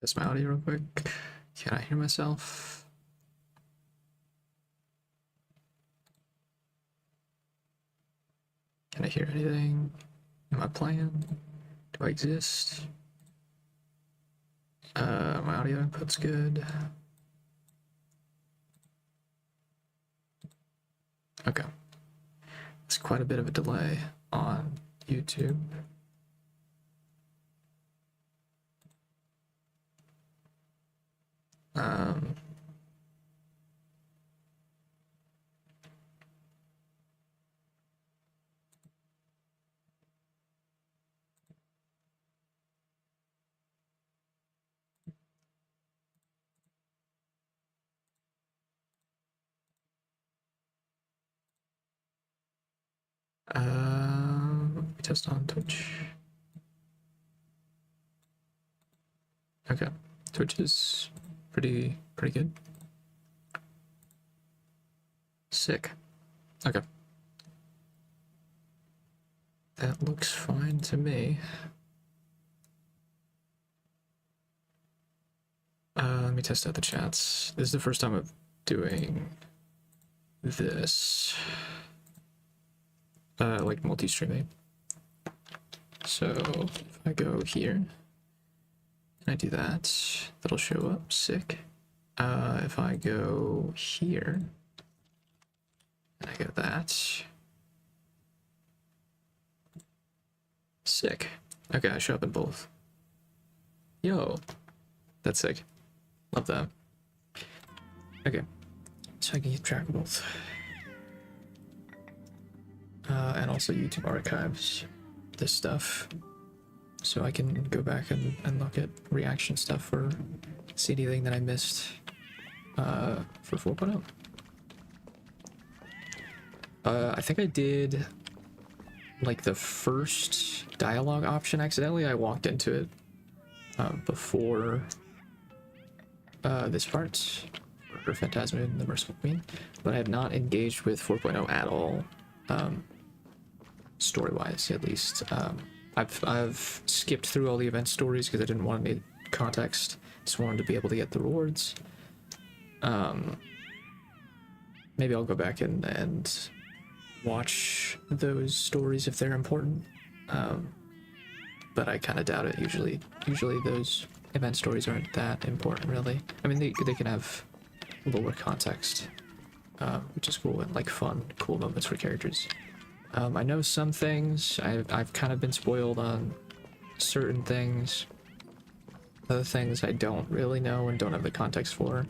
Test my audio real quick. Can I hear myself? Can I hear anything? Am I playing? Do I exist? My audio input's good. Okay. It's quite a bit of a delay on YouTube. Let me test on Twitch. Okay, Twitch is pretty good. Sick. Okay. That looks fine to me. Let me test out the chats. This is the first time I'm doing this. Like multi-streaming. So if I go here and I do that, that'll show up. Sick. If I go here and I go that, sick. Okay, I show up in both. Yo, that's sick. Love that. Okay, so I can keep track of both. And also YouTube archives this stuff, so I can go back and look at reaction stuff or see anything that I missed for 4.0. I think I did like the first dialogue option accidentally. I walked into it before this part for Phantasma and the Merciful Queen, but I have not engaged with 4.0 at all. Story-wise, at least. I've skipped through all the event stories because I didn't want any context. Just wanted to be able to get the rewards. Maybe I'll go back and watch those stories if they're important. But I kind of doubt it. Usually those event stories aren't that important, really. I mean, they can have lower context, which is cool, and like fun, cool moments for characters. I know some things. I've kind of been spoiled on certain things. Other things I don't really know and don't have the context for.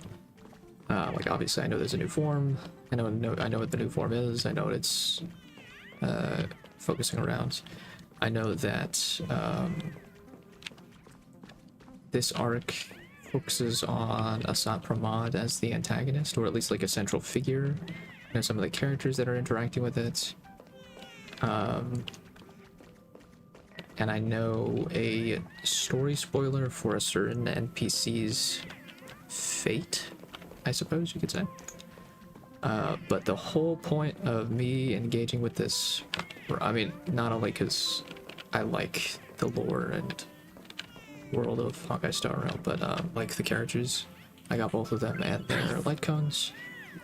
Like obviously I know there's a new form. I know what the new form is. I know what it's focusing around. I know that this arc focuses on Asat Pramod as the antagonist, or at least like a central figure. I know some of the characters that are interacting with it. And I know a story spoiler for a certain NPC's fate, I suppose you could say. But the whole point of me engaging with this, I mean, not only because I like the lore and world of Hawkeye Star Rail, but like the characters, I got both of them and their light cones,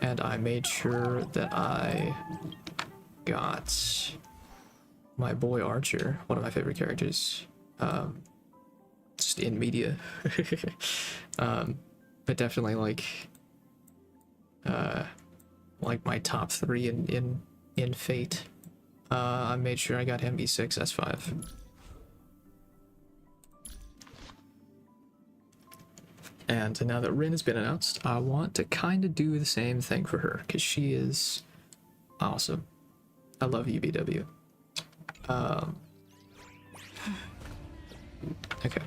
and I made sure that I got my boy Archer, one of my favorite characters, just in media. But definitely like my top 3 in Fate. I made sure I got him E6S5. And now that Rin has been announced, I want to kind of do the same thing for her, because she is awesome. I love UBW. Okay,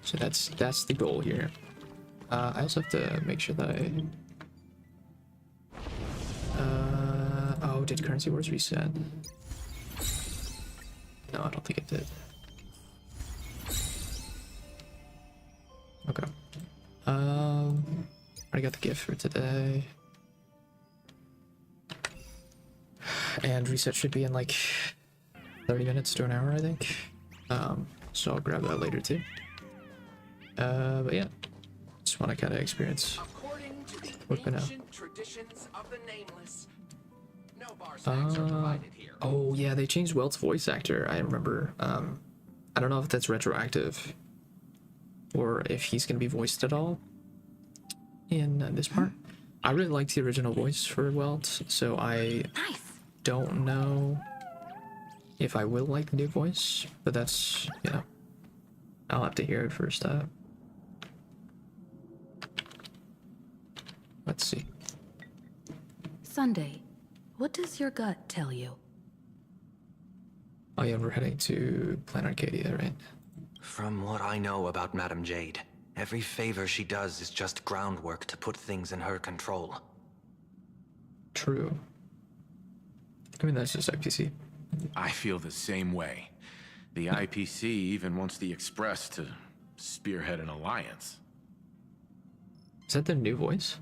so that's the goal here. I also have to make sure that oh, did currency wars reset? No, I don't think it did. Okay. I got the gift for today. And reset should be in like 30 minutes to an hour, I think. So I'll grab that later too. But yeah, just want to kind of experience According to the what ancient traditions of the Nameless, no bar snacks are provided here. Oh yeah, they changed Welt's voice actor. I remember. I don't know if that's retroactive or if he's gonna be voiced at all in this part. I really liked the original voice for Welt, so I don't know if I will like the new voice, but that's, you know, I'll have to hear it first. Let's see. Sunday, what does your gut tell you? Oh yeah, we're heading to Planet Arcadia, right? From what I know about Madame Jade, every favor she does is just groundwork to put things in her control. True. I mean, that's just IPC. I feel the same way. The IPC even wants the Express to spearhead an alliance. Is that their new voice?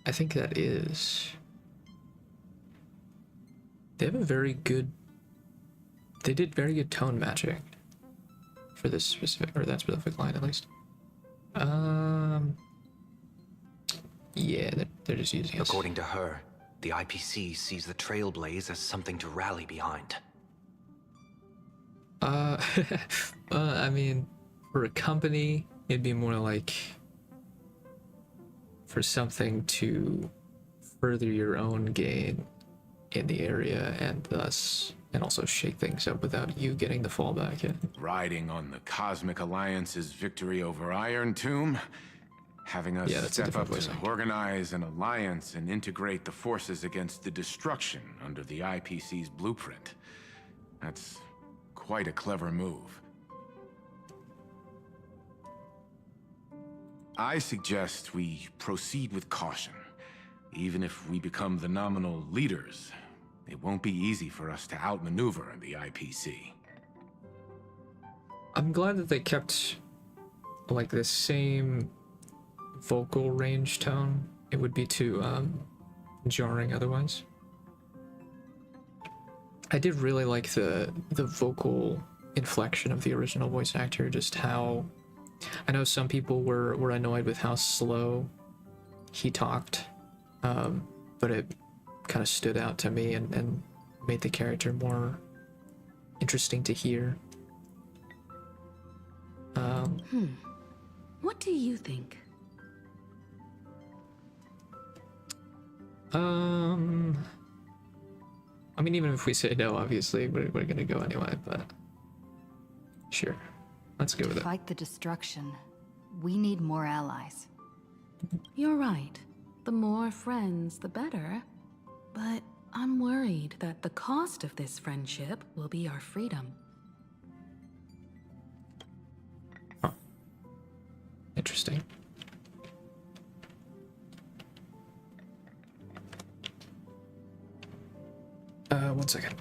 I think that is. They have a very good. They did very good tone matching for this specific, or that specific line at least. Yeah, they're just using it. According to her, the IPC sees the Trailblaze as something to rally behind. I mean, for a company, it'd be more like for something to further your own gain in the area and also shake things up without you getting the fallback. Riding on the Cosmic Alliance's victory over Iron Tomb, having us step up to organize an alliance and integrate the forces against the destruction under the IPC's blueprint. That's quite a clever move. I suggest we proceed with caution. Even if we become the nominal leaders, it won't be easy for us to outmaneuver the IPC. I'm glad that they kept like the same vocal range tone. It would be too jarring otherwise. I did really like the vocal inflection of the original voice actor, just how I know some people were annoyed with how slow he talked, but it kind of stood out to me and made the character more interesting to hear. What do you think? I mean, even if we say no, obviously we're gonna go anyway, but sure, let's go with it. To fight the destruction, we need more allies. You're right. The more friends, the better. But I'm worried that the cost of this friendship will be our freedom. Huh. Interesting. One second.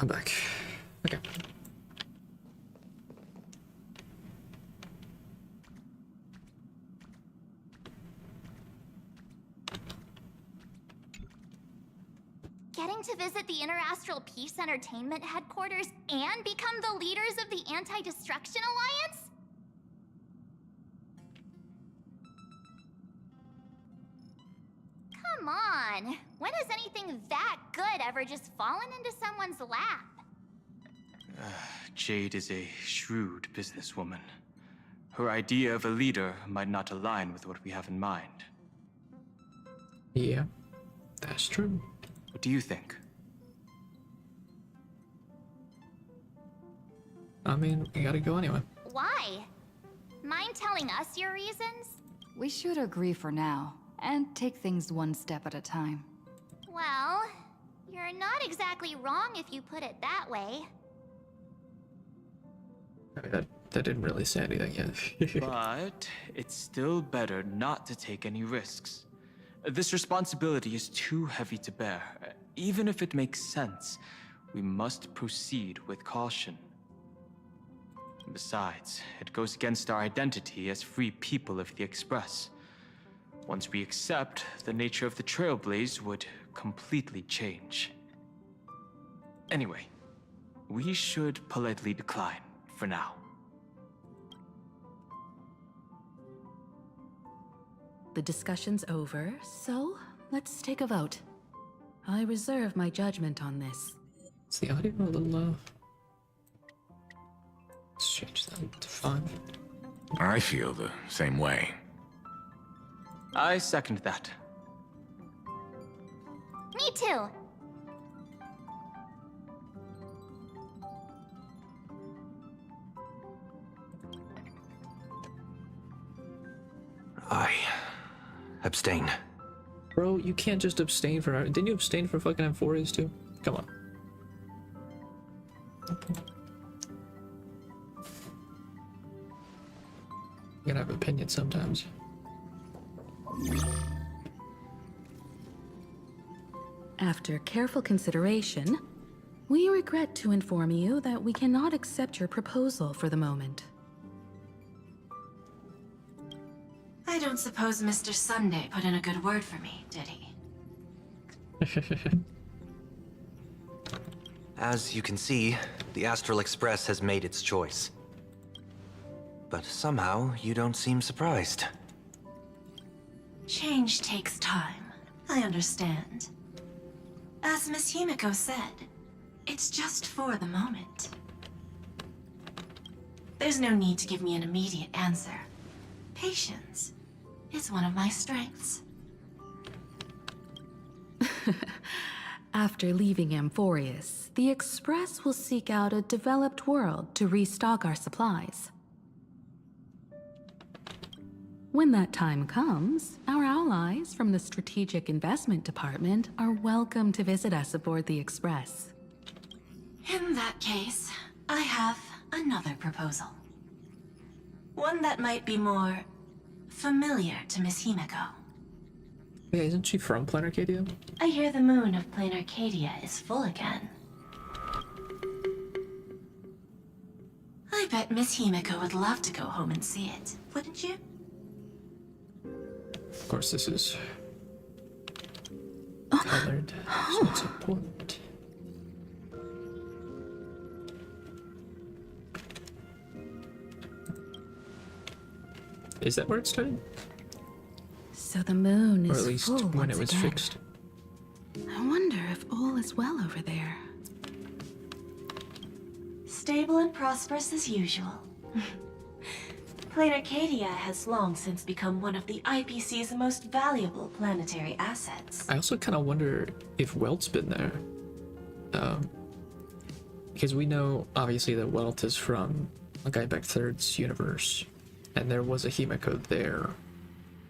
I'm back. Okay. Getting to visit the Interastral Peace Entertainment headquarters and become the leaders of the Anti-Destruction Alliance? Come on, when has anything that good ever just fallen into someone's lap? Jade is a shrewd businesswoman. her idea of a leader might not align with what we have in mind. Yeah, that's true. What do you think? I mean, you gotta go anyway. Why? Mind telling us your reasons? We should agree for now, and take things one step at a time. Well, you're not exactly wrong if you put it that way. I mean, that didn't really say anything yet. But it's still better not to take any risks. This responsibility is too heavy to bear. Even if it makes sense, we must proceed with caution. Besides, it goes against our identity as free people of the Express. Once we accept, the nature of the Trailblaze would completely change. Anyway, we should politely decline for now. The discussion's over, so let's take a vote. I reserve my judgment on this. Is the audio a little low? Let's change that to 5. I feel the same way. I second that. Me too. I abstain. Bro, you can't just abstain for... Didn't you abstain for fucking Amphorias too? Come on. You gotta have opinions sometimes. After careful consideration, we regret to inform you that we cannot accept your proposal for the moment. I don't suppose Mr. Sunday put in a good word for me, did he? As you can see, the Astral Express has made its choice. But somehow, you don't seem surprised. Change takes time. I understand. As Miss Himiko said, it's just for the moment. There's no need to give me an immediate answer. Patience is one of my strengths. After leaving Amphorius, the Express will seek out a developed world to restock our supplies. When that time comes, our allies from the Strategic Investment Department are welcome to visit us aboard the Express. In that case, I have another proposal. One that might be more familiar to Miss Himiko. Yeah, isn't she from Planet Arcadia? I hear the moon of Plain Arcadia is full again. I bet Miss Himiko would love to go home and see it, wouldn't you? Of course, this is colored, so it's important. Is that where it started? So the moon Or is at least full when once it was again. fixed? I wonder if all is well over there. Stable and prosperous as usual. Plain Arcadia has long since become one of the IPC's most valuable planetary assets. I also kind of wonder if Welt's been there. Because we know, obviously, that Welt is from Guybeck Third's universe. And there was a Himiko there.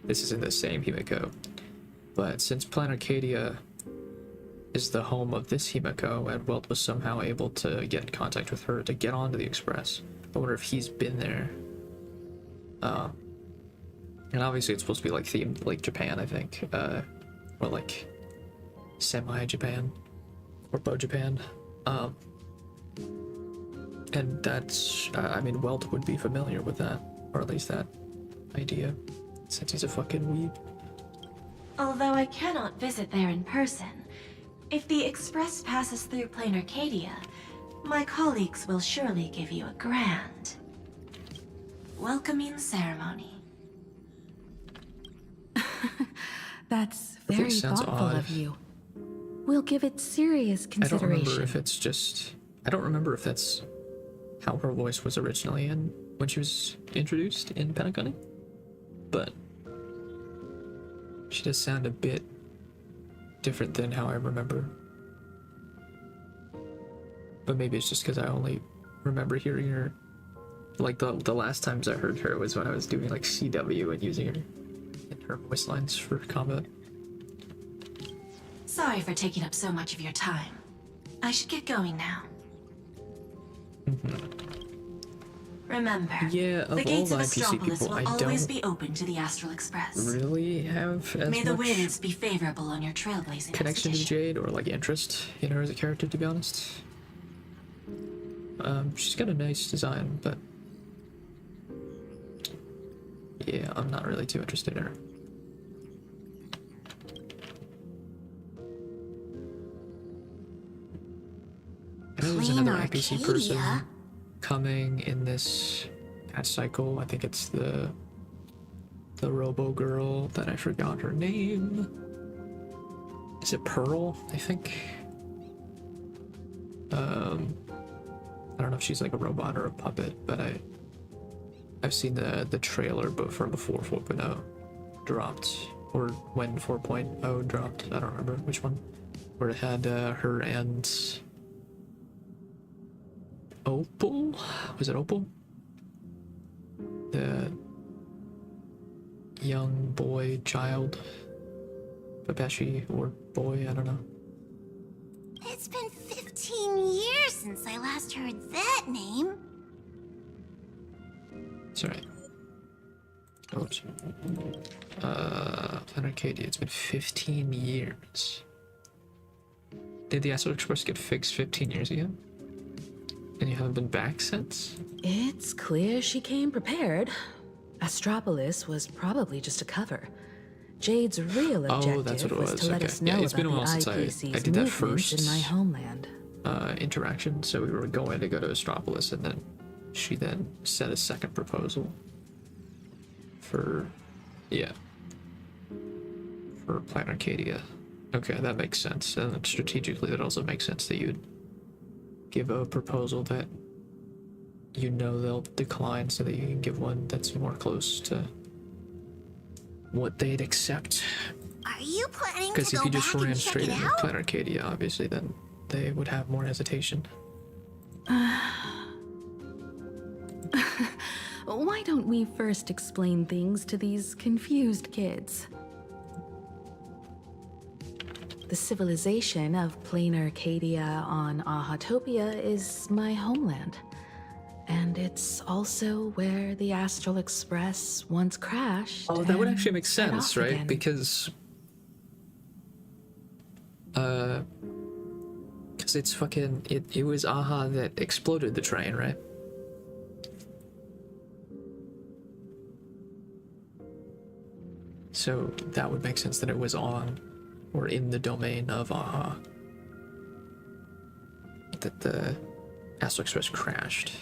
This is in the same Himiko. But since Planet Arcadia is the home of this Himiko, and Welt was somehow able to get in contact with her to get onto the Express, I wonder if he's been there. And obviously it's supposed to be like themed like Japan, I think. Or like semi-Japan. Or Bo-Japan. And that's, I mean, Welt would be familiar with that. Or at least that idea. Since he's a fucking weeb. Although I cannot visit there in person, if the Express passes through Plain Arcadia, my colleagues will surely give you a grand welcoming ceremony. That's very sounds thoughtful odd. of you. We'll give it serious I don't consideration. remember if it's just... I don't remember if that's how her voice was originally in when she was introduced in Pentagonning, but she does sound a bit different than how I remember. But maybe it's just because I only remember hearing her, like the last times I heard her was when I was doing like CW and using her in her voice lines for combat. Sorry for taking up so much of your time. I should get going now. Remember, Yeah, of the gates all of the NPC Astropolis people, will I always don't be open to the Astral Express. really have as May the much winds be favorable on your trailblazing connection to expedition. Jade or like interest in her as a character, to be honest. She's got a nice design, but yeah, I'm not really too interested in her. I know there's another NPC person coming in this patch cycle. I think it's the Robo girl that I forgot her name. Is it Pearl? I think. I don't know if she's like a robot or a puppet, but I've seen the trailer, but from before 4.0 dropped, or when 4.0 dropped. I don't remember which one. Where it had her and Opal? Was it Opal? The young boy, child, Babeshi, or boy, I don't know. It's been 15 years since I last heard that name. Sorry. Oh, Planet Arcadia, it's been 15 years. Did the Astral Express get fixed 15 years ago? And you haven't been back since? It's clear she came prepared. Astropolis was probably just a cover. Jade's real objective that's what it was was. to let Okay. us know Yeah, it's been a about while the since I IPC's did that movements first. in my homeland. Interaction, so we were going to go to Astropolis, and then she then set a second proposal for Planet Arcadia. Okay, that makes sense. And strategically, that also makes sense that you'd give a proposal that you know they'll decline, so that you can give one that's more close to what they'd accept. Are you planning to Because if go you just back ran and check straight it into out? Planet Arcadia, obviously, then they would have more hesitation. Why don't we first explain things to these confused kids? The civilization of Planar Arcadia on Ahatopia is my homeland. And it's also where the Astral Express once crashed. Oh, that would and actually make set sense, off right? again. Because it's fucking it was Aha that exploded the train, right? So that would make sense that it was on or in the domain of Aha that the Astral Express crashed.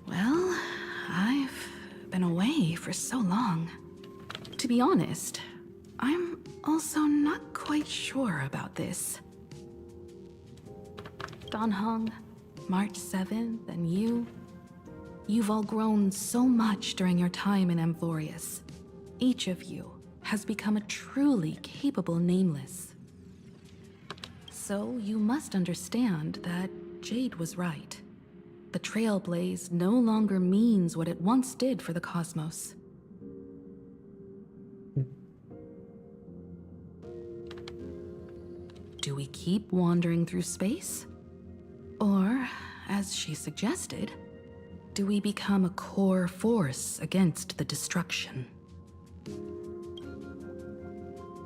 Well, I've been away for so long. To be honest, I'm also not quite sure about this. Don Hung, March 7th, and you've all grown so much during your time in Amphorius. Each of you has become a truly capable Nameless. So you must understand that Jade was right. The Trailblaze no longer means what it once did for the cosmos. Do we keep wandering through space? Or, as she suggested, do we become a core force against the destruction?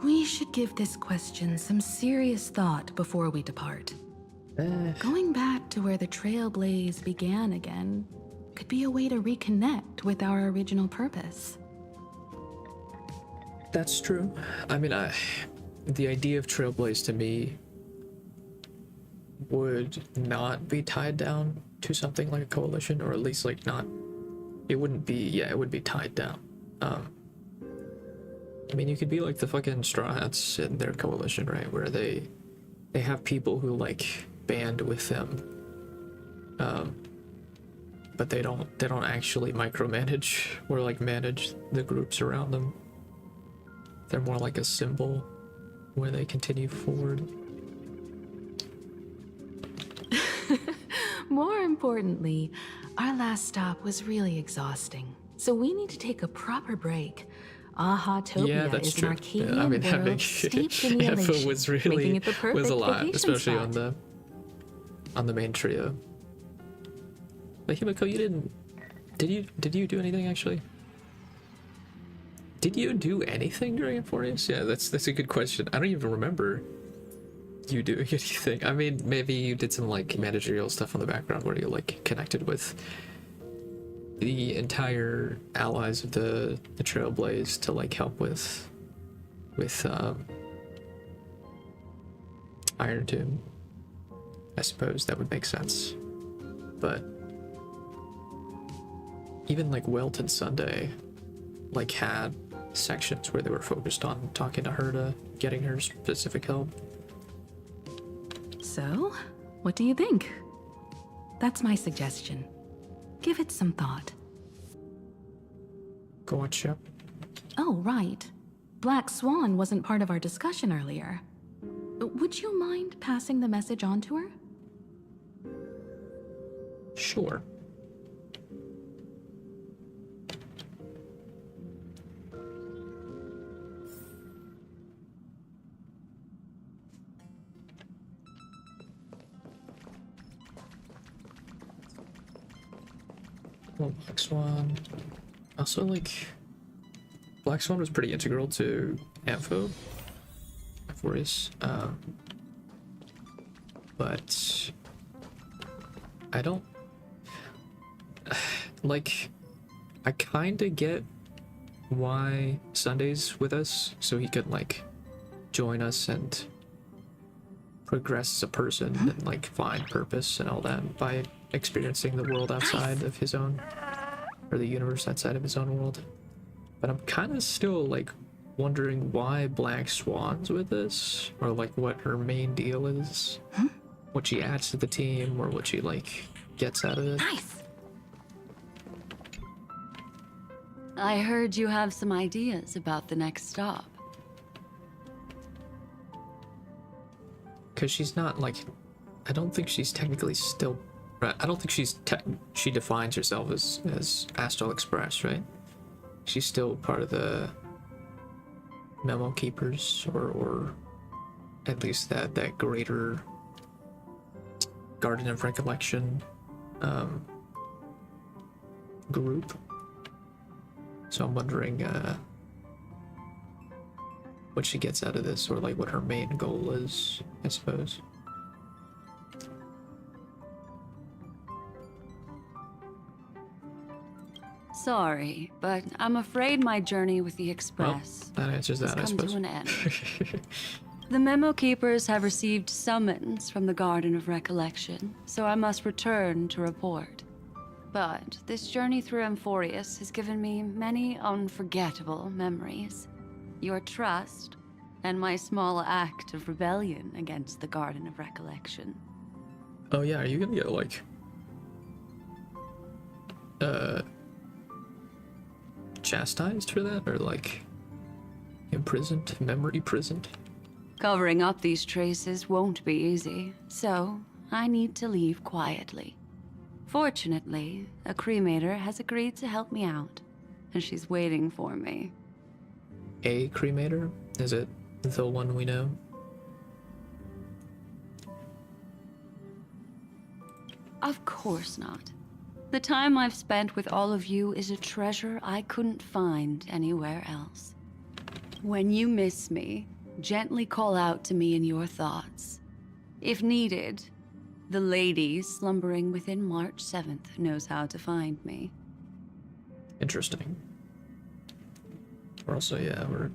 We should give this question some serious thought before we depart. Going back to where the Trailblaze began again could be a way to reconnect with our original purpose. That's true. I mean, the idea of Trailblaze to me would not be tied down to something like a coalition, or at least like not. It wouldn't be. Yeah, it would be tied down. I mean, you could be like the fucking Straw Hats in their coalition, right? Where they have people who like band with them, but they don't actually micromanage or like manage the groups around them. They're more like a symbol where they continue forward. More importantly, our last stop was really exhausting, so we need to take a proper break. Aha-topia Yeah, that's is true. an Arcadian Yeah, I mean, world having steeped in the Echo elation, was really making it the perfect was a lot, vacation especially spot. on the main trio. But Himiko, you didn't. Did you do anything actually? Did you do anything during Euphorius? Yeah, that's a good question. I don't even remember you doing anything. I mean, maybe you did some like managerial stuff on the background where you like connected with the entire allies of the Trailblaze to like help with Iron Tomb. I suppose that would make sense. But even like Welton Sunday like had sections where they were focused on talking to her to getting her specific help. So, what do you think? That's my suggestion. Give it some thought. Gotcha. Oh, right. Black Swan wasn't part of our discussion earlier. Would you mind passing the message on to her? Sure. Well, Black Swan. Also, like, Black Swan was pretty integral to Euphorius. But I don't like. I kind of get why Sunday's with us, so he could like join us and progress as a person and like find purpose and all that by experiencing the world outside of his own, or the universe outside of his own world. But I'm kind of still like wondering why Black Swan's with us, or like what her main deal is, what she adds to the team, or what she like gets out of it. Nice. I heard you have some ideas about the next stop. Because she's not like, I don't think she's technically still, I don't think she defines herself as Astral Express, right? She's still part of the Memo Keepers, or at least that greater Garden of Recollection group. So I'm wondering what she gets out of this, or like what her main goal is, I suppose. Sorry, but I'm afraid my journey with the Express Well, that answers that, I has come suppose. to an end. The Memo Keepers have received summons from the Garden of Recollection, so I must return to report. But this journey through Euphorius has given me many unforgettable memories. Your trust, and my small act of rebellion against the Garden of Recollection. Oh yeah, are you gonna get like chastised for that, or like imprisoned, memory prisoned? Covering up these traces won't be easy, so I need to leave quietly. Fortunately, a cremator has agreed to help me out, and she's waiting for me. A cremator? Is it the one we know? Of course not. The time I've spent with all of you is a treasure I couldn't find anywhere else. When you miss me, gently call out to me in your thoughts. If needed, the lady slumbering within March 7th knows how to find me. Interesting. Also, yeah, we're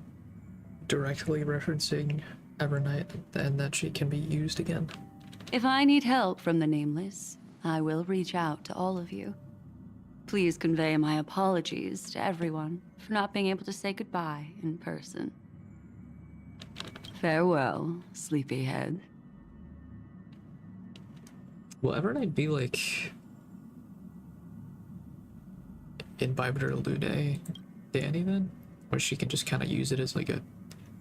directly referencing Evernight, and that she can be used again. If I need help from the Nameless, I will reach out to all of you. Please convey my apologies to everyone for not being able to say goodbye in person. Farewell, sleepyhead. Will Evernight be like imbibe her Lude Danny then? Where she can just kind of use it as like a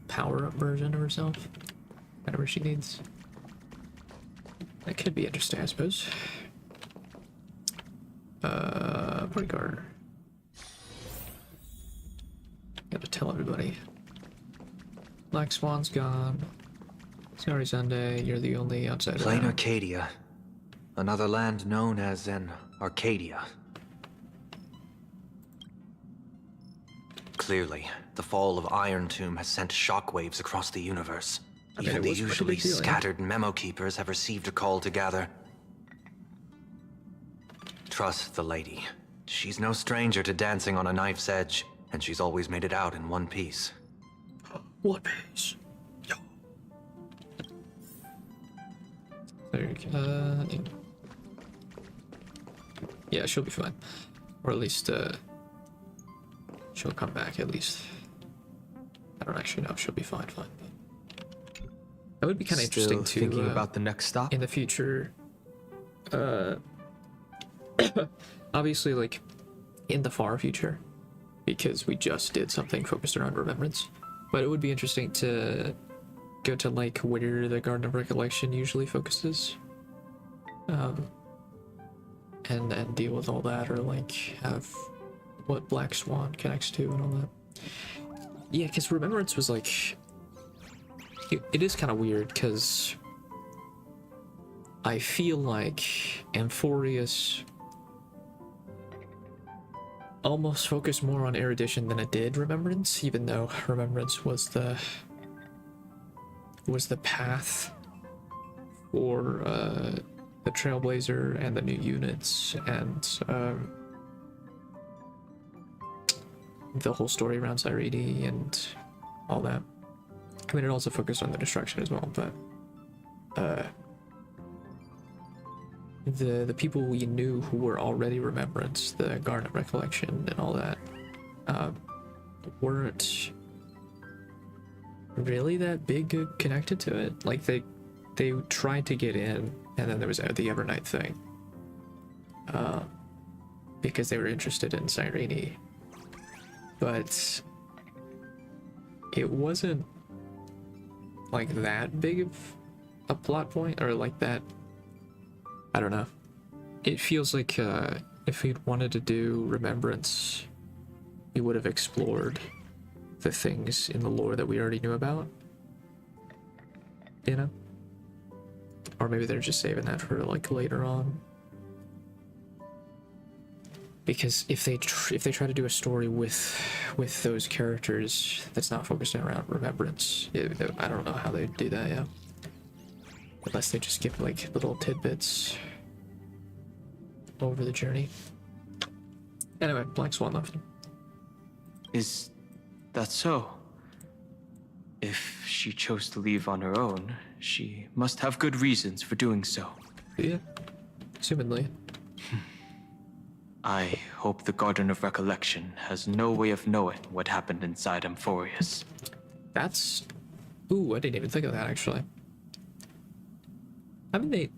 power-up version of herself whenever she needs. That could be interesting, I suppose. Party card. Gotta tell everybody. Black Swan's gone. Sorry, Sunday, you're the only outsider. Plain Arcadia. Another land known as an Arcadia. Clearly, the fall of Iron Tomb has sent shockwaves across the universe. Even the usually scattered memo keepers have received a call to gather. Trust the lady. She's no stranger to dancing on a knife's edge, and she's always made it out in one piece. One piece. Yo. Yeah, she'll be fine. Or at least, she'll come back at least. I don't actually know if she'll be fine. That would be kind of interesting too. Thinking about the next stop in the future. Obviously, like in the far future, because we just did something focused around remembrance. But it would be interesting to go to like where the Garden of Recollection usually focuses, and deal with all that, or like have what Black Swan connects to and all that. Yeah, because Remembrance was like, it is kind of weird because I feel like Amphorius almost focused more on erudition than it did Remembrance, even though Remembrance was the path for the Trailblazer and the new units and the whole story around Cyrene and all that. I mean, it also focused on the destruction as well, but the people we knew who were already Remembrance, the Garden of Recollection and all that, weren't really that big connected to it. Like they tried to get in, and then there was the Evernight thing, because they were interested in Cyrene, but it wasn't like that big of a plot point, or like that. I don't know. It feels like if we'd wanted to do Remembrance, we would have explored the things in the lore that we already knew about, you know? Or maybe they're just saving that for like later on. Because if they try to do a story with those characters that's not focused around Remembrance, I don't know how they'd do that, yeah. Unless they just give like little tidbits over the journey. Anyway, Black Swan left. Is that so? If she chose to leave on her own, she must have good reasons for doing so. Yeah, assumedly. I hope the Garden of Recollection has no way of knowing what happened inside Amphorius. That's... Ooh, I didn't even think of that, actually. I mean,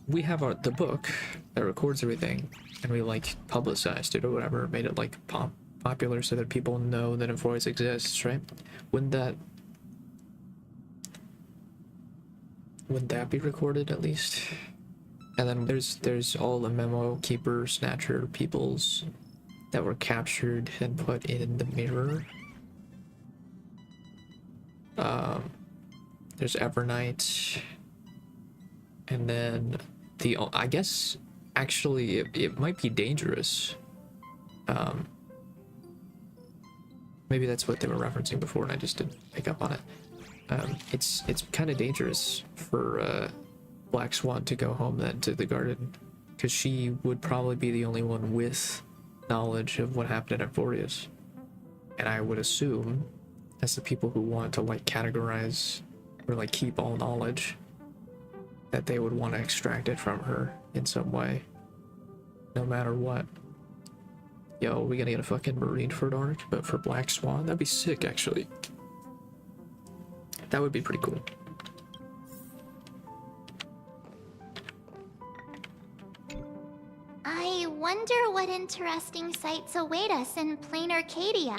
we have the book that records everything, and we, like, publicized it or whatever, made it, like, popular so that people know that Amphorius exists, right? Wouldn't that be recorded, at least? And then there's all the memo keeper snatcher peoples that were captured and put in the mirror. There's Evernight, and then I guess actually it might be dangerous. Maybe that's what they were referencing before, and I just didn't pick up on it. It's kind of dangerous for Black Swan to go home then to the garden, because she would probably be the only one with knowledge of what happened at Amphorius. And I would assume, as the people who want to like categorize or like keep all knowledge, that they would want to extract it from her in some way, no matter what. Yo, we gonna get a fucking Marineford arc, but for Black Swan? That'd be sick, actually. That would be pretty cool. I Wonder what interesting sights await us in plain Arcadia.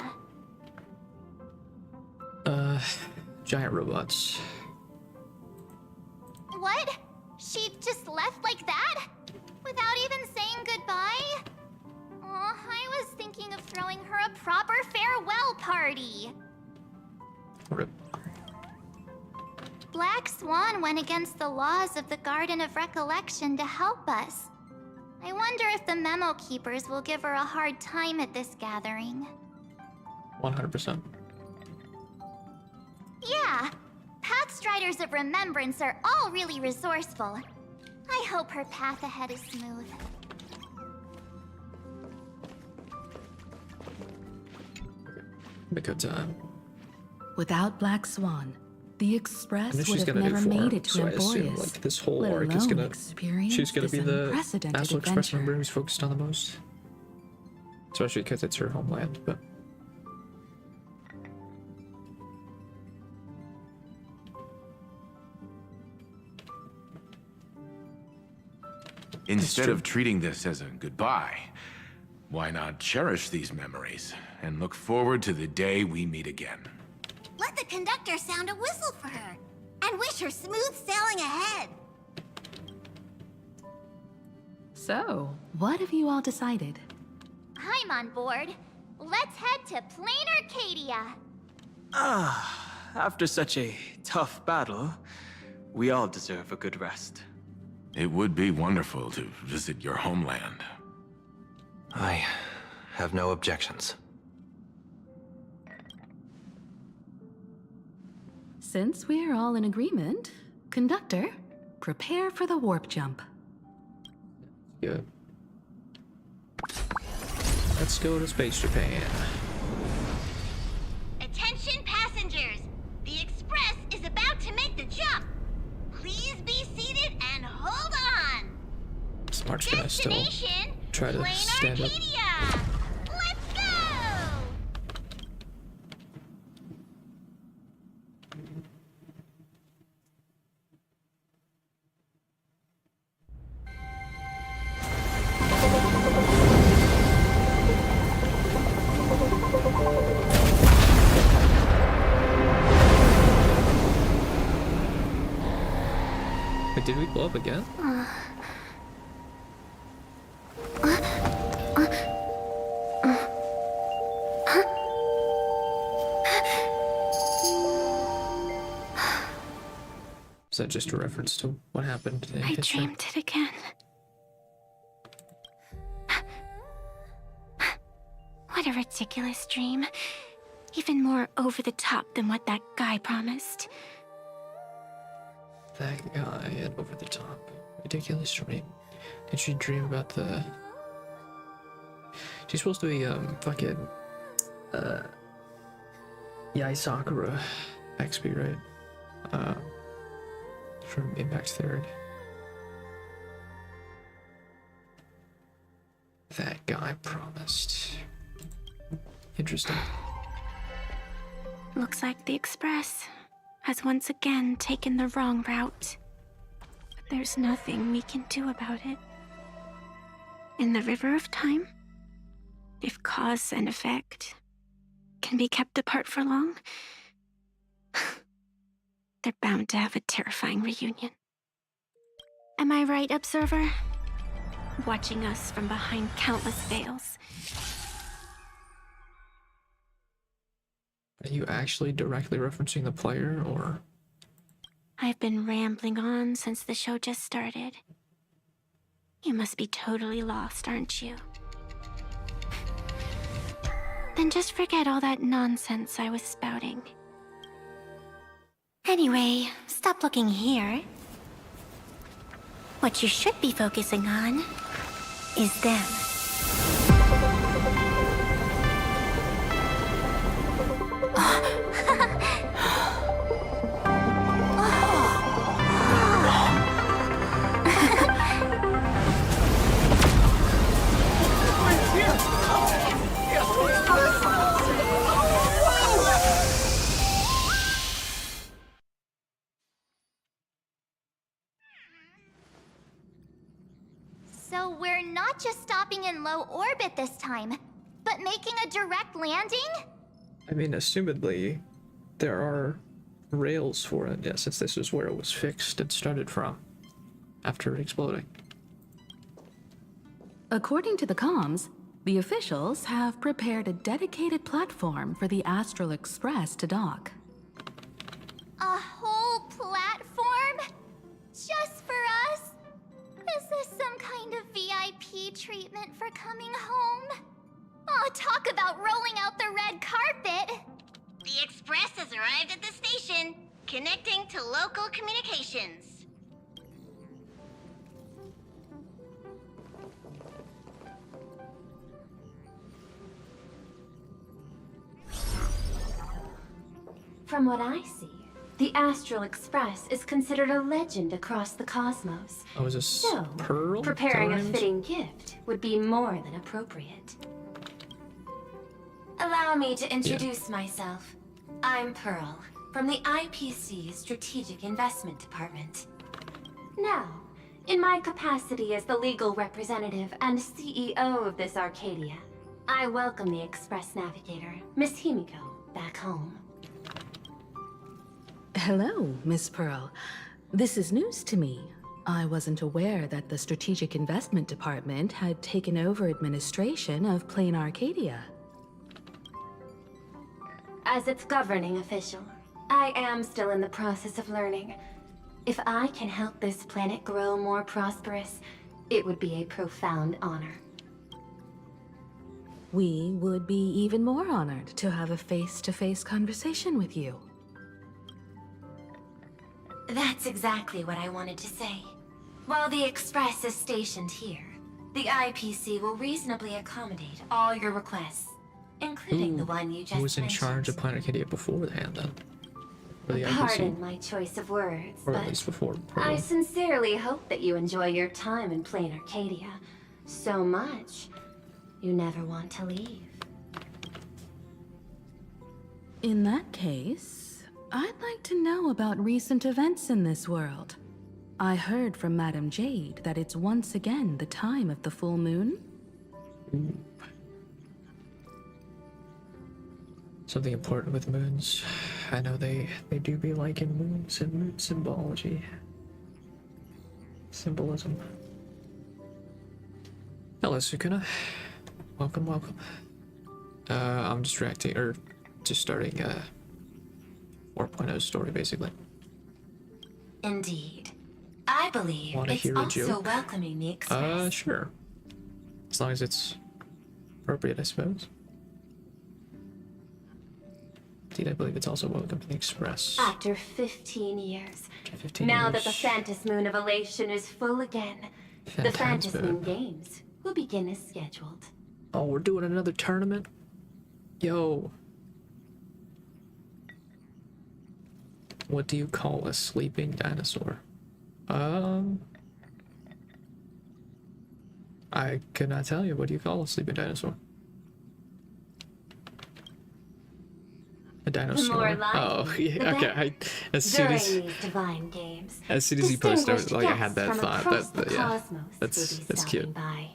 Giant robots. What? She just left like that? Without even saying goodbye? Oh, I was thinking of throwing her a proper farewell party. Rip. Black Swan went against the laws of the Garden of Recollection to help us. I wonder if the Memo Keepers will give her a hard time at this gathering. 100%. Yeah, Pathstriders of Remembrance are all really resourceful. I hope her path ahead is smooth. Miko time. Without Black Swan, the I Express know would she's have gonna do never 4, made it to so I assume Emporius, like this whole let arc is alone gonna experience she's gonna be this the unprecedented Astral Express adventure. member who's focused on the most. Especially because it's her homeland, but Instead of treating this as a goodbye, why not cherish these memories and look forward to the day we meet again? Let the conductor sound a whistle for her, and wish her smooth sailing ahead. So, what have you all decided? I'm on board. Let's head to plain Arcadia. After such a tough battle, we all deserve a good rest. It would be wonderful to visit your homeland. I have no objections. Since we're all in agreement, Conductor, prepare for the warp jump. good. Let's go to Space Japan. Attention passengers! The Express is about to make the jump. Please be seated and hold on. Smart's gonna still Destination, try to plain stand up. Arcadia. Let's go! Wait, did we blow up again? Is that just a reference to what happened in I history? dreamed it again. What a ridiculous dream. Even more over the top than what that guy promised. That guy and over the top. Ridiculous dream. Did she dream about the... She's supposed to be, fucking... Yai Sakura XP, right? From Impact Third. That guy promised. Interesting. Looks like the Express has once again taken the wrong route. But there's nothing we can do about it. In the river of time, if cause and effect can be kept apart for long, they're bound to have a terrifying reunion. Am I right, Observer? Watching us from behind countless veils. Are you actually directly referencing the player, or...? I've been rambling on since the show just started. You must be totally lost, aren't you? Then just forget all that nonsense I was spouting. Anyway, stop looking here. What you should be focusing on is them. So we're not just stopping in low orbit this time, but making a direct landing? I mean, assumedly, there are rails for it, yeah, since this is where it was fixed and started from, after exploding. According to the comms, the officials have prepared a dedicated platform for the Astral Express to dock. A whole platform? Just for us? Is this some kind of VIP treatment for coming home? Oh, talk about rolling out the red carpet! The Express has arrived at the station, connecting to local communications. From what I see, the Astral Express is considered a legend across the cosmos. Oh, is this So, Pearl? preparing a Times? fitting gift would be more than appropriate. Allow me to introduce myself. I'm Pearl, from the IPC Strategic Investment Department. Now, in my capacity as the legal representative and CEO of this Arcadia, I welcome the Express Navigator, Miss Himiko, back home. Hello, Miss Pearl. This is news to me. I wasn't aware that the Strategic Investment Department had taken over administration of Plain Arcadia. As its governing official, I am still in the process of learning. If I can help this planet grow more prosperous, it would be a profound honor. We would be even more honored to have a face-to-face conversation with you. That's exactly what I wanted to say. While the Express is stationed here, the IPC will reasonably accommodate all your requests, including the one you just Who was in mentioned. charge of Planet Arcadia beforehand, then? Or the Pardon IPC? my choice of words, Or but at least before Pearl. I sincerely hope that you enjoy your time in Plain Arcadia so much you never want to leave. In that case, I'd like to know about recent events in this world. I heard from Madame Jade that it's once again the time of the full moon. Something important with moons. I know they do be liking moons and moon symbology. Symbolism. Hello, Sukuna. Welcome, welcome. I'm distracting, or just starting 4.0 story, basically. Indeed. I believe Wanna it's hear a also joke? welcoming the Express. Sure. As long as it's appropriate, I suppose. Indeed, I believe it's also welcoming the Express. After 15 years, 15 now years. that the Phantas Moon of Elation is full again, the Phantas Moon Games will begin as scheduled. Oh, we're doing another tournament? Yo. What do you call a sleeping dinosaur? I could not tell you. What do you call a sleeping dinosaur? A dinosaur? More lively, Oh, yeah, the okay. better. As soon During as these divine games, you posted, I was distinguished like, I had that guests from thought. across That the yeah, cosmos will be that's stopping cute. by.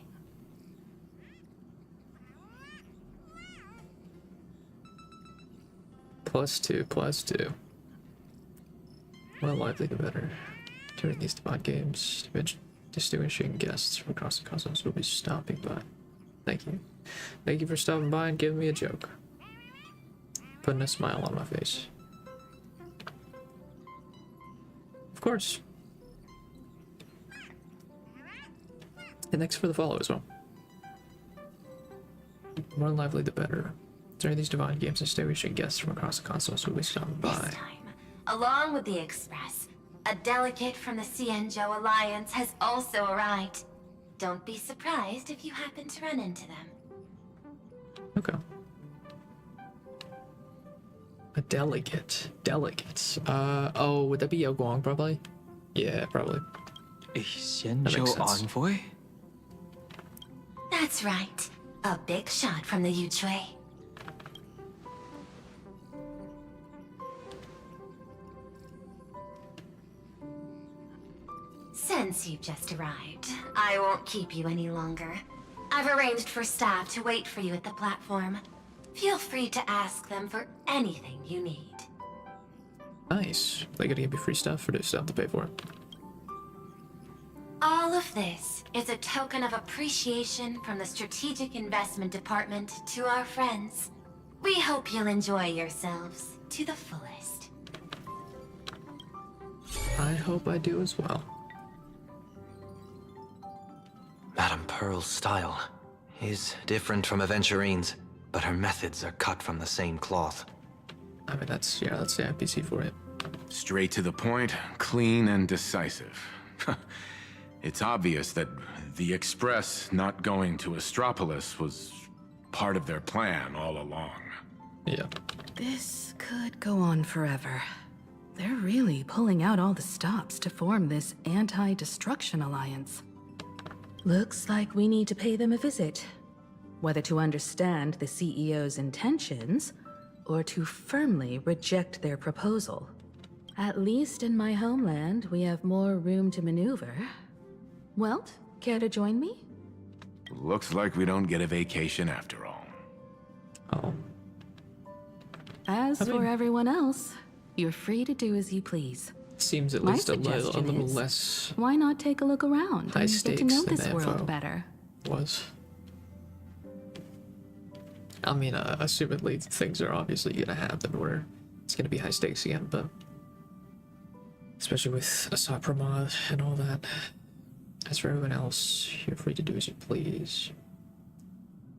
+2. More likely the better. During these divine games, distinguishing guests from across the cosmos will be stopping by. Thank you. Thank you for stopping by and giving me a joke. Putting a smile on my face. Of course. And thanks for the follow as well. More lively the better. During these divine games, distinguishing guests from across the cosmos will be stopping by. This time, along with the Express, a delegate from the Cienjo Alliance has also arrived. Don't be surprised if you happen to run into them. Okay. A delegate. Delegates. Oh, would that be Yao Guang, probably? Yeah, probably. A That makes Xianzhou sense. envoy? That's right. A big shot from the Yuchui. Since Since you've just arrived, I won't keep you any longer. I've arranged for staff to wait for you at the platform. Feel free to ask them for anything you need. Nice. They gonna give me free stuff, or do I still have to pay for it? All of this is a token of appreciation from the Strategic Investment Department to our friends. We hope you'll enjoy yourselves to the fullest. I hope I do as well. Madame Pearl's style is different from Aventurine's, but her methods are cut from the same cloth. I mean, that's the NPC for it. Straight to the point, clean and decisive. It's obvious that the Express not going to Astropolis was part of their plan all along. Yeah. This could go on forever. They're really pulling out all the stops to form this anti-destruction alliance. Looks like we need to pay them a visit. Whether to understand the CEO's intentions, or to firmly reject their proposal. At least in my homeland, we have more room to maneuver. Welt, care to join me? Looks like we don't get a vacation after all. Oh. As for everyone else, you're free to do as you please. Seems at My least a little suggestion is, less why not take a look around high and get stakes to know than this the world info better? was. I mean, assumedly things are obviously gonna happen where it's gonna be high stakes again, but especially with Asat Pramod and all that. As for everyone else, you're free to do as you please.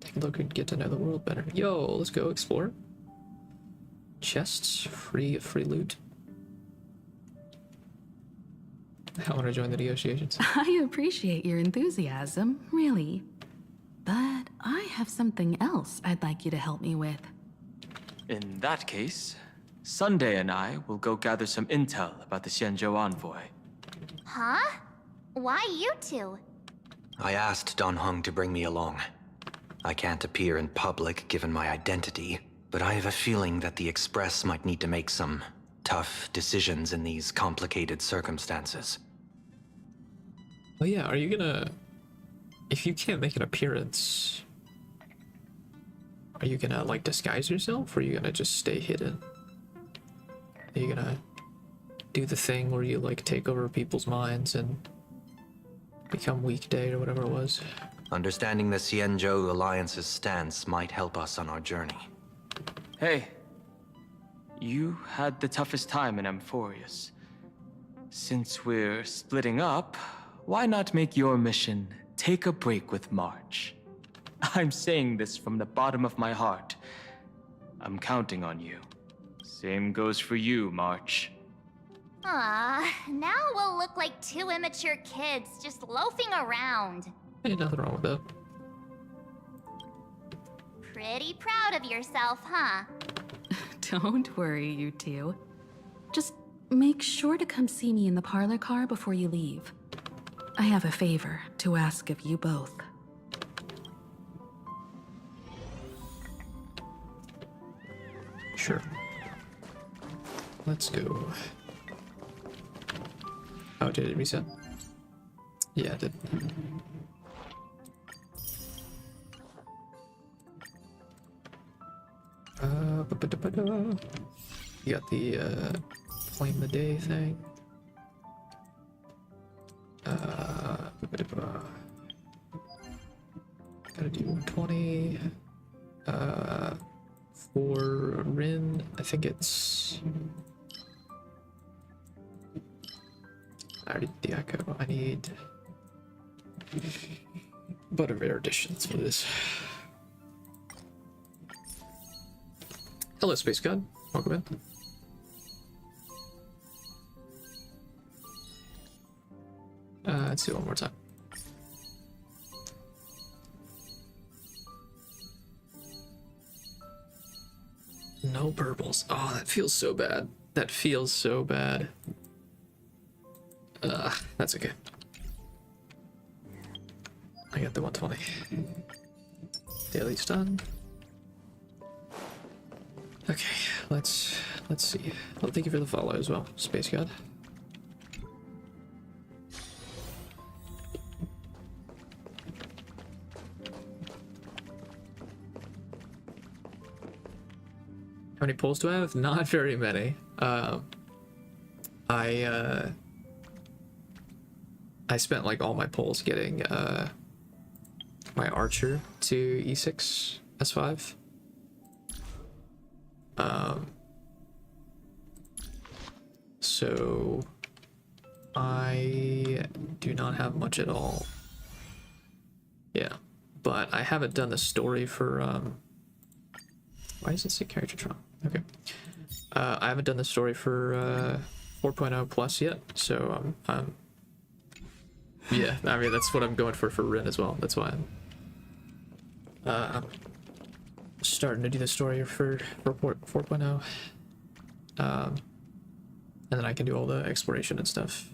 Take a look and get to know the world better. Yo, let's go explore. Chests, free loot. I want to join the negotiations. I appreciate your enthusiasm, really. But I have something else I'd like you to help me with. In that case, Sunday and I will go gather some intel about the Xianzhou envoy. Huh? Why you two? I asked Don Hung to bring me along. I can't appear in public given my identity, but I have a feeling that the Express might need to make some tough decisions in these complicated circumstances. Oh yeah, are you gonna... If you can't make an appearance, are you gonna, like, disguise yourself, or are you gonna just stay hidden? Are you gonna do the thing where you, like, take over people's minds and become weekday or whatever it was? Understanding the Xianzhou Alliance's stance might help us on our journey. Hey, you had the toughest time in Amphorius. Since we're splitting up, why not make your mission take a break with March? I'm saying this from the bottom of my heart. I'm counting on you. Same goes for you, March. Now we'll look like two immature kids just loafing around. Ain't nothing wrong with that. Pretty proud of yourself, huh? Don't worry, you two. Just make sure to come see me in the parlor car before you leave. I have a favor to ask of you both. Sure. Let's go. Oh, did it reset? Yeah, it did. You got the claim the day thing. Gotta do 120. For Rin, I think it's... I already did the Echo. I need Butterbear editions for this. Hello, Space God. Welcome in. Let's do it one more time. No purples. Oh, that feels so bad. That feels so bad. That's okay. I got the 120. Daily's done. Okay, let's see. Well, thank you for the follow as well, Space God. How many polls do I have? Not very many. I spent like all my polls getting my archer to E6S5. So I do not have much at all. Yeah, but I haven't done the story for why does it say character trial? Okay. I haven't done the story for 4.0 plus yet, so yeah, I mean that's what I'm going for Rin as well. That's why I'm starting to do the story for 4.0. And then I can do all the exploration and stuff.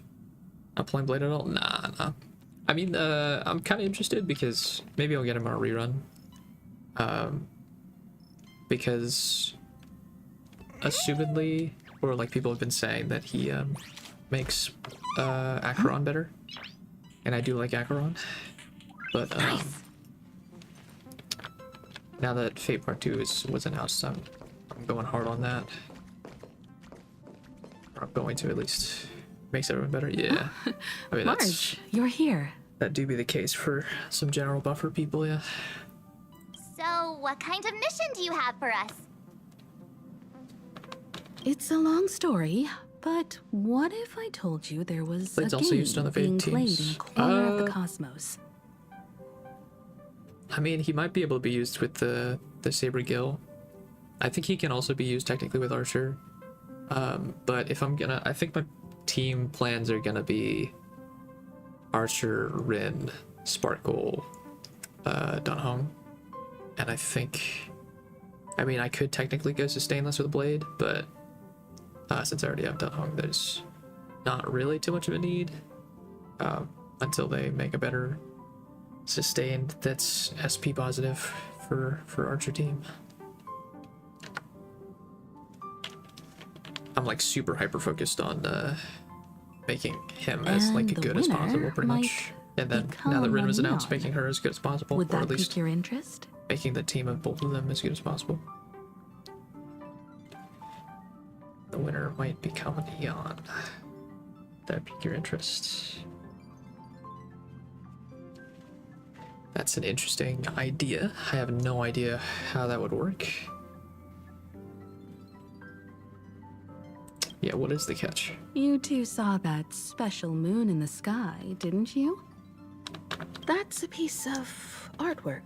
Not playing Blade at all? Nah. I mean, I'm kind of interested because maybe I'll get him on a rerun. Because assumedly, or like people have been saying that he makes Acheron better. And I do like Acheron. But now that Fate Part 2 was announced, I'm going hard on that. Or I'm going to at least. Makes everyone better. Yeah. I mean, Marge, you're here. That do be the case for some general buffer people, yeah. So, what kind of mission do you have for us? It's a long story, but what if I told you there was Blade's a also game used on the being Fate played teams. in a corner of the cosmos? I mean, he might be able to be used with the Saber Gill. I think he can also be used technically with Archer. But if I'm gonna, I think my team plans are gonna be Archer, Rin, Sparkle, Dunhong, and I think, I mean, I could technically go Sustainless with a Blade, but since I already have Dunhong, there's not really too much of a need until they make a better Sustained that's SP positive for Archer team. I'm like super hyper focused on making him as like good as possible, pretty much. And then now that Rin was announced, making her as good as possible, Would or that at least pique your interest? making the team of both of them as good as possible. The winner might become an Eon. That pique your interest. That's an interesting idea. I have no idea how that would work. Yeah, what is the catch? You two saw that special moon in the sky, didn't you? That's a piece of artwork.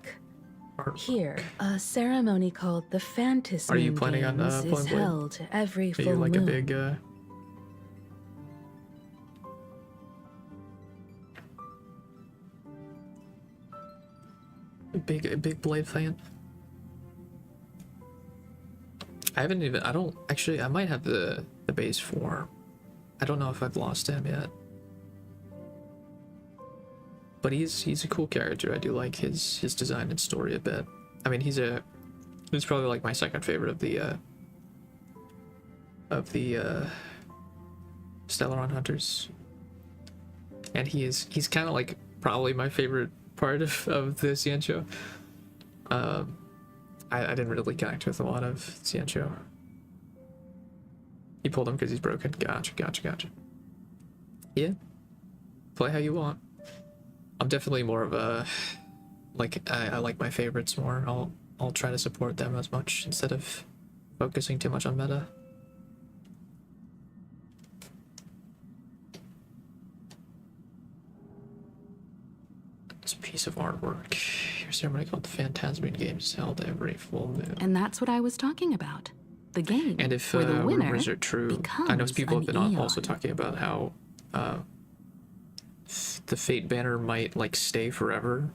Here, a ceremony called the Fantasy Are you planning on Games playing is Blade? held every Are full you like moon. a big a big Blade fan? I don't actually, I might have the base form. I don't know if I've lost him yet. But he's a cool character. I do like his design and story a bit. I mean, he's probably like my second favorite of the Stellaron Hunters. And he's kind of like probably my favorite part of the Xianzhou. I didn't really connect with a lot of Xianzhou. You pulled him because he's broken. Gotcha. Yeah. Play how you want. I'm definitely more of a, like, I like my favorites more. I'll try to support them as much instead of focusing too much on meta. This piece of artwork. Your ceremony called the Phantasmian Games is held every full moon. And that's what I was talking about. The game. And if where the winner rumors are true, I know people have been an also Eon. talking about how the Fate banner might like stay forever,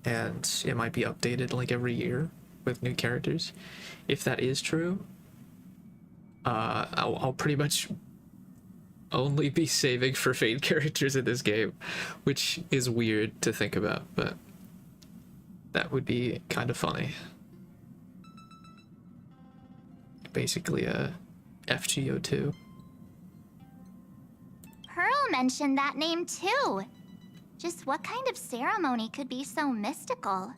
and it might be updated like every year with new characters. If that is true, I'll pretty much only be saving for Fate characters in this game, which is weird to think about, but that would be kind of funny. Basically a FGO2. Pearl mentioned that name too. Just what kind of ceremony could be so mystical?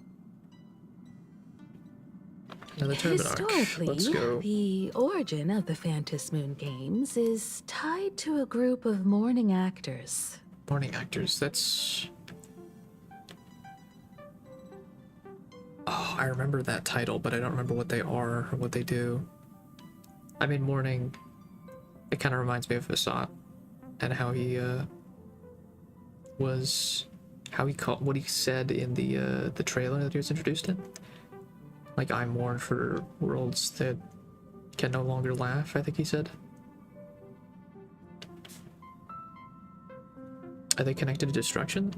Another tournament arc. Historically, Let's go. the origin of the Phantom Moon Games is tied to a group of mourning actors. Mourning actors, that's... Oh, I remember that title, but I don't remember what they are or what they do. I mean, mourning, it kind of reminds me of Vasat and how he was... How he called... What he said in the trailer that he was introduced in. Like, I mourn for worlds that can no longer laugh, I think he said. Are they connected to destruction?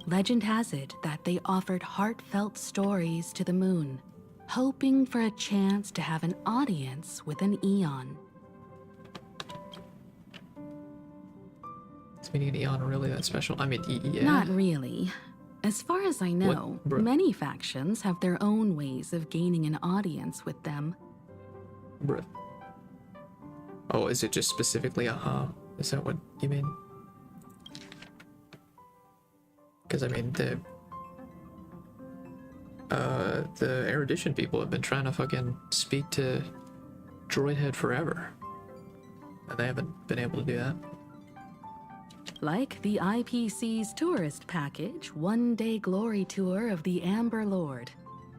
Legend has it that they offered heartfelt stories to the moon, hoping for a chance to have an audience with an Eon. Is meeting an Eon really that special? I mean, yeah. Not really. As far as I know, many factions have their own ways of gaining an audience with them. Bruh. Oh, is it just specifically aha? Is that what you mean? Because I mean, the erudition people have been trying to fucking speak to Droidhead forever, and they haven't been able to do that. Like the IPC's tourist package, one-day glory tour of the Amber Lord.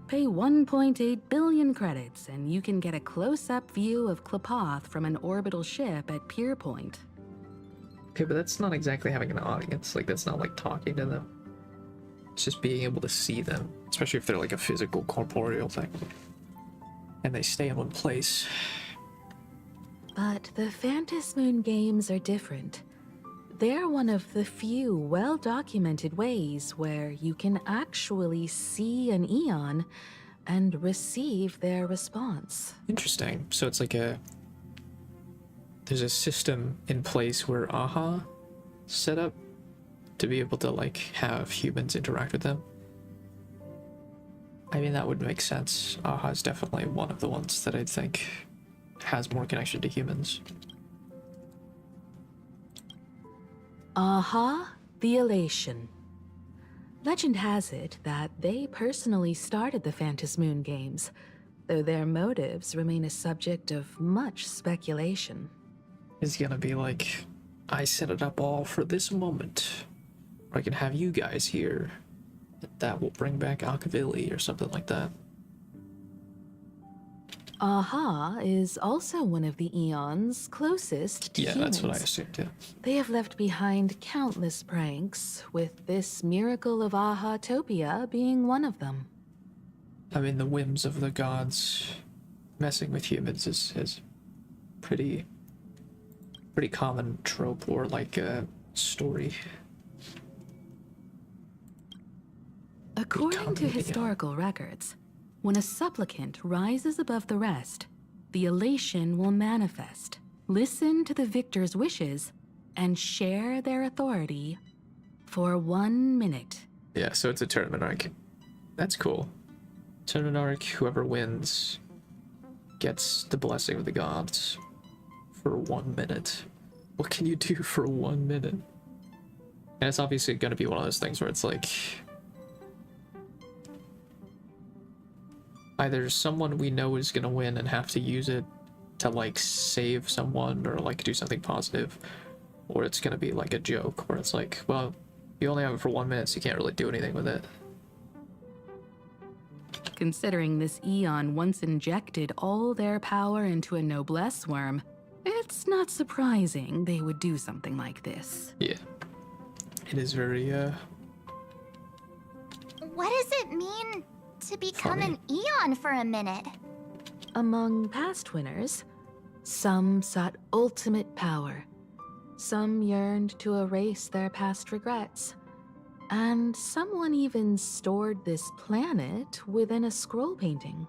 Pay 1.8 billion credits and you can get a close-up view of Klapoth from an orbital ship at Pier Point. Okay, but that's not exactly having an audience. Like, that's not like talking to them. It's just being able to see them, especially if they're like a physical, corporeal thing. And they stay in one place. But the Phantom Moon Games are different. They're one of the few well-documented ways where you can actually see an Eon and receive their response. Interesting. So it's like there's a system in place where AHA set up to be able to like have humans interact with them. I mean, that would make sense. AHA is definitely one of the ones that I think has more connection to humans. AHA, the Elation. Legend has it that they personally started the Phantom Moon Games, though their motives remain a subject of much speculation. It's gonna be like, I set it up all for this moment. Or I can have you guys here. That will bring back Alcavilli or something like that. AHA is also one of the Eons closest to humans. Yeah, that's what I assumed, yeah. They have left behind countless pranks, with this miracle of AHA-topia being one of them. I mean, the whims of the gods messing with humans is pretty common trope or like a story. According to historical records, when a supplicant rises above the rest, the elation will manifest, listen to the victor's wishes, and share their authority for 1 minute. Yeah, so it's a tournament arc. That's cool. Tournament arc, whoever wins gets the blessing of the gods for 1 minute. What can you do for 1 minute? And it's obviously going to be one of those things where it's like, either someone we know is going to win and have to use it to like save someone or like do something positive, or it's going to be like a joke where it's like, well, you only have it for 1 minute, so you can't really do anything with it. Considering this Eon once injected all their power into a noblesse worm, it's not surprising they would do something like this. Yeah. It is very, What does it mean to become an Eon for a minute? Among past winners, some sought ultimate power. Some yearned to erase their past regrets. And someone even stored this planet within a scroll painting.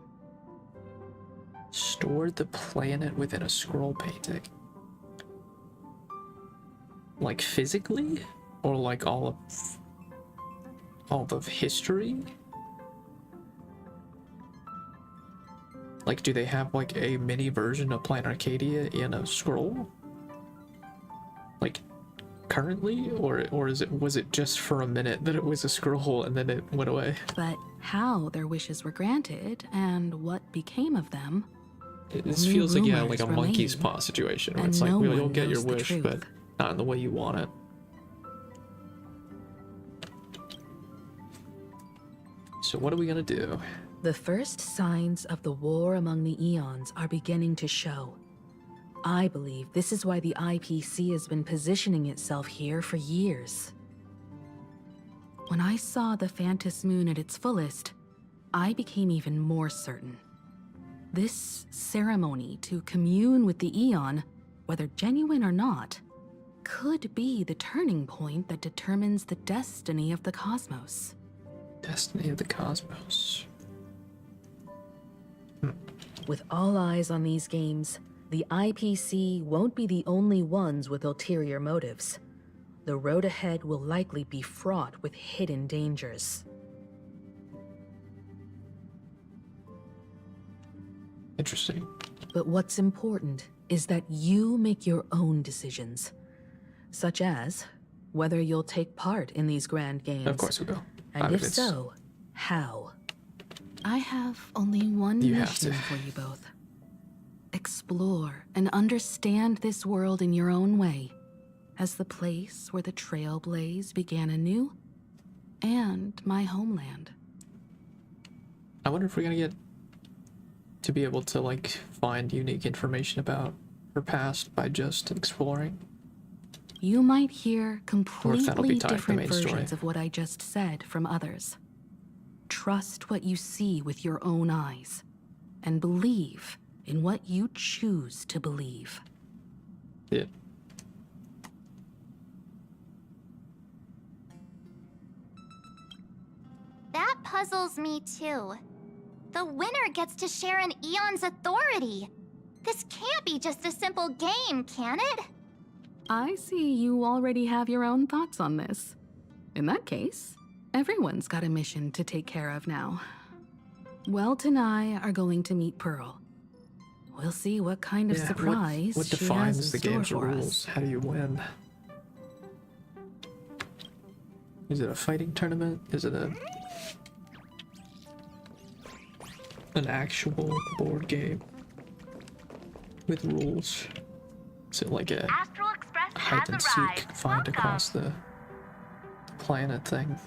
Stored the planet within a scroll painting? Like physically? Or like all of history? Like, do they have like a mini version of Planet Arcadia in a scroll? Like, currently, or was it just for a minute that it was a scroll and then it went away? But how their wishes were granted and what became of them. This feels like, yeah, like a monkey's paw situation, where it's like, well, you'll get your wish, but not in the way you want it. So what are we gonna do? The first signs of the war among the Eons are beginning to show. I believe this is why the IPC has been positioning itself here for years. When I saw the Phantos Moon at its fullest, I became even more certain. This ceremony to commune with the Eon, whether genuine or not, could be the turning point that determines the destiny of the cosmos. Destiny of the cosmos. With all eyes on these games, the IPC won't be the only ones with ulterior motives. The road ahead will likely be fraught with hidden dangers. Interesting. But what's important is that you make your own decisions, such as whether you'll take part in these grand games. Of course we will. And if so, how? I have only one mission for you both. Explore and understand this world in your own way, as the place where the Trailblaze began anew, and my homeland. I wonder if we're gonna get to be able to, like, find unique information about her past by just exploring. You might hear completely tied to the different main versions story. of what I just said from others. Trust what you see with your own eyes, and believe in what you choose to believe. Yeah. That puzzles me too. The winner gets to share an Eon's authority. This can't be just a simple game, can it? I see you already have your own thoughts on this. In that case, everyone's got a mission to take care of now. Welt and I are going to meet Pearl. We'll see what kind of surprise what she defines has the in store game's for rules? us. How do you win? Is it a fighting tournament? Is it an actual board game with rules? Is it like a hide and seek, find across the planet thing?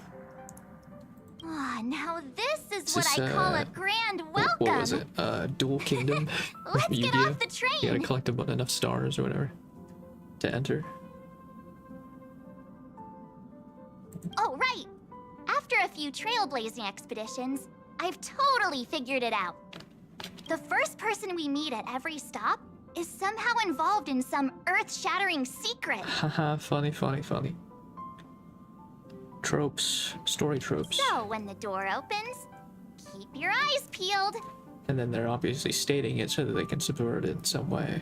Ah, now this is what I call a grand welcome. What was it? Dual Kingdom? Let's get Yu-Gi-Oh? off the train. You gotta collect enough stars or whatever to enter. Oh, right. After a few trailblazing expeditions, I've totally figured it out. The first person we meet at every stop is somehow involved in some earth-shattering secret. Haha, funny. Tropes, story tropes. So when the door opens, keep your eyes peeled. And then they're obviously stating it so that they can subvert it in some way.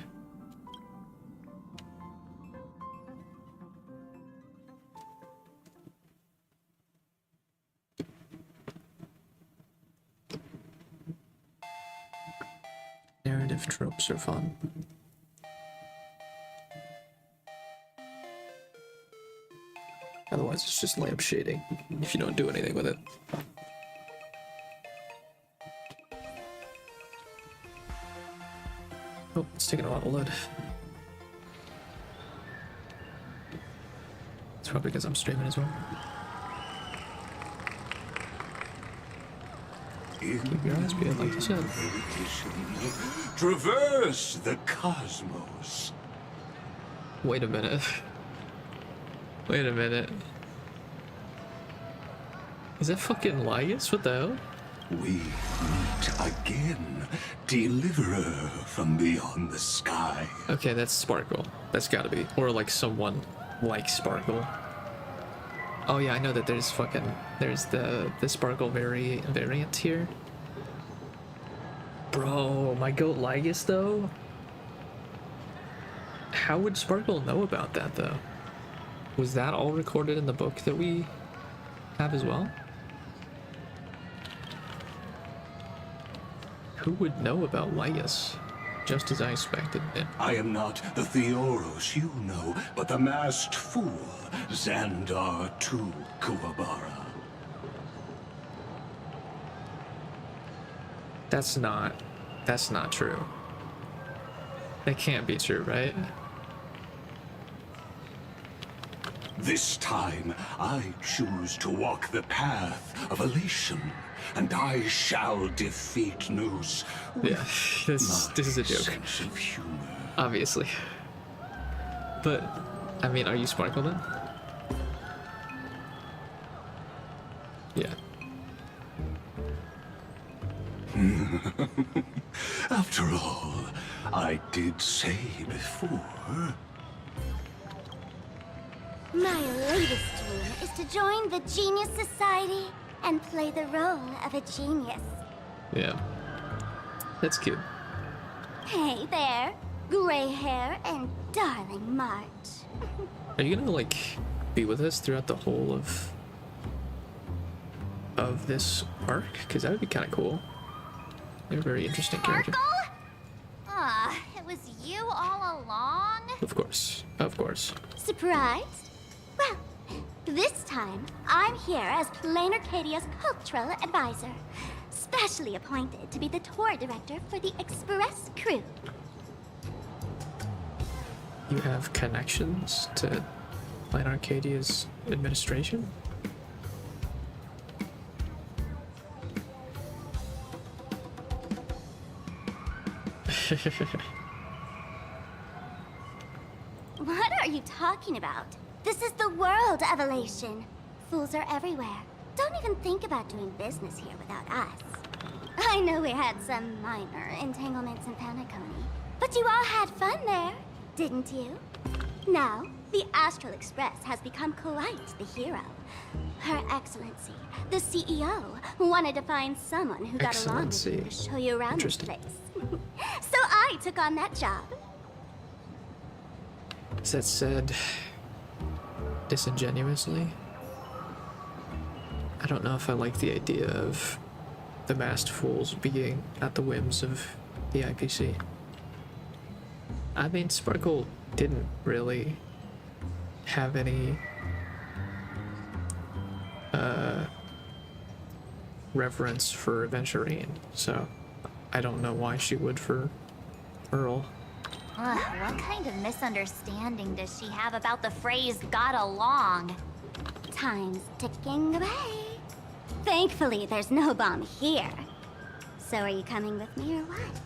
Narrative tropes are fun. Otherwise, it's just lamp shading if you don't do anything with it. Oh, it's taking a while to load. It's probably because I'm streaming as well. Keep your eyes peeled, like you said. Traverse the cosmos. Wait a minute. Wait a minute. Is that fucking Lygus? What the hell? We meet again, deliverer from beyond the sky. Okay, that's Sparkle. That's gotta be. Or like someone like Sparkle. Oh yeah, I know that there's the Sparkle variant here. Bro, my goat Lygus though? How would Sparkle know about that though? Was that all recorded in the book that we have as well? Who would know about Lygus? Just as I expected. Yeah. I am not the Theoros you know, but the masked fool, Xandar II Kuwabara. That's not true. That can't be true, right? This time, I choose to walk the path of elation, and I shall defeat Noose. Yeah, this is a joke. Sense of humor. Obviously. But, I mean, are you Sparkle then? Yeah. After all, I did say before. My latest dream is to join the Genius Society and play the role of a genius. Yeah. That's cute. Hey there, gray hair and darling March. Are you gonna, like, be with us throughout the whole of this arc? Because that would be kind of cool. You're a very interesting character. Sparkle? Ah, it was you all along? Of course. Of course. Surprised? Well, this time, I'm here as Plain Arcadia's cultural advisor, specially appointed to be the tour director for the Express crew. You have connections to Plain Arcadia's administration? What are you talking about? This is the world of elation. Fools are everywhere. Don't even think about doing business here without us. I know we had some minor entanglements in Paniconi, but you all had fun there, didn't you? Now, the Astral Express has become quite the hero. Her Excellency, the CEO, wanted to find someone who got along with you to show you around this place. So I took on that job. Is that said disingenuously? I don't know if I like the idea of the masked fools being at the whims of the IPC. I mean, Sparkle didn't really have any reverence for Aventurine, so I don't know why she would for Earl. What kind of misunderstanding does she have about the phrase got along? Time's ticking away. Thankfully, there's no bomb here. So are you coming with me or what?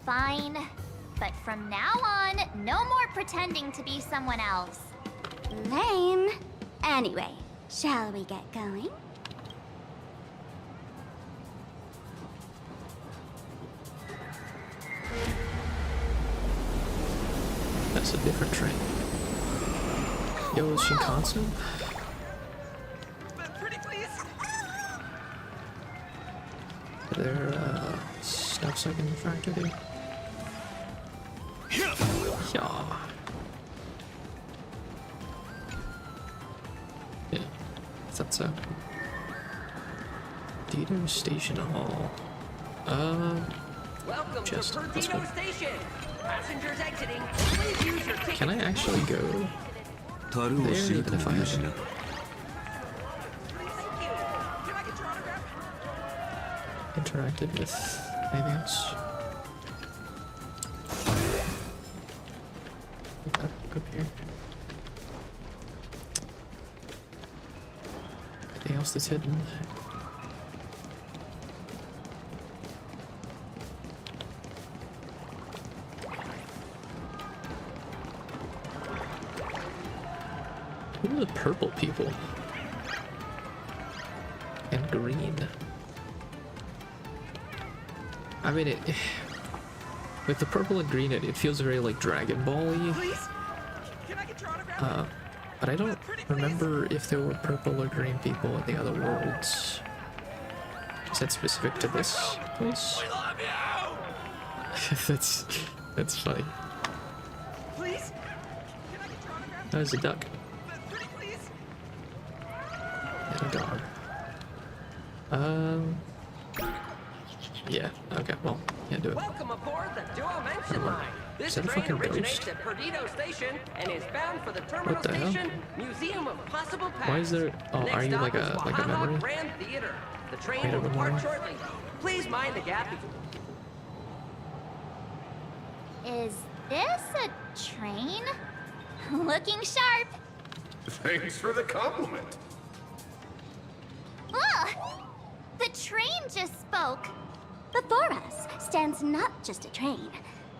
Fine. But from now on, no more pretending to be someone else. Lame. Anyway, shall we get going? That's a different train. Yo, is Shinkansen? Pretty please. Are there stuffs I can factor in? Yeah. Yeah, thought so. Dito Station Hall. Welcome Just, to let's Perdino go. Station. Passengers exiting. Please use your ticket. Can I actually go there even if I interacted with anything else? Up here. Anything else that's hidden? Who are the purple people? And green. I mean, with the purple and green, it feels very like Dragon Ball-y. But I don't remember if there were purple or green people in the other worlds. Is that specific to this place? that's funny. Please? That was a duck. And a dog. Yeah, okay, well, can't do it. Welcome aboard the Duo Mention line. This Is that a train fucking originates ghost? at Perdido Station and is bound for the terminal the hell? station, Museum of Possible Past. Why is there... Oh, Next are you stop like is a Wahaha memory? Grand Theater. The train Wait, a will depart memory? shortly. Please mind the gap. Is this a train? Looking sharp. Thanks for the compliment. Ugh! The train just spoke. Before us stands not just a train,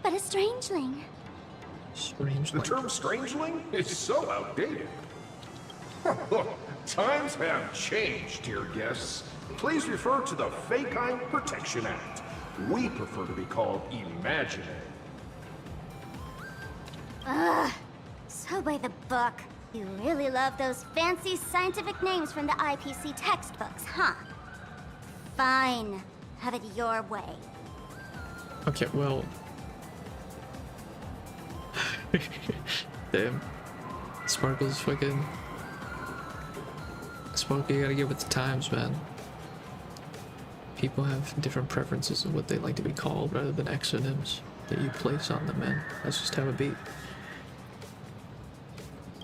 but a strangeling. Strangeling? The term strangeling is so outdated. Times have changed, dear guests. Please refer to the Fekine Protection Act. We prefer to be called Imaginary. Ugh, so by the book. You really love those fancy scientific names from the IPC textbooks, huh? Fine. Have it your way. Okay, well... Damn. Sparkle's fucking... Sparkle, you gotta get with the times, man. People have different preferences of what they like to be called rather than exonyms that you place on them, man. That's just how it be.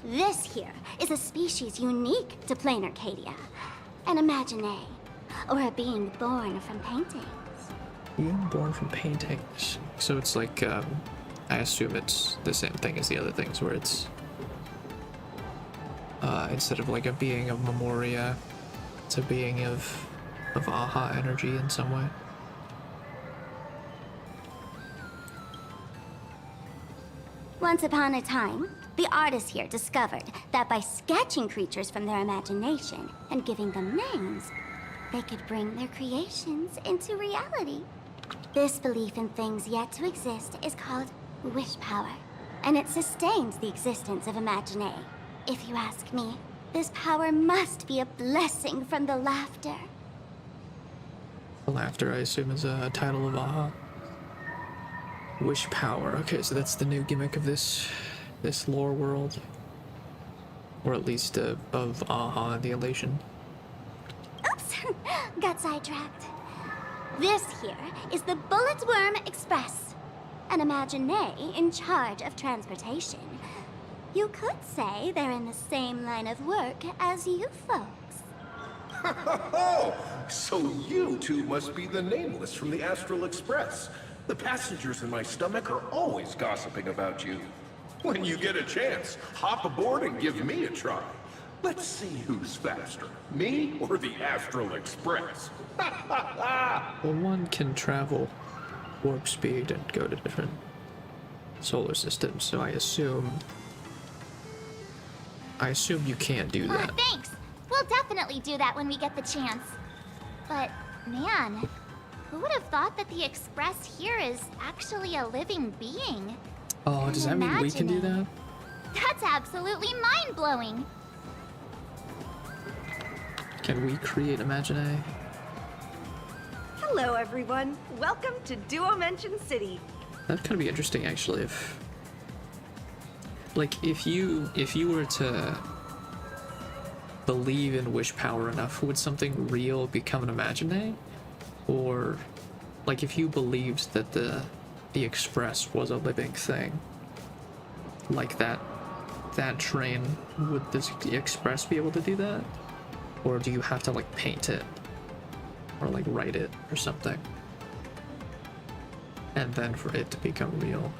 This here is a species unique to plain Arcadia. An Imaginary, or a being born from paintings. Being born from paintings. So it's like, I assume it's the same thing as the other things, where it's, instead of like a being of Memoria, it's a being of aha energy in some way. Once upon a time, the artists here discovered that by sketching creatures from their imagination and giving them names, they could bring their creations into reality. This belief in things yet to exist is called wish power, and it sustains the existence of Imaginary. If you ask me, this power must be a blessing from the laughter. The laughter, I assume, is a title of aha. Wish power. Okay, so that's the new gimmick of this lore world, or at least of aha and the elation. Oops, got sidetracked. This here is the Bullet Worm Express, an Imaginary in charge of transportation. You could say they're in the same line of work as you folks. Oh, so you two must be the Nameless from the Astral Express. The passengers in my stomach are always gossiping about you. When you get a chance, hop aboard and give me a try. Let's see who's faster, me or the Astral Express. Well, one can travel warp speed and go to different solar systems, so I assume you can't do that. Thanks. We'll definitely do that when we get the chance. But, man, who would have thought that the Express here is actually a living being? Oh, does that mean we can do that? That's absolutely mind-blowing. Can we create Imaginary? Hello, everyone. Welcome to Duo Mention City. That could be interesting, actually. If you were to believe in wish power enough, would something real become an Imaginary? Or, like, if you believed that the Express was a living thing, like that train, would the Express be able to do that? Or do you have to, like, paint it? Or, like, write it or something? And then for it to become real.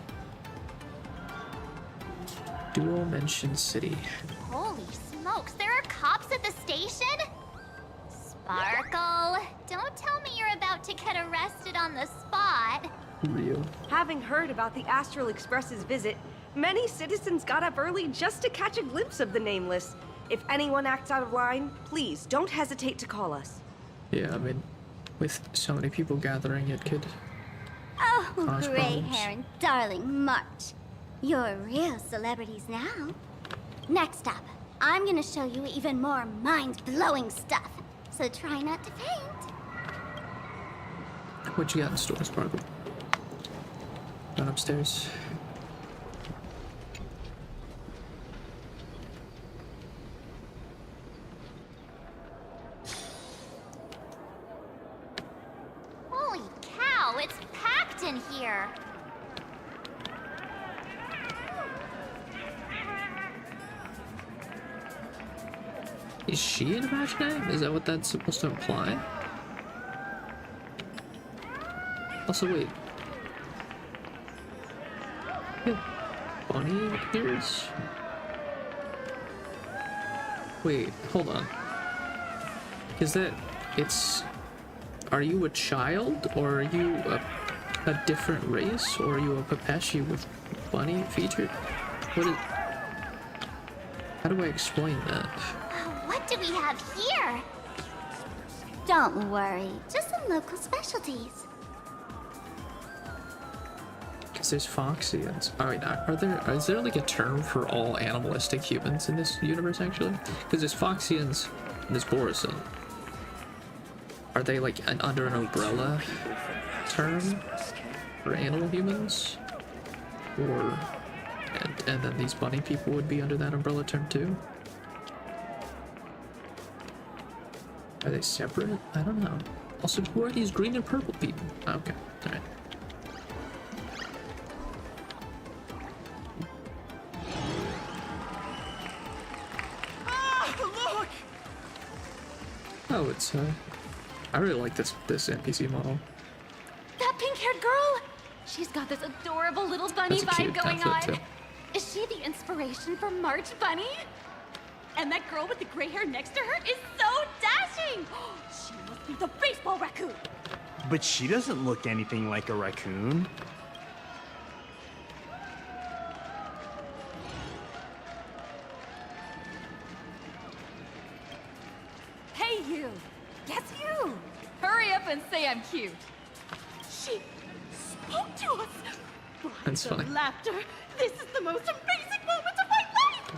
Dual Mention City. Holy smokes, there are cops at the station? Sparkle, don't tell me you're about to get arrested on the spot. Real. Having heard about the Astral Express's visit, many citizens got up early just to catch a glimpse of the Nameless. If anyone acts out of line, please don't hesitate to call us. Yeah, I mean, with so many people gathering, it could Oh, cause gray problems. hair and darling March. You're real celebrities now. Next up, I'm gonna show you even more mind-blowing stuff. So try not to faint. What you got in store, Sparkle? Going upstairs. in here. Is she an imaginary? Is that what that's supposed to imply? Also, wait. Yeah. Bunny ears? Wait, hold on. Is that... it's... Are you a child? Or are you a different race? Or are you a Pepeshi with bunny features? What is... How do I explain that? What do we have here? Don't worry, just some local specialties. Because there's Foxians. Alright, is there like a term for all animalistic humans in this universe actually? Because there's Foxians and there's Borisin. Are they like under an umbrella term for animal humans? Or, and then these bunny people would be under that umbrella term too? Are they separate? I don't know. Also, who are these green and purple people? Okay, alright. Look! Oh, it's I really like this NPC model. That pink-haired girl! She's got this adorable little bunny That's a cute vibe going on. outfit, too. Is she the inspiration for March Bunny? And that girl with the gray hair next to her is so dashing! She must be the baseball raccoon! But she doesn't look anything like a raccoon. Hey, you! Yes, you! Hurry up and say I'm cute. She spoke to us! That's The funny. laughter! This is the most amazing moment of my life!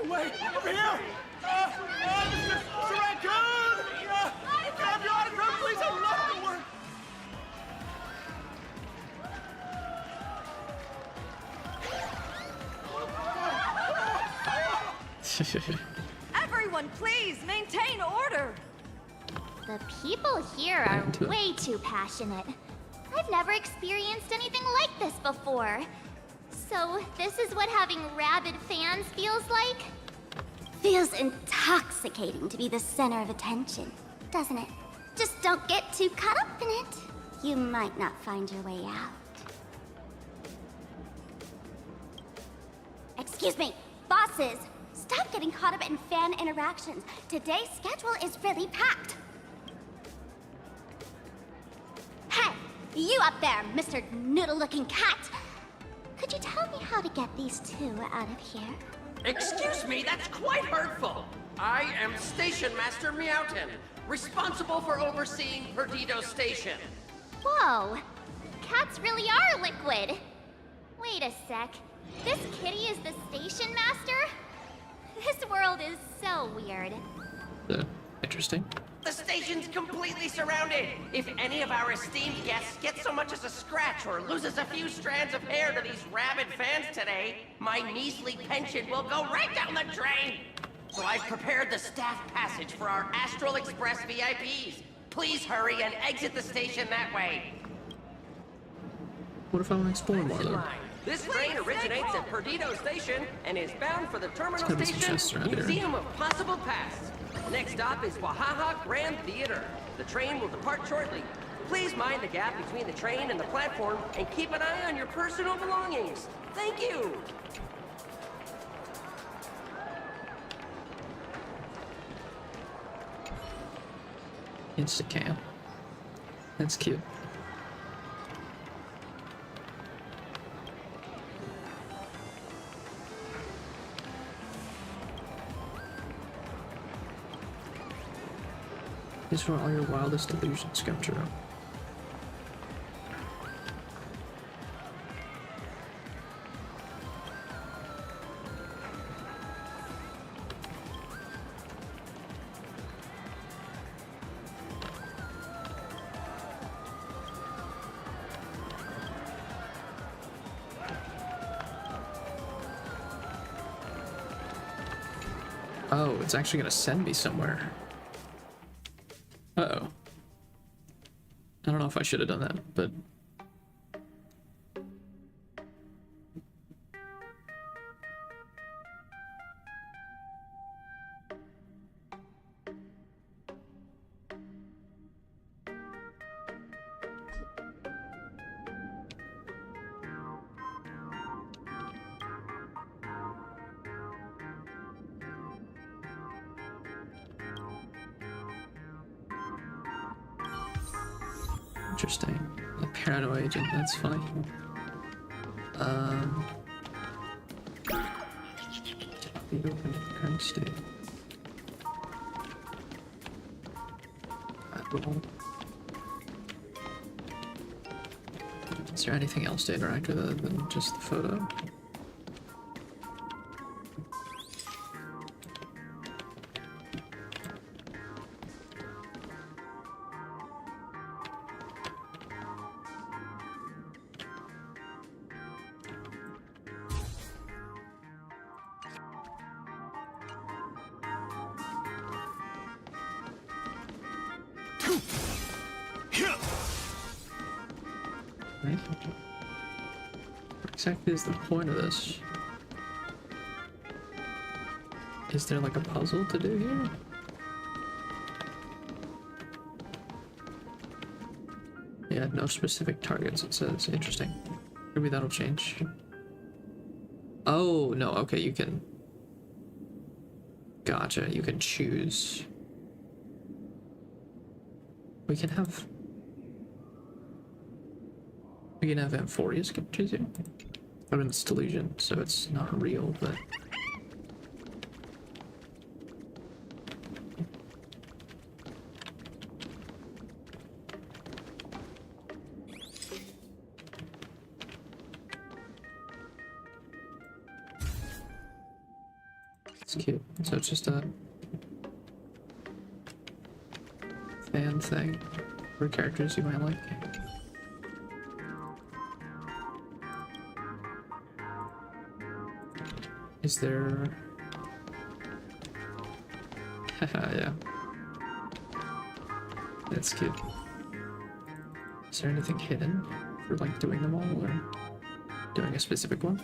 Wait, over here! Mr. Raccoon! Can I have your autograph, please? I love the work! Everyone, please maintain order. The people here are way too passionate. I've never experienced anything like this before. So, this is what having rabid fans feels like? Feels intoxicating to be the center of attention, doesn't it? Just don't get too caught up in it. You might not find your way out. Excuse me, bosses! Stop getting caught up in fan interactions. Today's schedule is really packed. Hey, you up there, Mr. Noodle-looking cat! Could you tell me how to get these two out of here? Excuse me, that's quite hurtful. I am Station Master Meowton, responsible for overseeing Perdido Station. Whoa, cats really are liquid. Wait a sec, this kitty is the station master? This world is so weird. Interesting. The station's completely surrounded. If any of our esteemed guests get so much as a scratch or loses a few strands of hair to these rabid fans today, my measly pension will go right down the drain. So I've prepared the staff passage for our Astral Express VIPs. Please hurry and exit the station that way. What if I want to explore more though? This train originates at Perdido Station and is bound for the Terminal There's gotta be some chests Station around here. Museum of Possible Pasts. Next stop is Wahaha Grand Theater. The train will depart shortly. Please mind the gap between the train and the platform and keep an eye on your personal belongings. Thank you. Instacam. That's cute. This is where all your wildest delusions come true. Oh, it's actually gonna send me somewhere. Uh-oh. I don't know if I should have done that, but interesting. A paranoid agent, that's funny. Be open in the current state. Is there anything else to interact with other than just the photo? What exactly is the point of this? Is there like a puzzle to do here? Yeah, no specific targets, it says. Interesting. Maybe that'll change. Oh, no, okay, you can... Gotcha, you can choose. We can have Amphoria's characters here. I mean, it's delusion, so it's not real, but... It's cute. So it's just a fan thing for characters you might like. Is there... yeah. That's cute. Is there anything hidden for like doing them all or doing a specific one?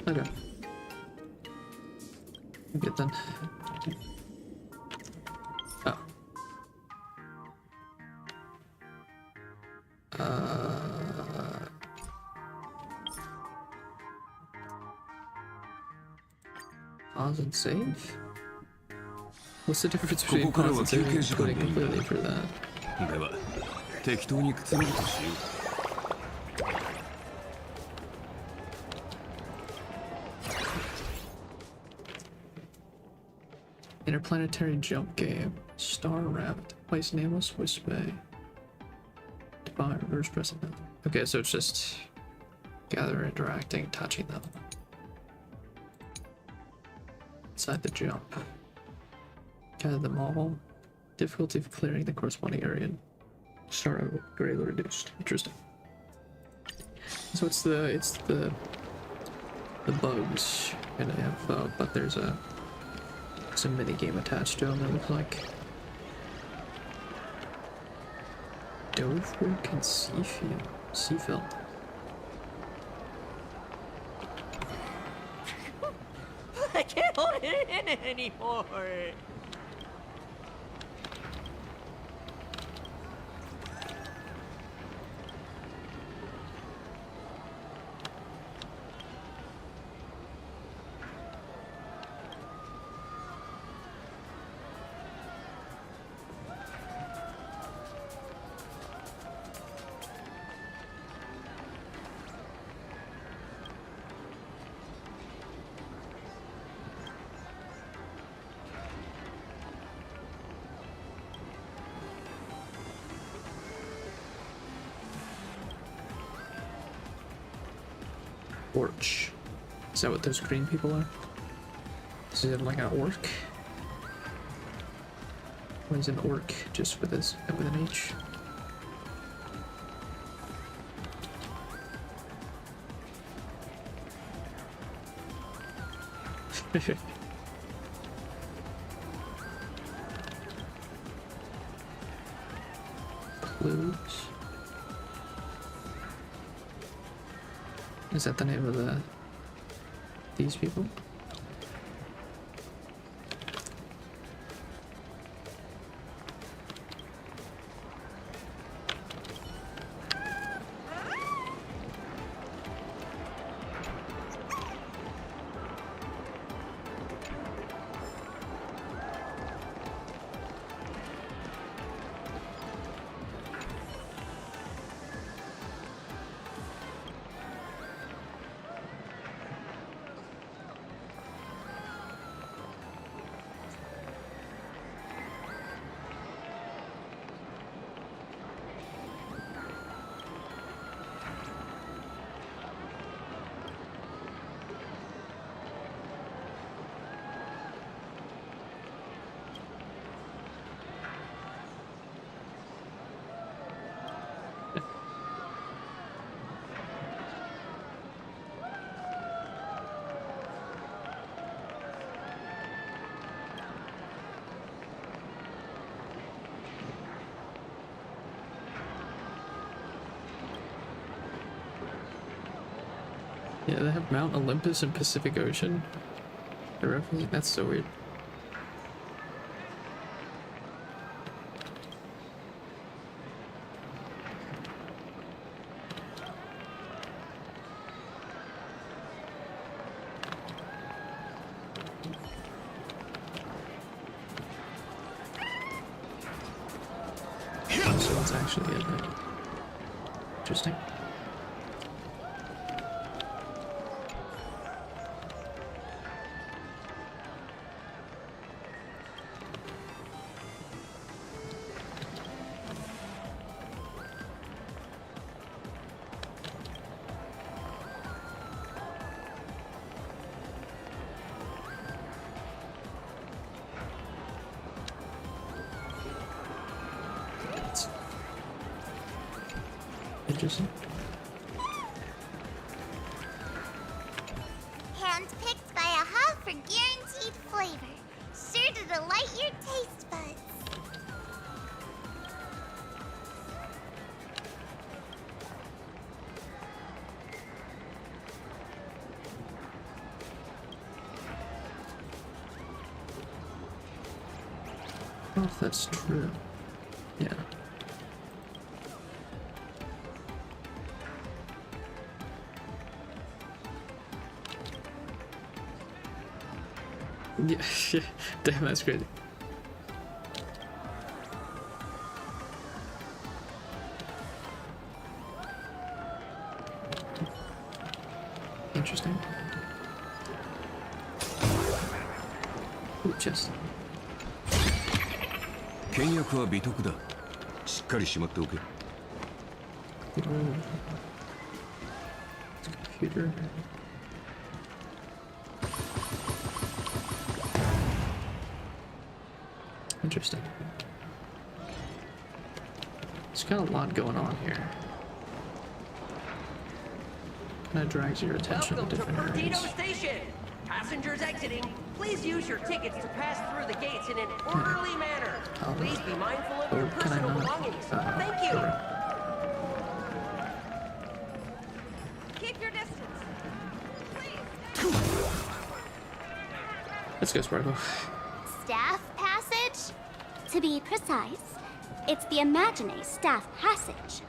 Okay. Good then. Oh. Pause and save? What's the difference between pause and save and quitting completely for that? では適当にくつろぐとしよう。Interplanetary jump game. Star Rabbit. Place nameless Wisp Bay. Divine reverse press it. Okay, so it's just gather, interacting, touching them. Inside the jump. Gather them all. Difficulty of clearing the corresponding area. Star greatly reduced. Interesting. So it's the bugs in info, but there's a mini game attached to them. It looks like Dovewick and Seafield. I can't hold it in anymore. Orch. Is that what those green people are? Is it like an orc? Or is an orc just with an H? Clues. Is that the name of these people? Yeah, they have Mount Olympus and Pacific Ocean. They're referencing. That's so weird. So it's actually in there. Interesting. Interesting. Handpicked by a hub for guaranteed flavor. Sure to delight your taste buds. I don't know if that's true. Yeah. Yeah, damn, that's crazy. Interesting. Ooh, chest. 倹約は美徳だ。しっかりしまっておけ。Computer. Interesting. There's got a lot going on here. Kind of drags your attention to different areas. Station. Passengers exiting, please use your tickets to pass through the gates in an orderly manner. Please be mindful of your personal belongings. Thank you. Keep your distance. Let's go, Sparkle. Staff passage? To be precise, it's the Imaginary Staff Passage.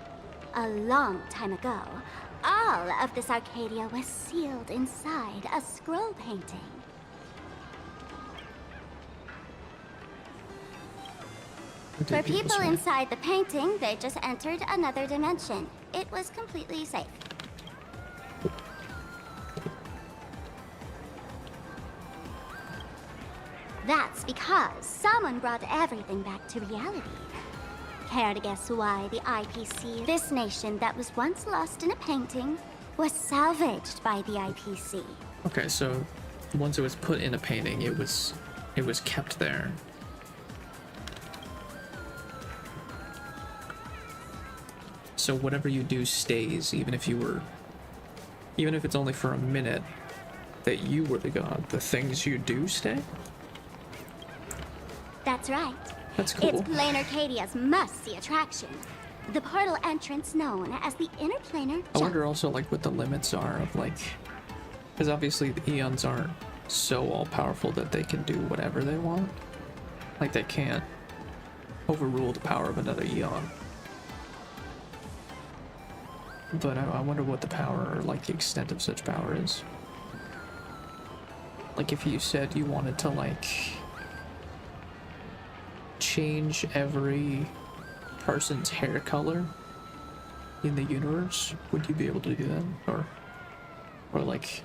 A long time ago, all of this Arcadia was sealed inside a scroll painting. For people inside the painting, they just entered another dimension. It was completely safe. That's because someone brought everything back to reality. Care to guess why the IPC, this nation that was once lost in a painting, was salvaged by the IPC? Okay, so once it was put in a painting, it was kept there. So whatever you do stays, even if it's only for a minute. that you were the god, the things you do stay? That's right. That's cool. It's Plane Arcadia's must-see attraction. The portal entrance known as the Interplanar I wonder also like what the limits are of like, because obviously the Eons aren't so all-powerful that they can do whatever they want. Like they can't overrule the power of another Eon. But I wonder what the power, or like the extent of such power is. Like if you said you wanted to like change every person's hair color in the universe, would you be able to do that? Or like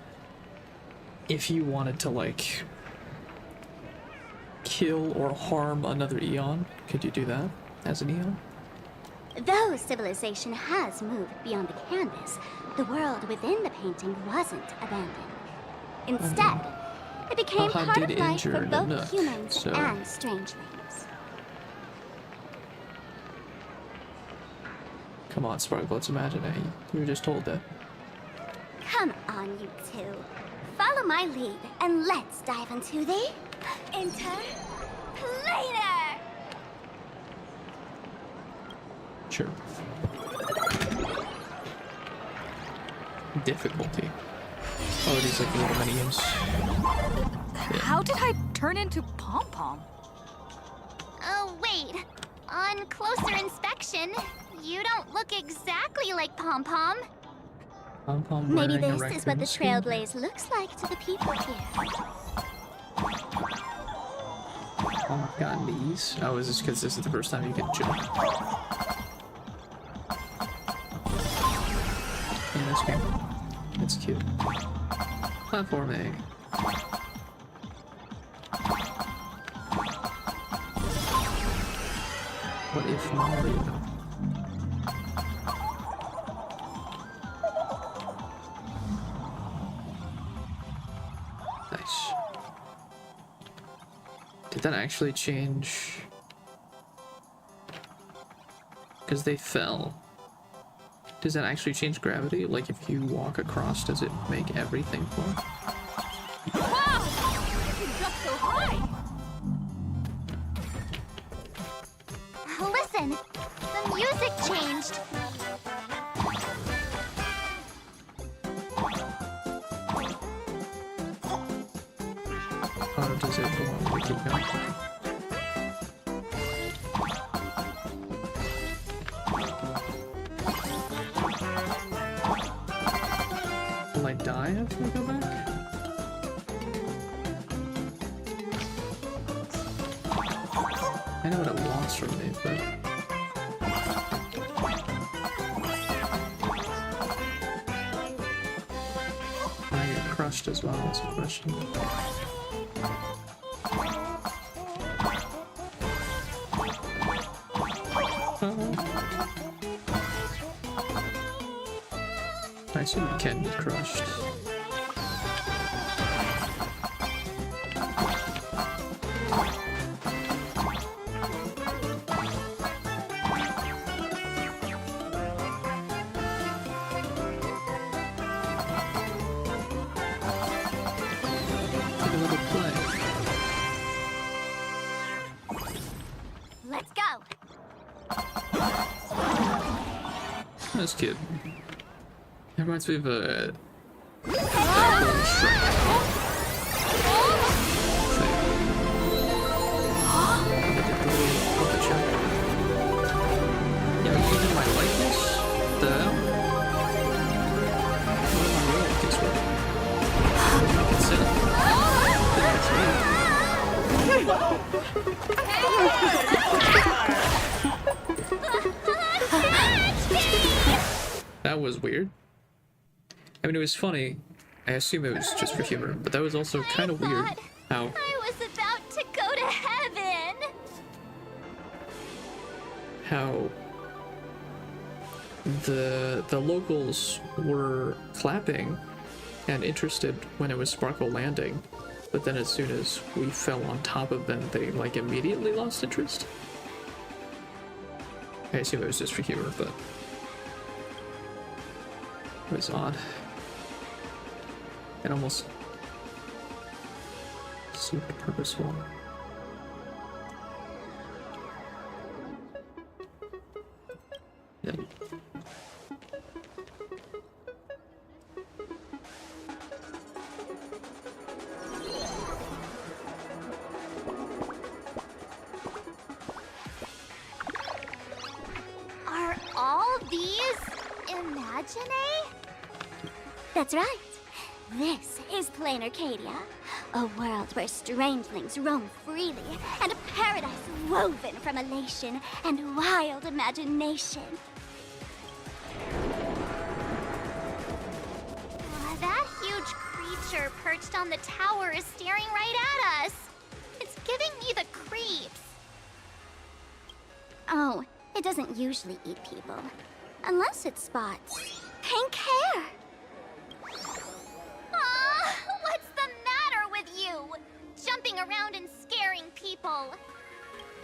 if you wanted to like kill or harm another Eon, could you do that as an Eon? Though civilization has moved beyond the canvas, the world within the painting wasn't abandoned. Instead, it became Hunt part of did life injure for the both Nook, humans so- and strangelings. Come on, Sparkle, let's imagine it. You were just told that. Come on, you two. Follow my lead, and let's dive into the Interplanar! Sure. Difficulty. Oh, these like little mini games. How did I turn into Pom Pom? Oh, wait. On closer inspection, you don't look exactly like Pom Pom. Pom Pom Maybe wearing a this is what the raccoon skin? Trailblaze looks like to the people here. Oh my god, these? Oh, is this because this is the first time you can jump? In this game. It's cute. Platforming. What if Mario? Nice. Did that actually change? Because they fell. Does that actually change gravity? Like if you walk across, does it make everything fall? Wow! I can jump so high! Listen, the music changed. Or does it want to keep going? Will I die after I go back? I know what it wants from me, but... I get crushed as well, that's a question. I assume it can be crushed. Take a little play. Let's go. That's cute. It reminds me of a... That was weird. I mean, it was funny. I assume it was just for humor, but that was also kind of weird. How? I was about to go to heaven. How the locals were clapping and interested when it was Sparkle landing, but then as soon as we fell on top of them, they like immediately lost interest. I assume it was just for humor, but it was odd. It almost seemed purposeful. Yeah. Are all these Imagine? That's right. This is Plain Arcadia, a world where strangelings roam freely, and a paradise woven from elation and wild imagination. That huge creature perched on the tower is staring right at us. It's giving me the creeps. Oh, it doesn't usually eat people. Unless it spots pink hair. What's the matter with you? Jumping around and scaring people.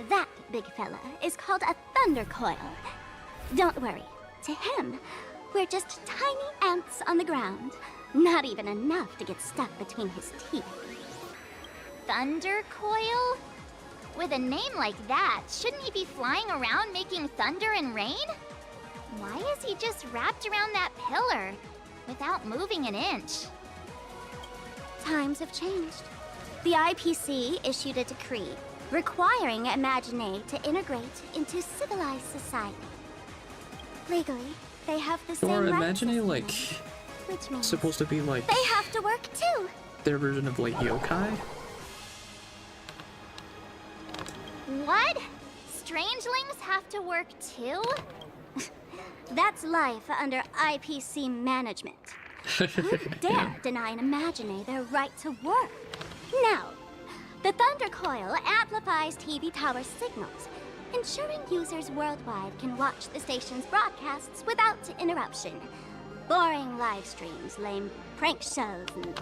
That big fella is called a thunder coil. Don't worry. To him, we're just tiny ants on the ground. Not even enough to get stuck between his teeth. Thunder coil? With a name like that, shouldn't he be flying around making thunder and rain? Why is he just wrapped around that pillar without moving an inch? Times have changed. The IPC issued a decree requiring Imagine to integrate into civilized society. Legally, they have the same Or rights as Imagine, like, humans, which means supposed to be like they have to work too. their version of like yokai? What? Strangelings have to work too? That's life under IPC management. Who dare deny an Imagine their right to work? Now, the Thunder Coil amplifies TV tower signals, ensuring users worldwide can watch the station's broadcasts without interruption. Boring live streams, lame prank shows, and...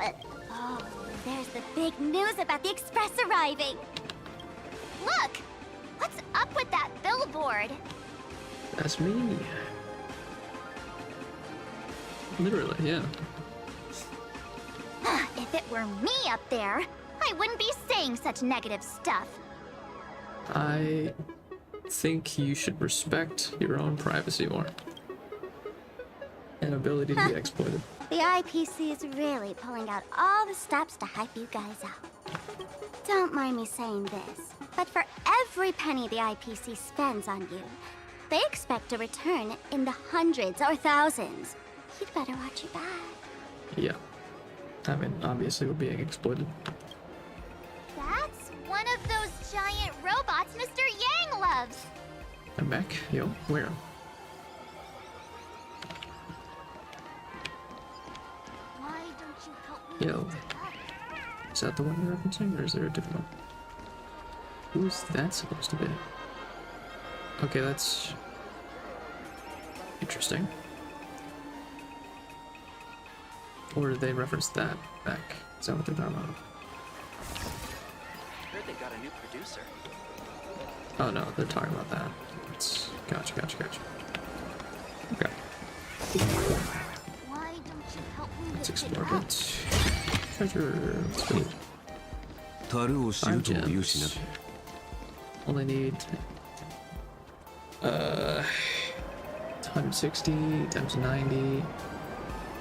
Oh, there's the big news about the Express arriving! Look! What's up with that billboard? That's me. Literally, yeah. If it were me up there, I wouldn't be saying such negative stuff. I think you should respect your own privacy more. And ability to be exploited. The IPC is really pulling out all the stops to hype you guys up. Don't mind me saying this, but for every penny the IPC spends on you, they expect a return in the hundreds or thousands. You'd better watch your back. Yeah. I mean, obviously we're being exploited. That's one of those giant robots Mr. Yang loves. A mech? Yo, where? Why don't you help me? Yo. Is that the one you're referencing, or is there a different one? Who's that supposed to be? Okay, that's interesting. Or did they reference that back? Is that what they're talking about? Heard they got a new producer. Oh no, they're talking about that. It's gotcha. Okay. Why don't you help me? Let's explore a bit. Treasure. Let's go. 樽を知るというしな。 Only need 160 times 90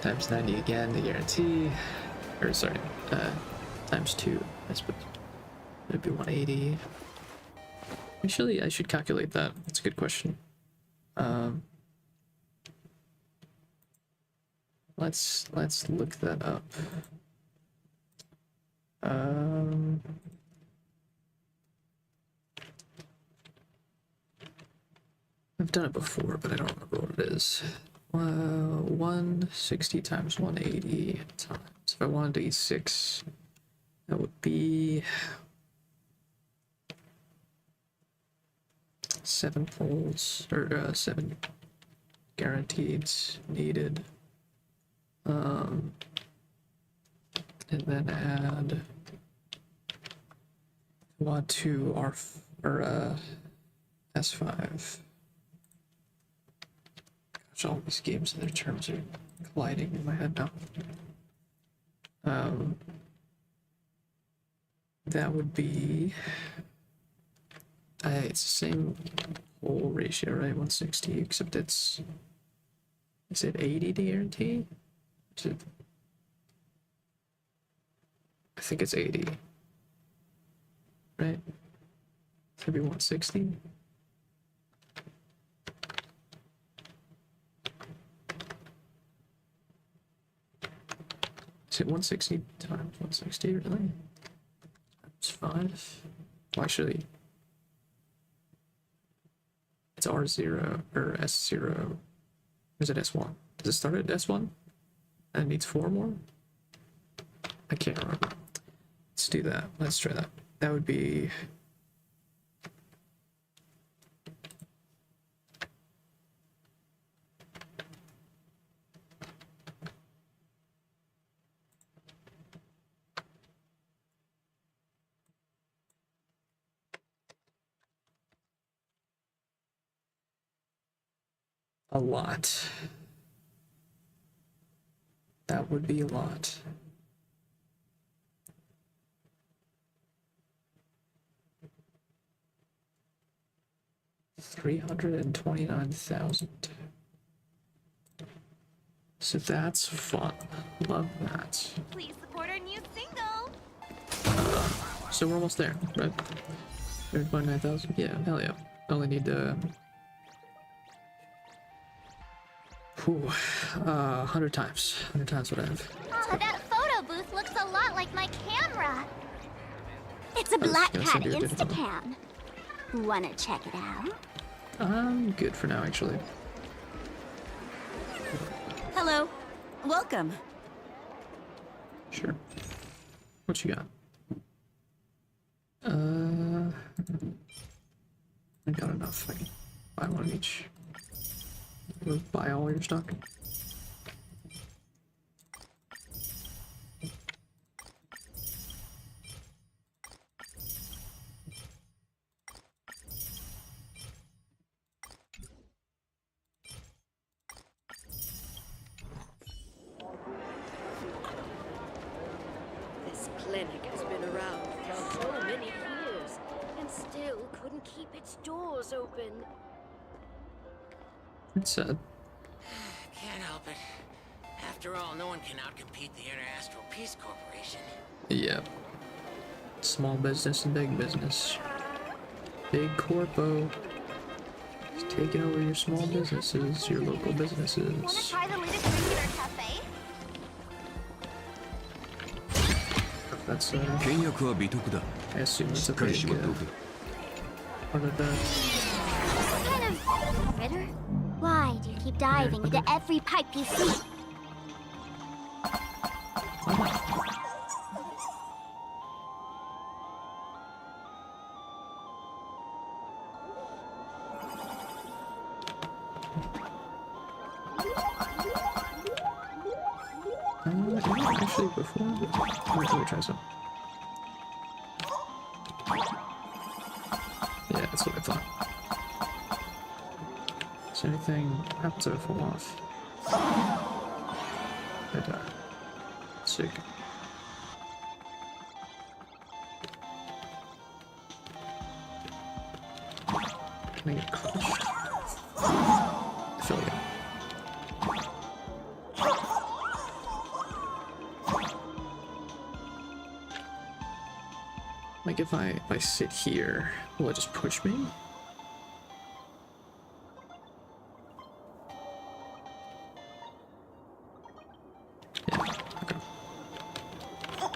times 90 again to guarantee, or sorry, times 2. I suppose it'd be 180. Actually, I should calculate that. That's a good question. Let's look that up. I've done it before, but I don't remember what it is. 160 times 180 times. If I wanted to E6, that would be 7 poles, or 7 guaranteed needed. And then add quad 2 R or S5. Gosh, all these games and their terms are colliding in my head now. That would be... it's the same whole ratio, right? 160, except it's... Is it 80 to guarantee? Is it... I think it's 80. Right? Maybe 160? Is it 160 times 160, really? Times 5? Well, actually, it's R0, or S0. Or is it S1? Does it start at S1? And it needs 4 more? I can't remember. Let's do that. Let's try that. That would be... a lot. That would be a lot. $329,000. So that's fun. Love that. Please support our new single. So we're almost there, right? 329,000. Yeah, hell yeah. Only need to. 100 times. 100 times what I have. Oh, that photo booth looks a lot like my camera. It's a I was Black gonna Cat send you a different Instacam. Wanna check it out? I'm good for now, actually. Hello. Welcome. Sure. What you got? I got enough. I can buy one of each. We'll buy all your stock. This clinic has been around for so many years and still couldn't keep its doors open. It's sad. Can't help it. After all, no one can outcompete the Inter-Astral Peace Corporation. Yeah. Small business and big business. Big corpo. It's taking over your small businesses, your local businesses. Wanna try the latest drink in our cafe? That's I assume it's a big part of the... What kind of critter? Why do you keep diving into every pipe you see? Actually, before... Let me try some. Yeah, that's what I thought. Is there anything happens if I fall off? I die. Sick. Can I get crushed? I feel like it. Like if I sit here, will it just push me? Yeah, okay. Oh,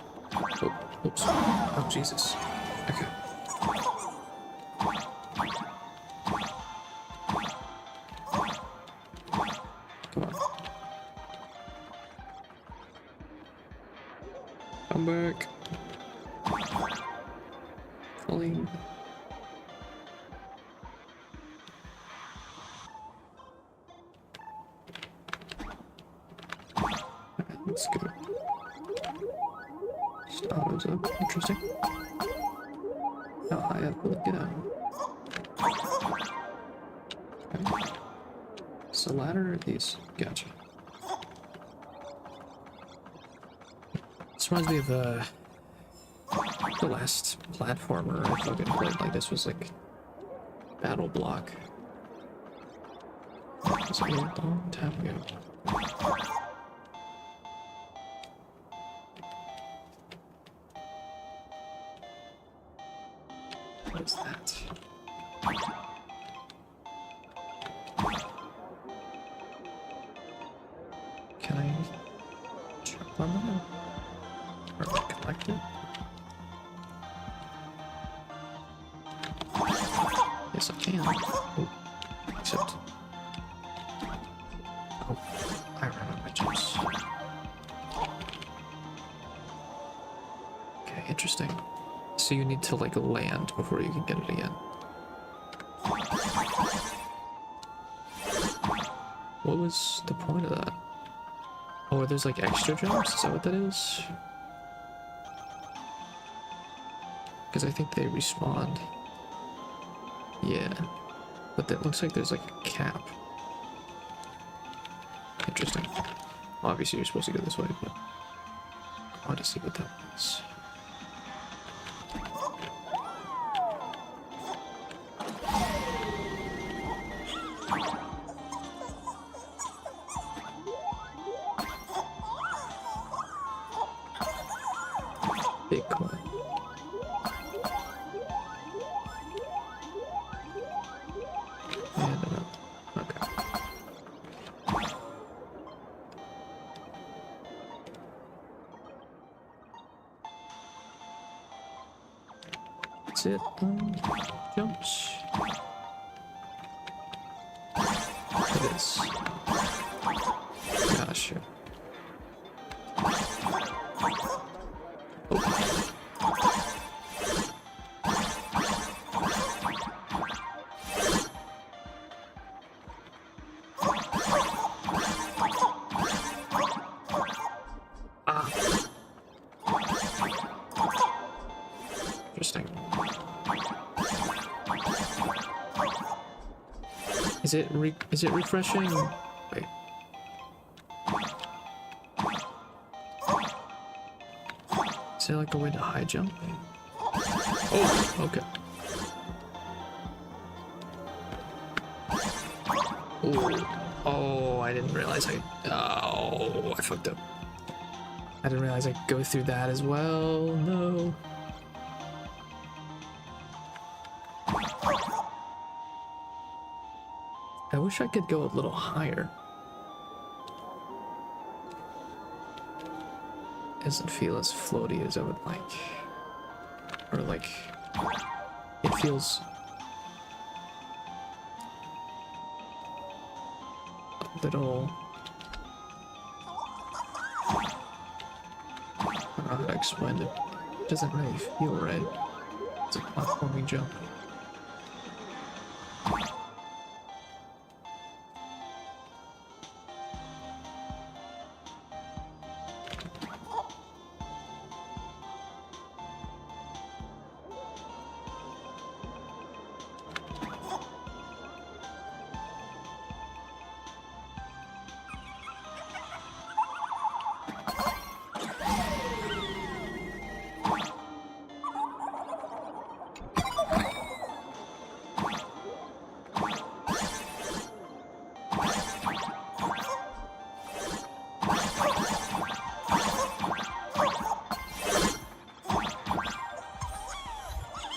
oops. Oh, Jesus. Okay. Come on. Come back. Falling. Let's go. Stars up. Interesting. How high up will it get out? Okay. It's a ladder or these? Gotcha. This reminds me of The last platformer I fucking played like this was like Battle Block. It was like a long time ago. What is that? Can I jump on that? Or collect it? Yes, I can. Oh, except... Oh, I ran out of my jumps. Okay, interesting. So you need to, like, land before you can get it again. What was the point of that? Oh, there's, like, extra jumps? Is that what that is? Because I think they respawned. Yeah. But that looks like there's, like, a cap. Interesting. Obviously, you're supposed to go this way, but I want to see what that was. Bitcoin. And another. Okay. That's it. Jumps. It is. Gosh. Interesting. Is it refreshing? Wait. Is there like a way to high jump? Oh, okay. Oh, I didn't realize I fucked up. I didn't realize I could go through that as well. No. I wish I could go a little higher. Doesn't feel as floaty as I would like. Or like, it feels a little, I don't know how to explain it. It doesn't really feel right. It's a platforming jump.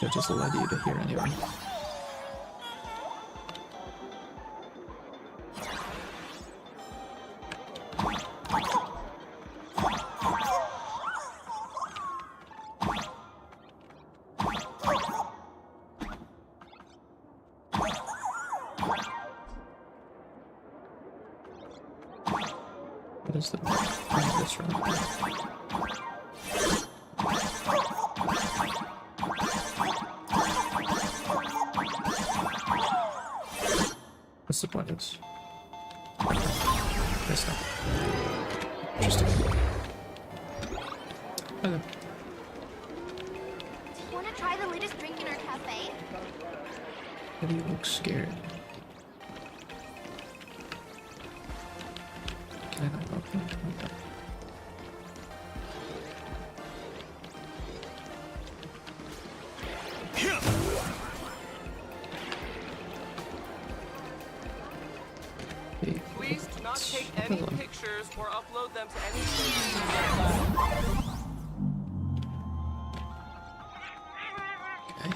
It just led you to here anyway. What is the point of this round? What's the point of this? That's not interesting. Okay. Want to try the latest drink in our cafe? Why do you look scared? Can I not open it? Okay. take any pictures or upload them to any social media platform. Okay.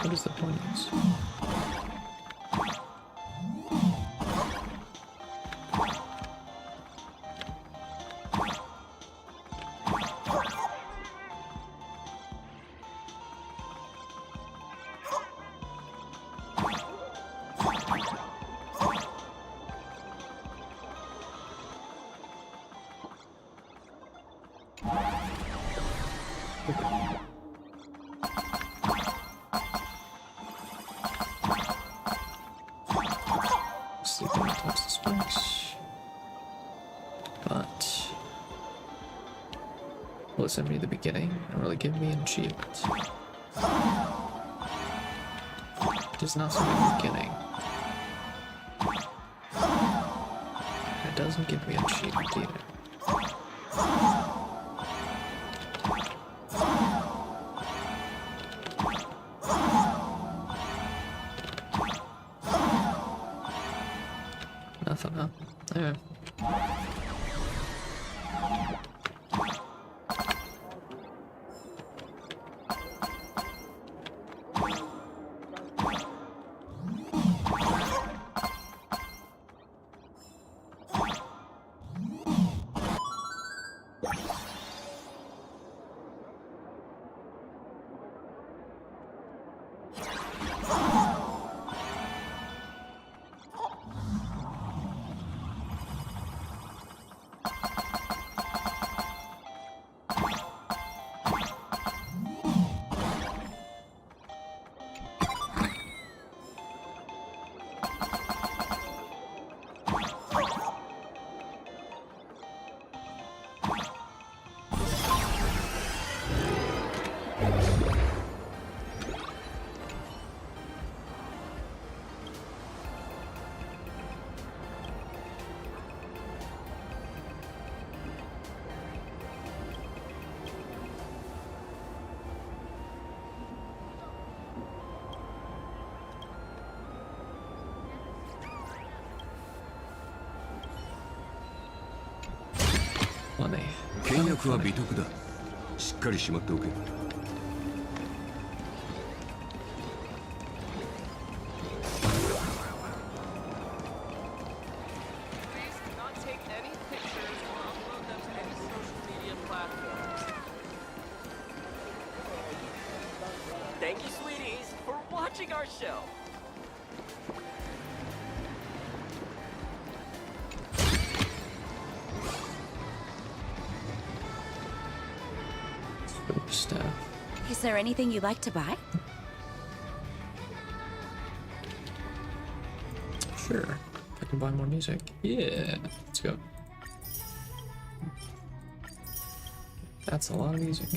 What is the point of this? Sleeping on top of the spikes. But listen me to the beginning and really give me an achievement. It does not seem the beginning. And it doesn't give me an achievement either. Nothing, huh? Anyway. Money. 契約は美徳だ。しっかりしまっておけ。Thank you, sweeties, for watching our show. Stuff. Is there anything you'd like to buy? Sure. I can buy more music. Yeah, let's go. That's a lot of music.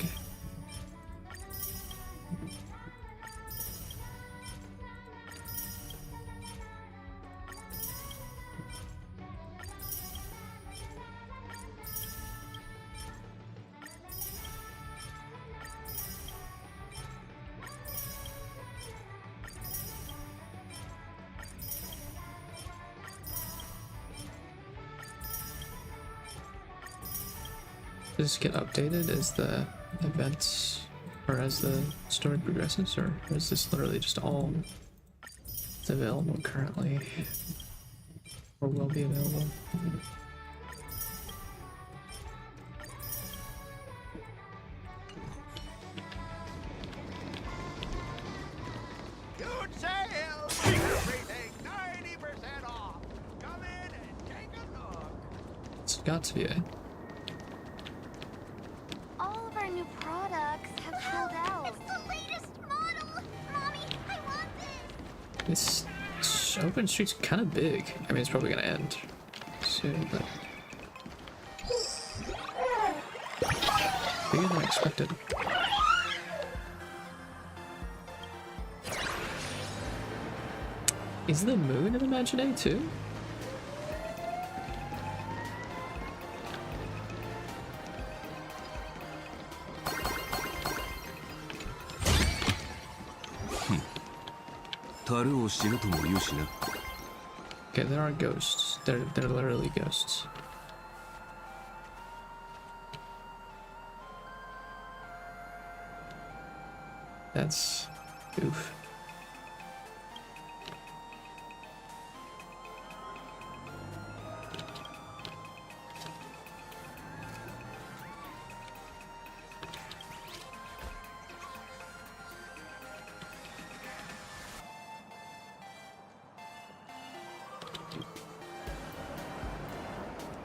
Does this get updated as the events or as the story progresses, or is this literally just all that's available currently or will be available? Huge sale! Everything 90% off! Come in and take a look! It's got to be it. All of our new products have sold out. It's the latest model! Mommy, I want this! This open street's kind of big. I mean, it's probably gonna end soon, but bigger than I expected. Is the moon in Imaginary too? Okay, there are ghosts. They're literally ghosts. That's oof.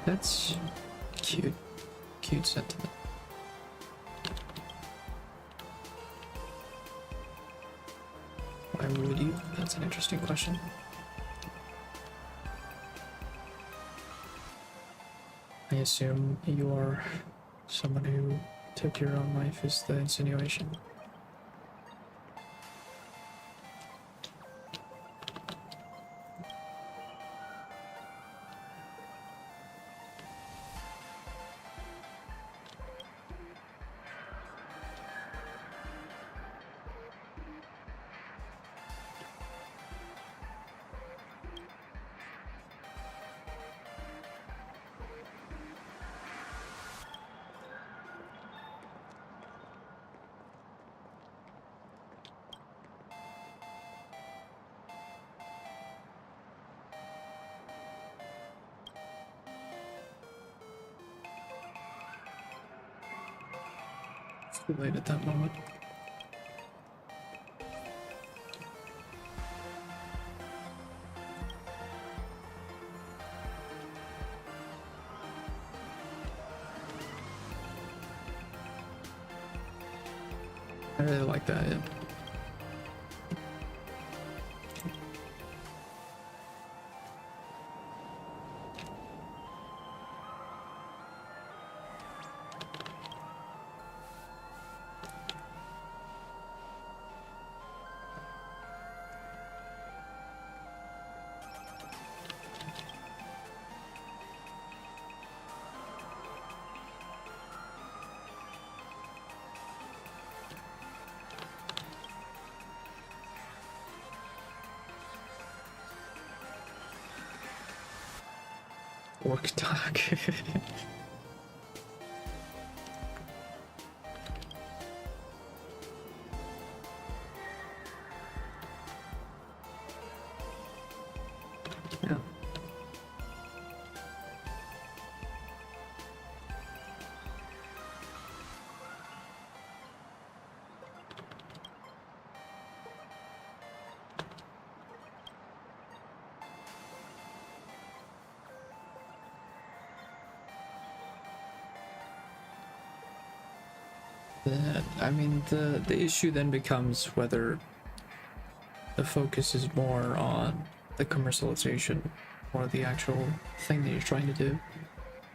That's cute. Cute sentiment. Why would you? That's an interesting question. I assume you're someone who took your own life, is the insinuation. Too late at that moment. I really like that, yeah. Orc talk. Yeah. I mean, the issue then becomes whether the focus is more on the commercialization or the actual thing that you're trying to do.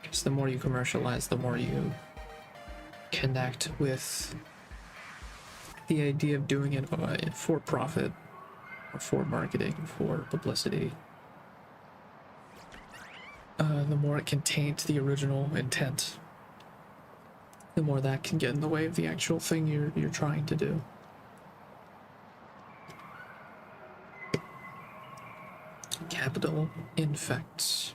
Because the more you commercialize, the more you connect with the idea of doing it for profit or for marketing, for publicity. The more it can taint the original intent, the more that can get in the way of the actual thing you're trying to do. Capital infects.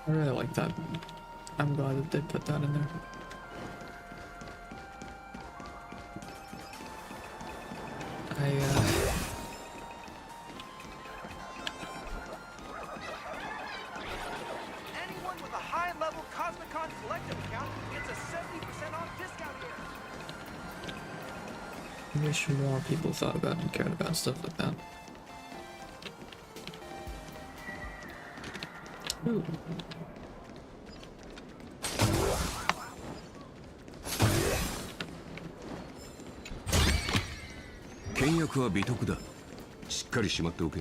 I really like that. I'm glad that they put that in there. wish more people thought about and cared about stuff like that. Ooh. 倹約は美徳だ。しっかりしまっておけ。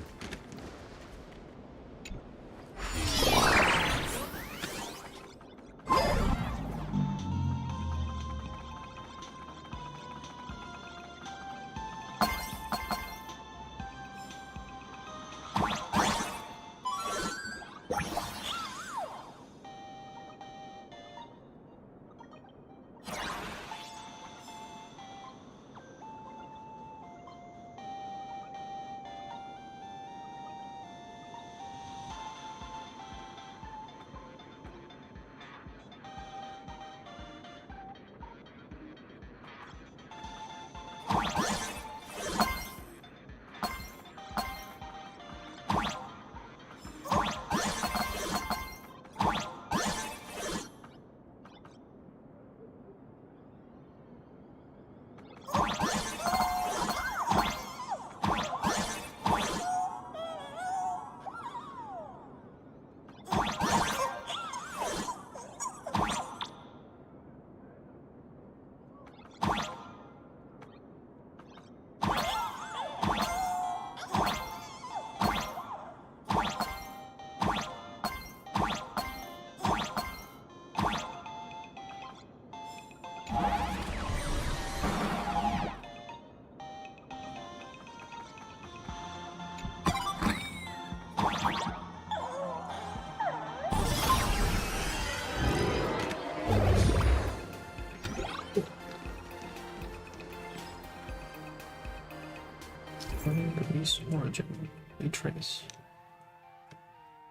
Origin. Retrace.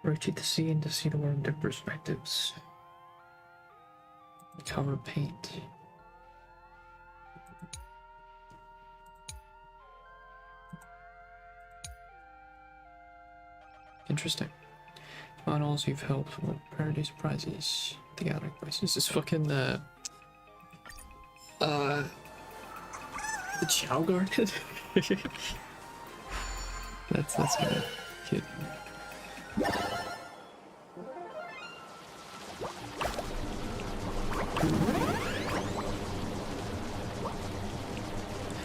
Rotate the scene to see the world in different perspectives. Cover paint. Interesting. Finals, you've helped with parody prizes. The gathering places. This fucking the Chow Garden. That's kind of cute.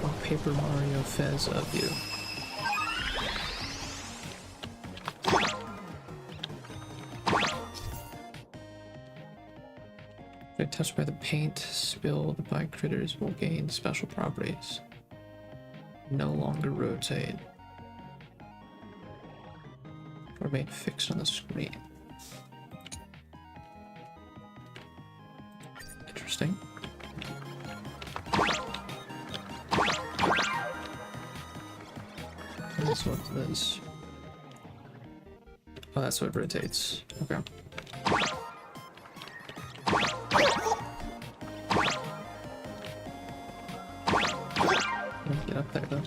How Paper Mario Fez of you. If touched by the paint spilled by critters will gain special properties. No longer rotate. Remain fixed on the screen. Interesting. That's what it is. Oh, that's what rotates. Okay. Get up there though.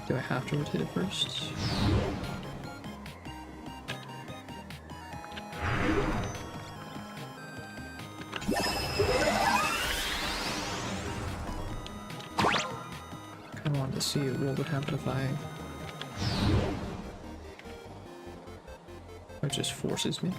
Do I have to rotate it first? Kinda wanted to see what would happen if it just forces me.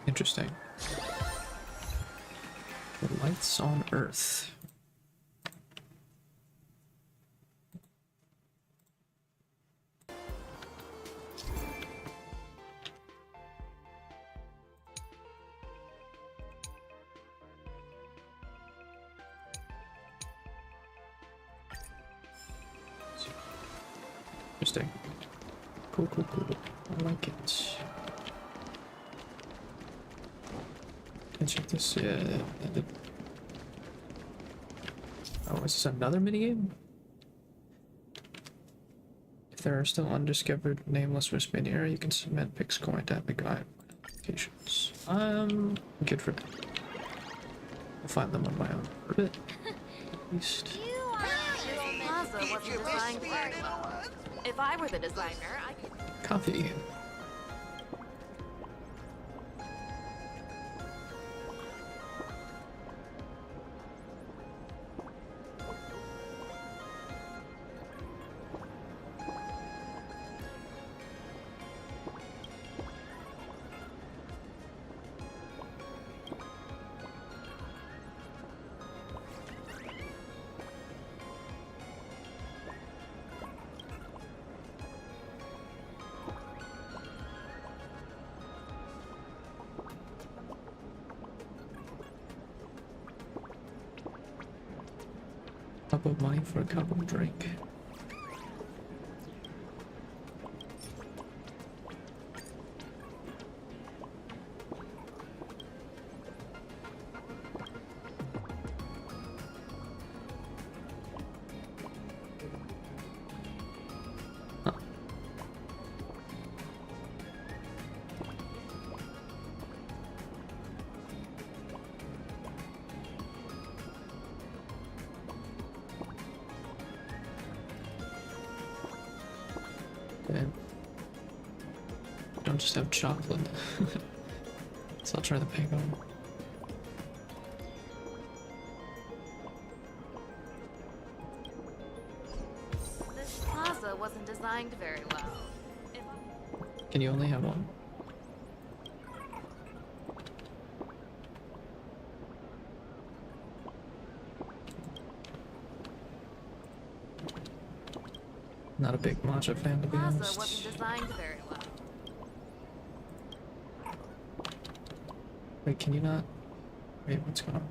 Interesting. The lights on Earth. Interesting. Cool, cool, cool. I like it. Check this, yeah. Oh, is this another minigame? If there are still undiscovered nameless whisper in the area, you can submit Pix coin to Epic applications. Good for that. I'll find them on my own for a bit, at least. Plaza wasn't designed very well. If I were the designer, I could... Coffee. Cup of money for a cup of drink. Don't just have chocolate. So I'll try the pango. This plaza wasn't designed very well. Can you only have one? Not a big matcha fan, to be Plaza honest. wasn't designed very well. Wait, can you not? Wait, what's going on?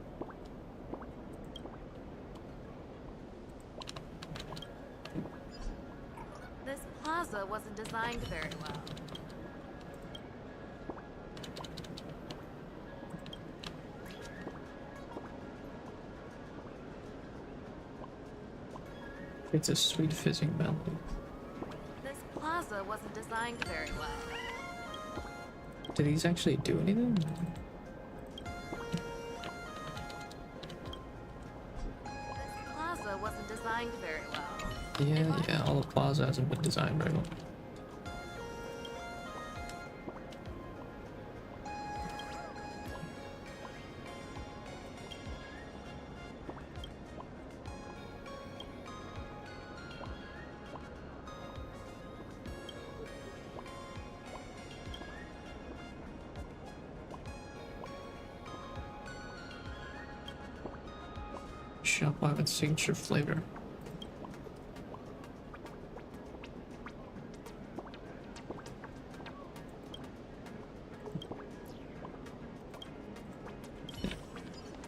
This plaza wasn't designed very well. It's a sweet fizzing melody. This plaza wasn't designed very well. Did these actually do anything? This plaza wasn't designed very well. Yeah, all the plaza hasn't been designed very well. Shop by with signature flavor.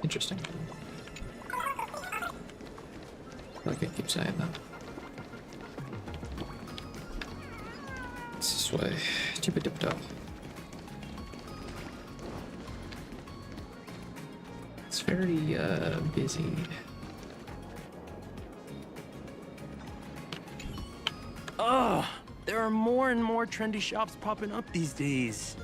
Interesting. Like I keep saying that. It's this way. Dip-a-dip-dop. It's very busy. Ugh! There are more and more trendy shops popping up these days.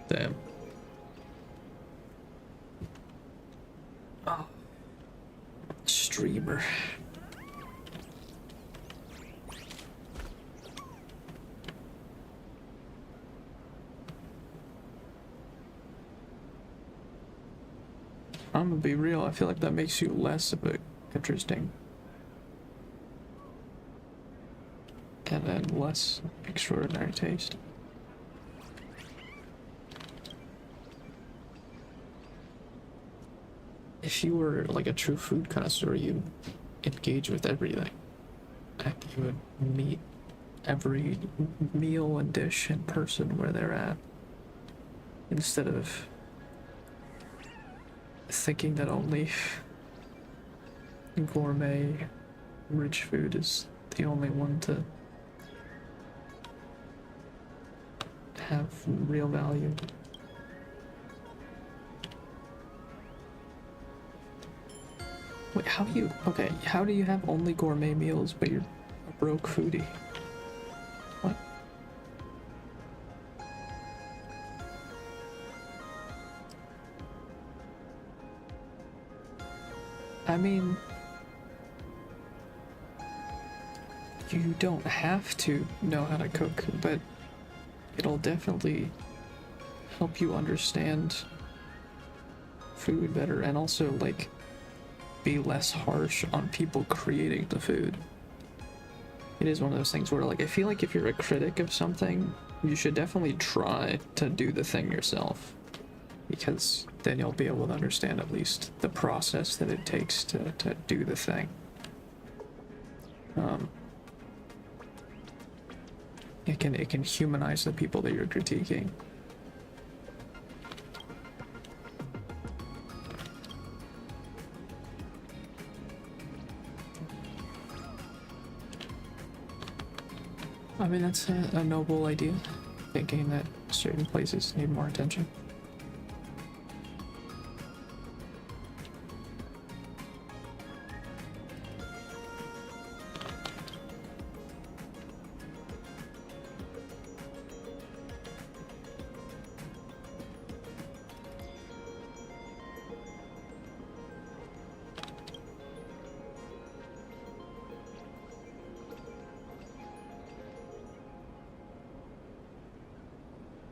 Damn. Oh. Streamer. I'm gonna be real, I feel like that makes you less of a interesting and then less extraordinary taste. If you were like a true food connoisseur, you engage with everything. And you would meet every meal and dish in person where they're at, instead of thinking that only gourmet rich food is the only one to have real value. Wait, how do you, okay, how do you have only gourmet meals but you're a broke foodie? What? I mean, you don't have to know how to cook, but it'll definitely help you understand food better and also, like, be less harsh on people creating the food. It is one of those things where, like, I feel like if you're a critic of something, you should definitely try to do the thing yourself, because then you'll be able to understand at least the process that it takes to do the thing. It can humanize the people that you're critiquing. I mean, that's a noble idea, thinking that certain places need more attention.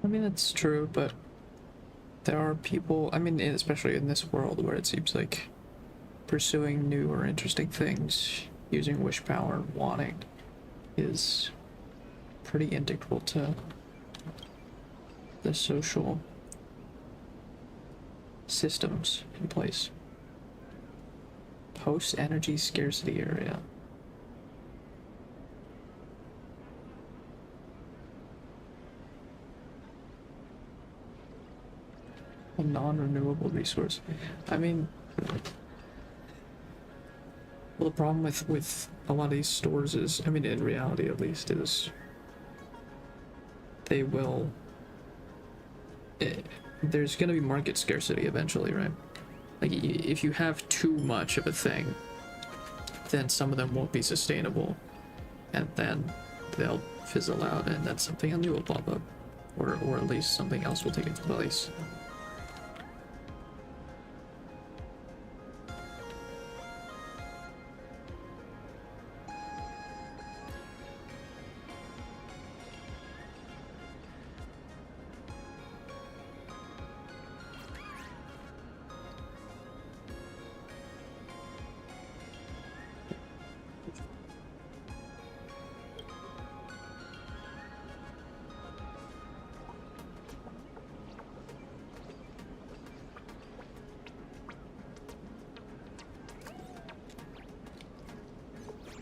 I mean, that's true, but there are people, I mean, especially in this world where it seems like pursuing new or interesting things, using wish power, wanting, is pretty integral to the social systems in place. Post-energy scarcity area. A non-renewable resource. I mean, well, the problem with a lot of these stores is, I mean, in reality at least, is they will, there's gonna be market scarcity eventually, right? Like, if you have too much of a thing, then some of them won't be sustainable, and then they'll fizzle out, and then something new will pop up, or at least something else will take its place.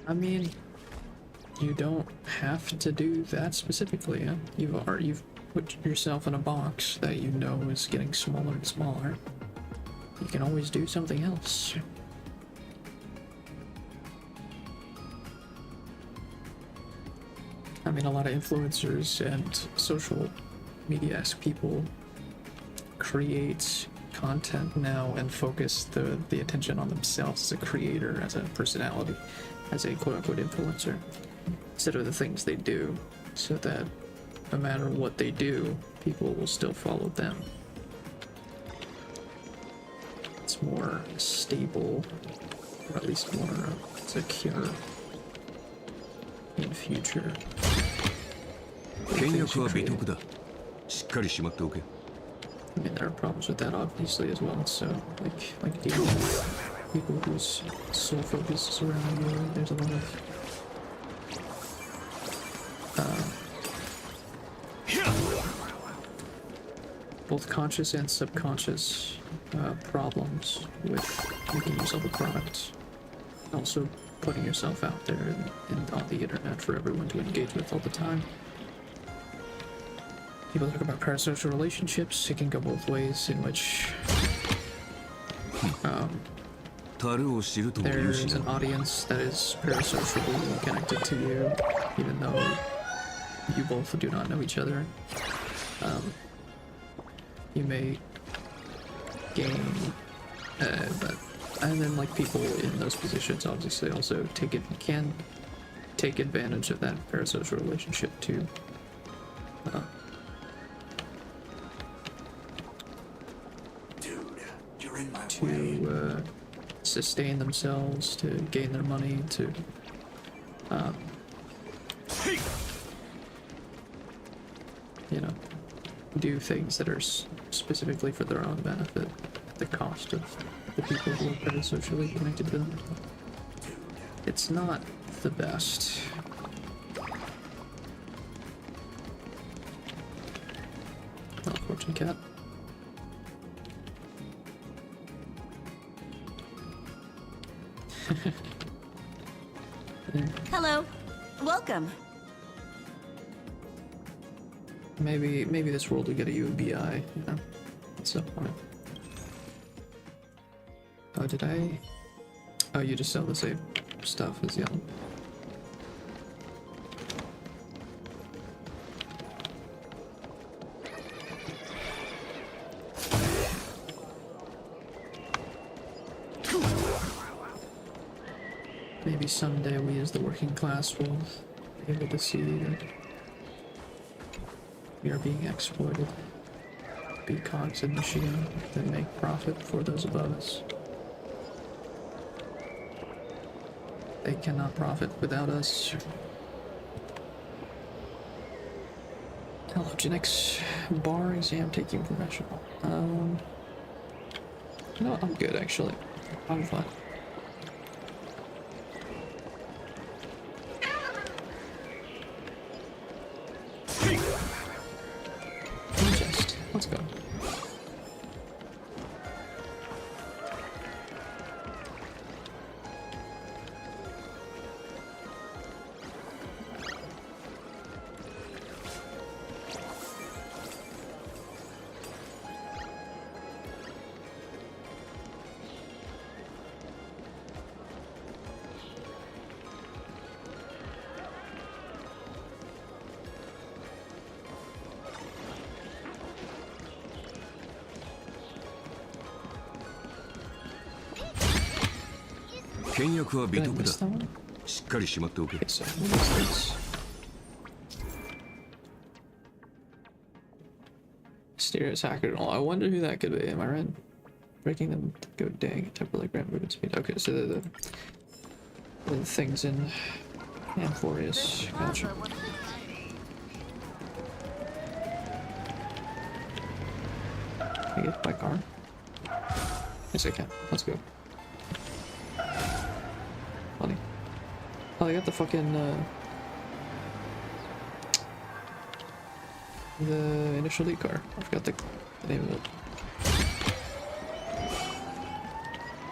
I mean, you don't have to do that specifically. Yeah? You've put yourself in a box that you know is getting smaller and smaller. You can always do something else. I mean, a lot of influencers and social media-esque people create content now and focus the attention on themselves as a creator, as a personality, as a quote-unquote influencer, instead of the things they do, so that no matter what they do, people will still follow them. It's more stable, or at least more secure in future. 倹約は美徳だ。しっかりしまっておけ。 I mean, there are problems with that obviously as well, so like dealing with people whose sole focus is around you, there's a lot of both conscious and subconscious problems with making yourself a product, also putting yourself out there and on the internet for everyone to engage with all the time. People talk about parasocial relationships. It can go both ways, in which there's an audience that is parasocially connected to you, even though you both do not know each other. You may gain, and then like people in those positions obviously also can take advantage of that parasocial relationship to sustain themselves, to gain their money, to you know, do things that are specifically for their own benefit at the cost of the people who are parasocially connected to them. It's not the best. Oh, fortune cat. Hello. Welcome. Maybe this world will get a UBI, you know, at some point. Oh, did I? Oh, you just sell the same stuff as the other. Maybe someday we as the working class will be able to see that we are being exploited, be cogs in the machine that make profit for those above us. They cannot profit without us. Hello, Genix. Bar exam taking professional. No, I'm good actually. I'm fine. Let's go. Mysterious hacker and all. I wonder who that could be. Am I right? Breaking them to go dang. Temporarily grant movement speed. Okay, so the things in Amphorius. Gotcha. Can I get my car? Yes, I can. Let's go. Funny. Oh, they got the fucking, the initial lead car. I forgot the name of it.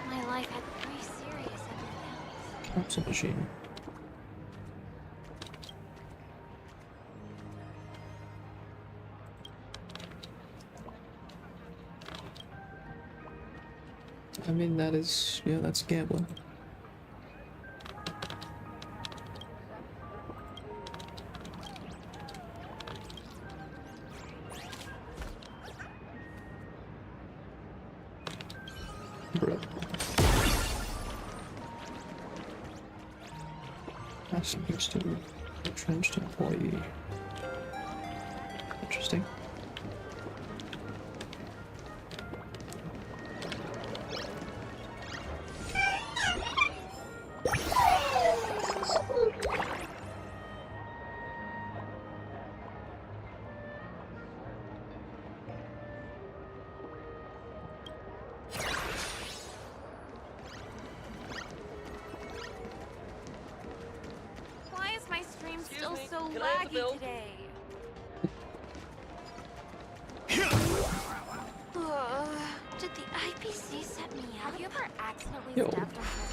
My life had 3 serious episodes. Perhaps a machine. I mean, that is, yeah, that's gambling. Passengers to entrenched employee. Interesting.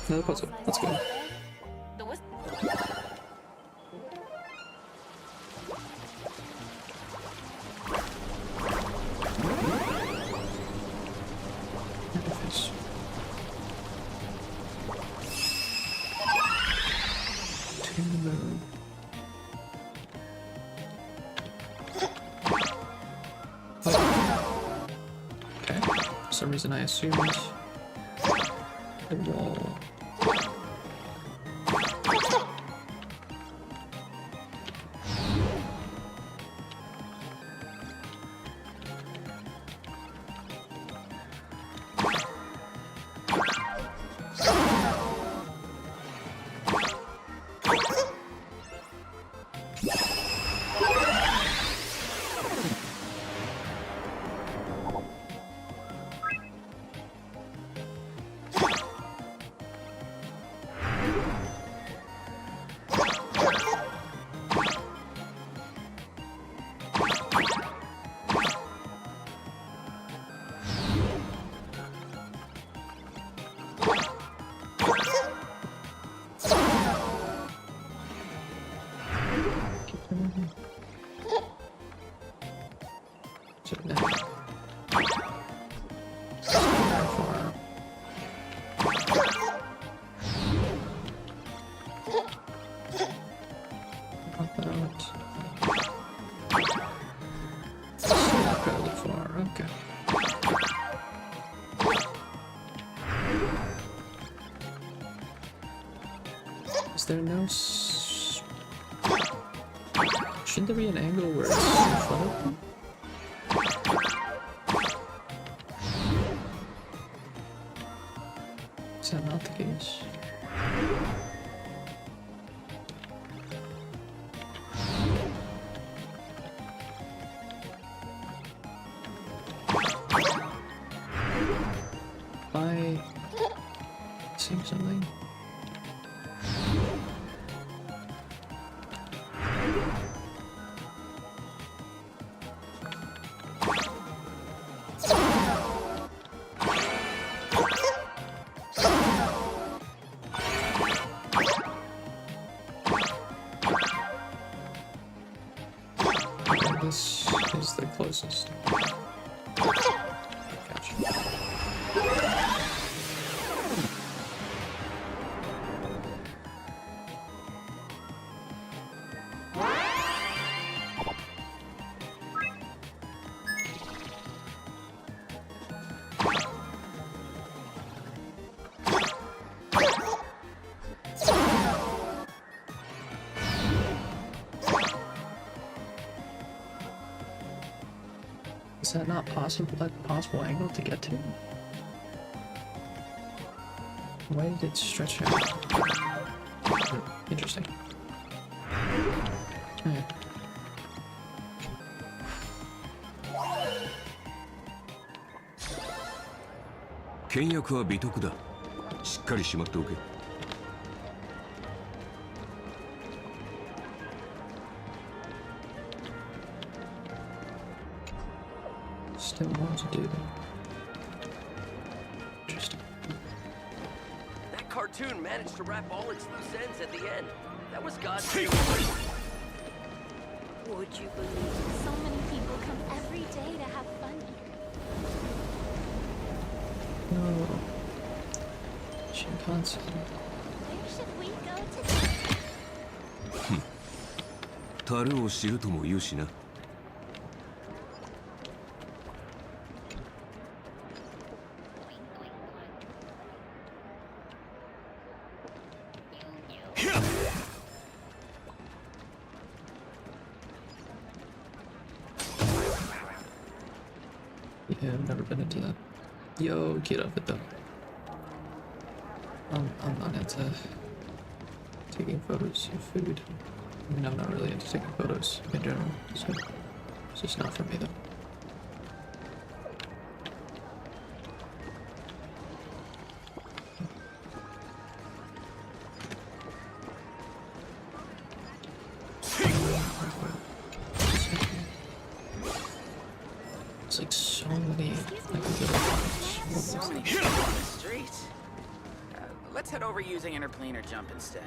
Another puzzle. Let's go. some reason I assumed the wall. Is there no shouldn't there be an angle where it's in front of them? Is that not the case? By seeing something. This is the closest. Gotcha. Is that not possible? A possible angle to get to? Why did it stretch out? Interesting. Yeah. 倹約は美徳だ。しっかりしまっておけ。Still want to do that. Interesting. That cartoon managed to wrap all its loose ends at the end. That was God's. Would you believe so many people come every day to have fun here? No. Shinkansen. Where should we go today? 樽を知るとも言うしな。Yeah, I've never been into that. Yo, get off it though. I'm not into taking photos of food. I mean, I'm not really into taking photos in general, so it's just not for me though. It's like so many. So many people on the street. Let's head over using interplanar jump instead.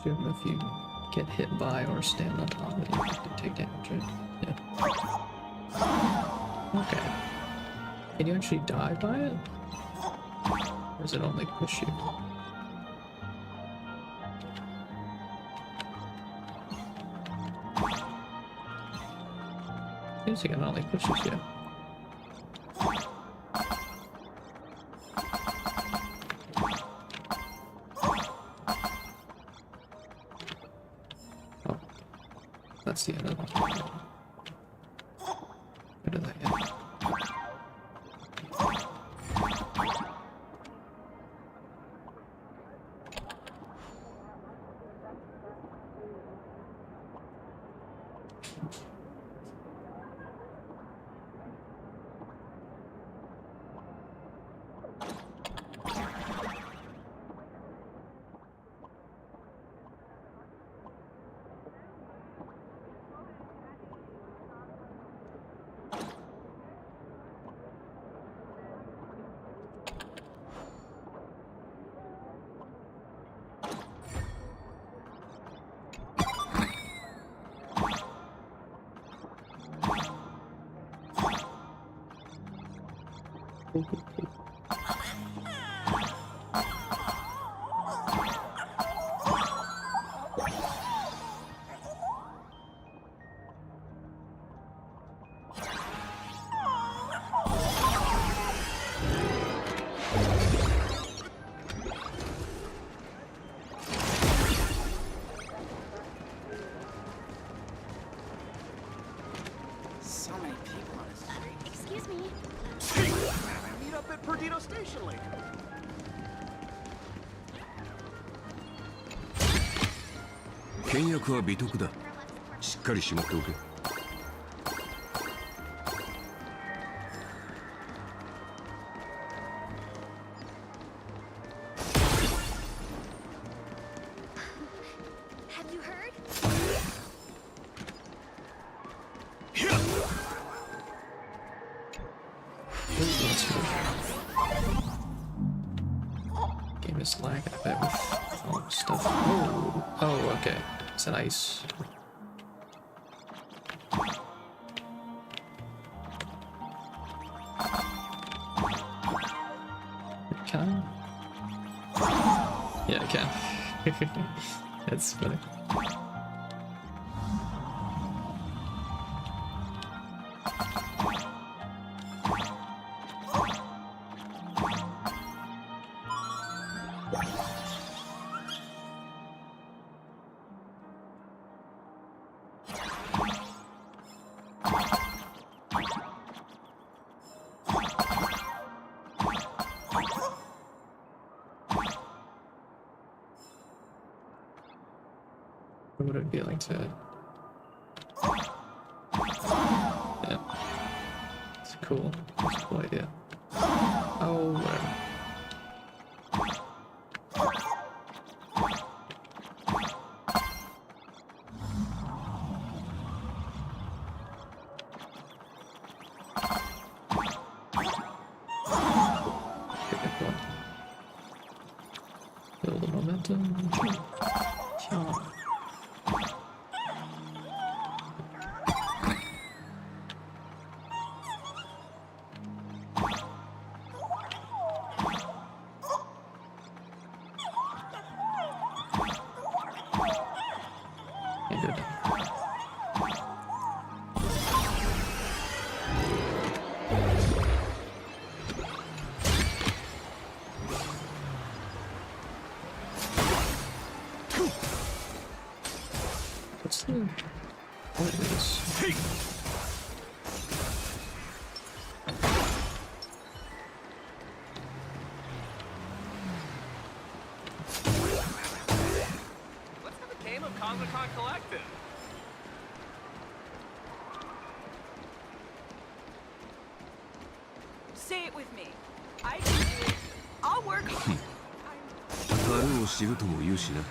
assume if you get hit by or stand on top of it, you take damage, right? Yeah. Okay. Can you actually die by it? Or does it only push you? Seems like it only pushes you. Oh. That's the end of the one. Where did that get? So many people on the street. Excuse me. Meet up at Perdido Station later. 倹約は美徳だ。しっかりしまっておけ。Have you heard? Game is lagging a bit with all the stuff. Oh, oh, okay. It's an ice. Can I? Yeah, I can. That's funny. What would it be like to... Yeah. It's cool. It's a cool idea. Oh, whatever. Build the momentum. Yeah. What's the point of this? Let's have a game of Cosmicon Collective. Say it with me. I can do it. I'll work hard. 樽を知るとも言うしな。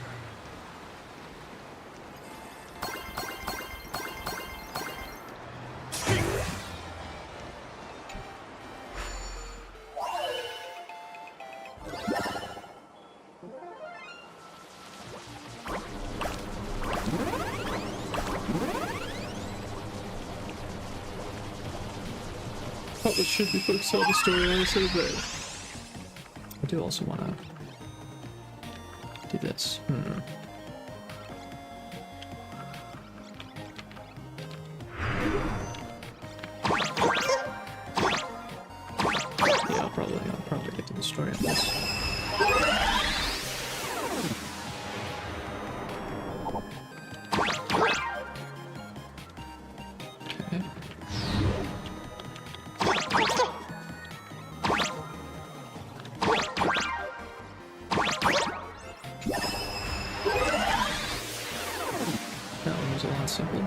it should be focused on the story, honestly, but I do also want to do this. Yeah, I'll probably get to the story on this. That one was a lot simpler.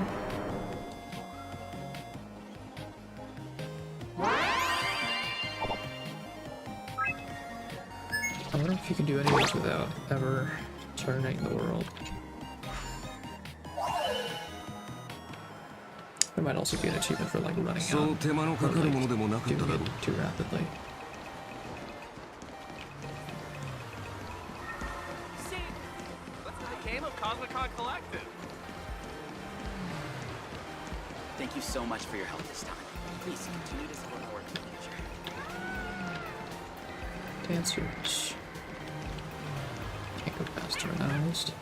I wonder if you can do any of this without ever turning the world. There might also be an achievement for like running out or like doing it too rapidly. See, what's the game of Cosmicon Collective? Thank you so much for your help this time. Please continue to support our work in the future. Dancers. Can't go past organized.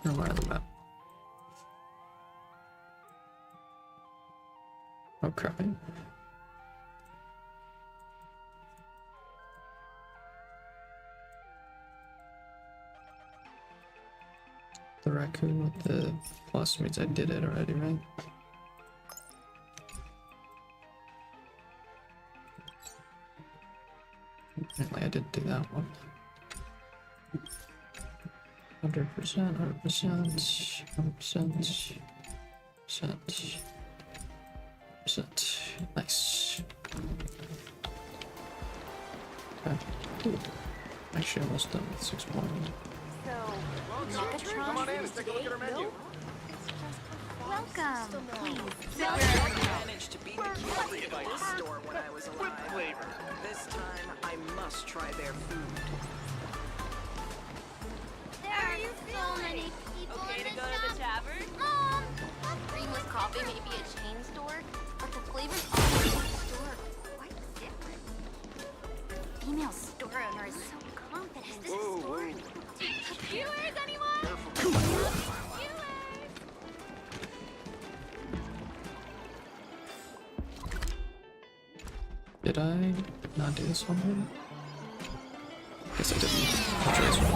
Or where are the map? Okay. The raccoon with the plus means I did it already, right? Apparently I didn't do that one. 100%, 100%, 100%, 100%. Nice. Okay. Ooh. Actually, almost done with 6 more. Come on in and take a look at our menu. Welcome. I managed to beat the quality by this store when I was alive. This time, I must try their food. There are so many people Okay in to this go to the shop. tavern? Green with coffee may be a chain store, but the flavors of the store are quite different. The female store owner is so confident. This store. Viewers, anyone? Viewers! Did I not do this one already? Guess I didn't. I'll try this one.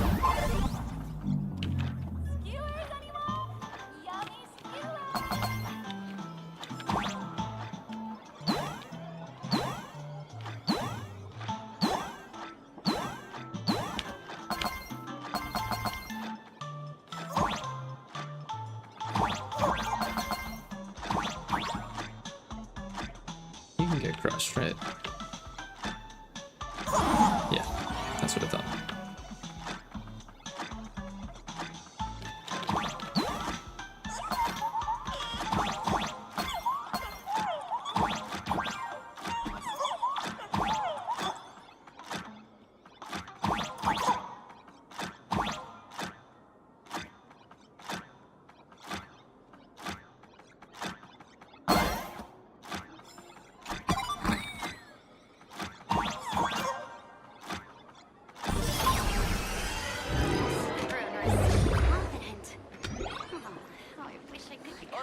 You can get crushed, right? Yeah, that's what I thought.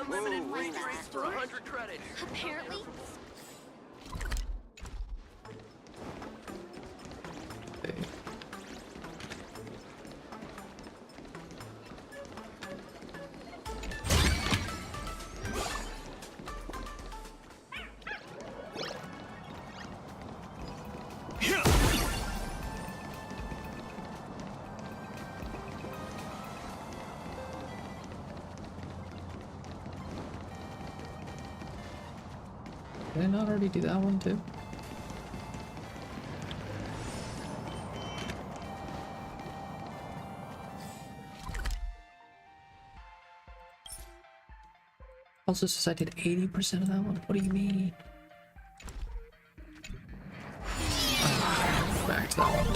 Unlimited free drinks for 100 credits. Apparently. Did I not already do that one too? Also says I did 80% of that one. What do you mean? Back to that one.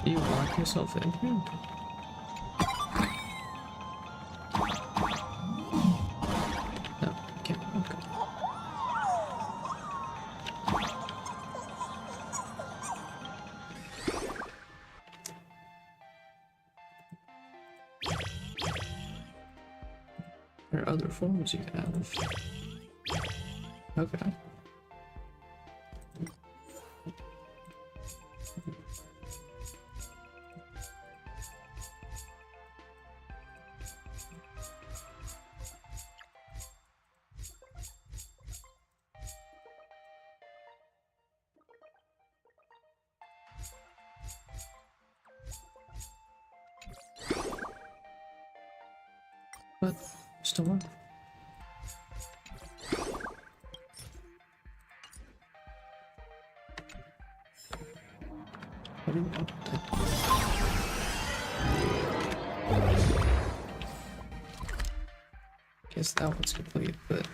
You lock yourself in here? No, can't. Okay. There are other forms you can have. Okay. But still on. What do you want? Guess that one's complete, but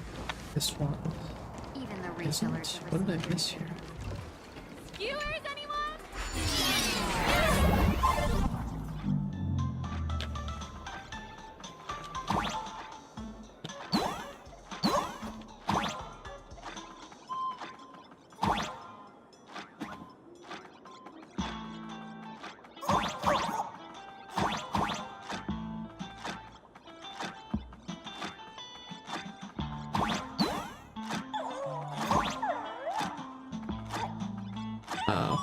this one Even the isn't. resellers have What did I miss here? skewers, anyone? Oh.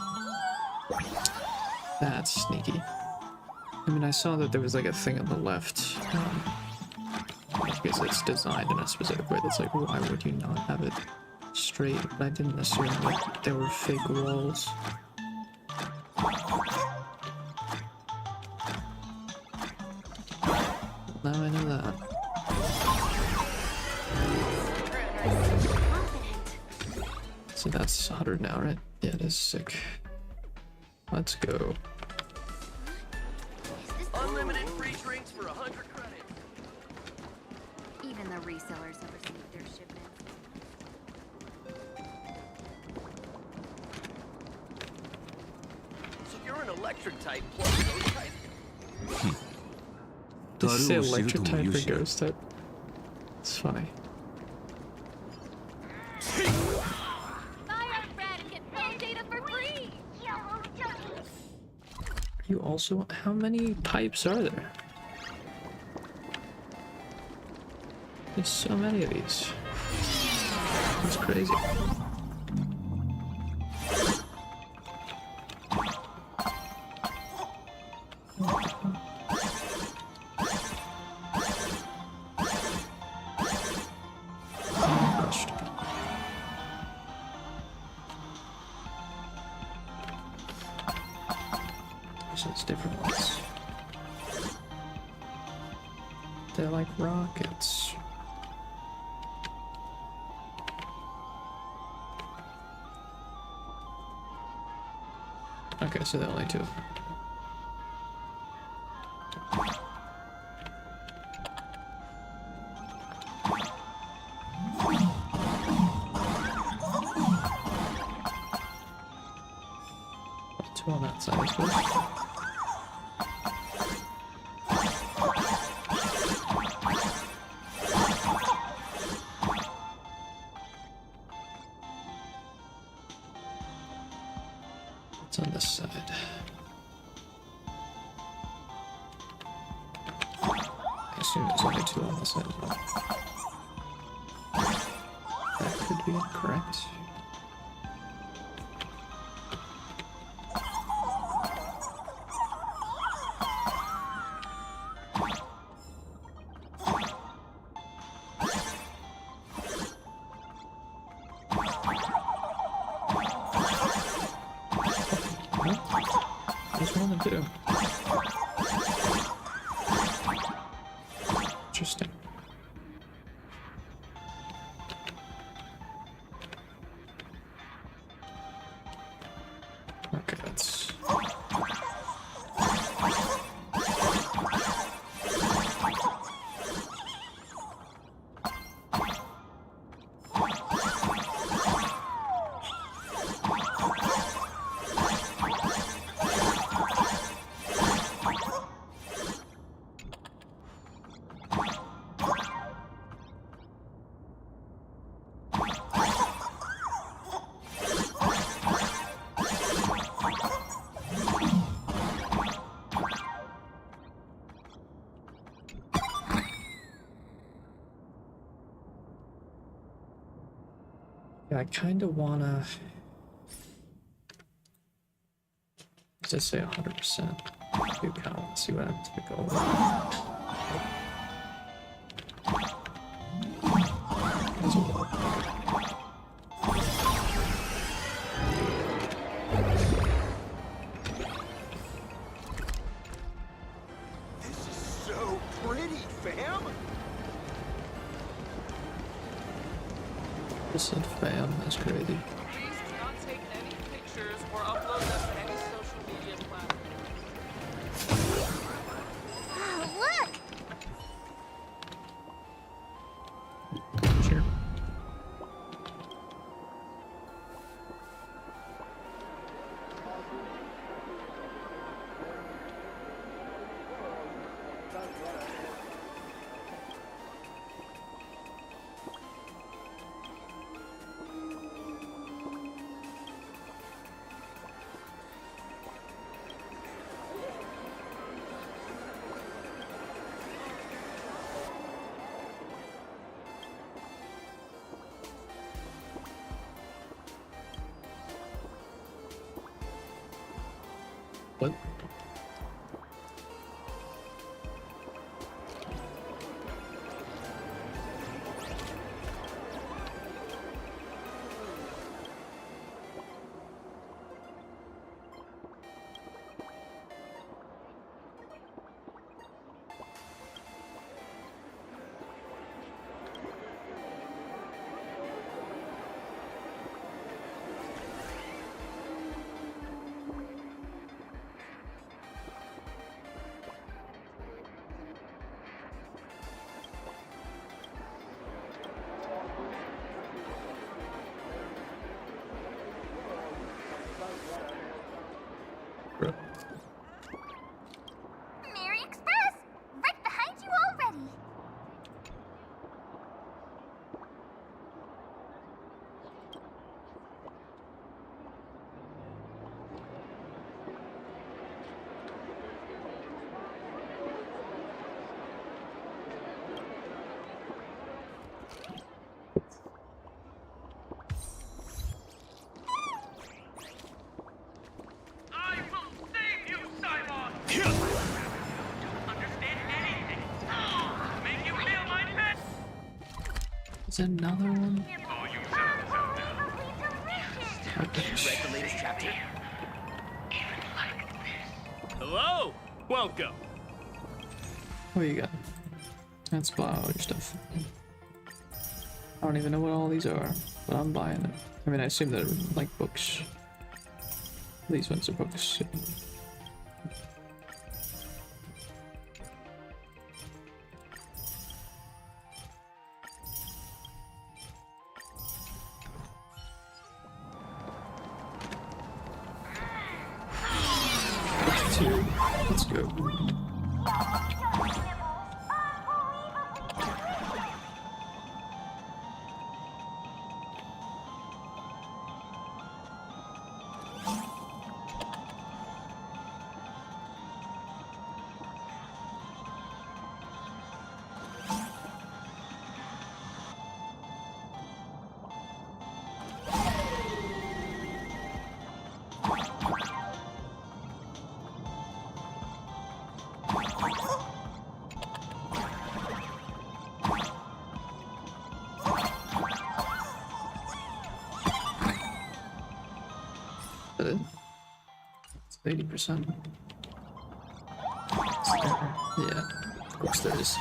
That's sneaky. I mean, I saw that there was like a thing on the left. I guess it's designed in a specific way that's like, why would you not have it straight? But I didn't assume that there were fake walls. Now I know that. So that's 100 now, right? Yeah, it is sick. Let's go. Unlimited free drinks for 100 credits. Even the resellers have received their shipments. So you're an electric type plus ghost type? Did you say electric type or ghost type? It's funny. You also, how many types are there? There's so many of these. It's crazy. So it's different ones. They're like rockets. Okay, so they're only two. Two on that side, I suppose. What's on this side? I assume there's only two on this side as well. That could be incorrect. There's one of them too. Interesting. Okay, that's... Yeah, I kind of wanna... Does it say 100%? I do kind of want to see what happens if I go over. This is so pretty, fam. This is fam, that's crazy. Please do not take any pictures or upload them to any social media platform. Look! Sure. What? Mary Express! Right behind you already! I will save you, Simon! You don't understand anything. Make you feel my pain. Is there another one? Oh, you Read the latest chapter? Hello! Welcome! What you got? That's flower stuff. I don't even know what all these are, but I'm buying it. I mean, I assume they're like books. These ones are books. Let's go. 80%. Yeah, of course there is.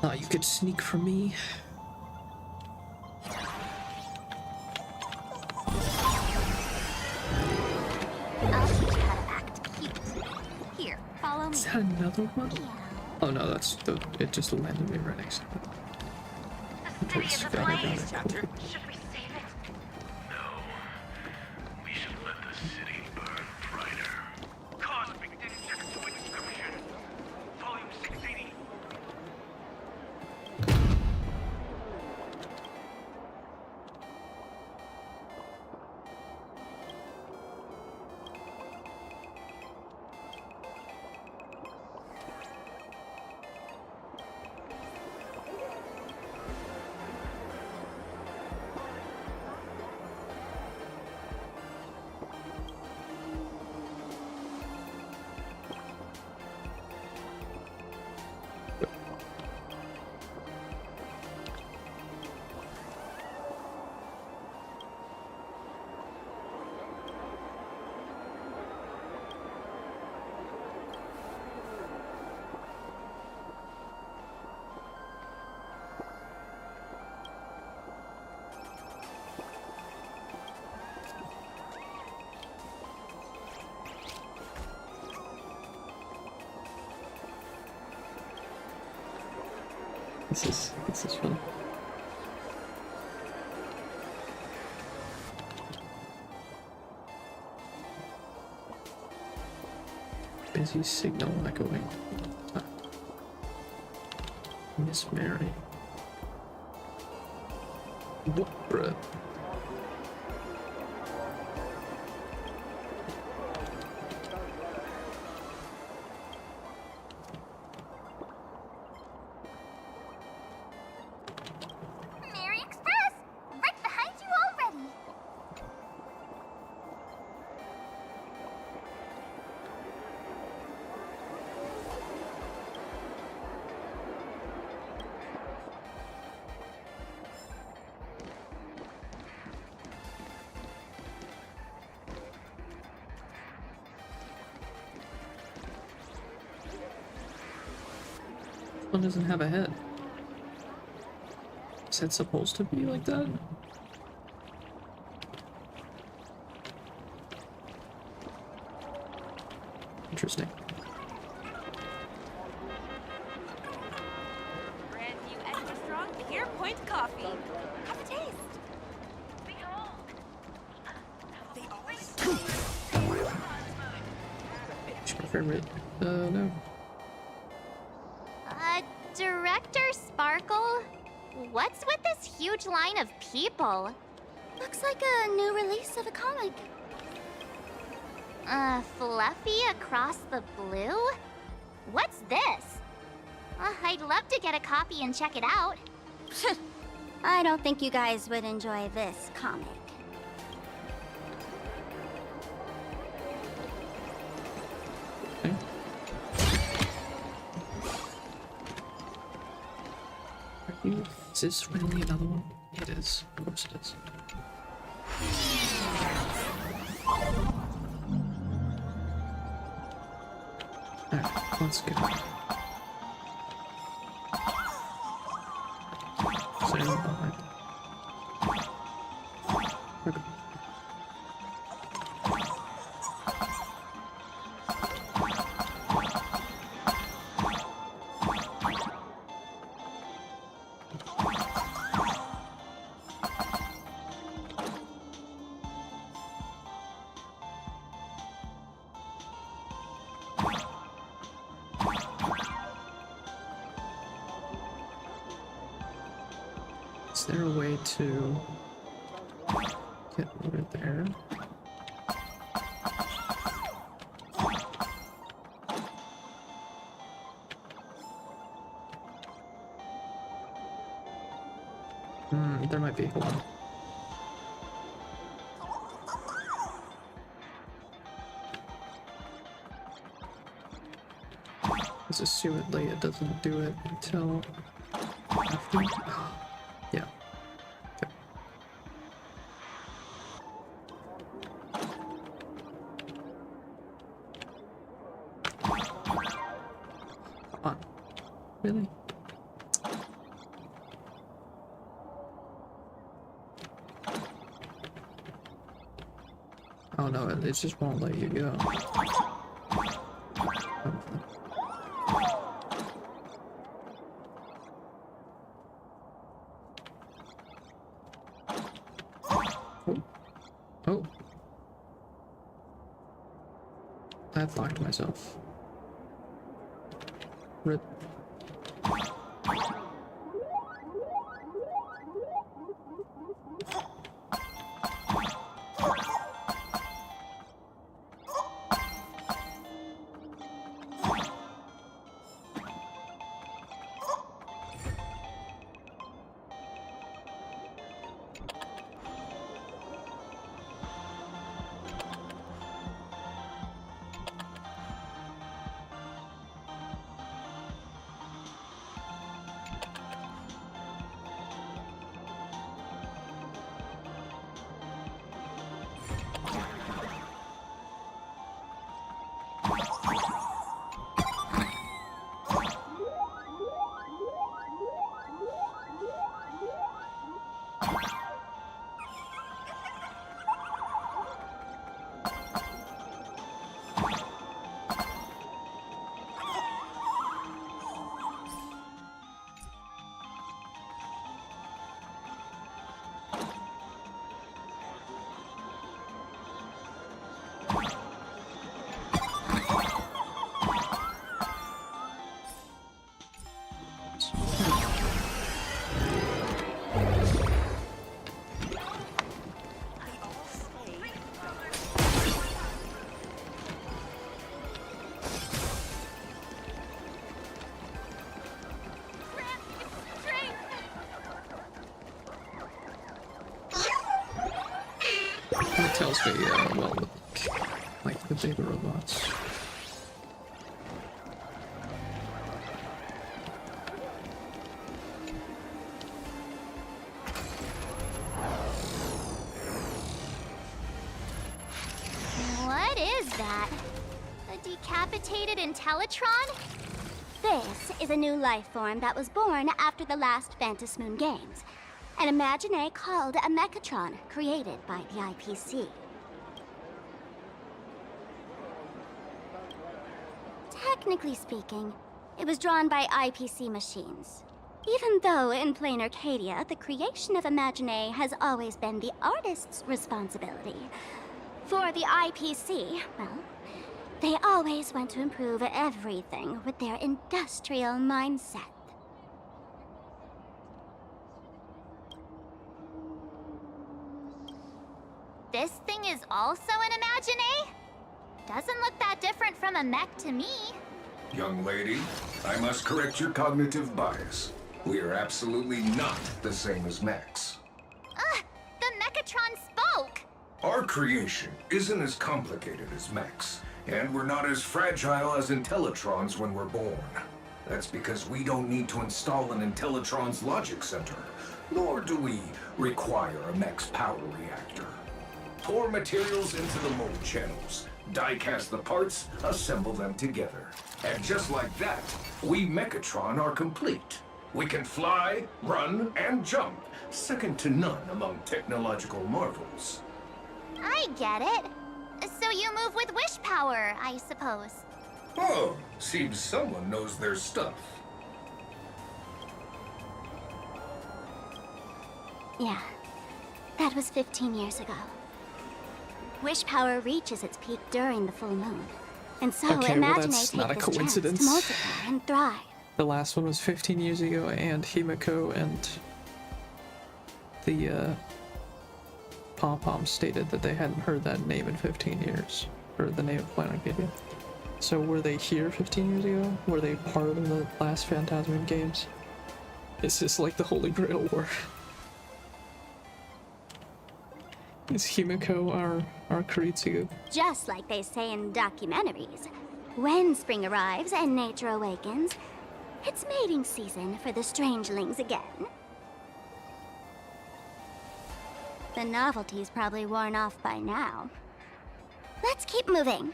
Thought you could sneak from me. I'll teach you how to act cute. Here, follow me. Is that another one? Oh no, that's the. It just landed me right next to it. The city is ablaze. Should we save it? No. We should let the city burn brighter. Cosmic Digit to Inscription. Volume 680. This is fun. Busy signal echoing. Ah. Miss Mary. What, bruh? Mary Express! Right behind you already! One doesn't have a head. Is that supposed to be like that? Interesting. Brand new extra strong Pure Point coffee. Have a taste. It's my favorite. No. Director Sparkle? What's with this huge line of people? Looks like a new release of a comic. Fluffy across the blue? What's this? I'd love to get a copy and check it out. I don't think you guys would enjoy this comic. Is this really another one? It is. Of course it is. Alright, let's go. Is there anyone behind? Okay. Is there a way to get over there? There might be. Hold on. Let's assumedly it doesn't do it until after. Yeah. Okay. Really? Oh no, it just won't let you go. Oh. I locked myself. Rip. It tells me, well, like the bigger robots. What is that? A decapitated Intellatron? This is a new life form that was born after the last Phantom Moon Games. An Imagine called a Mechatron, created by the IPC. Technically speaking, it was drawn by IPC machines. Even though in plain Arcadia, the creation of Imagine has always been the artist's responsibility. For the IPC, well, they always want to improve everything with their industrial mindset. This thing is also an Imagine? Doesn't look that different from a mech to me. Young lady, I must correct your cognitive bias. We are absolutely not the same as mechs. The Mechatron spoke! Our creation isn't as complicated as mechs, and we're not as fragile as Intellitrons when we're born. That's because we don't need to install an Intellatron's logic center, nor do we require a mech's power reactor. Pour materials into the mold channels, die-cast the parts, assemble them together. And just like that, we Mechatron are complete. We can fly, run, and jump, second to none among technological marvels. I get it. So you move with wish power, I suppose. Oh, seems someone knows their stuff. Yeah, that was 15 years ago. Wish power reaches its peak during the full moon. And so Okay, well, Imagine that's take not a this chance coincidence. to multiply and thrive. The last one was 15 years ago, and Himiko and the Pom-Pom stated that they hadn't heard that name in 15 years, or the name of Planet Arcadia. So were they here 15 years ago? Were they part of the last Phantasm games? Is this like the Holy Grail War? Is Himiko our Kuritsugu? Just like they say in documentaries, when spring arrives and nature awakens, it's mating season for the strangelings again. The novelty's probably worn off by now. Let's keep moving.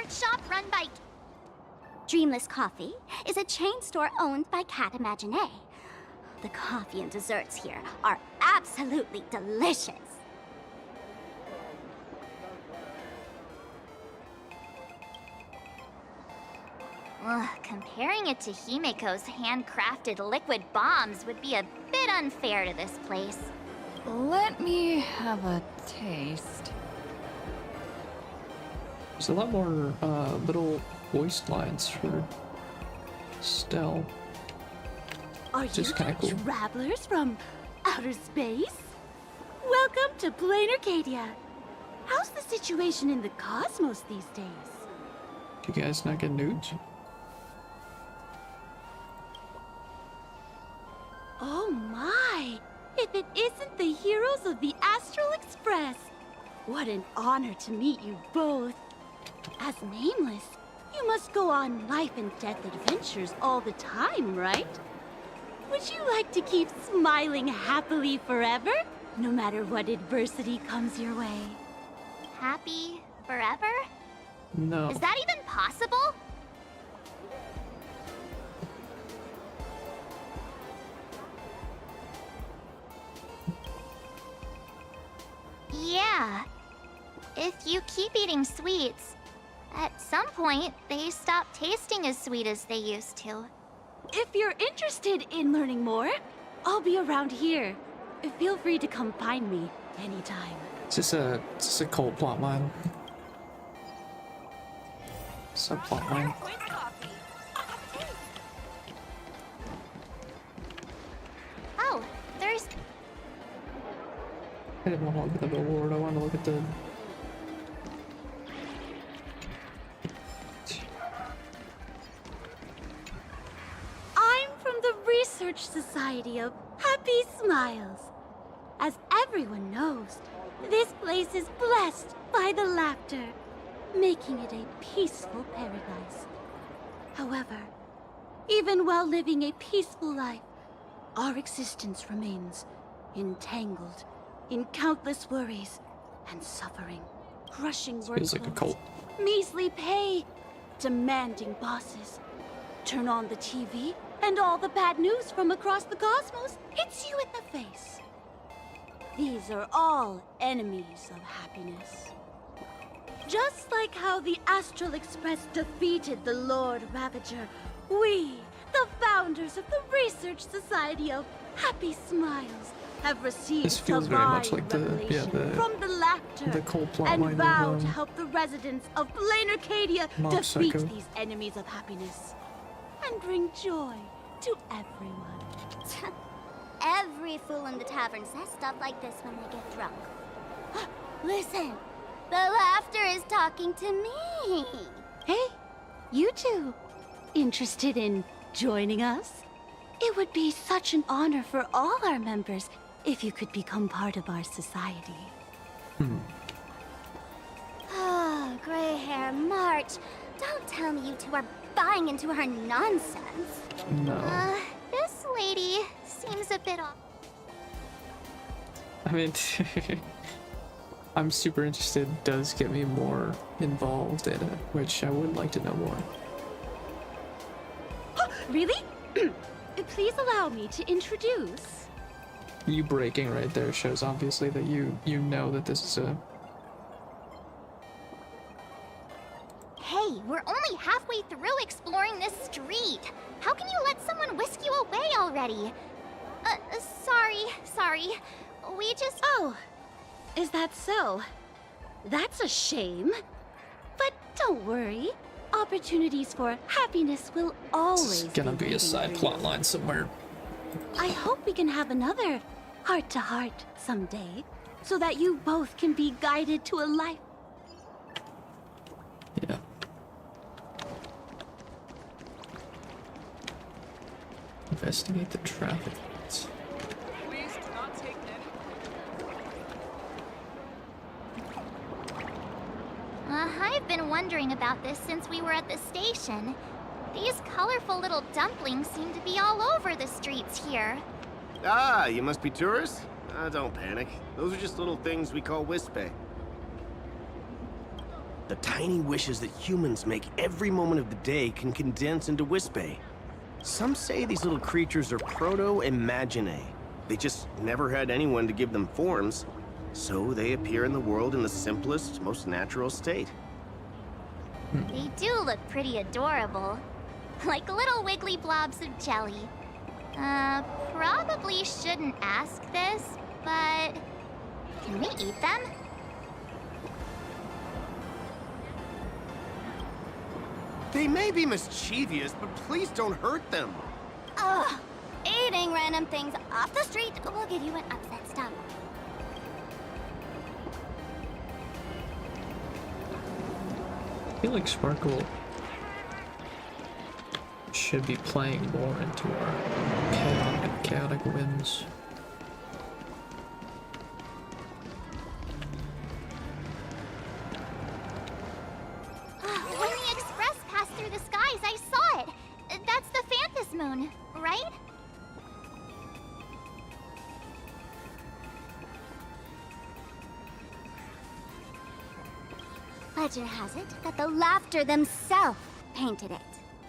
dessert shop run by... Dreamless Coffee is a chain store owned by Cat Imaginé. The coffee and desserts here are absolutely delicious. Ugh, comparing it to Himeko's handcrafted liquid bombs would be a bit unfair to this place. Let me have a taste. There's a lot more little voice lines for Stell. Are Just you kinda cool. travelers from outer space? Welcome to Plain Arcadia. How's the situation in the cosmos these days? Do you guys not get nudes? Oh my! If it isn't the heroes of the Astral Express! What an honor to meet you both. As Nameless, you must go on life and death adventures all the time, right? Would you like to keep smiling happily forever, no matter what adversity comes your way? Happy forever? No. Is that even possible? Yeah. If you keep eating sweets, at some point, they stop tasting as sweet as they used to. If you're interested in learning more, I'll be around here. Feel free to come find me anytime. Is this a cult plot line? Subplot line. Oh, there's... I didn't want to look at the billboard, I wanted to look at the... I'm from the Research Society of Happy Smiles. As everyone knows, this place is blessed by the laughter, making it a peaceful paradise. However, even while living a peaceful life, our existence remains entangled in countless worries and suffering. Crushing Feels like a cult. measly pay, demanding bosses. Turn on the TV, and all the bad news from across the cosmos hits you in the face. These are all enemies of happiness. Just like how the Astral Express defeated the Lord Ravager, we, the founders of the Research Society of Happy Smiles, have received This feels very much like the from the laughter the cold plot and line vow of to help the residents of Plain Arcadia Mob defeat Psycho. these enemies of happiness and bring joy to everyone. Every fool in the tavern says stuff like this when they get drunk. Listen, the laughter is talking to me. Hey, you two, interested in joining us? It would be such an honor for all our members if you could become part of our society. Oh, gray hair March. Don't tell me you two are buying into her nonsense. No. This lady seems a bit off. I mean, I'm super interested. Does get me more involved in it, which I would like to know more. Really? Please allow me to introduce. You breaking right there shows obviously that you know that this is a... Hey, we're only halfway through exploring this street. How can you let someone whisk you away already? Sorry. We just... Oh, is that so? That's a shame. But don't worry. Opportunities for happiness will always It's gonna be a side plot line somewhere. I hope we can have another heart-to-heart someday, so that you both can be guided to a life. Yeah. Investigate the traffic lights. Please do not take any. I've been wondering about this since we were at the station. These colorful little dumplings seem to be all over the streets here. Ah, you must be tourists? Don't panic. Those are just little things we call wispe. The tiny wishes that humans make every moment of the day can condense into Wispe. Some say these little creatures are proto-imaginae. They just never had anyone to give them forms, so they appear in the world in the simplest, most natural state. They do look pretty adorable. Like little wiggly blobs of jelly. Probably shouldn't ask this, but can we eat them? They may be mischievous, but please don't hurt them. Ugh! Eating random things off the street will give you an upset stomach. I feel like Sparkle should be playing more into our chaotic whims. When the express passed through the skies, I saw it. That's the Phantom Moon, right? Legend has it that the Laughter themselves painted it.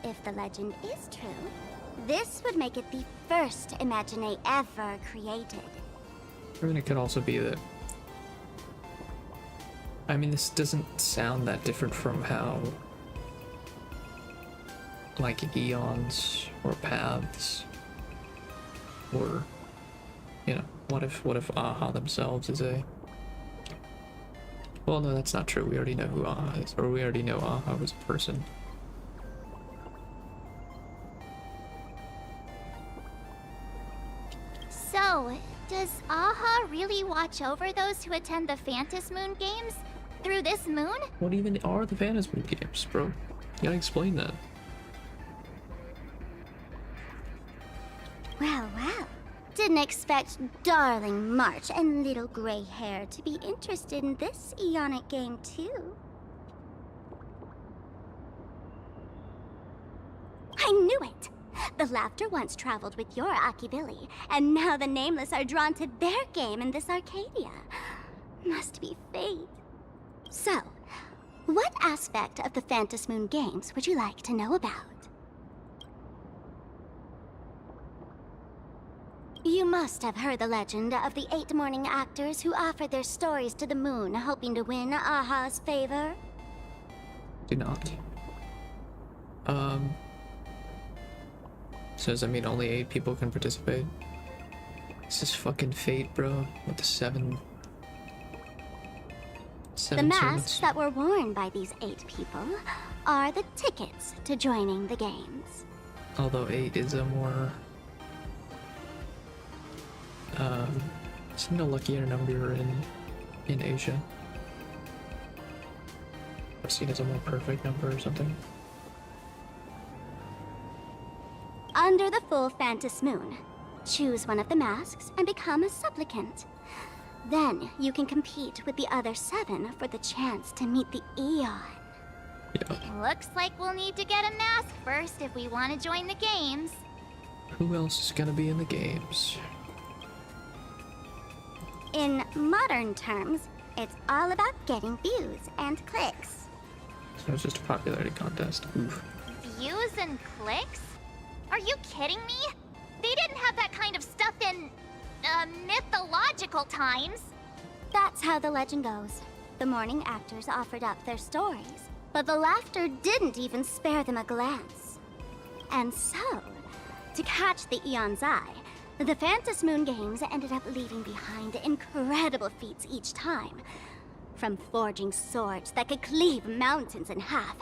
If the legend is true, this would make it the first Imaginae ever created. I mean, it could also be that... I mean, this doesn't sound that different from how... like, eons or paths or... you know, what if Aha themselves is a... Well, no, that's not true. We already know who Aha is, or we already know Aha was a person. So, does Aha really watch over those who attend the Phantom Moon games through this moon? What even are the Phantom Moon games, bro? You gotta explain that. Well, well. Didn't expect darling March and little gray hair to be interested in this Eonic game, too. I knew it! The Laughter once traveled with your Akivili, and now the Nameless are drawn to their game in this Arcadia. Must be fate. So, what aspect of the Phantom Moon games would you like to know about? You must have heard the legend of the 8 morning actors who offered their stories to the moon, hoping to win Aha's favor. Do not. So does that mean only 8 people can participate? This is fucking fate, bro. With the 7 The masks servants. that were worn by these 8 people are the tickets to joining the games. Although 8 is a more... seemed a luckier number in Asia. Or seen as a more perfect number or something. Under the full Phantom Moon, choose one of the masks and become a supplicant. Then you can compete with the other 7 for the chance to meet the Eon. Yeah. Looks like we'll need to get a mask first if we want to join the games. Who else is gonna be in the games? In modern terms, it's all about getting views and clicks. So it's just a popularity contest. Oof. Views and clicks? Are you kidding me? They didn't have that kind of stuff in, mythological times. That's how the legend goes. The morning actors offered up their stories, but the Laughter didn't even spare them a glance. And so, to catch the Eon's eye, the Phantom Moon games ended up leaving behind incredible feats each time. From forging swords that could cleave mountains in half,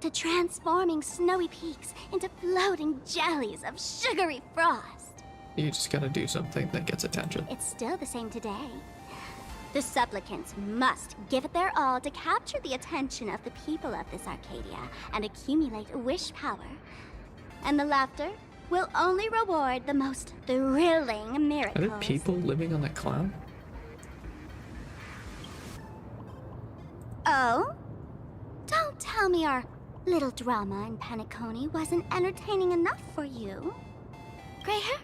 to transforming snowy peaks into floating jellies of sugary frost. You just gotta do something that gets attention. It's still the same today. The supplicants must give it their all to capture the attention of the people of this Arcadia and accumulate wish power. And the Laughter will only reward the most thrilling Are miracles. there people living on that cloud? Oh? Don't tell me our little drama in Paniconi wasn't entertaining enough for you. Gray hair,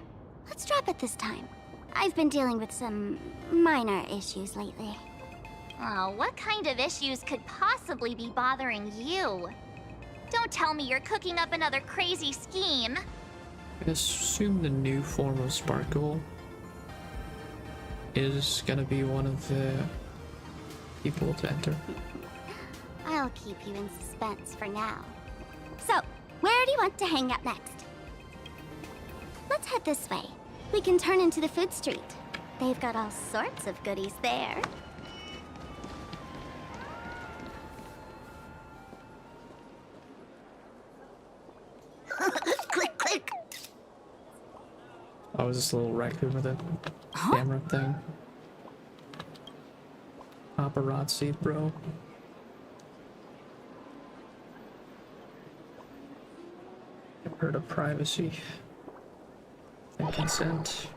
let's drop it this time. I've been dealing with some minor issues lately. Oh, what kind of issues could possibly be bothering you? Don't tell me you're cooking up another crazy scheme. I assume the new form of Sparkle is gonna be one of the people to enter. I'll keep you in suspense for now. So, where do you want to hang out next? Let's head this way. We can turn into the food street. They've got all sorts of goodies there. Click, click. Oh, is this a little raccoon with a camera thing? Paparazzi, bro. I've heard of privacy and consent.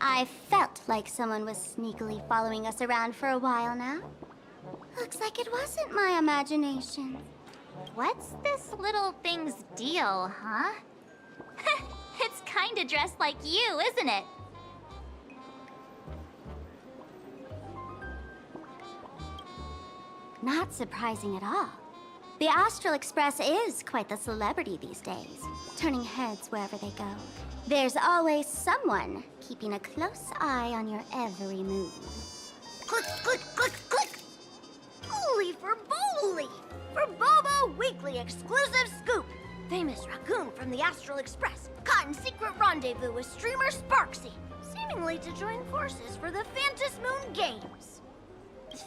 I felt like someone was sneakily following us around for a while now. Looks like it wasn't my imagination. What's this little thing's deal, huh? It's kinda dressed like you, isn't it? Not surprising at all. The Astral Express is quite the celebrity these days, turning heads wherever they go. There's always someone keeping a close eye on your every move. Click, click, click, click! Holy for Bowly! For Bobo Weekly exclusive scoop! Famous raccoon from the Astral Express caught in secret rendezvous with streamer Sparksy, seemingly to join forces for the Phantus Moon Games.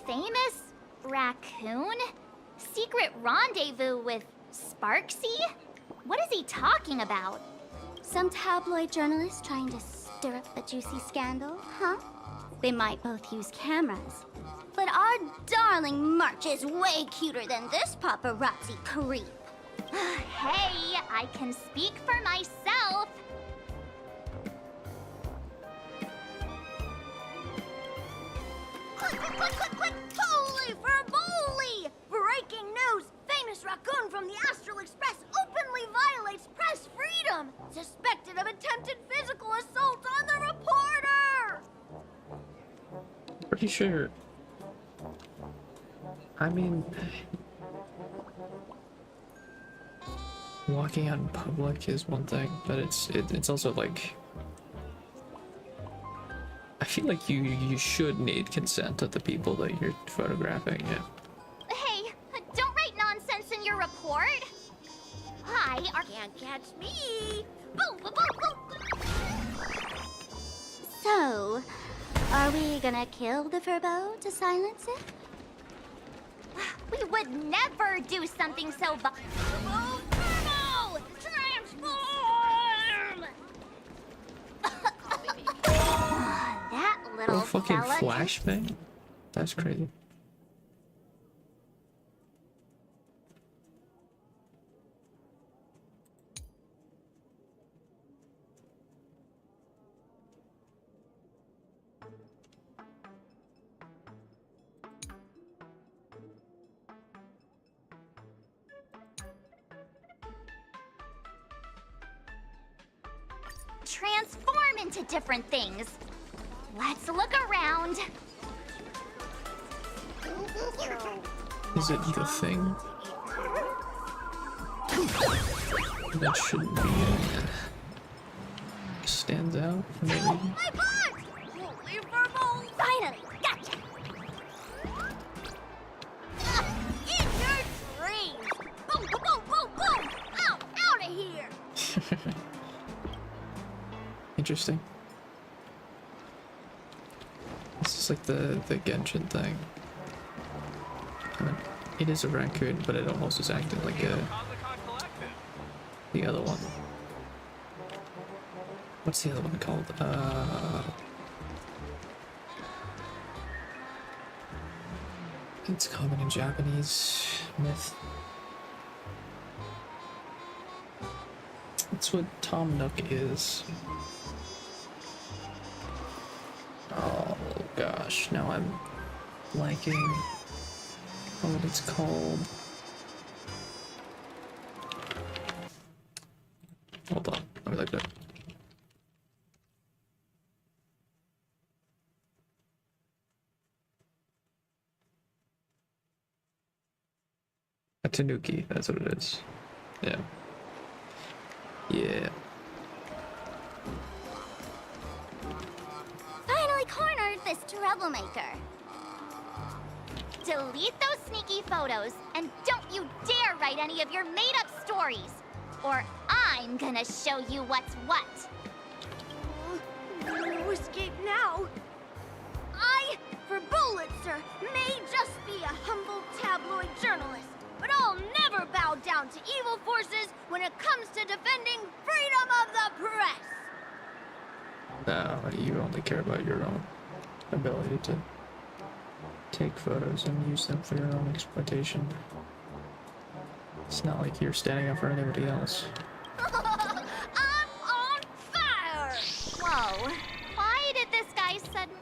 Famous raccoon? Secret rendezvous with Sparksy? What is he talking about? Some tabloid journalist trying to stir up a juicy scandal, huh? They might both use cameras. But our darling March is way cuter than this paparazzi creep. Hey, I can speak for myself. Click, click, click, click, click! Holy for Bowly! Breaking news! Famous raccoon from the Astral Express openly violates press freedom! Suspected of attempted physical assault on the reporter! Pretty sure. I mean, walking out in public is one thing, but it's also like, I feel like you should need consent of the people that you're photographing. Yeah. Hey, don't write nonsense in your report. Hi, can't catch me. Boom, boom, boom, boom. So, are we gonna kill the Furbo to silence it? We would never do something so Furbo! Transform! That little Oh, fucking fella. flashbang? That's crazy. Transform into different things. Let's look around. Is it the thing? That shouldn't be stands out for no reason. My butt! Holy Furbo! Finally! Gotcha! In your dreams! Boom, boom, boom, boom, boom! Out of here! Interesting. This is like the Genshin thing. I mean, it is a raccoon, but it almost is acting like the other one. What's the other one called? It's common in Japanese myth. That's what Tom Nook is. Oh gosh, now I'm Blanking on what it's called. Hold on, let me look it up. A tanuki, that's what it is. Yeah. Yeah. Finally cornered this troublemaker. Delete those sneaky photos, and don't you dare write any of your made-up stories, or I'm gonna show you what's what. No escape now. I, for Bullitzer, may just be a humble tabloid journalist, but I'll never bow down to evil forces when it comes to defending freedom of the press. No, you only care about your own ability to take photos and use them for your own exploitation. It's not like you're standing up for anybody else. I'm on fire! Whoa. Why did this guy sudden...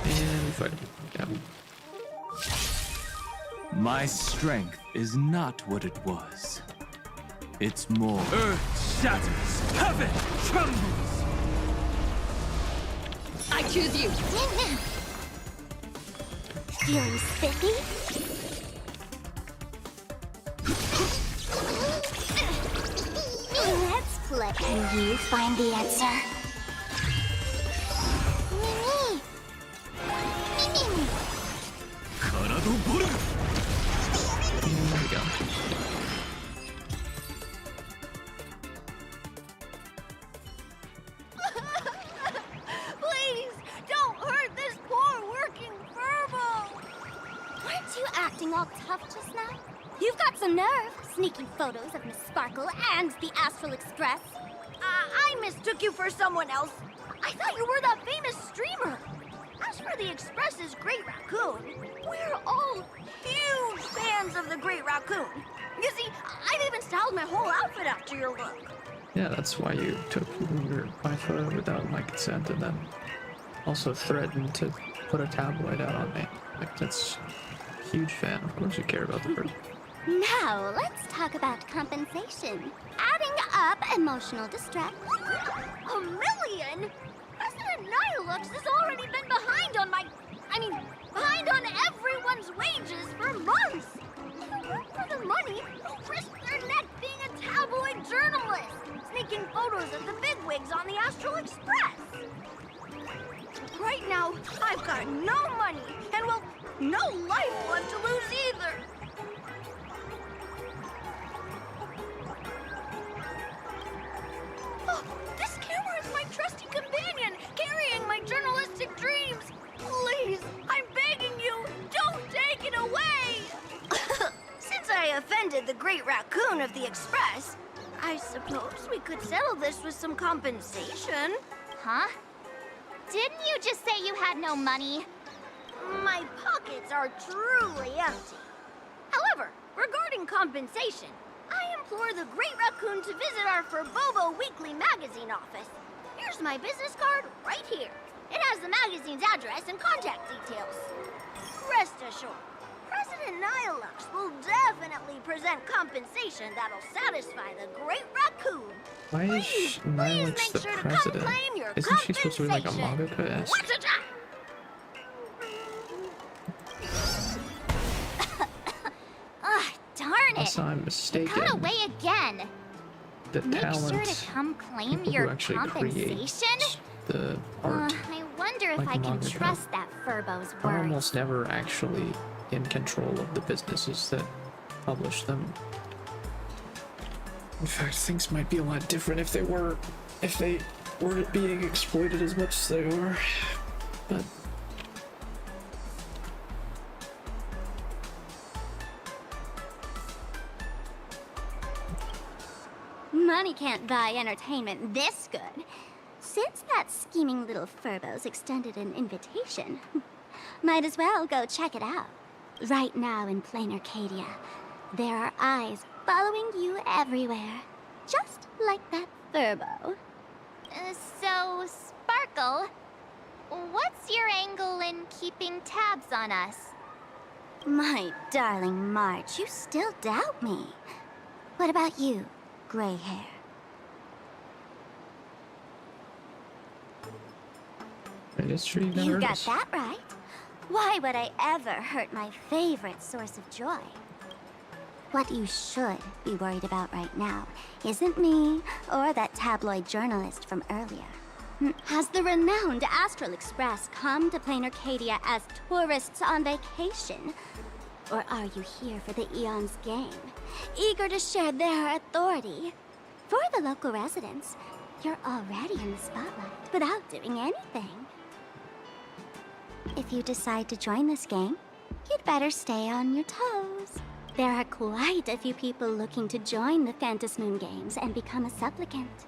And we fight. Yeah. My strength is not what it was. It's more. Earth shatters, heaven trembles. I choose you. Feeling spiffy? Let's play. Can you find the answer? Mimi! Mimi! There we go. Please, don't hurt this poor working furbo. Weren't you acting all tough just now? You've got some nerve, sneaking photos of Miss Sparkle and the Astral Express. I mistook you for someone else. I thought you were that famous streamer. As for the Express's Great Raccoon, we're all huge fans of the Great Raccoon. You see, I've even styled my whole outfit after your look. Yeah, that's why you took my photo without my consent and then also threatened to put a tabloid out on me. Like, that's a huge fan. Of course you care about the bird. Now, let's talk about compensation. Adding up emotional distress. $1 million? President Nihilux has already been behind on behind on everyone's wages for months. If it weren't for the money, who risked their neck being a tabloid journalist, sneaking photos of the bigwigs on the Astral Express? Right now, I've got no money, and well, no life left to lose either. Oh, this camera is my trusty companion, carrying my journalistic dreams. Please, I'm begging you, don't take it away! Since I offended the Great Raccoon of the Express, I suppose we could settle this with some compensation. Huh? Didn't you just say you had no money? My pockets are truly empty. However, regarding compensation, I implore the Great Raccoon to visit our Furbobo Weekly magazine office. Here's my business card right here. It has the magazine's address and contact details. Rest assured, President Nihilux will definitely present compensation that'll satisfy the Great Raccoon. Why is Nihilux the president? Isn't she supposed to be like a mangaka-esque? Ugh, darn it! Unless I'm mistaken, Got away again. the Make talent sure to come claim people your who actually compensation. create the art I wonder if like I can mangaka trust that Furbo's are word. almost never actually in control of the businesses that publish them. In fact, things might be a lot different if they weren't being exploited as much as they are. But Money can't buy entertainment this good. Since that scheming little Furbo's extended an invitation, might as well go check it out. Right now in plain Arcadia, there are eyes following you everywhere. Just like that Furbo. So, Sparkle, What's your angle in keeping tabs on us? My darling March, you still doubt me. What about you, gray hair? Ministry never You got is. that right. Why would I ever hurt my favorite source of joy? What you should be worried about right now isn't me or that tabloid journalist from earlier. Has the renowned Astral Express come to Plain Arcadia as tourists on vacation? Or are you here for the Eon's game, eager to share their authority? For the local residents, you're already in the spotlight without doing anything. If you decide to join this game, you'd better stay on your toes. There are quite a few people looking to join the Phantasmoon Games and become a supplicant.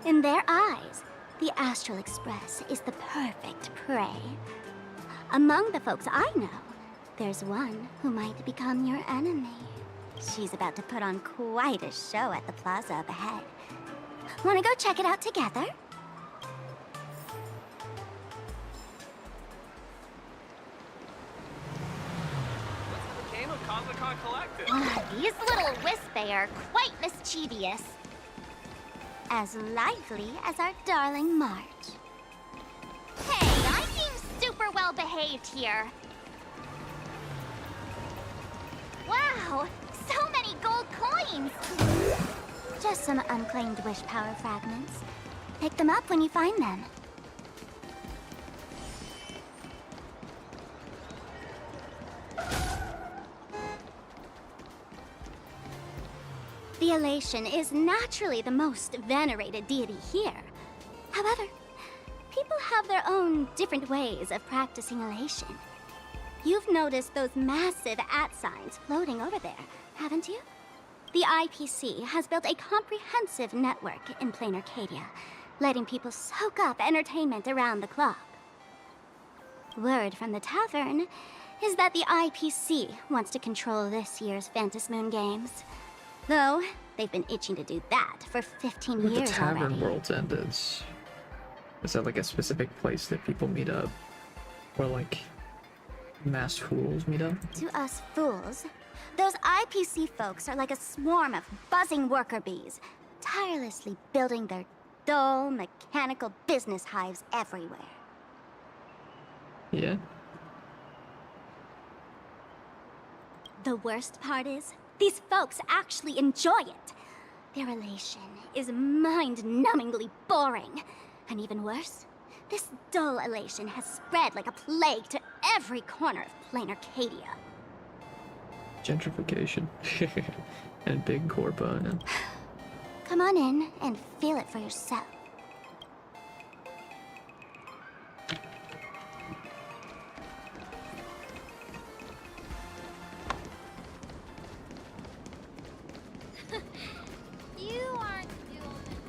In their eyes, the Astral Express is the perfect prey. Among the folks I know, there's one who might become your enemy. She's about to put on quite a show at the plaza up ahead. Wanna go check it out together? What's the game of Cosmicon Collective? These little Wispay are quite mischievous. As lively as our darling March. Hey, I seem super well behaved here. Wow, so many gold coins! Just some unclaimed wish power fragments. Pick them up when you find them. The Elation is naturally the most venerated deity here. However, people have their own different ways of practicing Elation. You've noticed those massive @signs floating over there, haven't you? The IPC has built a comprehensive network in Plain Arcadia, letting people soak up entertainment around the clock. Word from the tavern is that the IPC wants to control this year's Phantasmoon Games. Though, they've been itching to do that for 15 Where the years tavern already. world's ended. Is that like a specific place that people meet up? Or like mass fools meet up? To us fools, those IPC folks are like a swarm of buzzing worker bees, tirelessly building their dull, mechanical business hives everywhere. Yeah. The worst part is, these folks actually enjoy it. Their elation is mind-numbingly boring. And even worse, this dull elation has spread like a plague to every corner of Plain Arcadia. Gentrification. And big corpo. And Come on in and feel it for yourself. You aren't doing it.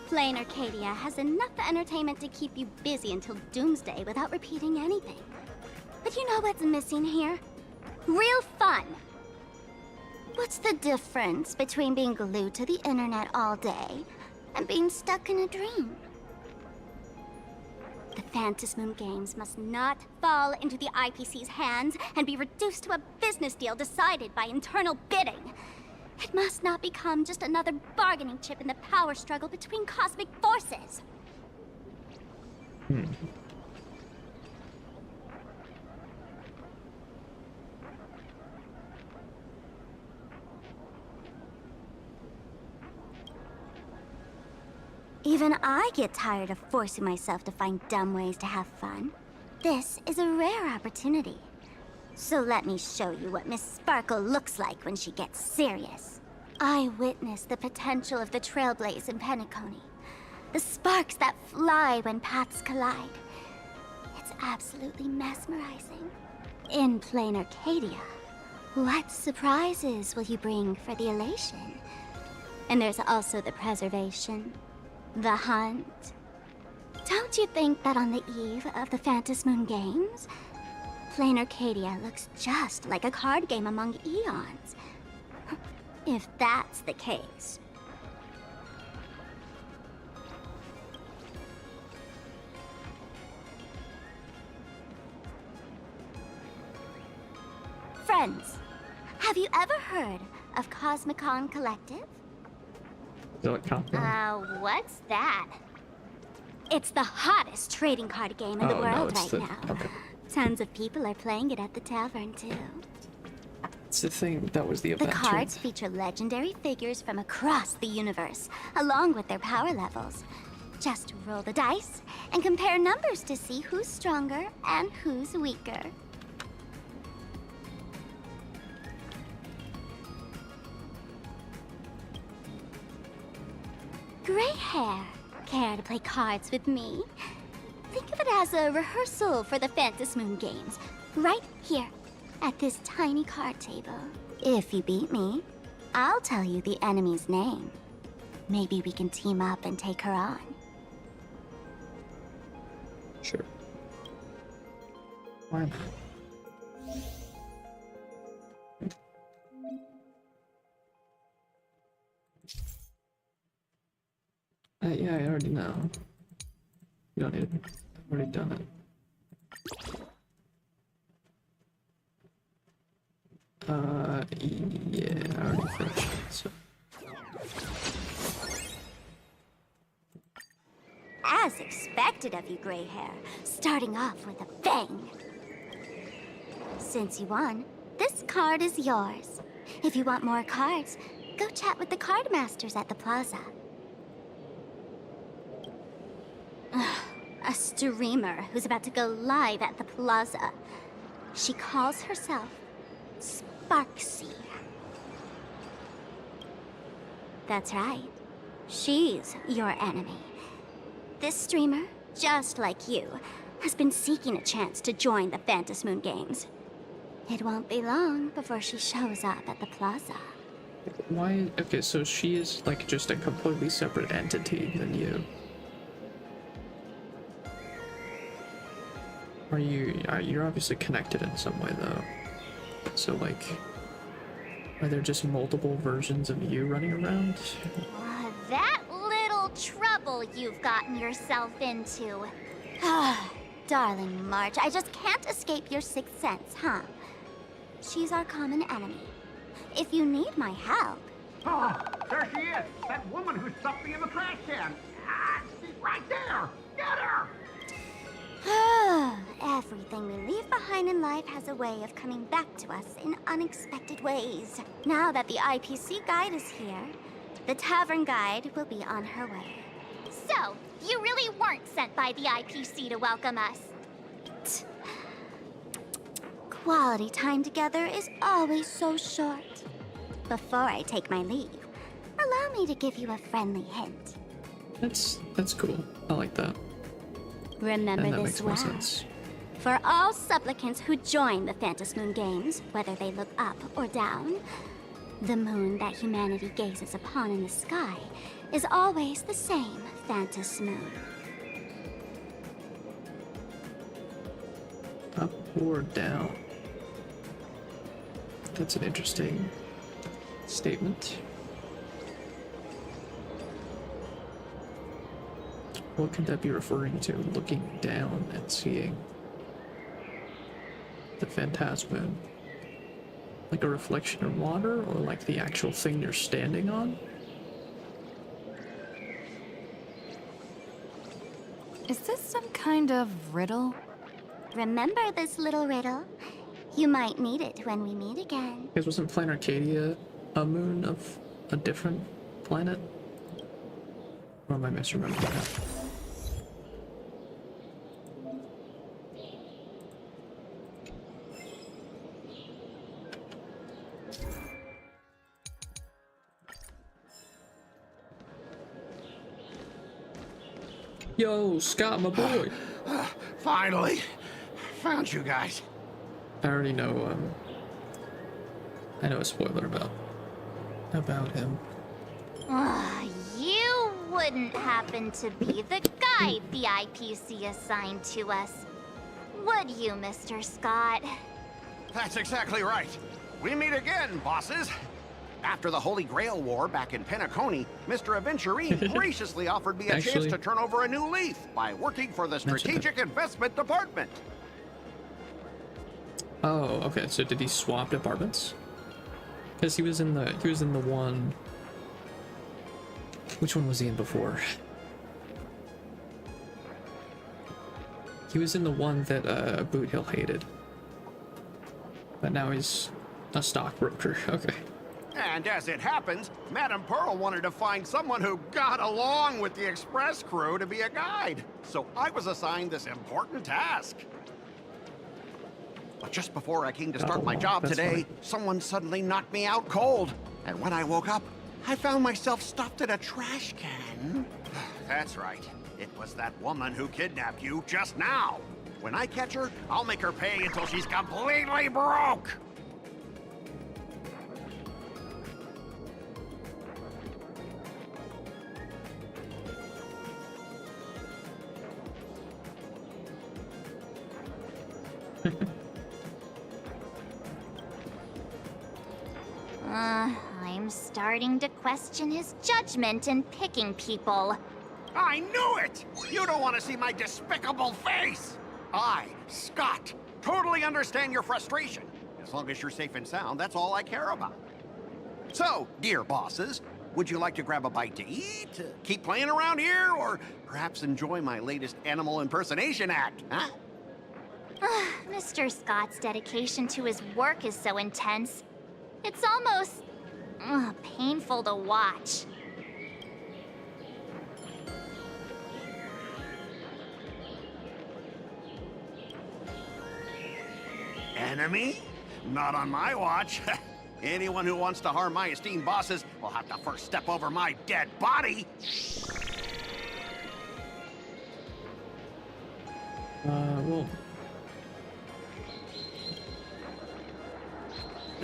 Plain Arcadia has enough entertainment to keep you busy until doomsday without repeating anything. But you know what's missing here? Real fun! What's the difference between being glued to the internet all day and being stuck in a dream? The Phantasmoon Games must not fall into the IPC's hands and be reduced to a business deal decided by internal bidding. It must not become just another bargaining chip in the power struggle between cosmic forces. Even I get tired of forcing myself to find dumb ways to have fun. This is a rare opportunity. So let me show you what Miss Sparkle looks like when she gets serious. I witnessed the potential of the Trailblaze in Penacony. The sparks that fly when paths collide. It's absolutely mesmerizing. In Plain Arcadia, what surprises will you bring for the elation? And there's also the preservation, the hunt. Don't you think that on the eve of the Phantasmoon Games, Plain Arcadia looks just like a card game among eons. If that's the case. Friends, have you ever heard of Cosmicon Collective? What's that? It's the hottest trading card game in the world right now. Okay. Tons of people are playing it at the tavern, too. It's the thing that was the event. The cards feature legendary figures from across the universe, along with their power levels. Just roll the dice and compare numbers to see who's stronger and who's weaker. Gray hair. Care to play cards with me? Think of it as a rehearsal for the Phantasmoon games, right here, at this tiny card table. If you beat me, I'll tell you the enemy's name. Maybe we can team up and take her on. Sure. Why not? Yeah, I already know. You don't need it. I've already done it. Yeah, I already finished it, so. As expected of you, Gray Hair, starting off with a bang. Since you won, this card is yours. If you want more cards, go chat with the card masters at the plaza. A streamer who's about to go live at the plaza. She calls herself Sparksy. That's right. She's your enemy. This streamer, just like you, has been seeking a chance to join the Phantasmoon games. It won't be long before she shows up at the plaza. Why? Okay, so she is like just a completely separate entity than you. You're obviously connected in some way though. So like, are there just multiple versions of you running around? That little trouble you've gotten yourself into. Darling March, I just can't escape your sixth sense, huh? She's our common enemy. If you need my help... Oh, there she is! That woman who stuffed me in the trash can! She's right there! Get her! Everything we leave behind in life has a way of coming back to us in unexpected ways. Now that the IPC guide is here, the tavern guide will be on her way. So, you really weren't sent by the IPC to welcome us? Quality time together is always so short. Before I take my leave, allow me to give you a friendly hint. That's cool. I like that. Remember that this makes more well. sense. For all supplicants who join the Phantasmoon games, whether they look up or down, the moon that humanity gazes upon in the sky is always the same Phantasmoon. Up or down? That's an interesting statement. What could that be referring to? Looking down and seeing the Phantasmoon? Like a reflection in water, or like the actual thing you're standing on? Is this some kind of riddle? Remember this little riddle? You might need it when we meet again. Because wasn't Planet Arcadia a moon of a different planet? Or am I misremembering that? Yo, Scott, my boy. Finally, found you guys. I already know. I know a spoiler about him. You wouldn't happen to be the guide the IPC assigned to us, Would you, Mr. Scott? That's exactly right. We meet again, bosses. After the Holy Grail War back in Penacony, Mr. Aventurine graciously offered me a chance Actually- to turn over a new leaf by working for the Strategic Investment Department. Oh, okay. So did he swap departments? Because he was in the one. Which one was he in before? He was in the one that Boot Hill hated. But now he's a stockbroker. Okay. And as it happens, Madame Pearl wanted to find someone who got along with the Express crew to be a guide. So I was assigned this important task. But just before I came to start my job that's today, fine. someone suddenly knocked me out cold. And when I woke up, I found myself stuffed in a trash can. That's right. It was that woman who kidnapped you just now. When I catch her, I'll make her pay until she's completely broke. I'm starting to question his judgment in picking people. I knew it! You don't want to see my despicable face! I, Scott, totally understand your frustration. As long as you're safe and sound, that's all I care about. So, dear bosses, would you like to grab a bite to eat, keep playing around here, or perhaps enjoy my latest animal impersonation act, huh? Mr. Scott's dedication to his work is so intense. It's almost painful to watch. Enemy? Not on my watch. Anyone who wants to harm my esteemed bosses will have to first step over my dead body. Well.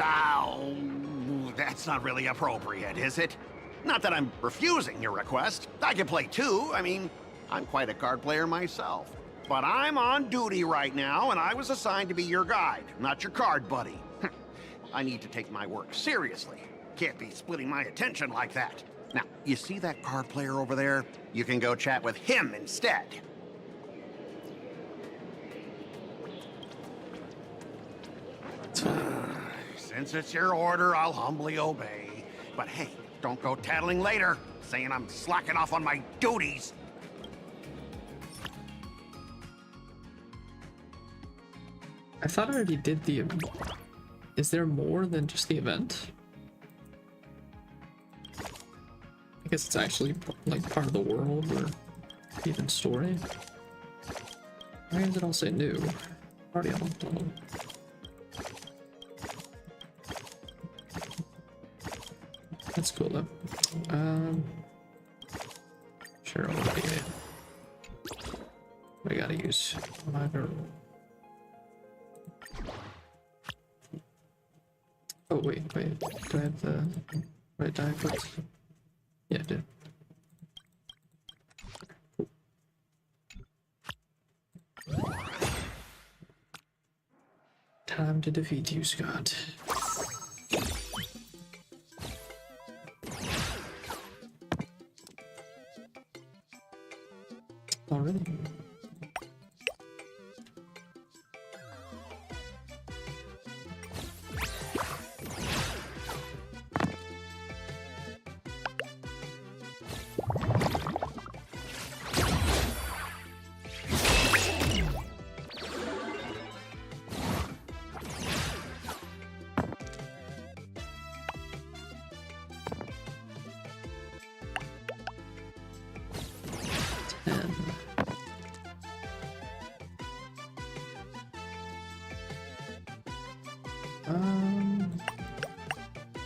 Oh, that's not really appropriate, is it? Not that I'm refusing your request. I can play too. I mean, I'm quite a card player myself. But I'm on duty right now, and I was assigned to be your guide, not your card buddy. I need to take my work seriously. Can't be splitting my attention like that. Now, you see that card player over there? You can go chat with him instead. Since it's your order, I'll humbly obey. But hey, don't go tattling later, saying I'm slacking off on my duties. I thought I already did the. Is there more than just the event? I guess it's actually like part of the world or even story. Why does it all say new? Already unlocked all of them. That's cool though. Sure, I'll be it. I gotta use my verbal. Oh wait, do I have the right die first? Yeah, I did. Time to defeat you, Scott. Already?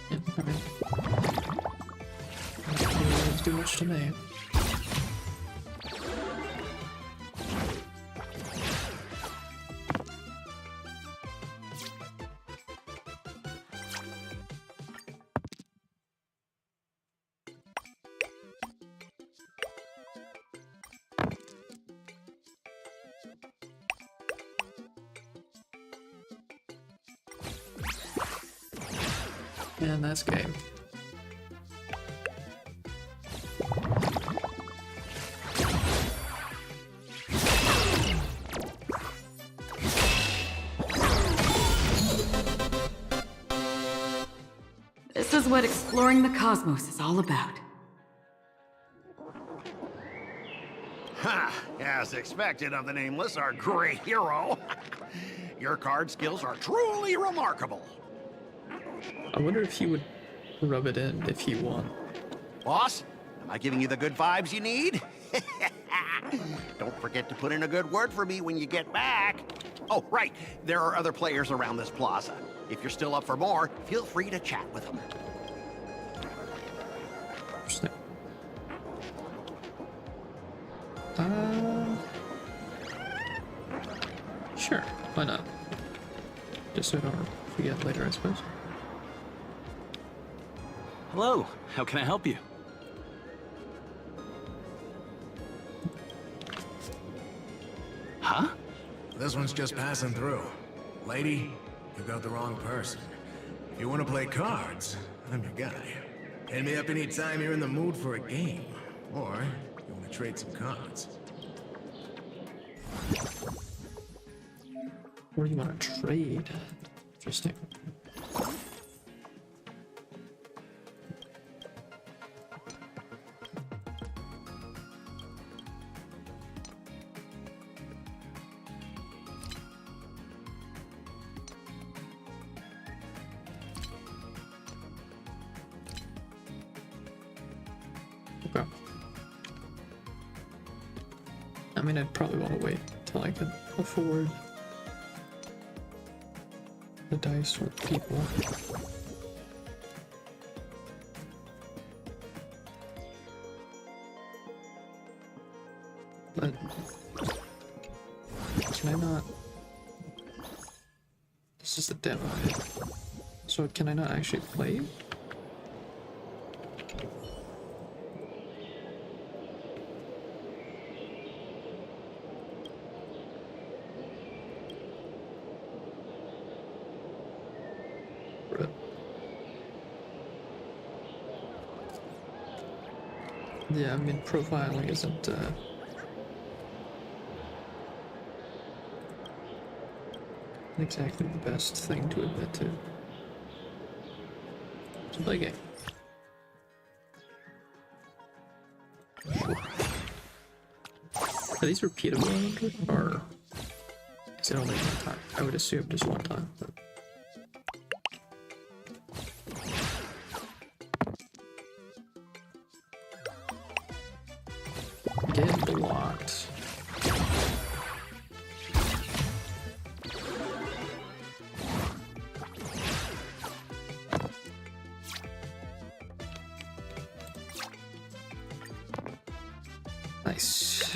Yeah, alright. Let's do much to me. And that's game. This is what exploring the cosmos is all about. Ha! As expected of the Nameless, our great hero. Your card skills are truly remarkable. I wonder if he would rub it in if he won. Boss, am I giving you the good vibes you need? Don't forget to put in a good word for me when you get back. Oh, right. There are other players around this plaza. If you're still up for more, feel free to chat with them. Interesting. Sure. Why not? Just so I don't forget later, I suppose. Hello, how can I help you? Huh? This one's just passing through. Lady, you got the wrong person. If you want to play cards, I'm your guy. Hit me up anytime you're in the mood for a game. Or you want to trade some cards. Or you want to trade? Interesting. Okay. I mean, I'd probably want to wait till I could afford the dice with people. But can I not? This is the demo. So can I not actually play? Yeah, I mean, profiling isn't, exactly the best thing to admit to. To play a game. Are these repeatable, I wonder? Or is it only one time? I would assume just one time. But... Get blocked. Nice.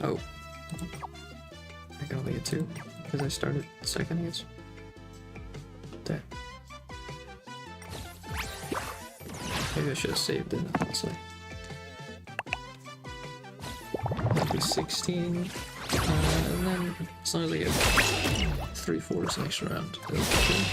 Oh. I can only get two because I started second against. Damn. Maybe I should have saved it, honestly. That'd be 16. And then as long as I get 3/4 next round, that'll be good.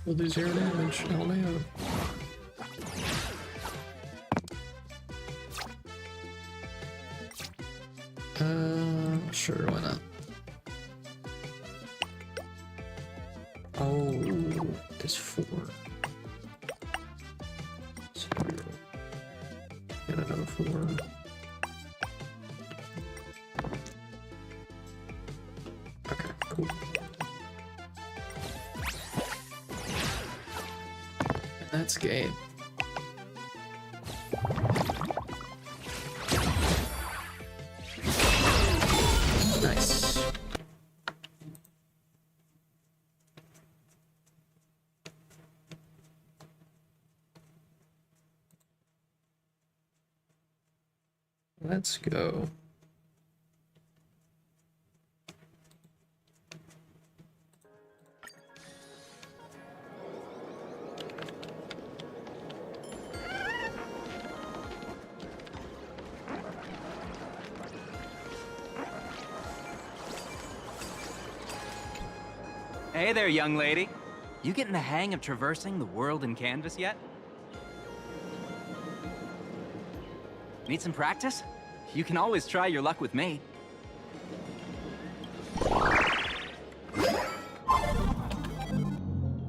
We'll do 0 damage, LMAO. Sure, why not? Oh, there's 4. So, get another 4. Okay, cool. That's game. Nice. Let's go. Hey there, young lady. You getting the hang of traversing the world in canvas yet? Need some practice? You can always try your luck with me.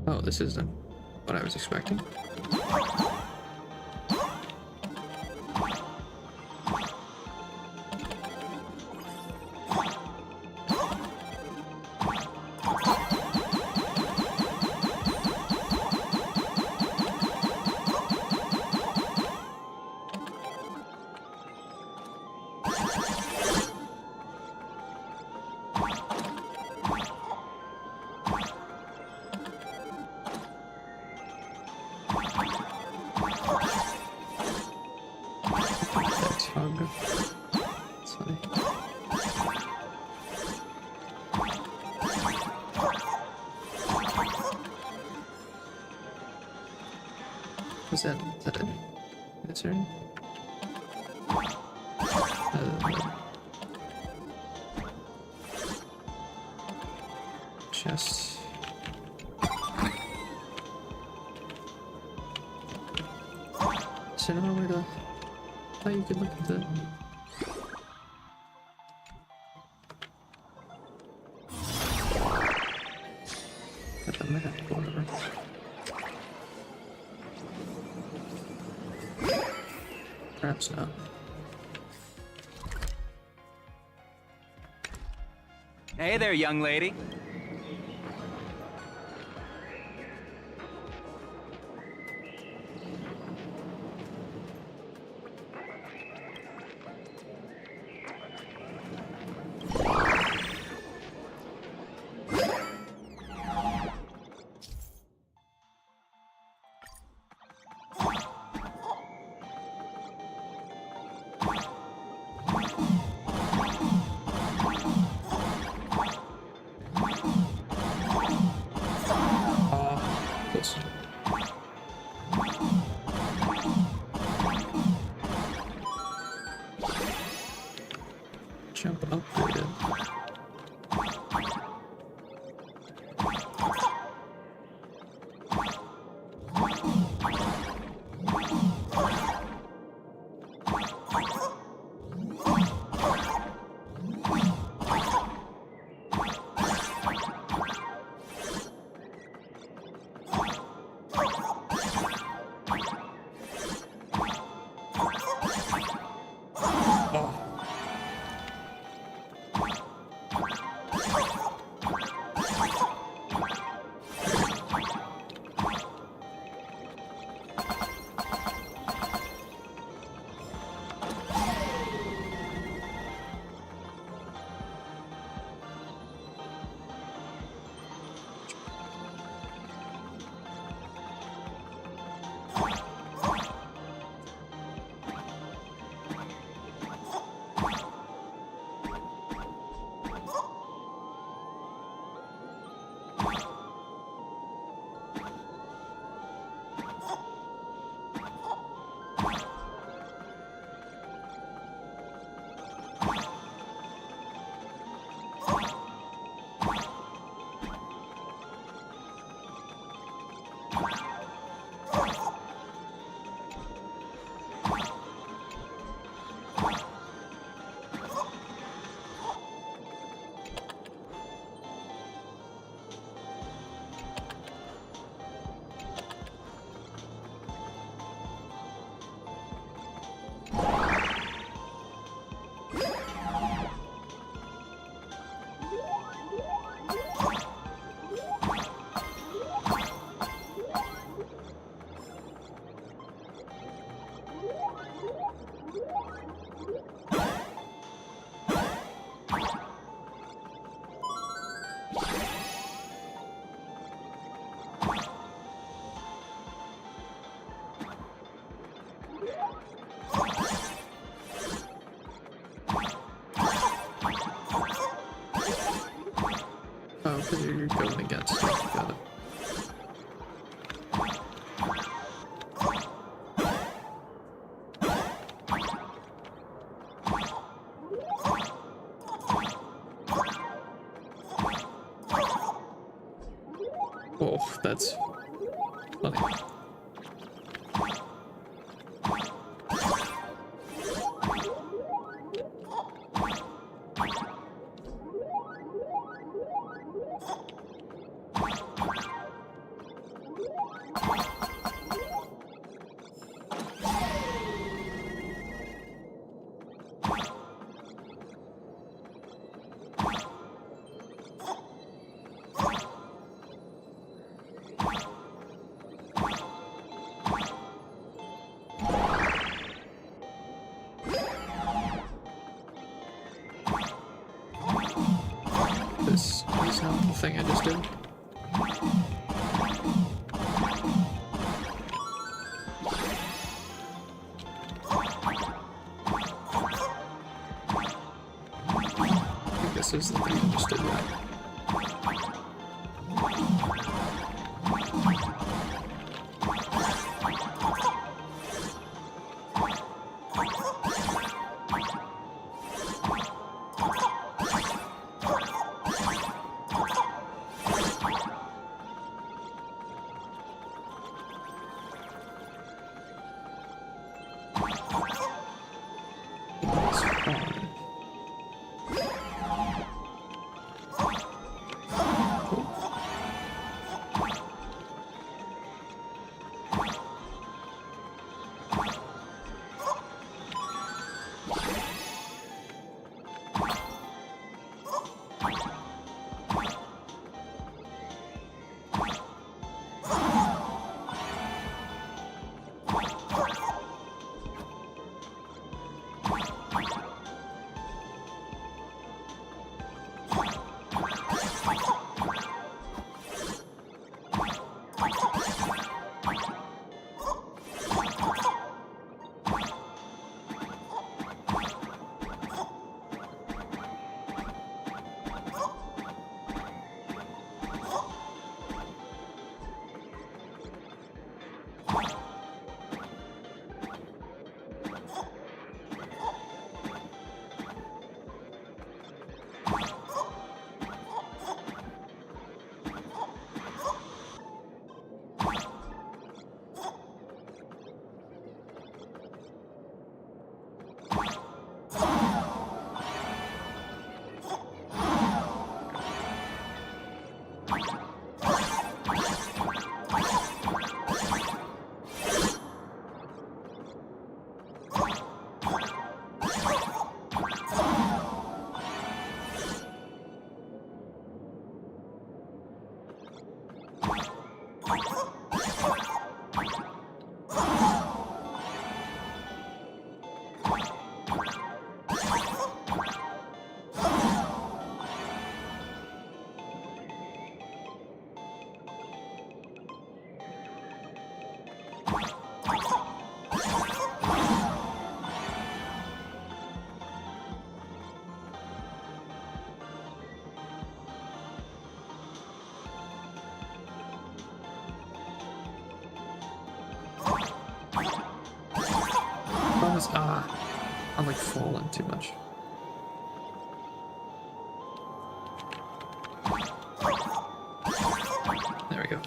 Oh, this isn't what I was expecting. Is that it? That's right. Chest. Is there another way to... I thought you could look at the... At the map, whatever. Perhaps not. Hey there, young lady. Jump upgraded. Oh, because you're going against it. Got it. Oh, that's funny. This is not the thing I just did. I think this is the thing I just did right. That's fine. I'm like falling too much. There we go.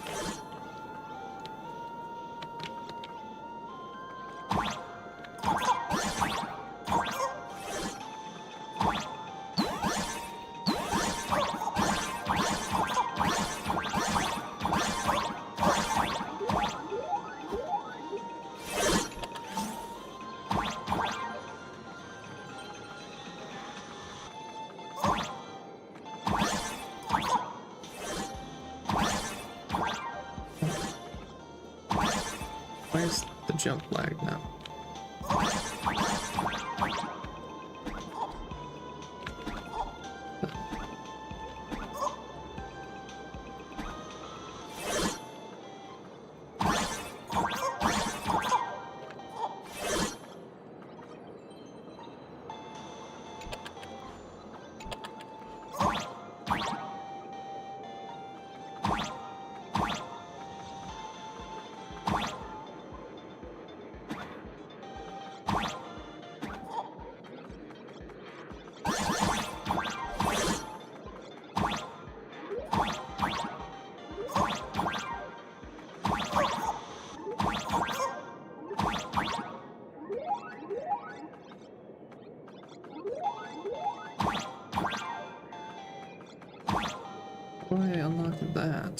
Why is the jump lag now? Why unlock that?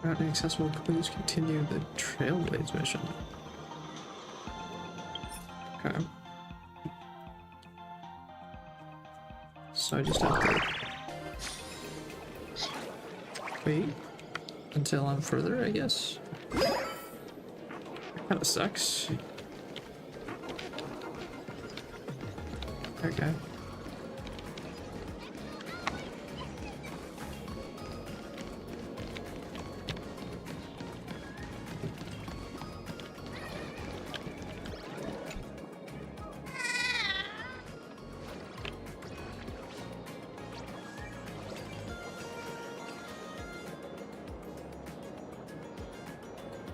Route inaccessible clues, continue the Trailblaze mission. Okay. So I just have to wait until I'm further, I guess. That kinda sucks. Okay.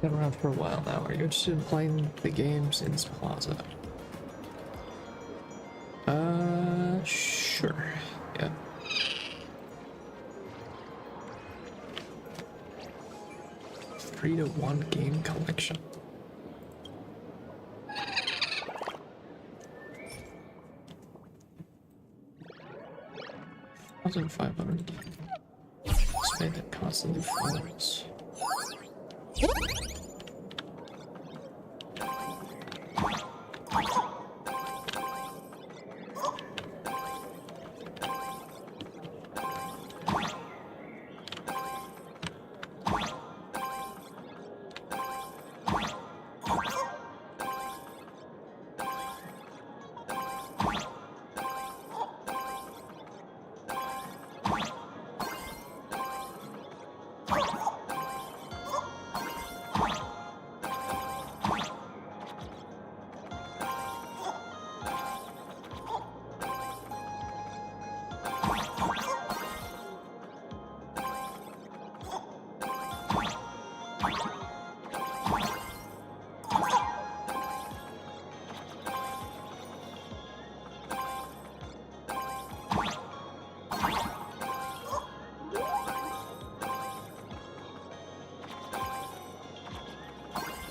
Been around for a while now. Are you interested in playing the games in this plaza? Sure. Yeah. Three to one game collection. $1,500. Spend that constantly falls.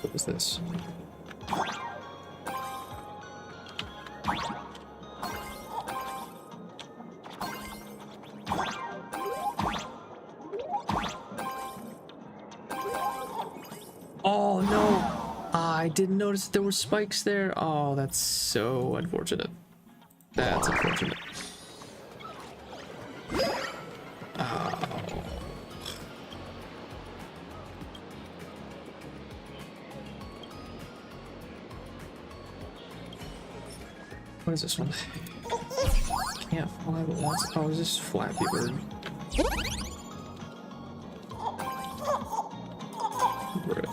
What was this? Oh no! I didn't notice there were spikes there. Oh, that's so unfortunate. That's unfortunate. What is this one? Can't fly but once. Oh, is this Flappy Bird? Bruh.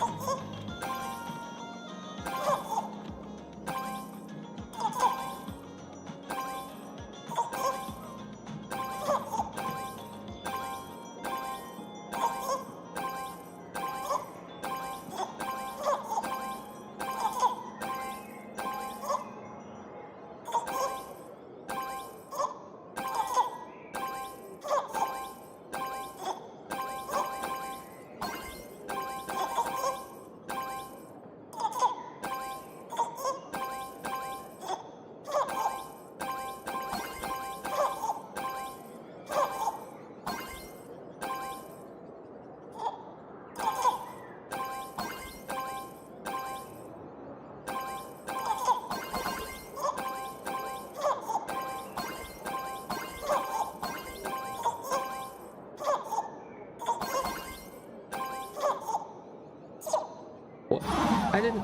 I didn't.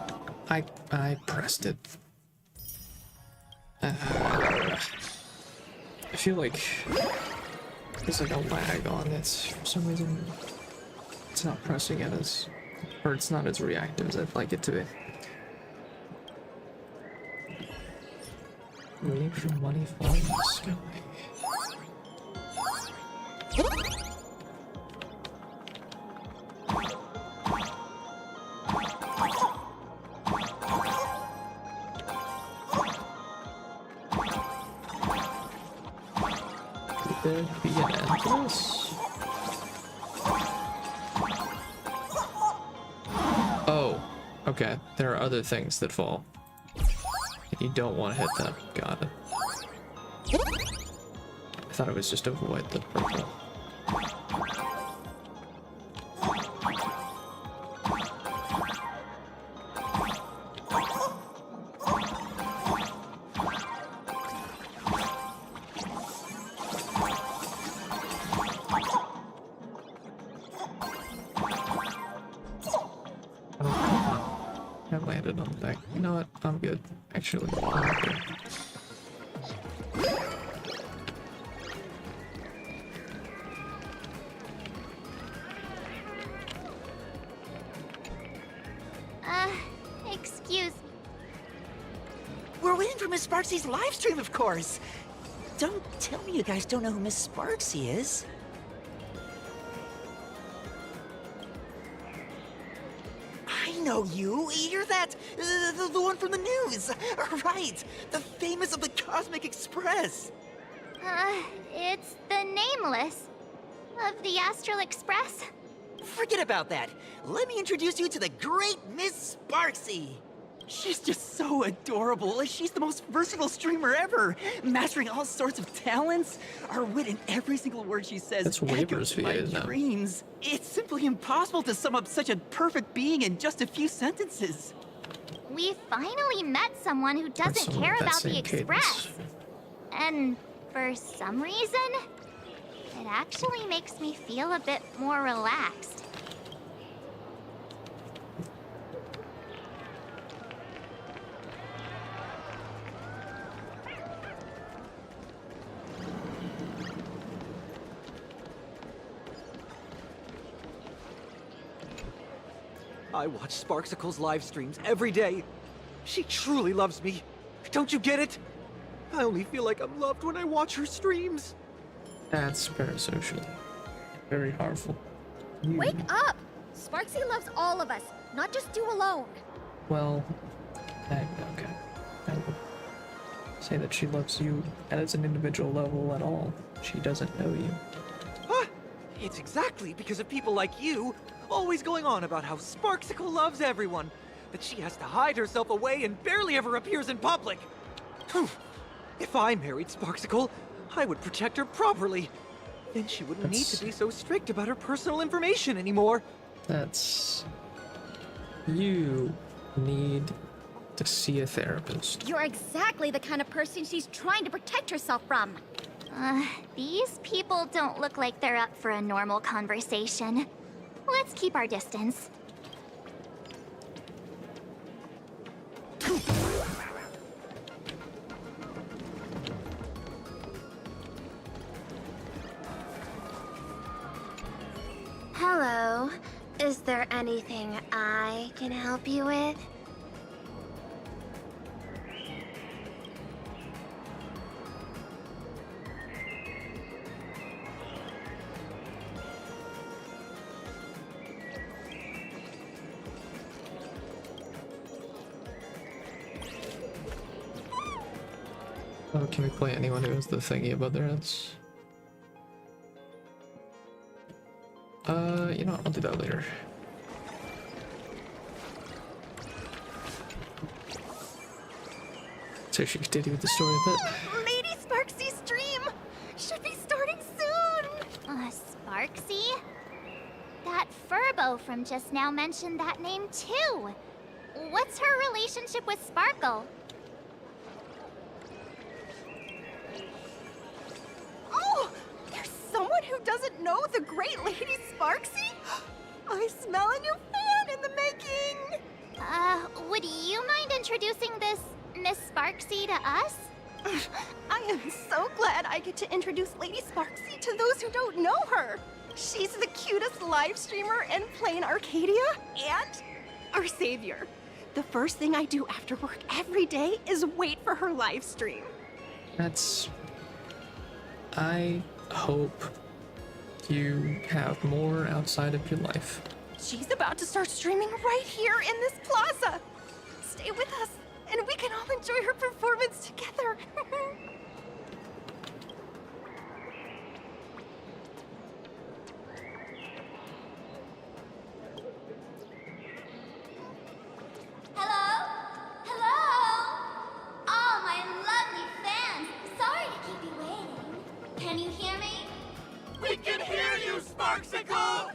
I pressed it. I feel like there's like a lag on this for some reason. It's not pressing it as, or it's not as reactive as I'd like it to be. Waiting for money falling in the sky. Could there be an end to this? Okay, there are other things that fall. You don't want to hit them. Got it. I thought it was just avoid the purple. I landed on the back. You know what? I'm good. Actually, I'm good. Excuse me. We're waiting for Miss Sparksy's live stream, of course. Don't tell me you guys don't know who Miss Sparksy is. I know you. You're that, the one from the news. Right, the famous of the Cosmic Express. It's the Nameless of the Astral Express. Forget about that. Let me introduce you to the great Miss Sparksy. She's just so adorable. She's the most versatile streamer ever, mastering all sorts of talents. Her wit in every single word she says That's echoes waivers my for you, no? dreams. It's simply impossible to sum up such a perfect being in just a few sentences. We finally met someone who doesn't someone care with that about the same Express. cadence. And for some reason, it actually makes me feel a bit more relaxed. I watch Sparksicle's live streams every day. She truly loves me. Don't you get it? I only feel like I'm loved when I watch her streams. That's parasocial. Very harmful. Wake up! Sparksy loves all of us, not just you alone. Well, okay. I would say that she loves you as an individual level at all. She doesn't know you. Huh? It's exactly because of people like you always going on about how Sparksicle loves everyone, that she has to hide herself away and barely ever appears in public. Phew. If I married Sparksicle, I would protect her properly. Then she wouldn't need to be so strict about her personal information anymore. That's... You need to see a therapist. You're exactly the kind of person she's trying to protect herself from. These people don't look like they're up for a normal conversation. Let's keep our distance. Hello. Is there anything I can help you with? Oh, can we play anyone who has the thingy above their heads? You know what? I'll do that later. So she continue with the story a bit. Lady Sparksy's stream should be starting soon. Sparksy? That Furbo from just now mentioned that name too. What's her relationship with Sparkle? Oh, there's someone who doesn't know the great Lady Sparksy? I smell a new fan in the making. Would you mind introducing this Miss Sparksy to us? I am so glad I get to introduce Lady Sparksy to those who don't know her. She's the cutest live streamer in plain Arcadia and our savior. The first thing I do after work every day is wait for her live stream. That's... I hope you have more outside of your life. She's about to start streaming right here in this plaza. Stay with us, and we can all enjoy her performance together. Sparksicle!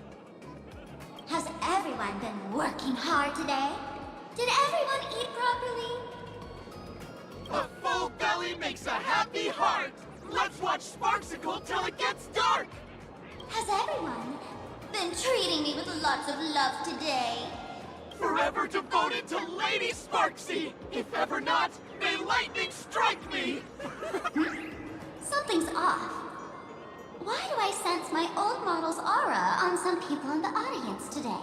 Has everyone been working hard today? Did everyone eat properly? A full belly makes a happy heart! Let's watch Sparksicle till it gets dark! Has everyone been treating me with lots of love today? Forever devoted to Lady Sparksy! If ever not, may lightning strike me! Something's off. Why do I sense my old model's aura on some people in the audience today?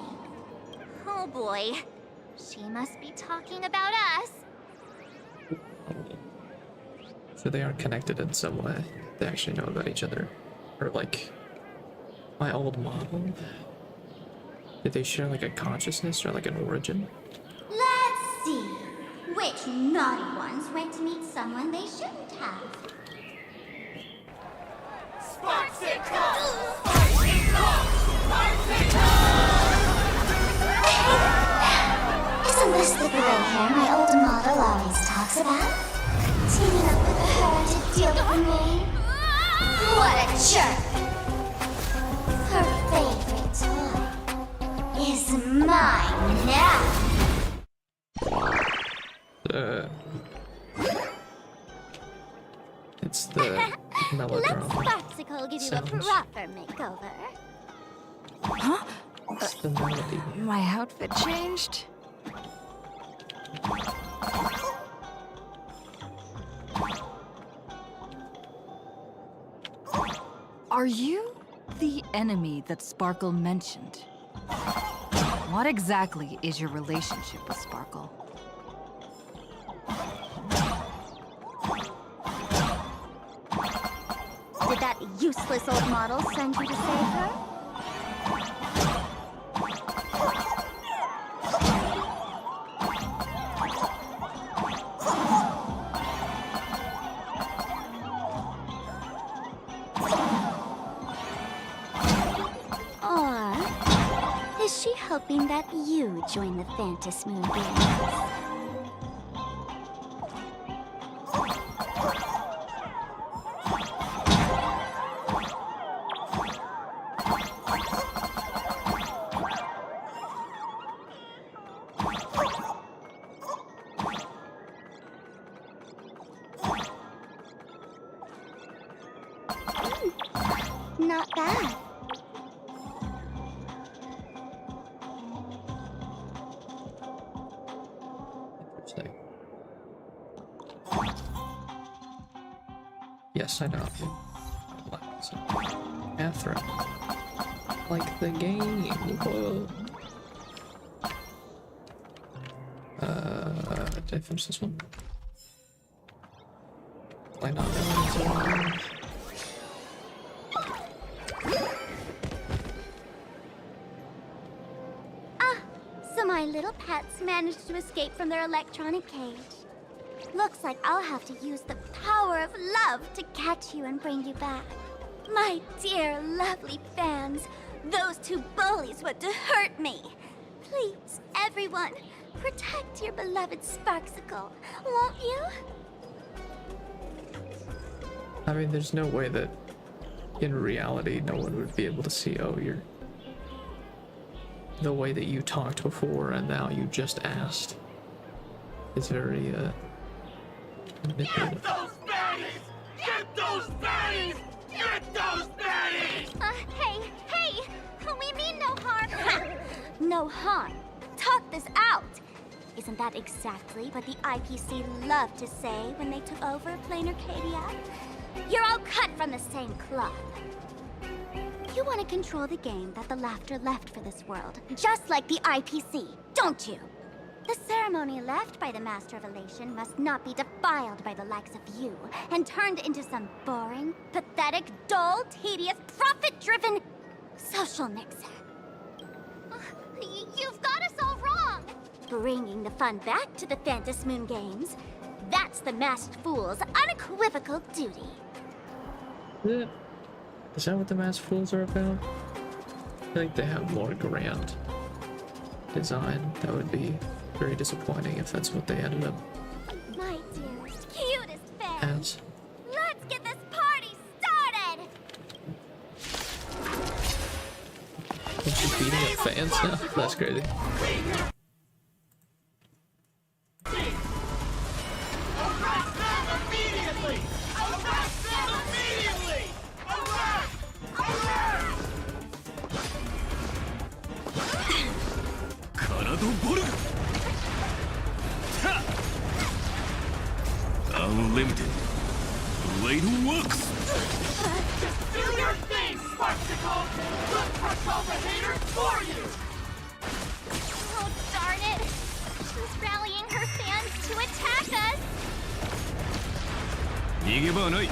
Oh boy. She must be talking about us. So they are connected in some way. They actually know about each other. Or like, my old model? Did they share like a consciousness or like an origin? Let's see. Which naughty ones went to meet someone they shouldn't have? Sparksicle! Sparksicle! Sparksicle! Isn't this the gray hair my old model always talks about? Teaming up with her to deal with me? What a jerk! Her favorite toy is mine now! It's the melodrama. Let Sparksicle give you a sounds. proper makeover. Huh? It's the melody. My outfit changed? Are you the enemy that Sparkle mentioned? What exactly is your relationship with Sparkle? Did that useless old model send you to save her? Or is she hoping that you join the Phantasm Moon Games? Not bad. Interesting. Yes, I know. Catherine. Like the game. Whoa. Did I finish this one? Why not? So my little pets managed to escape from their electronic cage. Looks like I'll have to use the power of love to catch you and bring you back. My dear, lovely fans, those two bullies want to hurt me. Please, everyone, protect your beloved Sparksicle, won't you? I mean, there's no way that in reality no one would be able to see, oh, you're the way that you talked before and now you just asked is very manipulative. Get those baddies! Get those baddies! Get those baddies! Hey! We mean no harm. No harm? Talk this out. Isn't that exactly what the IPC loved to say when they took over Plain Arcadia? You're all cut from the same cloth. You want to control the game that the laughter left for this world, just like the IPC, don't you? The ceremony left by the Master of Elation must not be defiled by the likes of you and turned into some boring, pathetic, dull, tedious, profit-driven social mixer. You've got us all wrong! Bringing the fun back to the Phantasm Moon Games, that's the Masked Fool's unequivocal duty. Yeah. Is that what the Masked Fools are about? I think they have more grand design. That would be very disappointing if that's what they ended up My dearest, cutest fans, as. let's get this party started! And she's beating up fans now? That's crazy. Unlimited. Blade works! Do your thing, Sparksicle! We'll crush all the haters for you! Oh, darn it! She's rallying her fans to attack us! 逃げ場はない。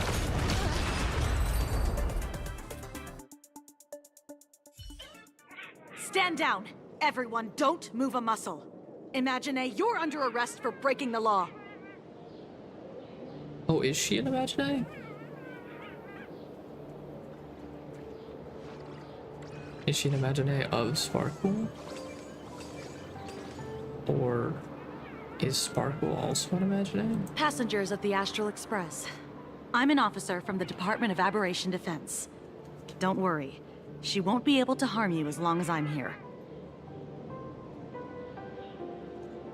Stand down! Everyone, don't move a muscle. Imagine you're under arrest for breaking the law. Oh, is she an Imagine? Is she an Imagine of Sparkle? Or is Sparkle also an Imagine? Passengers of the Astral Express. I'm an officer from the Department of Aberration Defense. Don't worry. She won't be able to harm you as long as I'm here.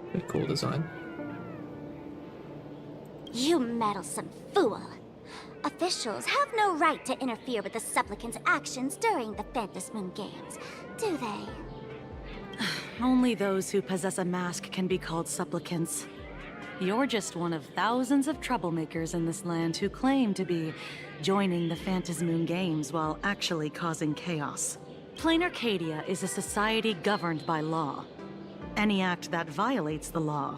Pretty cool design. You meddlesome fool. Officials have no right to interfere with the supplicants' actions during the Phantasmoon Games, do they? Only those who possess a mask can be called supplicants. You're just one of thousands of troublemakers in this land who claim to be joining the Phantasmoon Games while actually causing chaos. Plain Arcadia is a society governed by law. Any act that violates the law,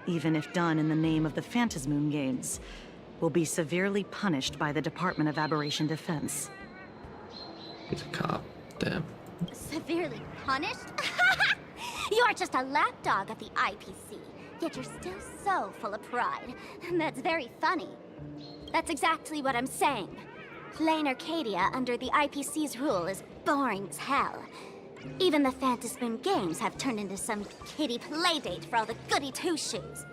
even if done in the name of the Phantasmoon Games, will be severely punished by the Department of Aberration Defense. He's a cop. Damn. Severely punished? You're just a lapdog of the IPC, yet you're still so full of pride. That's very funny. That's exactly what I'm saying. Plain Arcadia under the IPC's rule is boring as hell. Even the Phantasmoon Games have turned into some kiddie playdate for all the goody two-shoes.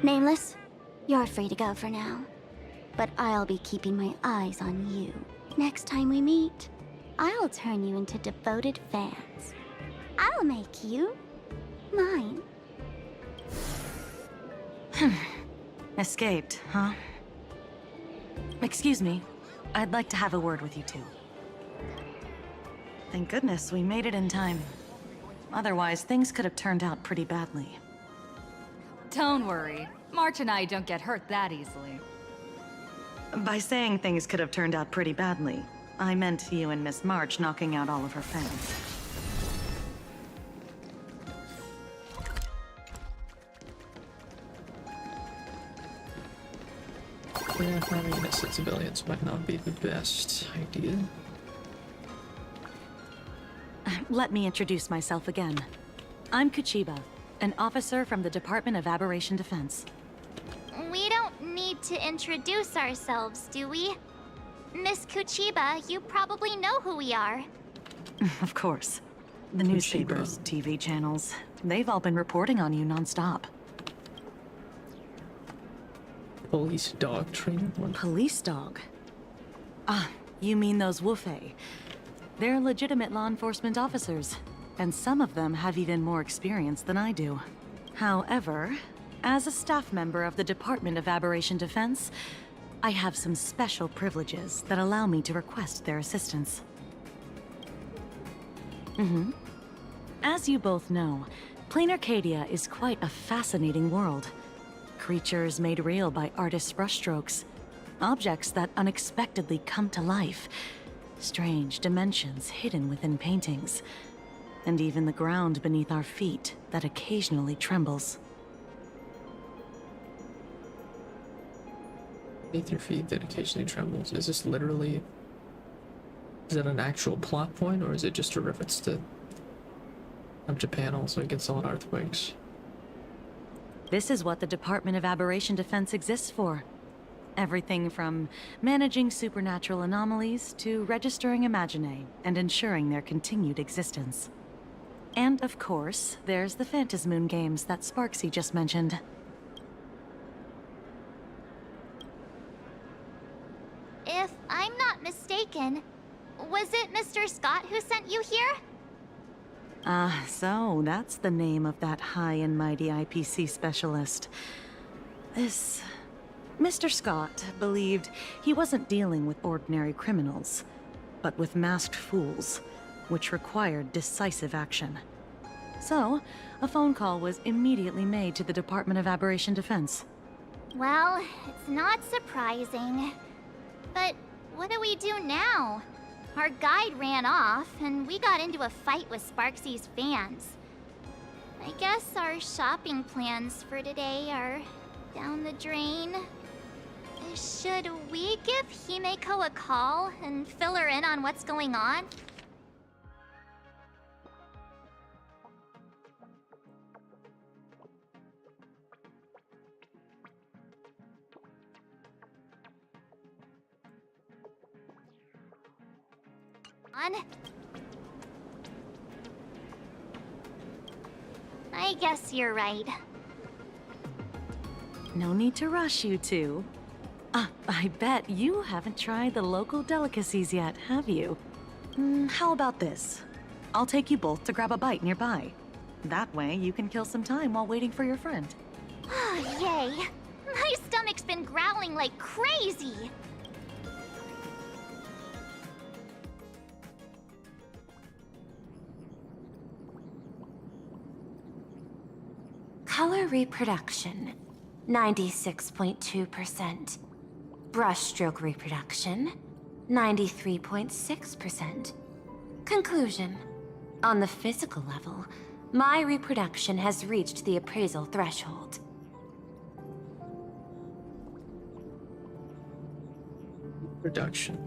Nameless, you're free to go for now. But I'll be keeping my eyes on you. Next time we meet, I'll turn you into devoted fans. I'll make you mine. Escaped, huh? Excuse me. I'd like to have a word with you two. Thank goodness we made it in time. Otherwise, things could have turned out pretty badly. Don't worry. March and I don't get hurt that easily. By saying things could have turned out pretty badly, I meant you and Miss March knocking out all of her fans. Yeah, having innocent civilians might not be the best idea. Let me introduce myself again. I'm Kuchiba, an officer from the Department of Aberration Defense. We don't need to introduce ourselves, do we? Miss Kuchiba, you probably know who we are. Of course. The newspapers, TV channels, they've all been reporting on you nonstop. Police dog trainer? Police dog? Ah, you mean those Wufei. They're legitimate law enforcement officers, and some of them have even more experience than I do. However, as a staff member of the Department of Aberration Defense, I have some special privileges that allow me to request their assistance. As you both know, Plain Arcadia is quite a fascinating world. Creatures made real by artists' brushstrokes. Objects that unexpectedly come to life. Strange dimensions hidden within paintings. And even the ground beneath our feet that occasionally trembles. Beneath your feet that occasionally trembles. Is this literally... Is that an actual plot point, or is it just a reference to Japan also gets all earthquakes? This is what the Department of Aberration Defense exists for. Everything from managing supernatural anomalies to registering Imagine and ensuring their continued existence. And of course, there's the Phantasmoon Games that Sparksy just mentioned. If I'm not mistaken, was it Mr. Scott who sent you here? So that's the name of that high and mighty IPC specialist. This Mr. Scott believed he wasn't dealing with ordinary criminals, but with masked fools, which required decisive action. So, a phone call was immediately made to the Department of Aberration Defense. Well, it's not surprising. But what do we do now? Our guide ran off, and we got into a fight with Sparksy's fans. I guess our shopping plans for today are down the drain. Should we give Himeko a call and fill her in on what's going on? I guess you're right. No need to rush, you two. I bet you haven't tried the local delicacies yet, have you? How about this? I'll take you both to grab a bite nearby. That way, you can kill some time while waiting for your friend. Yay! My stomach's been growling like crazy! Color reproduction, 96.2%. Brushstroke reproduction, 93.6%. Conclusion. On the physical level, my reproduction has reached the appraisal threshold. Production.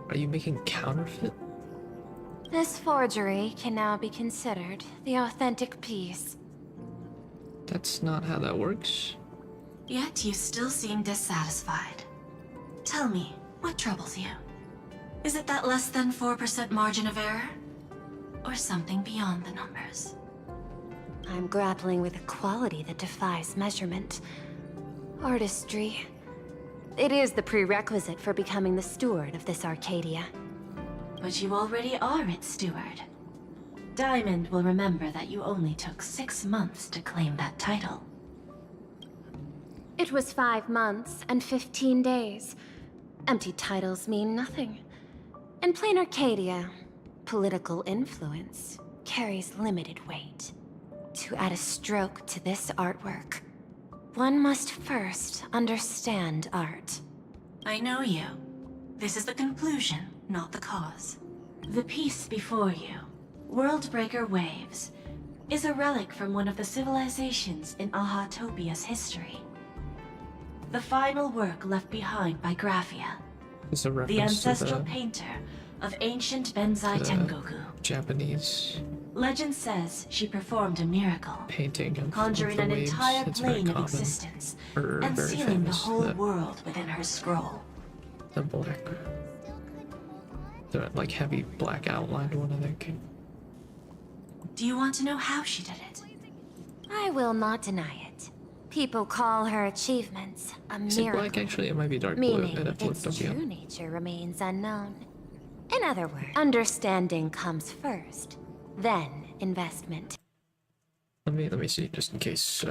Are you making counterfeit? This forgery can now be considered the authentic piece. That's not how that works. Yet you still seem dissatisfied. Tell me, what troubles you? Is it that less than 4% margin of error? Or something beyond the numbers? I'm grappling with a quality that defies measurement. Artistry. It is the prerequisite for becoming the steward of this Arcadia. But you already are its steward. Diamond will remember that you only took 6 months to claim that title. It was 5 months and 15 days. Empty titles mean nothing. In plain Arcadia, political influence carries limited weight. To add a stroke to this artwork, one must first understand art. I know you. This is the conclusion, not the cause. The piece before you, Worldbreaker Waves, is a relic from one of the civilizations in Ahatopia's history. The final work left behind by Graphia, It's a the reference to ancestral the painter of ancient Benzai Tengoku. Japanese Legend says she performed a miracle, painting of conjuring the an waves. entire It's very plane of common, existence or and very sealing the famous, whole that world within her scroll. the black, the like heavy black outlined one, I think. Do you want to know how she did it? I will not deny it. People call her achievements a Is it miracle. black? Actually, it might be dark blue. Meaning I'd have to look its it up true again. nature remains unknown. In other words, understanding comes first, then investment. Let me see, just in case.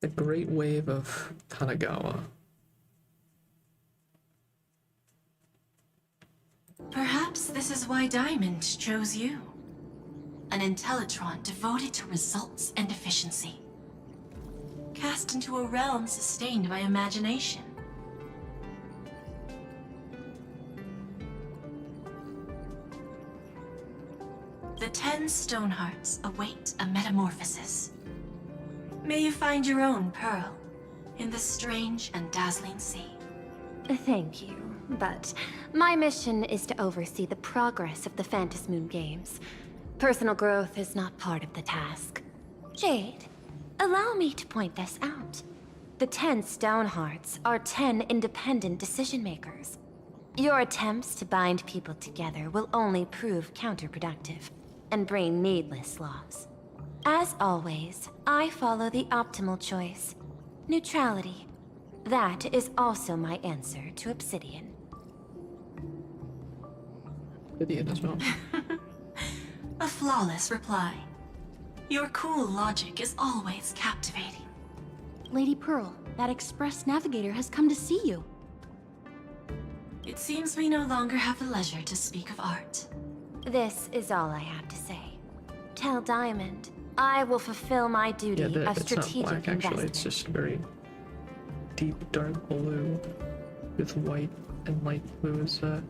The Great Wave of Kanagawa. Perhaps this is why Diamond chose you. An Intellitron devoted to results and efficiency. Cast into a realm sustained by imagination. The 10 stone hearts await a metamorphosis. May you find your own pearl in the strange and dazzling sea. Thank you, but my mission is to oversee the progress of the Phantasmoon Games. Personal growth is not part of the task. Jade, allow me to point this out. The 10 stone hearts are 10 independent decision makers. Your attempts to bind people together will only prove counterproductive and bring needless loss. As always, I follow the optimal choice. Neutrality. That is also my answer to Obsidian. Obsidian as well. A flawless reply. Your cool logic is always captivating. Lady Pearl, that Express Navigator has come to see you. It seems we no longer have the leisure to speak of art. This is all I have to say. Tell Diamond, I will fulfill my duty of It's not strategic black, actually. investment. It's just very deep dark blue with white and light blue as the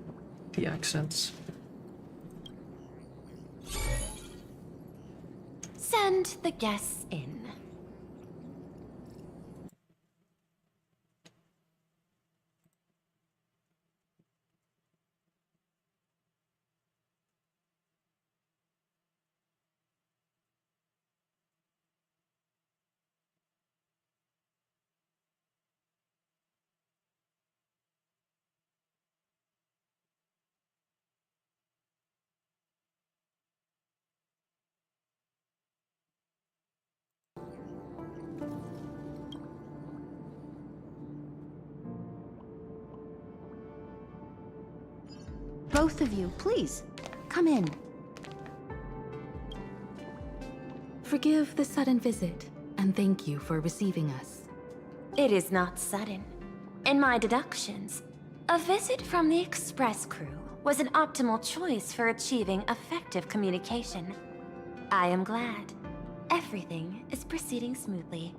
accents. Send the guests in. Both of you, please, come in. Forgive the sudden visit, and thank you for receiving us. It is not sudden. In my deductions, a visit from the Express crew was an optimal choice for achieving effective communication. I am glad. Everything is proceeding smoothly.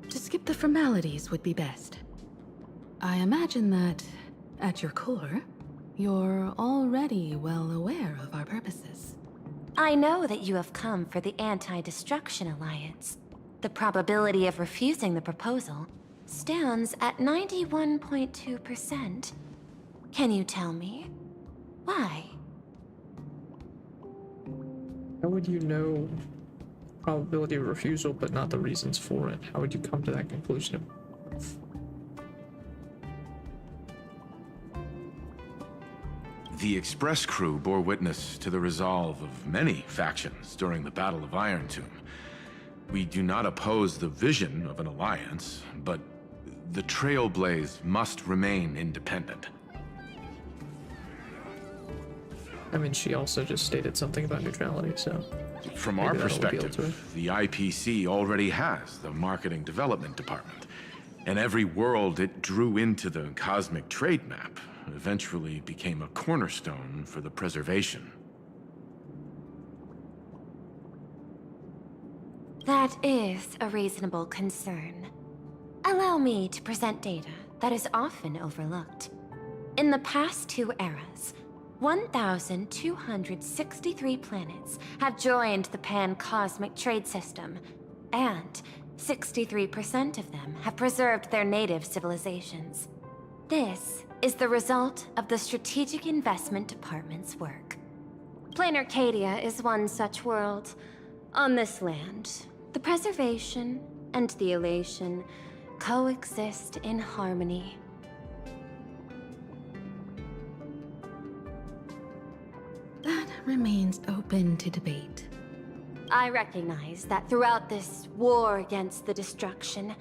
To skip the formalities would be best. I imagine that, at your core, you're already well aware of our purposes. I know that you have come for the Anti-Destruction Alliance. The probability of refusing the proposal stands at 91.2%. Can you tell me why? How would you know probability of refusal but not the reasons for it? How would you come to that conclusion? The Express crew bore witness to the resolve of many factions during the Battle of Iron Tomb. We do not oppose the vision of an alliance, but the Trailblaze must remain independent. I mean, she also just stated something about neutrality, so... From maybe our that'll appeal to her. perspective, the IPC already has the Marketing Development Department, and every world it drew into the cosmic trade map eventually became a cornerstone for the preservation. That is a reasonable concern. Allow me to present data that is often overlooked. In the past 2 eras, 1,263 planets have joined the Pan-Cosmic Trade System, and 63% of them have preserved their native civilizations. This is the result of the Strategic Investment Department's work. Plain Arcadia is one such world. On this land, the preservation and the elation coexist in harmony. That remains open to debate. I recognize that throughout this war against the destruction,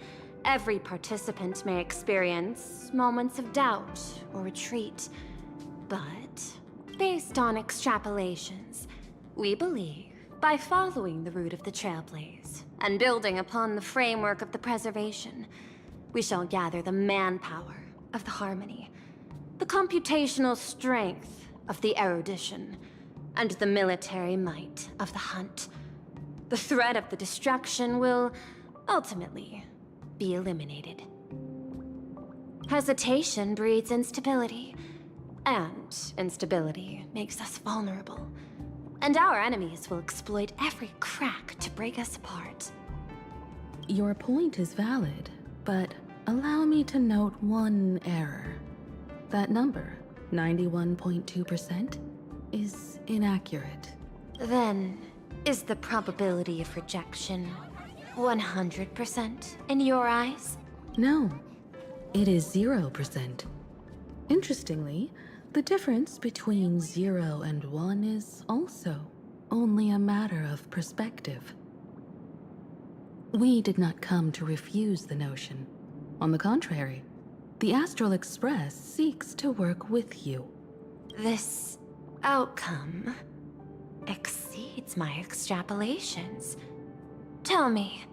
every participant may experience moments of doubt or retreat. But, based on extrapolations, we believe by following the route of the Trailblaze and building upon the framework of the preservation, we shall gather the manpower of the harmony, the computational strength of the erudition, and the military might of the hunt. The threat of the destruction will, ultimately, be eliminated. Hesitation breeds instability, and instability makes us vulnerable. And our enemies will exploit every crack to break us apart. Your point is valid, but allow me to note one error. That number, 91.2%, is inaccurate. Then, is the probability of rejection 100% in your eyes? No, it is 0%. Interestingly, the difference between 0 and 1 is also only a matter of perspective. We did not come to refuse the notion. On the contrary, the Astral Express seeks to work with you. This outcome exceeds my extrapolations. Tell me,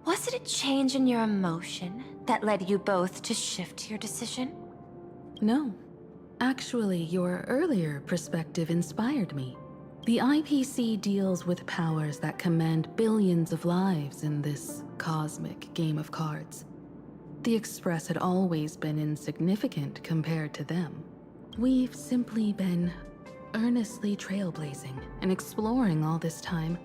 was it a change in your emotion that led you both to shift your decision? No. Actually, your earlier perspective inspired me. The IPC deals with powers that command billions of lives in this cosmic game of cards. The Express had always been insignificant compared to them. We've simply been earnestly trailblazing and exploring all this time,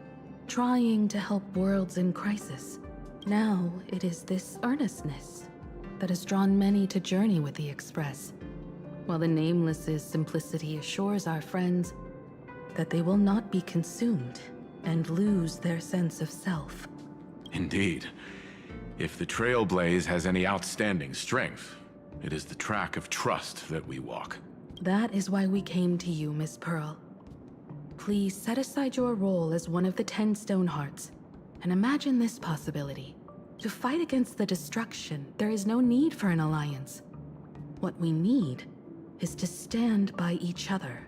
trying to help worlds in crisis. Now it is this earnestness that has drawn many to journey with the Express, while the Nameless's simplicity assures our friends that they will not be consumed and lose their sense of self. Indeed. If the Trailblaze has any outstanding strength, it is the track of trust that we walk. That is why we came to you, Miss Pearl. Please set aside your role as one of the 10 Stonehearts and imagine this possibility. To fight against the destruction, there is no need for an alliance. What we need is to stand by each other.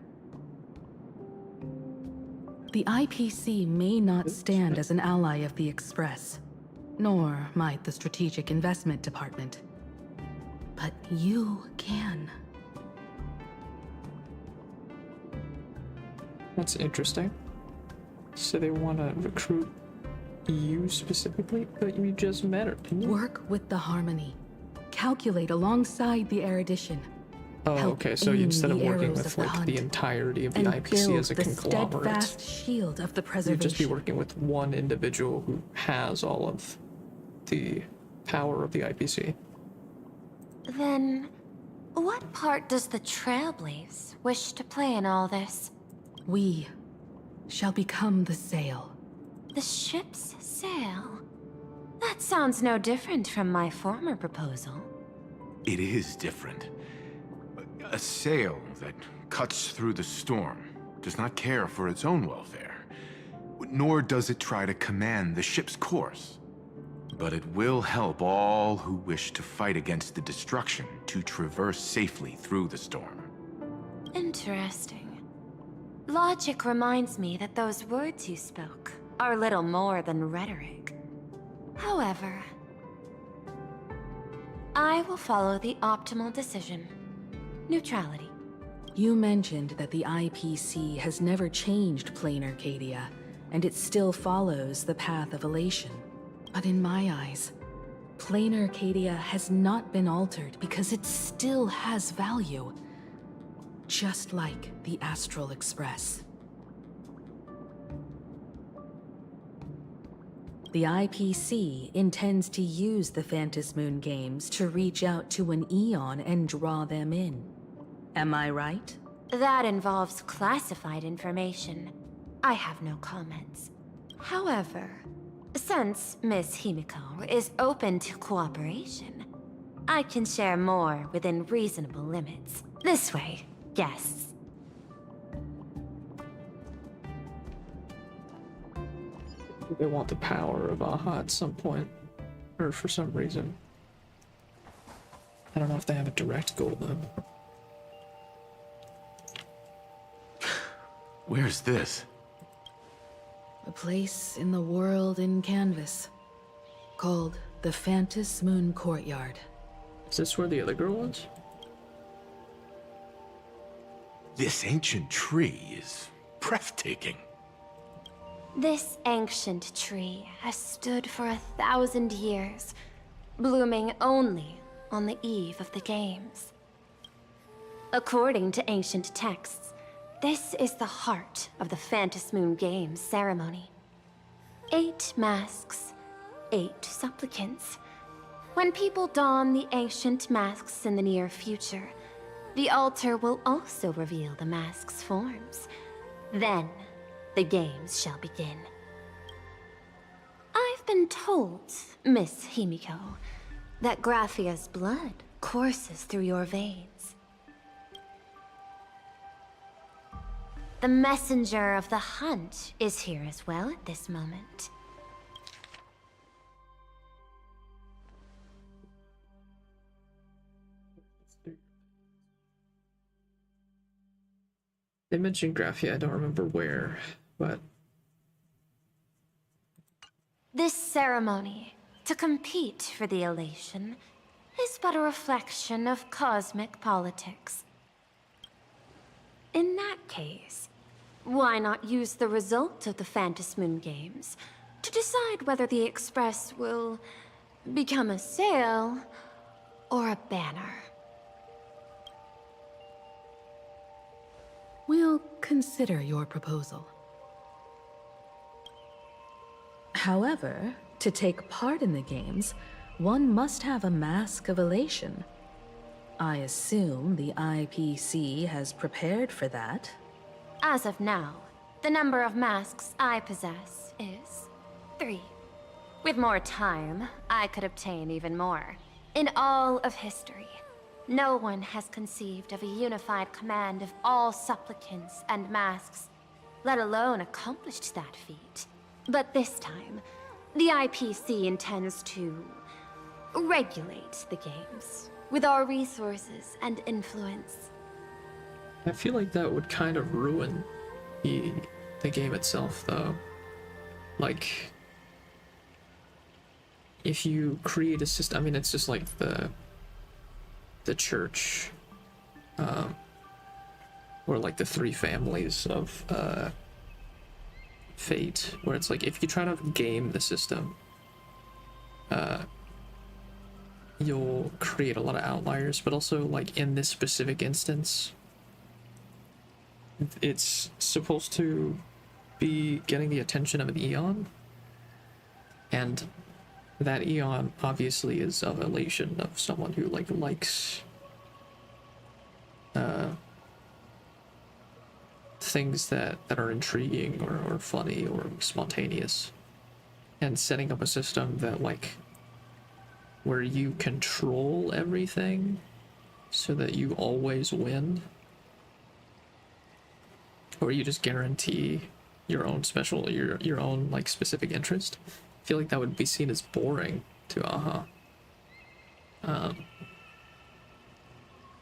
The IPC may not stand as an ally of the Express, nor might the Strategic Investment Department. But you can. That's interesting. So they want to recruit you specifically, but you just met her, didn't you? Work with the Harmony. Calculate alongside the Erudition. Oh, okay, so instead of working with like hunt, the entirety of the and IPC as a build the conglomerate, steadfast shield of the you'd preservation. just be working with one individual who has all of the power of the IPC. Then, what part does the Trailblaze wish to play in all this? We shall become the sail. The ship's sail? That sounds no different from my former proposal. It is different. A sail that cuts through the storm does not care for its own welfare, nor does it try to command the ship's course. But it will help all who wish to fight against the destruction to traverse safely through the storm. Interesting. Logic reminds me that those words you spoke are little more than rhetoric. However, I will follow the optimal decision. Neutrality. You mentioned that the IPC has never changed Plain Arcadia, and it still follows the path of elation. But in my eyes, Plain Arcadia has not been altered because it still has value. Just like the Astral Express. The IPC intends to use the Phantom Moon games to reach out to an Eon and draw them in. Am I right? That involves classified information. I have no comments. However, since Miss Himiko is open to cooperation, I can share more within reasonable limits. This way, guests. They want the power of Aha at some point, or for some reason. I don't know if they have a direct goal though. Where's this? A place in the world in canvas, called the Phantom Moon Courtyard. Is this where the other girl was? This ancient tree is breathtaking. This ancient tree has stood for 1,000 years, blooming only on the eve of the games. According to ancient texts, this is the heart of the Phantom Moon Games ceremony. 8 masks, 8 supplicants. When people don the ancient masks in the near future, the altar will also reveal the masks' forms. Then, the games shall begin. I've been told, Miss Himiko, that Graphia's blood courses through your veins. The messenger of the hunt is here as well at this moment. They mentioned Graphia, I don't remember where, but... This ceremony, to compete for the elation, is but a reflection of cosmic politics. In that case, why not use the result of the Phantasmoon Games to decide whether the Express will become a sail or a banner? We'll consider your proposal. However, to take part in the games, one must have a Mask of Elation. I assume the IPC has prepared for that. As of now, the number of masks I possess is 3. With more time, I could obtain even more. In all of history, no one has conceived of a unified command of all supplicants and masks, let alone accomplished that feat. But this time, the IPC intends to regulate the games with our resources and influence. I feel like that would kind of ruin the game itself, though. Like, if you create a system, I mean, it's just like the church, or like the 3 families of Fate, where it's like if you try to game the system, you'll create a lot of outliers, but also like in this specific instance, it's supposed to be getting the attention of an Eon, and that Eon obviously is of elation of someone who like likes things that are intriguing or funny or spontaneous, and setting up a system that like where you control everything so that you always win, or you just guarantee your own special, your own like specific interest. I feel like that would be seen as boring to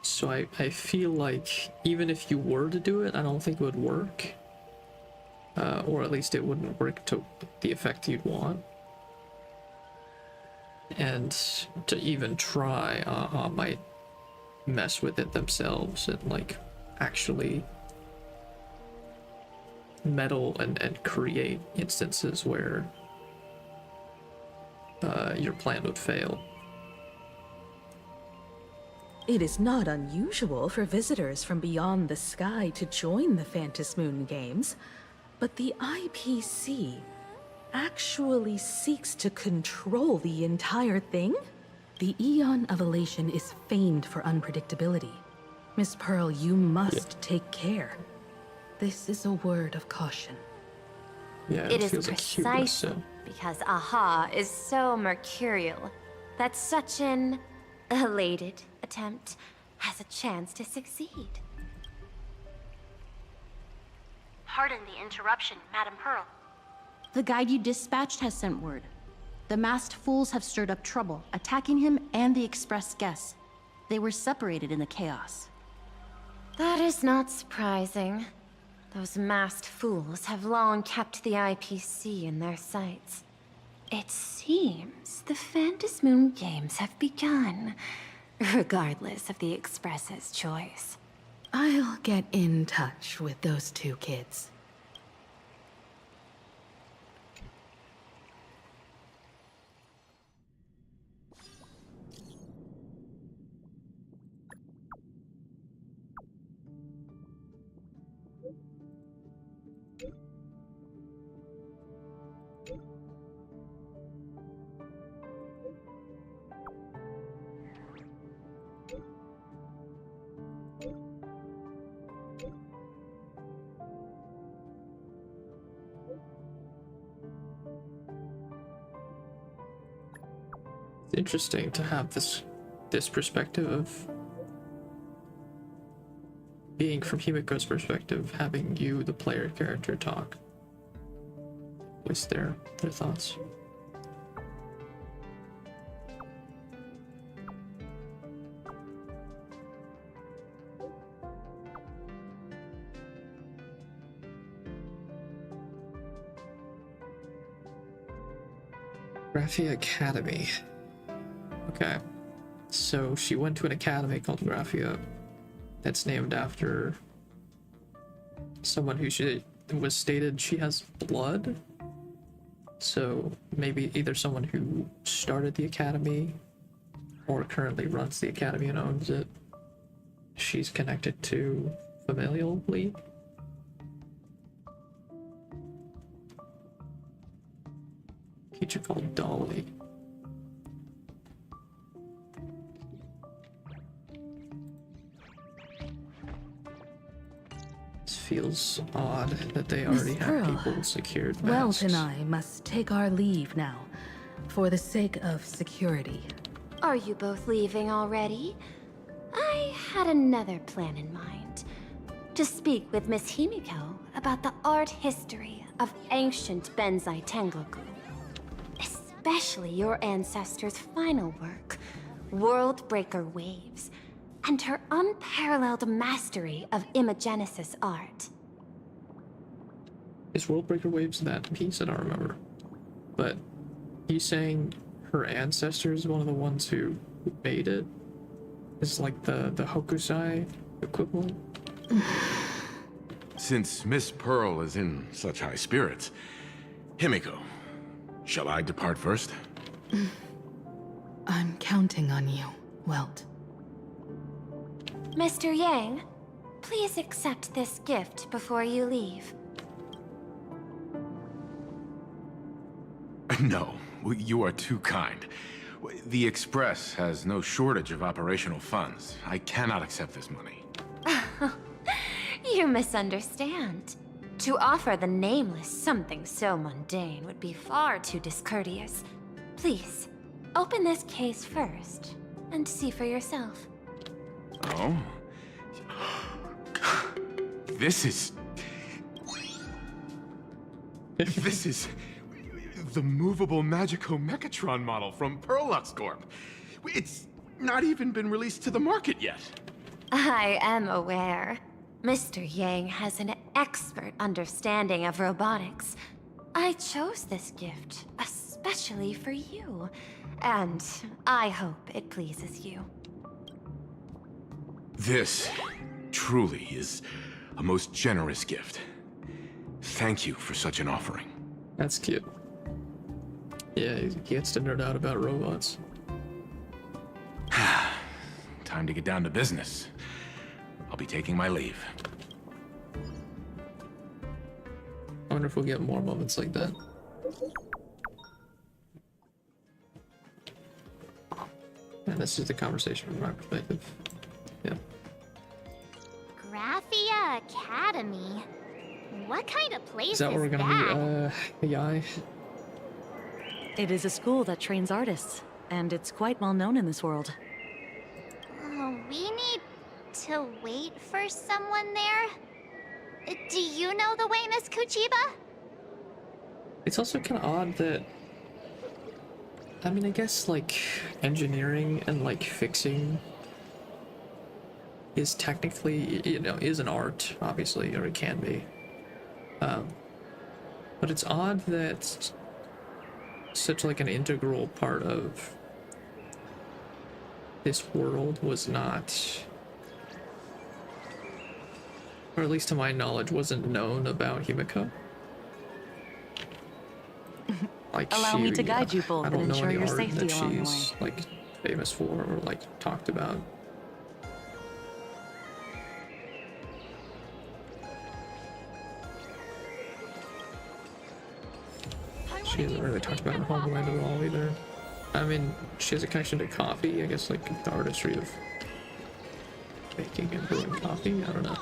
so I feel like even if you were to do it, I don't think it would work, or at least it wouldn't work to the effect you'd want. And to even try, might mess with it themselves and like actually meddle and create instances where your plan would fail. It is not unusual for visitors from beyond the sky to join the Phantasmoon Games, but the IPC actually seeks to control the entire thing? The Eon of Elation is famed for unpredictability. Miss Pearl, you must take care. This is a word of caution. Yeah, it is feels precisely like because Aha is so mercurial that such an elated attempt has a chance to succeed. Pardon the interruption, Madam Pearl. The guide you dispatched has sent word. The masked fools have stirred up trouble, attacking him and the express guests. They were separated in the chaos. That is not surprising. Those masked fools have long kept the IPC in their sights. It seems the Phantasmoon Games have begun, regardless of the Express's choice. I'll get in touch with those 2 kids. It's interesting to have this perspective of being from Himiko's perspective, having you, the player character, talk with their thoughts. Graphia Academy. Okay. So she went to an academy called Graphia that's named after someone who was stated she has blood. So maybe either someone who started the academy or currently runs the academy and owns it. She's connected to familially. Teacher called Dolly. This feels odd that they already have people secured masks. Welt and I must take our leave now, for the sake of security. Are you both leaving already? I had another plan in mind. To speak with Miss Himiko about the art history of ancient Benzai Tengoku. Especially your ancestors' final work, World Breaker Waves, and her unparalleled mastery of imagenesis art. Is World Breaker Waves that piece? I don't remember. But he's saying her ancestors, one of the ones who made it, is like the Hokusai equivalent? Since Miss Pearl is in such high spirits, Himiko, shall I depart first? I'm counting on you, Welt. Mr. Yang, please accept this gift before you leave. No, you are too kind. The Express has no shortage of operational funds. I cannot accept this money. You misunderstand. To offer the Nameless something so mundane would be far too discourteous. Please, open this case first, and see for yourself. Oh? This is... This is... the movable Magico Mechatron model from Pearlux Corp. It's not even been released to the market yet. I am aware. Mr. Yang has an expert understanding of robotics. I chose this gift especially for you, and I hope it pleases you. This truly is a most generous gift. Thank you for such an offering. That's cute. Yeah, he gets to nerd out about robots. Time to get down to business. I'll be taking my leave. I wonder if we'll get more moments like that. And this is the conversation from my perspective. Yeah. Graphia Academy? What kind of place Is that where we're gonna be, AI? It is a school that trains artists, and it's quite well known in this world. We need to wait for someone there? Do you know the way, Miss Kuchiba? It's also kind of odd that... I mean, I guess, like, engineering and, like, fixing is technically, you know, is an art, obviously, or it can be. But it's odd that such, like, an integral part of this world was not, or at least to my knowledge, wasn't known about Himiko. Like, Allow me to guide you both I and don't know ensure any your art safety that along the she's way. like famous for or like talked about. She hasn't really talked about her homeland at all either. I mean, she has a connection to coffee, I guess, like the artistry of making and brewing coffee. I don't know.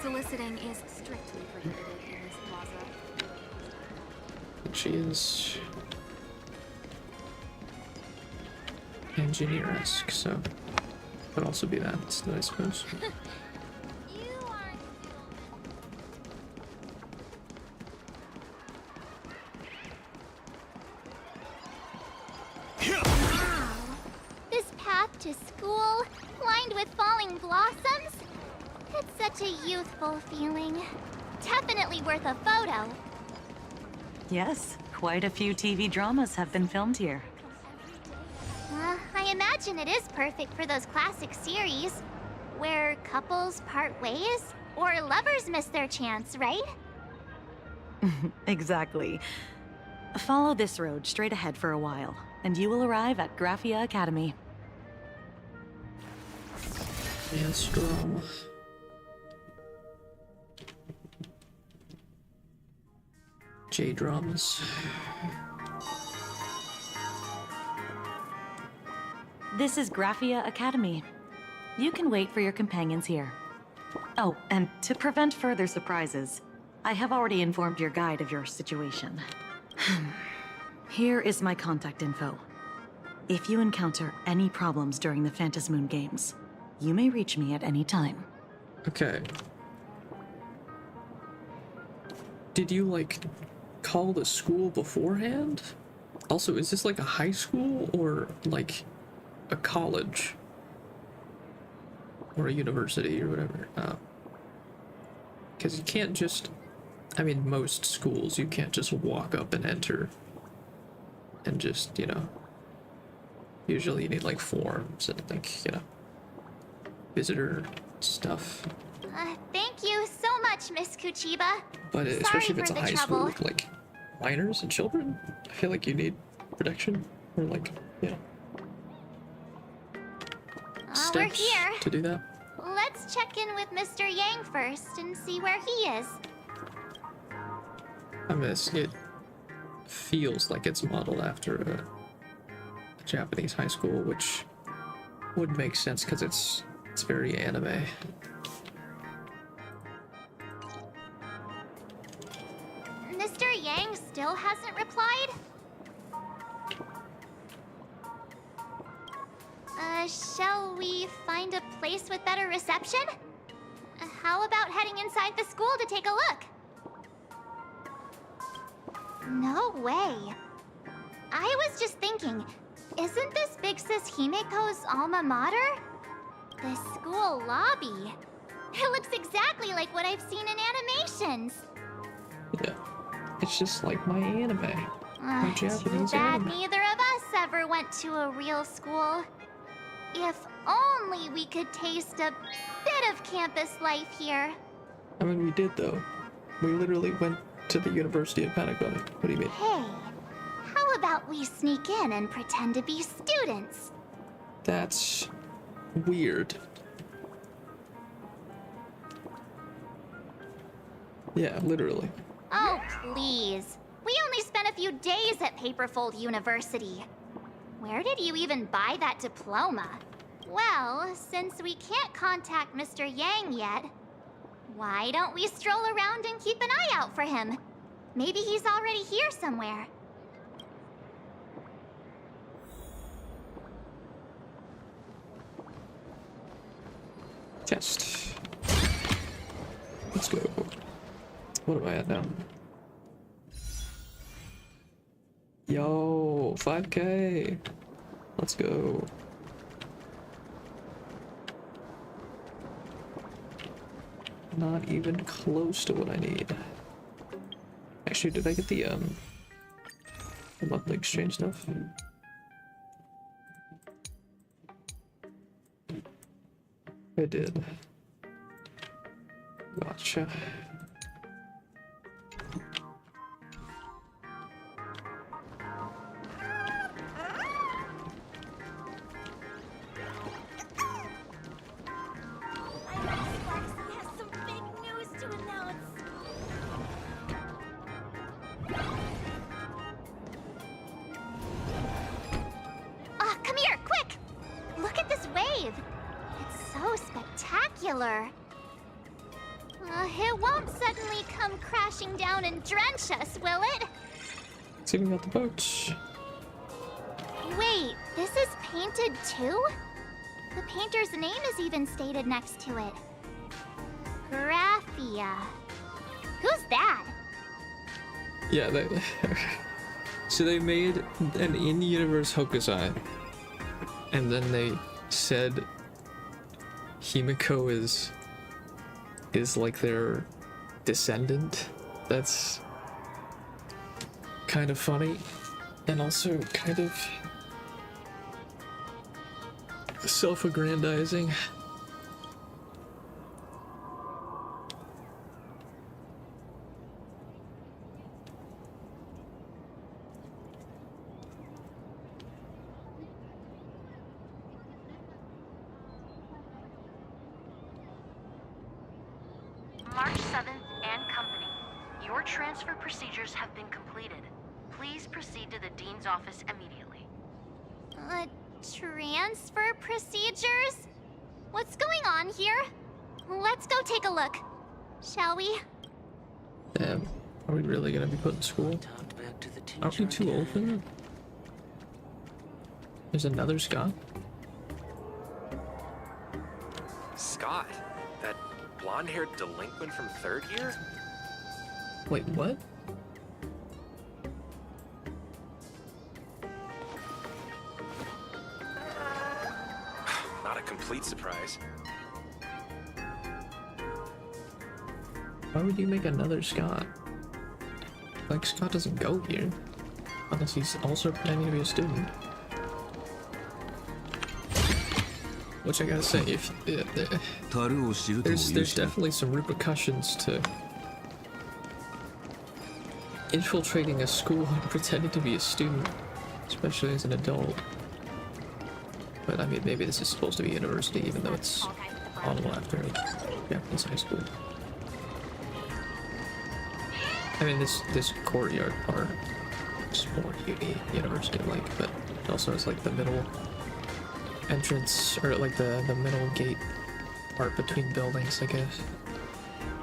Soliciting is strictly prohibited in this plaza. But she is engineer-esque, so could also be that, I suppose. Wow. This path to school, lined with falling blossoms. It's such a youthful feeling. Definitely worth a photo. Yes, Quite a few TV dramas have been filmed here. I imagine it is perfect for those classic series where couples part ways or lovers miss their chance, right? Exactly. Follow this road straight ahead for a while, and you will arrive at Graphia Academy. Dance drama. J-dramas. This is Graphia Academy. You can wait for your companions here. Oh, and to prevent further surprises, I have already informed your guide of your situation. Here is my contact info. If you encounter any problems during the Phantasmoon Games, you may reach me at any time. Okay. Did you, like, call the school beforehand? Also, is this like a high school or like a college? Or a university or whatever? Because you can't just... I mean, most schools, you can't just walk up and enter and just, you know... Usually you need, like, forms and, like, you know, visitor stuff. Thank you so much, Miss Kuchiba. But Sorry especially if it's for a the high trouble. school with, like, minors and children, I feel like you need protection or, like, you know, We're steps here. to do that. Let's check in with Mr. Yang first and see where he is. I mean, it feels like it's modeled after a Japanese high school, which would make sense because it's very anime. Mr. Yang still hasn't replied? Shall we find a place with better reception? How about heading inside the school to take a look? No way. I was just thinking, isn't this Big Sis Himiko's alma mater? The school lobby. It looks exactly like what I've seen in animations. Yeah, it's just like my anime. My Too Japanese bad anime. neither of us ever went to a real school. If only we could taste a bit of campus life here. I mean, we did though. We literally went to the University of Panagon. What do you mean? Hey, how about we sneak in and pretend to be students? That's weird. Yeah, literally. Oh, please. We only spent a few days at Paperfold University. Where did you even buy that diploma? Well, since we can't contact Mr. Yang yet, why don't we stroll around and keep an eye out for him? Maybe he's already here somewhere. Test. Let's go. What am I at now? Yo, 5K. Let's go. Not even close to what I need. Actually, did I get the monthly exchange stuff? I did. Gotcha. Come here, quick! Look at this wave. It's so spectacular. It won't suddenly come crashing down and drench us, will it? See, we got the boats. Wait, this is painted too? The painter's name is even stated next to it. Graphia. Who's that? Yeah, they... So they made an in-universe Hokusai, and then they said Himiko is like their descendant. That's kind of funny and also kind of self-aggrandizing. March 7th and company. Your transfer procedures have been completed. Please proceed to the Dean's office immediately. Transfer procedures? What's going on here? Let's go take a look, shall we? Damn, are we really gonna be put in school? Aren't we too old for that? There's another Scott? Scott? That blonde-haired delinquent from 3rd year? Wait, what? Not a complete surprise. Why would you make another Scott? Like, Scott doesn't go here. Unless he's also pretending to be a student. Which I gotta say, if there's definitely some repercussions to infiltrating a school and pretending to be a student, especially as an adult. But I mean, maybe this is supposed to be university, even though it's all after Japanese high school. I mean, this courtyard part is more university-like, but it also has like the middle entrance, or like the middle gate part between buildings, I guess.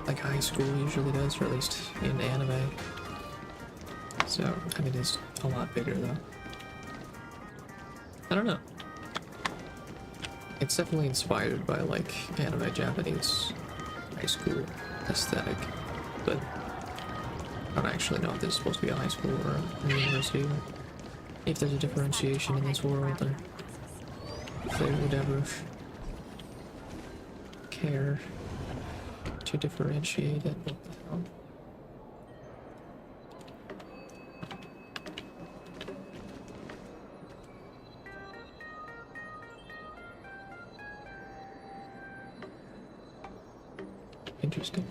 Like high school usually does, or at least in anime. So, I mean, it's a lot bigger though. I don't know. It's definitely inspired by like anime Japanese high school aesthetic, but I don't actually know if this is supposed to be a high school or a university, or if there's a differentiation in this world, or if they would ever care to differentiate it. What the hell? Interesting.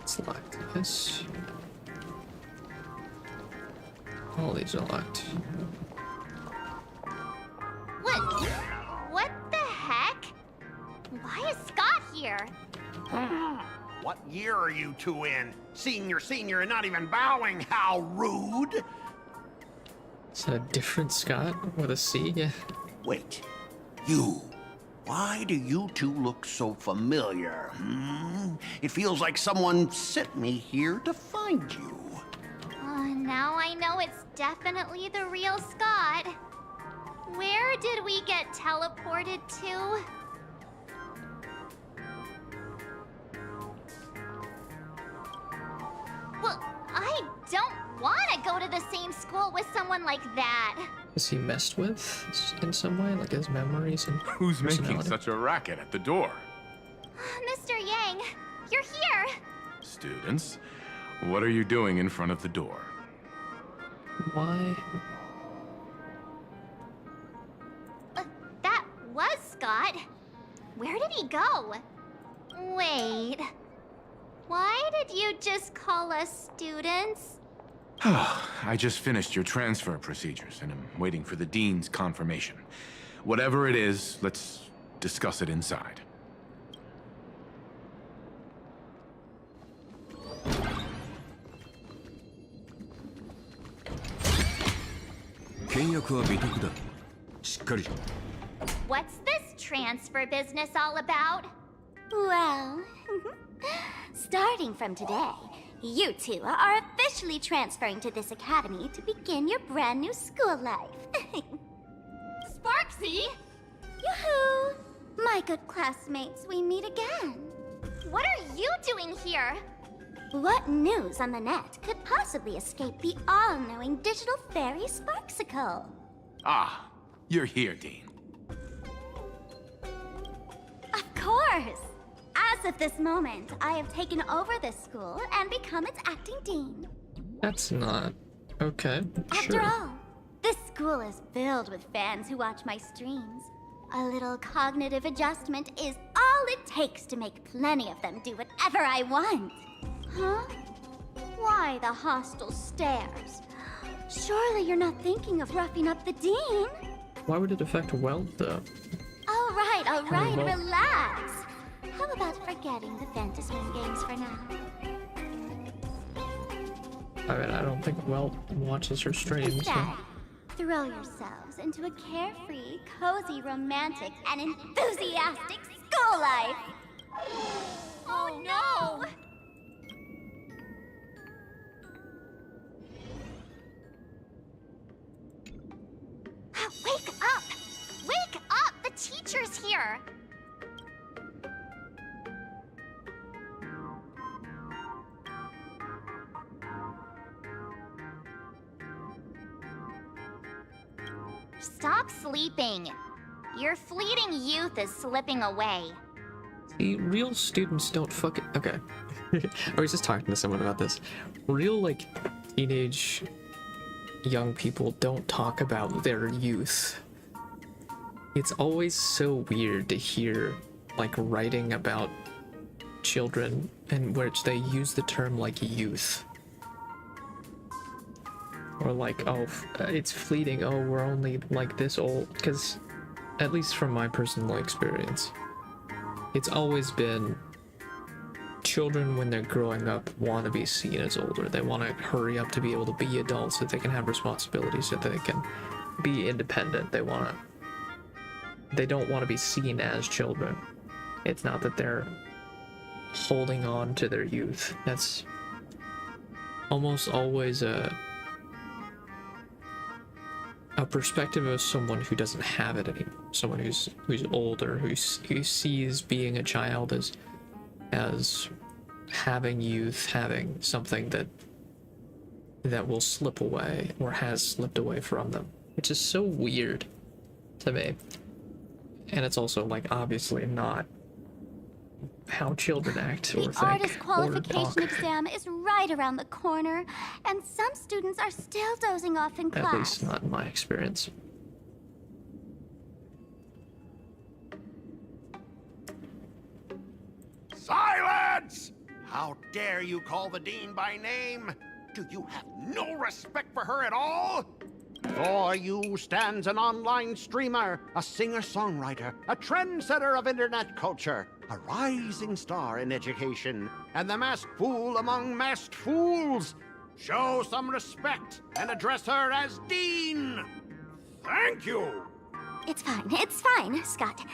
It's locked, yes. All these are locked. What the heck? Why is Scott here? What year are you two in? Senior, and not even bowing. How rude! Is that a different Scott with a C? Yeah. Wait, you. Why do you two look so familiar? It feels like someone sent me here to find you. Now I know it's definitely the real Scott. Where did we get teleported to? Well, I don't want to go to the same school with someone like that. Is he messed with in some way? Like his memories and Who's making such a racket at the door? Mr. Yang, you're here. Students, what are you doing in front of the door? Why? That was Scott. Where did he go? Wait. Why did you just call us students? I just finished your transfer procedures and I'm waiting for the Dean's confirmation. Whatever it is, let's discuss it inside. What's this transfer business all about? Well, starting from today, you two are officially transferring to this academy to begin your brand new school life. Sparksy! Yoo-hoo! My good classmates, we meet again. What are you doing here? What news on the net could possibly escape the all-knowing digital fairy Sparksicle? Ah, you're here, Dean. course! As of this moment, I have taken over this school and become its acting dean. That's not... Okay, After sure. all, this school is filled with fans who watch my streams. A little cognitive adjustment is all it takes to make plenty of them do whatever I want. Huh? Why the hostile stares? Surely you're not thinking of roughing up the dean? Why would it affect Weld, though? All right, Well- relax. How about forgetting the Fantasy games for now? I mean, I don't think Weld watches her streams. So. Instead, throw yourselves into a carefree, cozy, romantic, and enthusiastic school life. Oh no! Wake up! Wake up! The teacher's here! Stop sleeping. Your fleeting youth is slipping away. See, real students don't fucking... Okay. I was just talking to someone about this. Real, like, teenage young people don't talk about their youth. It's always so weird to hear, like, writing about children in which they use the term, like, youth. Or like, oh, it's fleeting, oh, we're only, like, this old. Because, at least from my personal experience, it's always been children when they're growing up want to be seen as older. They want to hurry up to be able to be adults so they can have responsibilities, so they can be independent. They don't want to be seen as children. It's not that they're holding on to their youth. That's almost always a perspective of someone who doesn't have it anymore. Someone who's older, who sees being a child as having youth, having something that will slip away or has slipped away from them, which is so weird to me. And it's also, like, obviously not how children act or The think artist or qualification talk. exam is right around the corner, and some students are still dozing off in At class. least not in my experience. Silence! How dare you call the dean by name? Do you have no respect for her at all? Before you stands an online streamer, a singer-songwriter, a trendsetter of internet culture, a rising star in education, and the masked fool among masked fools. Show some respect and address her as Dean. Thank you. It's fine, Scott.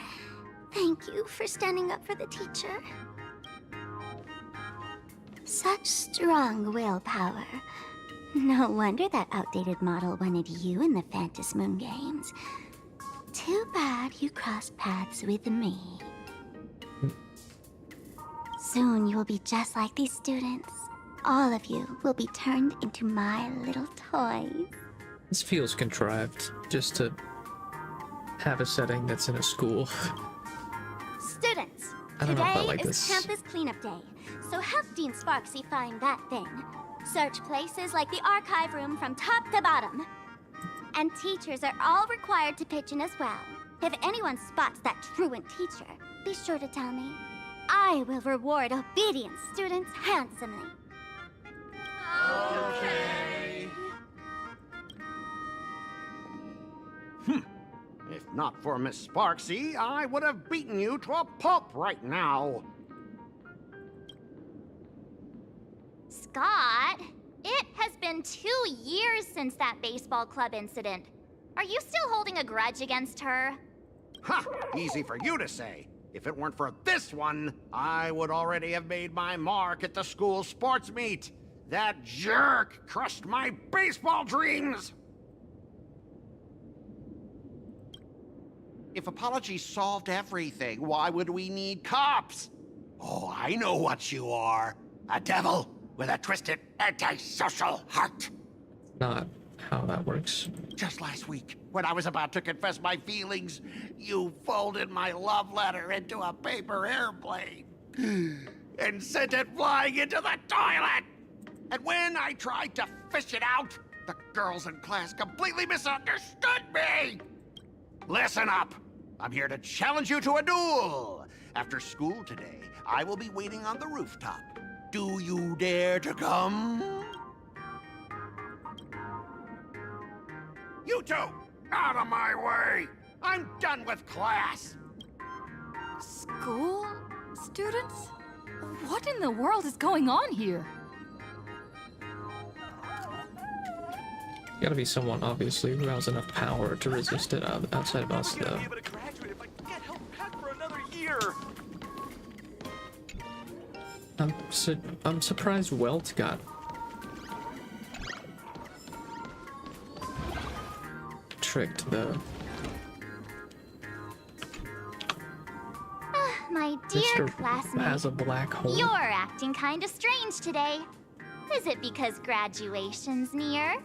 Thank you for standing up for the teacher. Such strong willpower. No wonder that outdated model wanted you in the Phantasmoon games. Too bad you crossed paths with me. Soon you will be just like these students. All of you will be turned into my little toys. This feels contrived, just to have a setting that's in a school. Students, I don't know if I today like is this. campus cleanup day, so help Dean Sparksy find that thing. Search places like the archive room from top to bottom. And teachers are all required to pitch in as well. If anyone spots that truant teacher, be sure to tell me. I will reward obedient students handsomely. Okay. If not for Miss Sparksy, I would have beaten you to a pulp right now. Scott, it has been 2 years since that baseball club incident. Are you still holding a grudge against her? Ha! Easy for you to say. If it weren't for this one, I would already have made my mark at the school sports meet. That jerk crushed my baseball dreams! If apologies solved everything, why would we need cops? Oh, I know what you are. A devil with a twisted, antisocial heart. Not how that works. Just last week, when I was about to confess my feelings, you folded my love letter into a paper airplane and sent it flying into the toilet. And when I tried to fish it out, the girls in class completely misunderstood me. Listen up. I'm here to challenge you to a duel. After school today, I will be waiting on the rooftop. Do you dare to come? You two, out of my way! I'm done with class! School? Students? What in the world is going on here? Gotta be someone, obviously, who has enough power to resist it outside of us, though. I'm surprised Welt got tricked, though. My dear Mr. classmate, has a black hole. you're acting kinda strange today. Is it because graduation's near?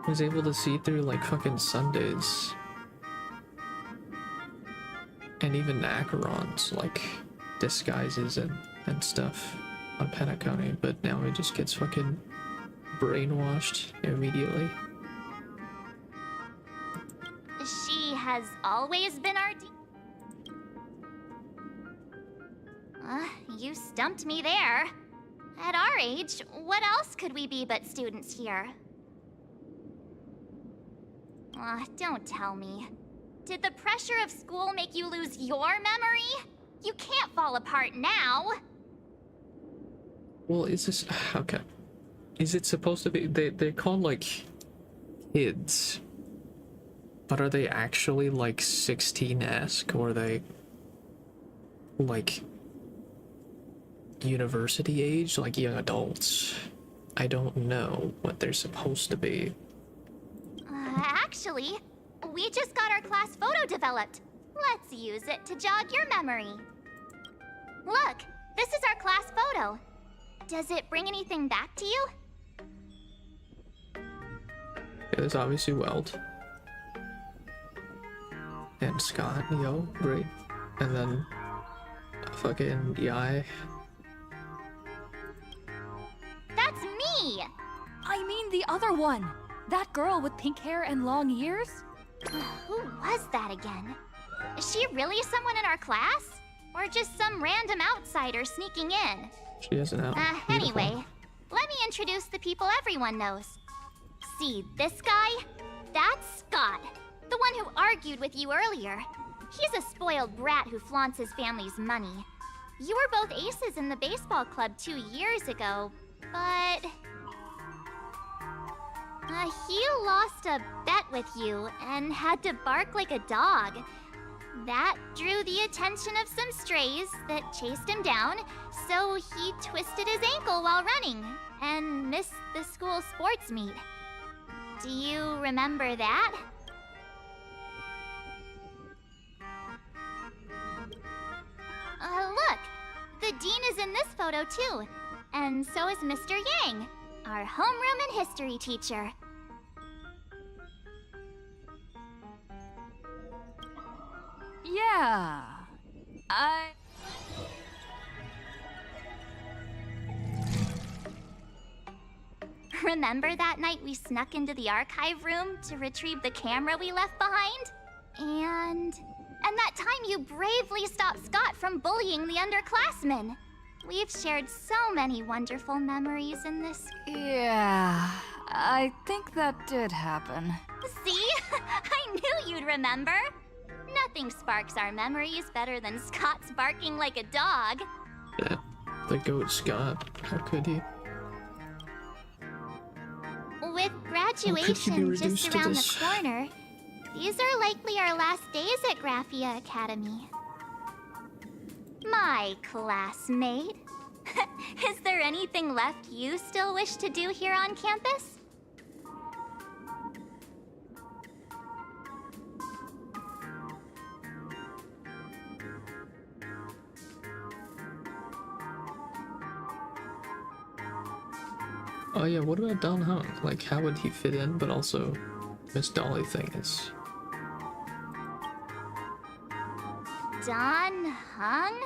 Was able to see through like fucking Sundays. And even Acheron's like disguises and stuff on Penacony, but now he just gets fucking brainwashed immediately. She has always been our you stumped me there. At our age, what else could we be but students here? Don't tell me. Did the pressure of school make you lose your memory? You can't fall apart now. Well, is this okay? Is it supposed to be they're called like kids? But are they actually like 16-esque, or are they like university age, like young adults? I don't know what they're supposed to be. Actually, we just got our class photo developed. Let's use it to jog your memory. Look, this is our class photo. Does it bring anything back to you? Yeah, there's obviously Weld. And Scott, yo, great. And then fucking Yai. That's me! I mean the other one. That girl with pink hair and long ears? Who was that again? Is she really someone in our class? Or just some random outsider sneaking in? She isn't out. Anyway, let me introduce the people everyone knows. See this guy? That's Scott, the one who argued with you earlier. He's a spoiled brat who flaunts his family's money. You were both aces in the baseball club 2 years ago, but... he lost a bet with you and had to bark like a dog. That drew the attention of some strays that chased him down, so he twisted his ankle while running and missed the school sports meet. Do you remember that? Look! The dean is in this photo too, and so is Mr. Yang, our homeroom and history teacher. Yeah. Remember that night we snuck into the archive room to retrieve the camera we left behind? And that time you bravely stopped Scott from bullying the underclassmen. We've shared so many wonderful memories in this... Yeah, I think that did happen. See? I knew you'd remember. Nothing sparks our memories better than Scott's barking like a dog. Yeah, the goat Scott. How could he? With graduation just around the corner, these are likely our last days at Graphia Academy. My classmate. Is there anything left you still wish to do here on campus? Oh yeah, what about Don Hung? Like, how would he fit in? But also, Miss Dolly thing is... Don Hung?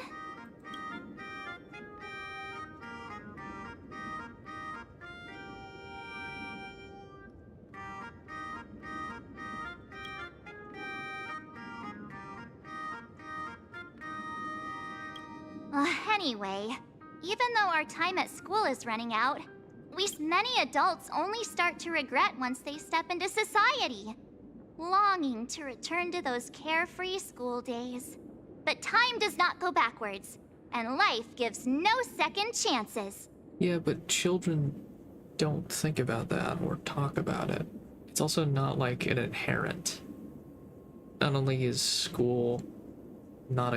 Anyway, even though our time at school is running out, many adults only start to regret once they step into society, longing to return to those carefree school days. But time does not go backwards, and life gives no second chances. Yeah, but children don't think about that or talk about it. It's also not like an inherent. Not only is school not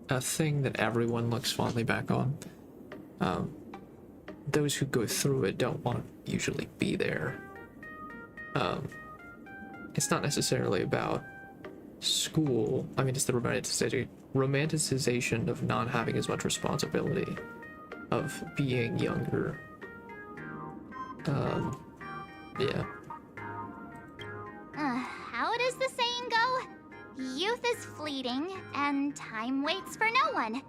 a thing that everyone looks fondly back on, those who go through it don't want to usually be there. It's not necessarily about school. I mean, it's the romanticization of not having as much responsibility, of being younger. Yeah. How does the saying go? Youth is fleeting, and time waits for no one.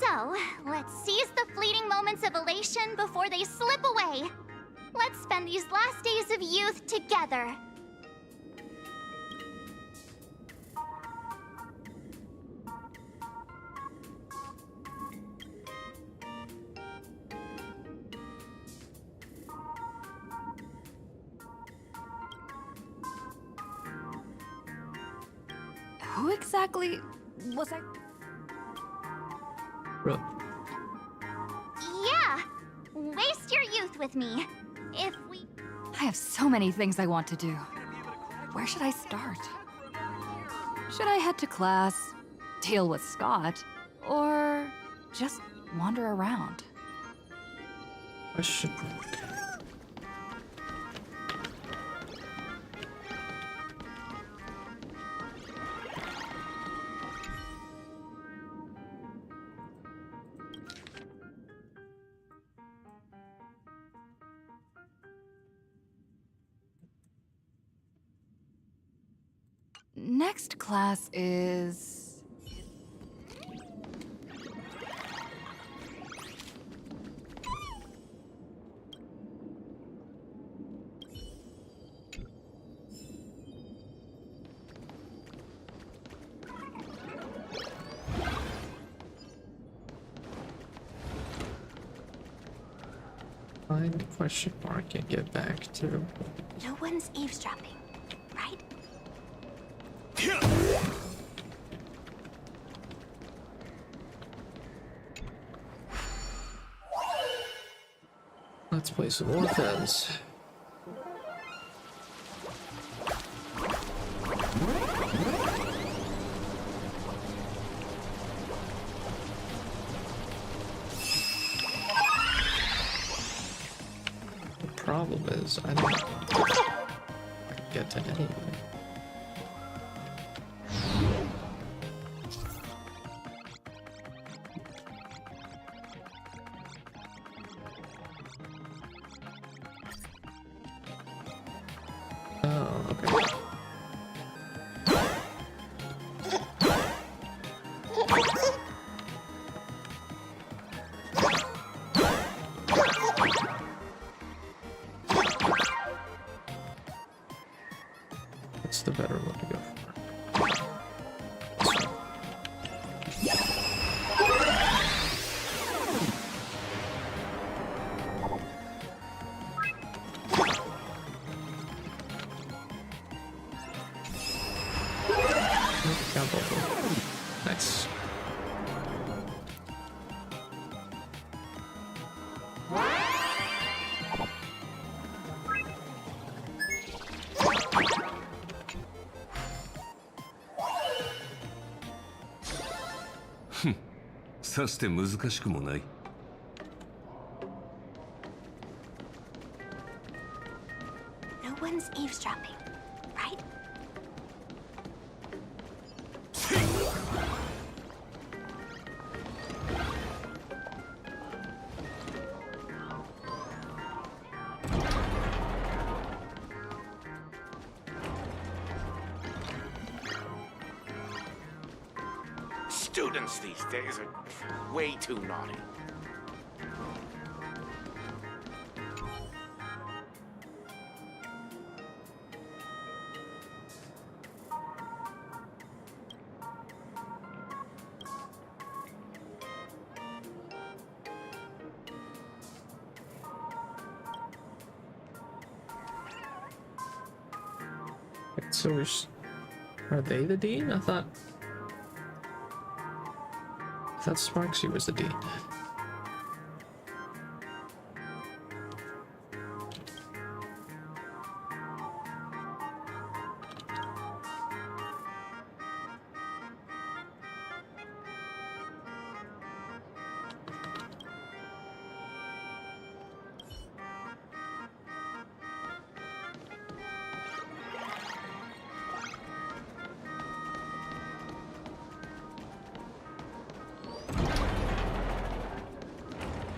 So, let's seize the fleeting moments of elation before they slip away. Let's spend these last days of youth together. Who exactly was I? Bro. Yeah! Waste your youth with me. If we... I have so many things I want to do. Where should I start? Should I head to class, deal with Scott, or just wander around? Question. Next class is... Find question mark and get back to... No one's eavesdropping, right? Let's play some more fence. The problem is, I don't get to anyway. Oh, okay. What's the better one to go for? Got both of them. Nice. Hm. さして難しくもない。No one's eavesdropping, right? Students these days are way too naughty. So are they the dean? I thought Sparksy was the dean.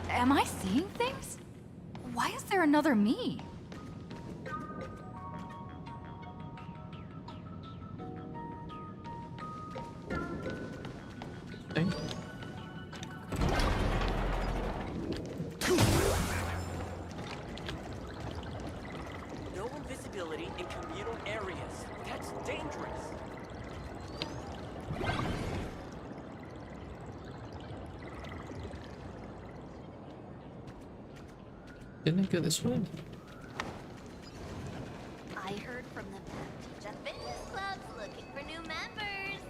Am I seeing things? Why is there another me? No invisibility in communal areas. That's dangerous. Didn't it go this way? I heard from the Baptista Fitness Club's looking for new members.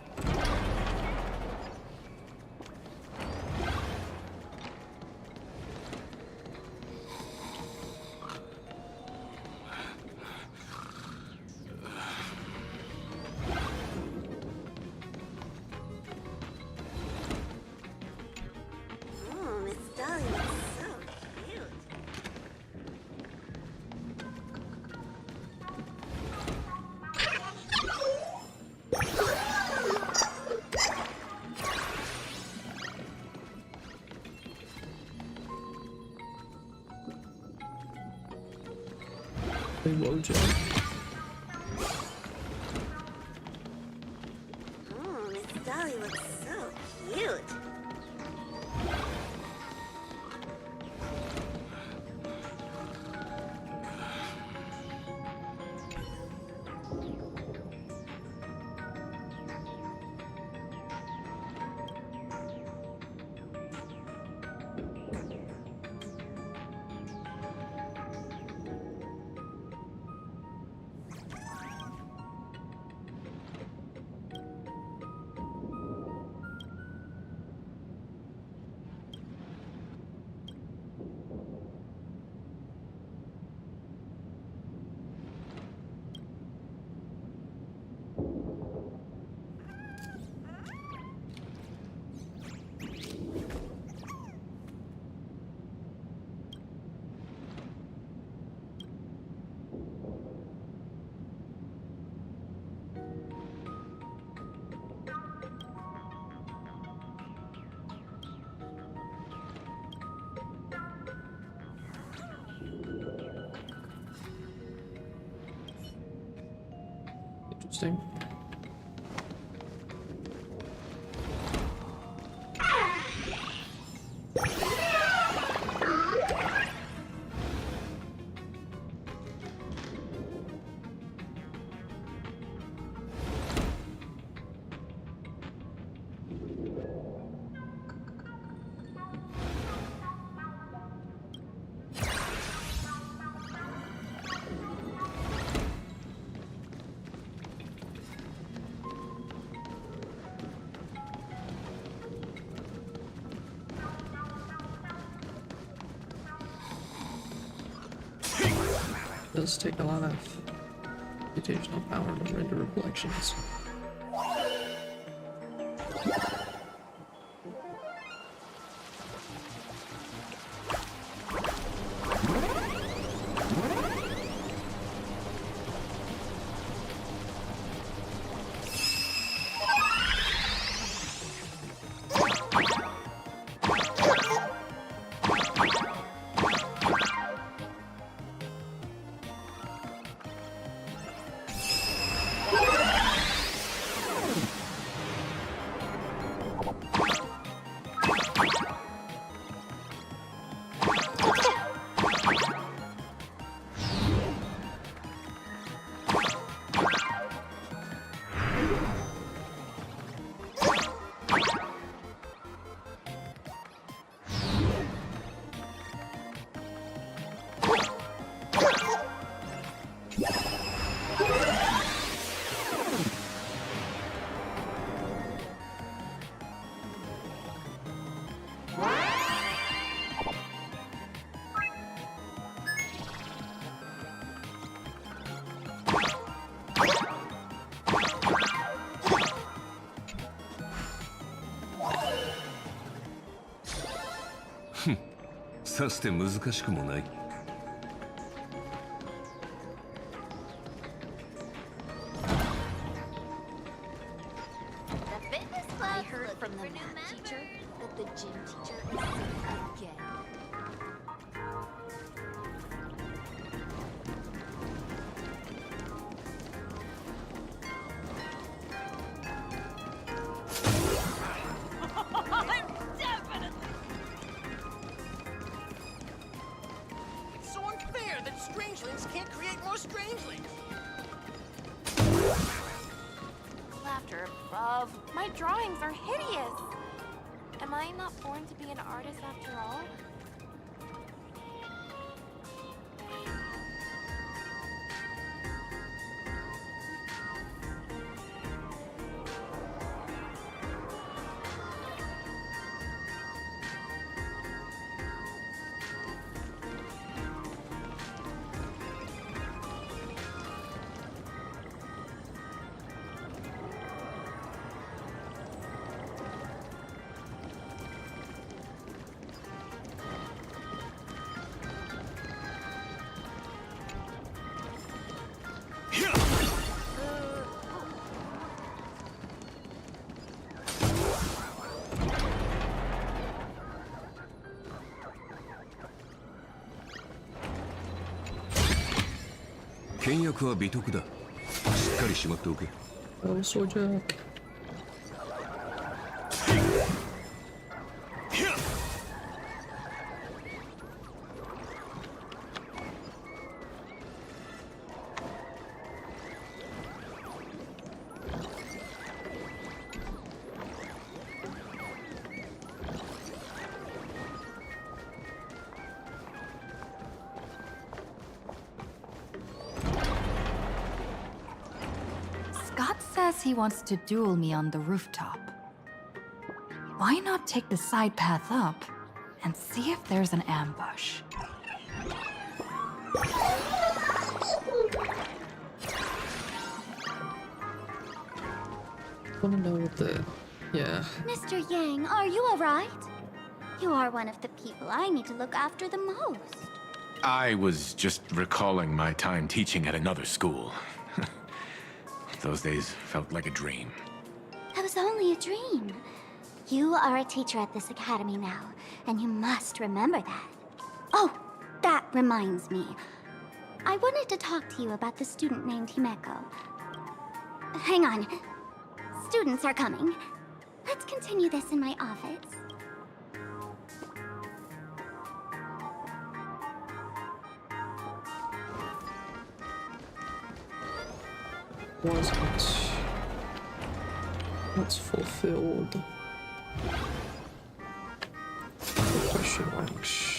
Oh, Miss Dolly looks so cute. Hey, Wojo. Oh, Miss Dolly looks so cute. Interesting. It does take a lot of computational power to render reflections. さして難しくもない。The fitness club. I heard from the math teacher that the gym teacher is sick again. It's so unfair that strangelings can't create more strangelings. Laughter above. My drawings are hideous. Am I not born to be an artist after all? Oh, soldier. Scott says he wants to duel me on the rooftop. Why not take the side path up and see if there's an ambush? Wanna know what the... yeah. Mr. Yang, are you alright? You are one of the people I need to look after the most. I was just recalling my time teaching at another school. Those days felt like a dream. That was only a dream. You are a teacher at this academy now, and you must remember that. Oh, that reminds me. I wanted to talk to you about the student named Himeko. Hang on. Students are coming. Let's continue this in my office. Wasn't... what's fulfilled? Question marks.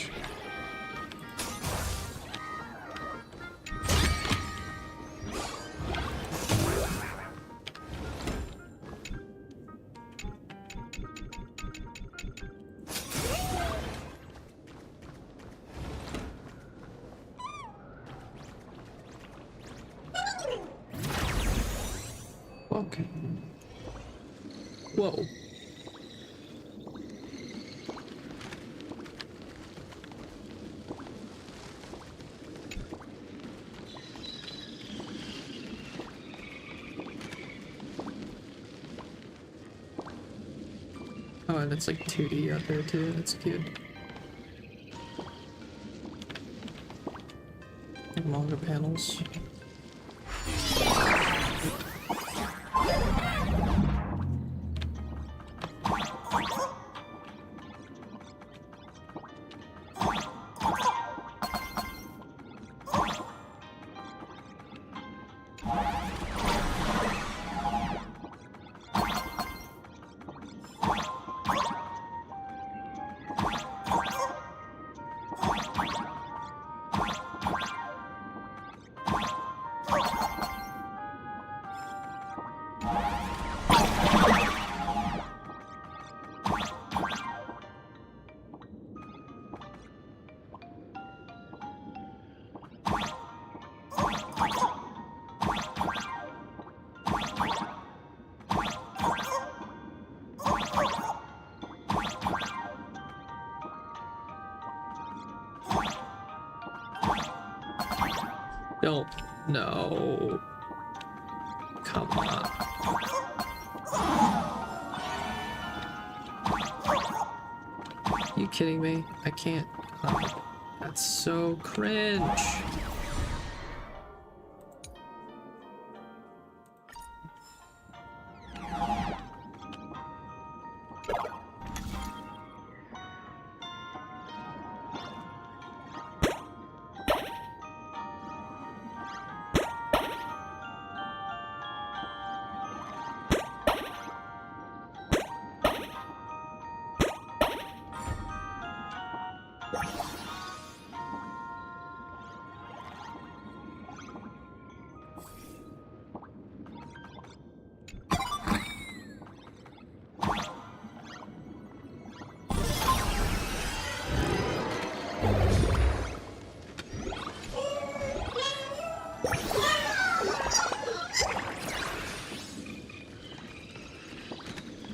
Okay. Whoa. Oh, and it's like 2D out there too. That's cute. Like manga panels. Don't. No. Come on. You kidding me? I can't. Oh, that's so cringe.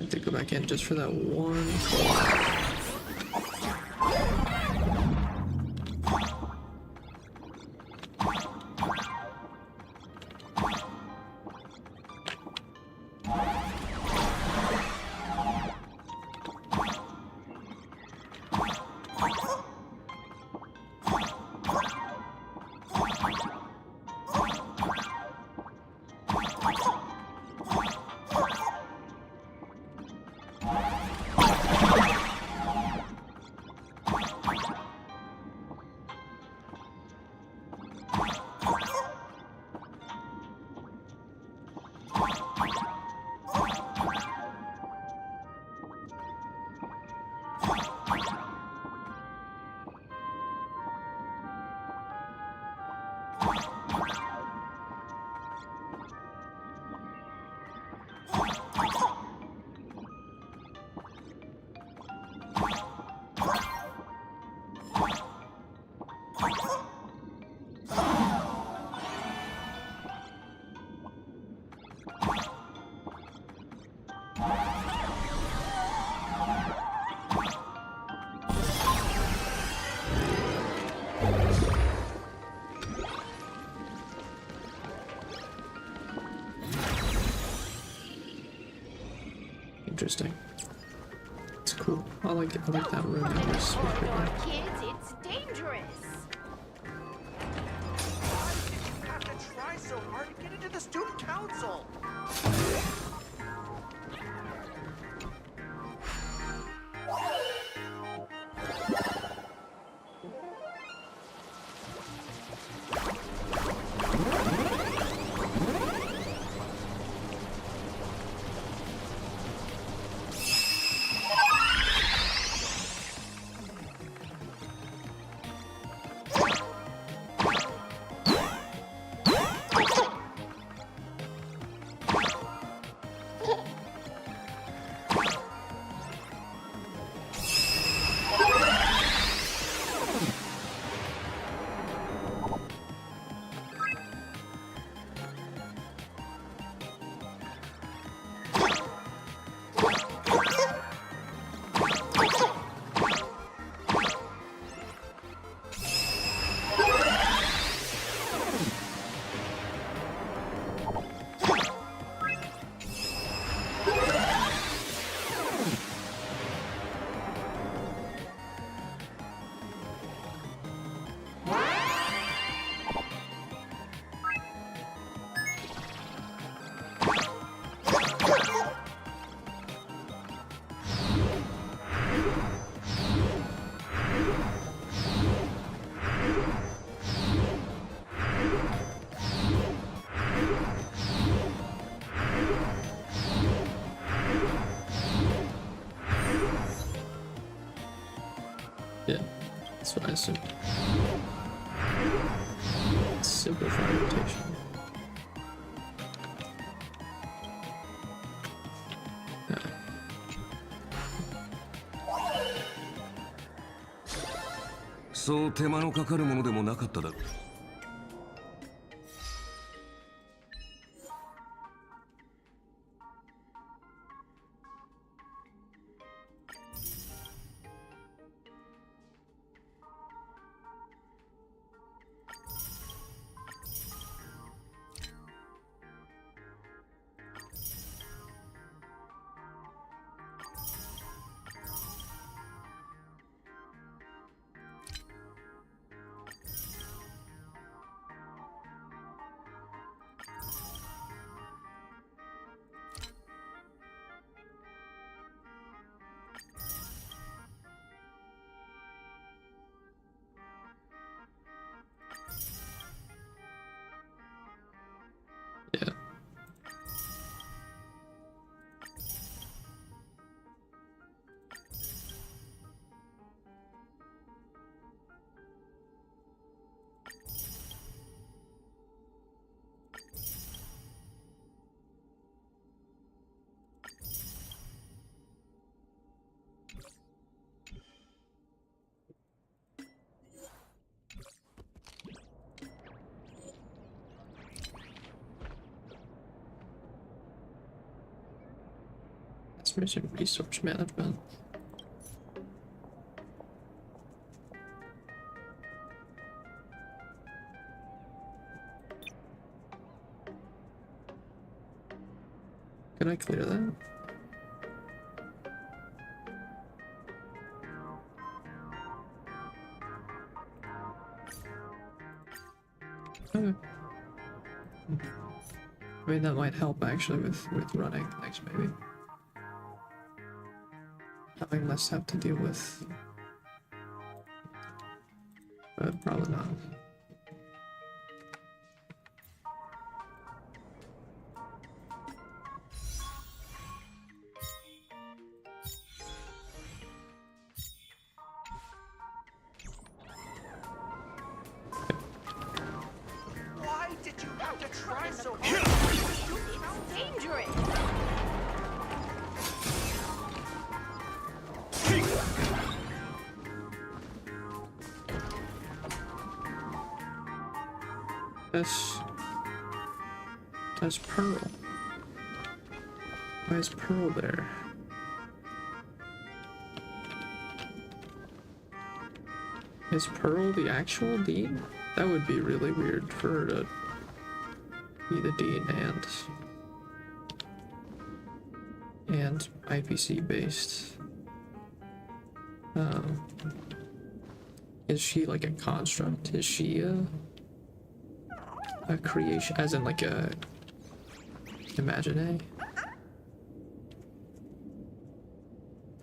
To go back in just for that one call. Interesting. It's cool. I like that room. Kids, it's dangerous. You have to try so hard to get into the student council. Yeah, that's what I assume. Simplify rotation.そう手間のかかるものでもなかっただろう。customers and resource management. Can I clear that? Okay. I mean, that might help actually with running things, maybe. Having less have to deal with. But probably not. Why did you have to try so hard? It's dangerous. That's Pearl. Why is Pearl there? Is Pearl the actual dean? That would be really weird for her to be the dean and IPC based. Is she like a construct? Is she a creation, as in like a imagine?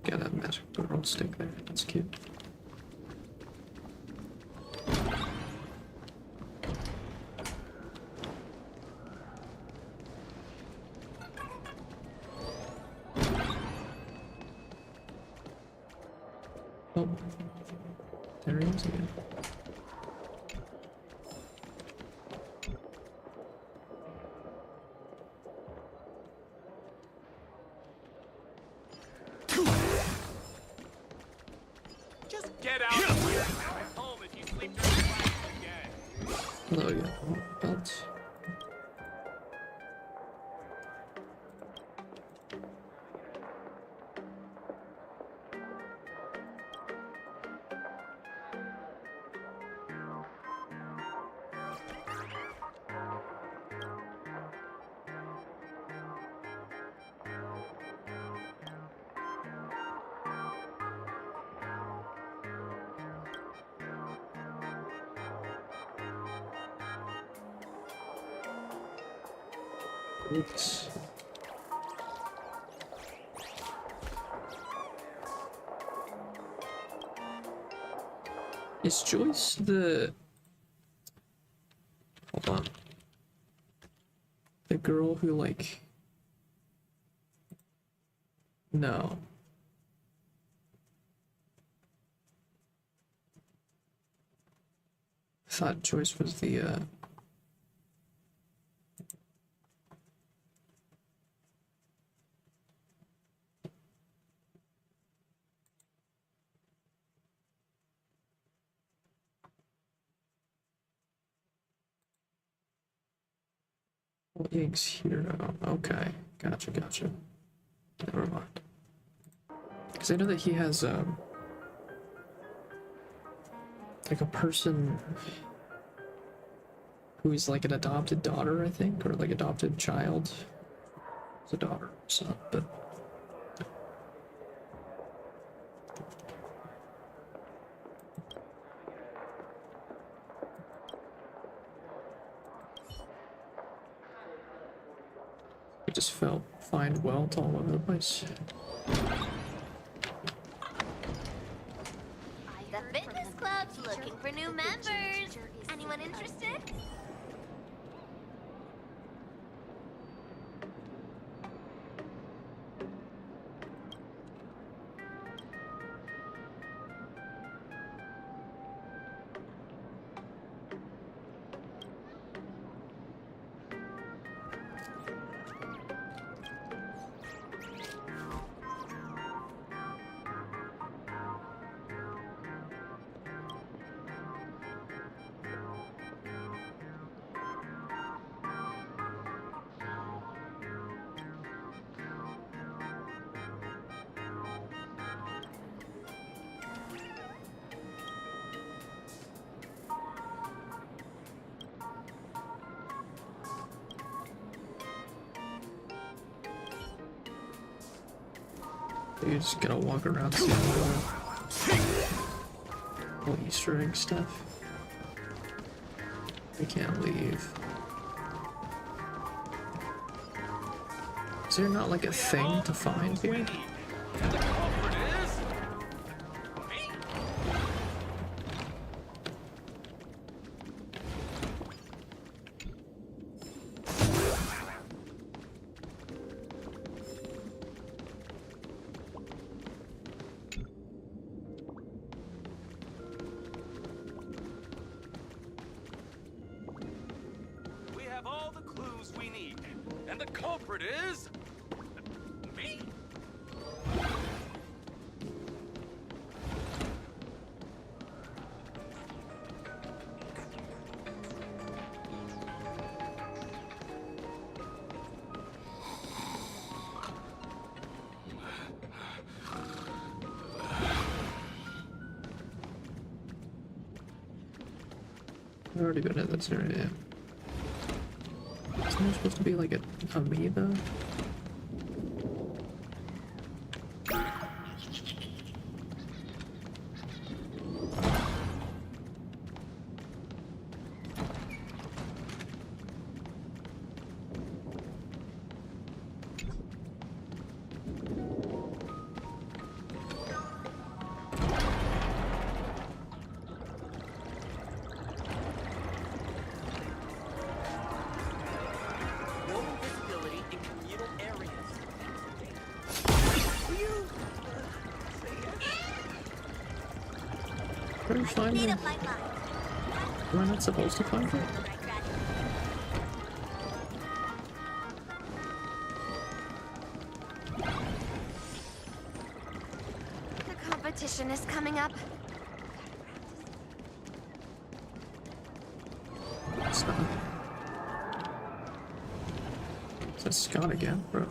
Got a magic girl stick there. That's cute. Oh, there he is again. Just get out of here. I'm at home if you sleep during class again. Hello again. Belts. Oops. Is Joyce the... Hold on. The girl who, like... No. I thought Joyce was the, Ig's hero. Okay, gotcha. Never mind. Because I know that he has, like a person who's like an adopted daughter, I think, or like adopted child. It's a daughter, son, but. It just felt find wealth all over the place. The fitness club's looking for new members. Anyone interested? You're just gonna walk around seeing all Easter egg stuff. We can't leave. Is there not like a thing to find here? We have all the clues we need, and the culprit is me. I've already been in this area. Isn't there supposed to be like a me though? No visibility in communal areas. Where do you find it? Am I not supposed to find it? The competition is coming up. Scott. Is that Scott again, bro?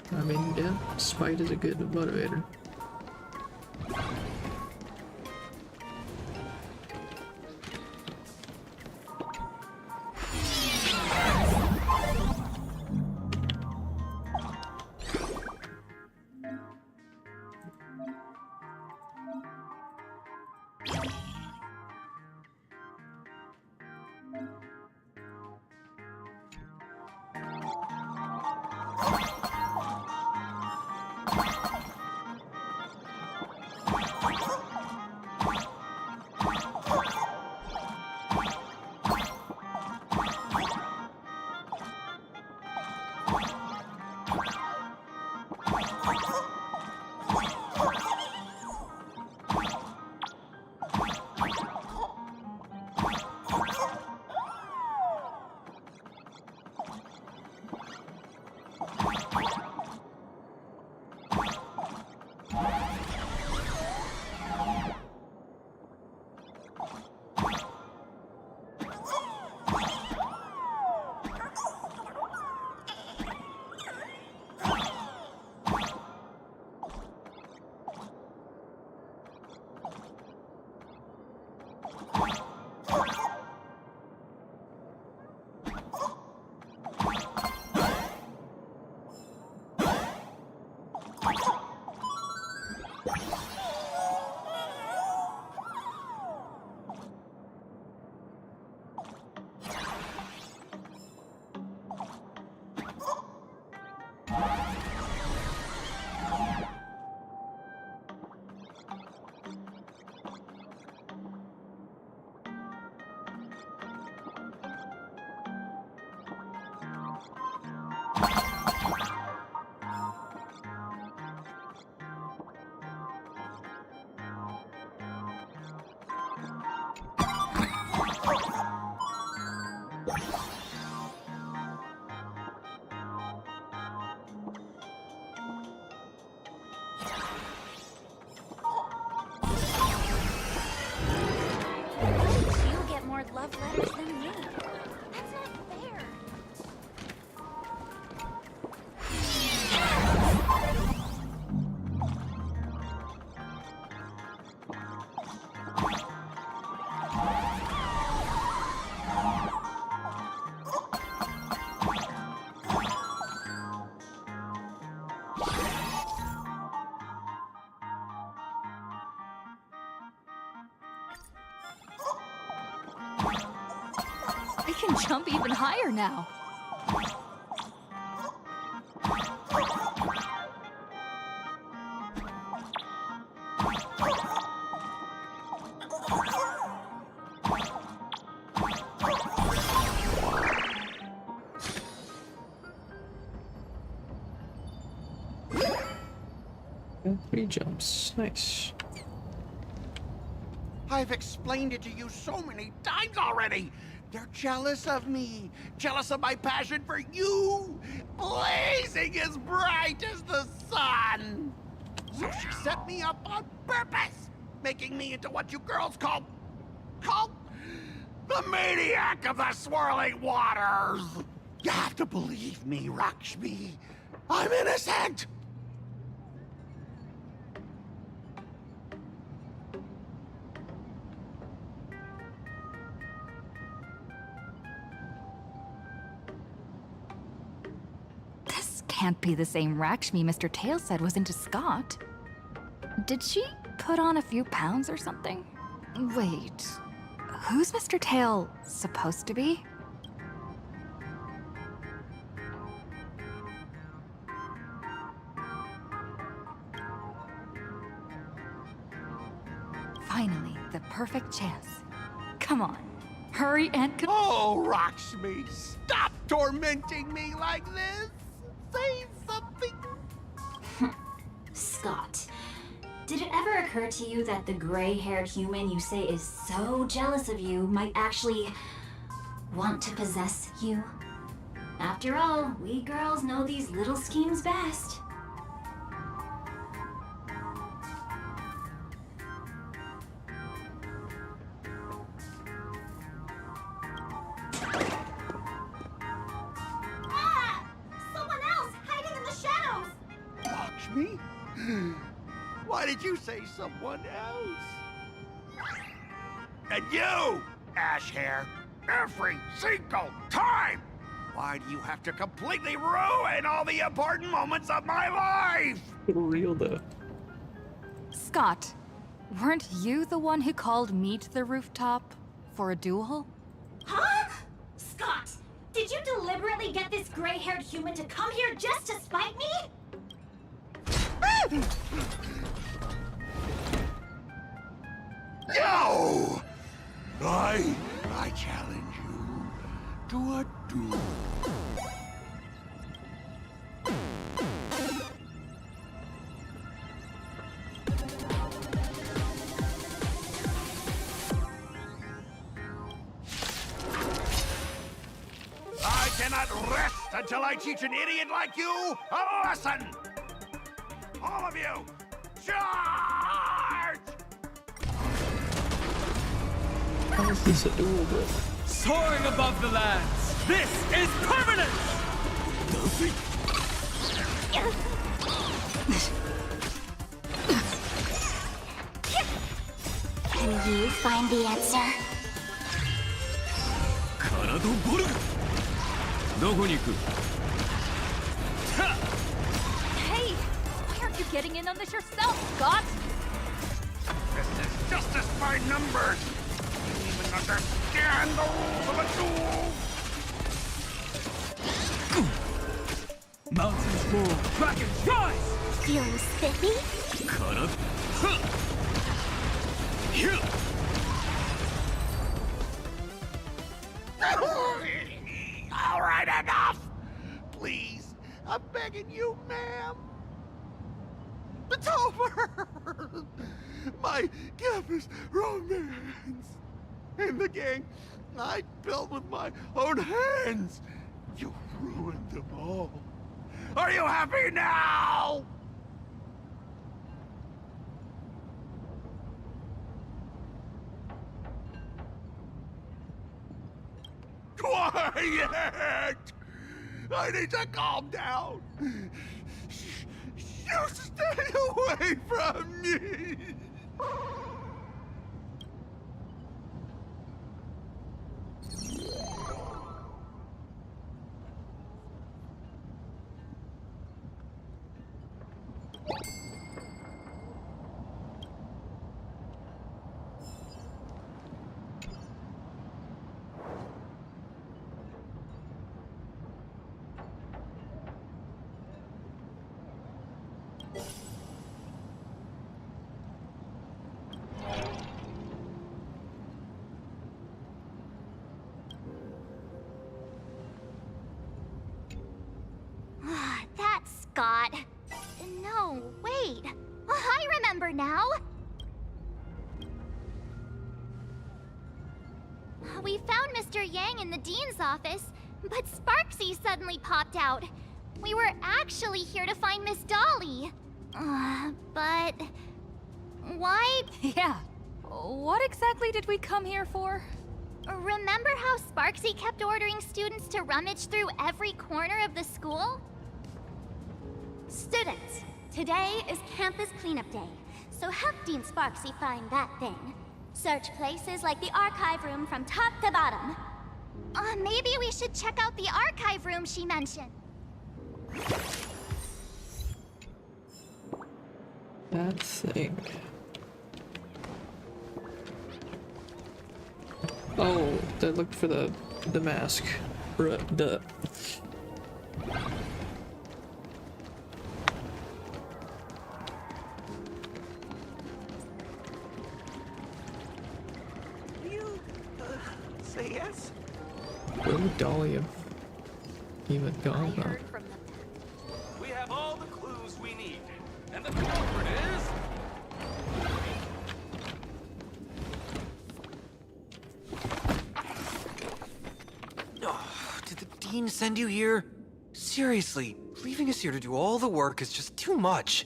I mean, yeah, spite is a good motivator. You get more love letters than me. That's not fair. I can jump even higher now. And 3 jumps. Nice. I've explained it to you so many times already. They're jealous of me, jealous of my passion for you, blazing as bright as the sun. So she set me up on purpose, making me into what you girls call the maniac of the swirling waters. You have to believe me, Rakshmi. I'm innocent. This can't be the same Rakshmi Mr. Tail said was into Scott. Did she put on a few pounds or something? Wait, who's Mr. Tail supposed to be? Finally, the perfect chance. Come on, hurry and Oh, Rakshmi, stop tormenting me like this. Say something. Scott, did it ever occur to you that the gray-haired human you say is so jealous of you might actually want to possess you? After all, we girls know these little schemes best. Ah! Someone else hiding in the shadows! Lakshmi? Why did you say someone else? And you, Ash Hair, every single time! Why do you have to completely ruin all the important moments of my life? For real though. Scott, weren't you the one who called me to the rooftop for a duel? Huh? Scott, did you deliberately get this gray-haired human to come here just to spite me? No! I challenge you to a duel. I cannot rest until I teach an idiot like you a lesson! All of you, charge! How is this a duel, bro? Soaring above the lands, this is permanent! Can you find the answer? Hey, why aren't you getting in on this yourself, Scott? This is justice by numbers! You don't even understand the rules of a duel! Mountains fall, dragons rise! Feeling spiffy? All right, enough! Please, I'm begging you, ma'am. It's over! My campus romance and the gang I built with my own hands. You ruined them all. Are you happy now? Quiet! I need to calm down. You stay away from me! That's Scott. No, wait. I remember now. We found Mr. Yang in the dean's office, but Sparksy suddenly popped out. We were actually here to find Miss Dolly. But... why? Yeah. What exactly did we come here for? Remember how Sparksy kept ordering students to rummage through every corner of the school? Students, today is campus cleanup day, so help Dean Sparksy find that thing. Search places like the archive room from top to bottom. Maybe we should check out the archive room she mentioned. That thing. Oh, they looked for the mask. Duh. You say yes? Where would Dolly have even gone though? We have all the clues we need, and the culprit is... Oh, did the dean send you here? Seriously, leaving us here to do all the work is just too much.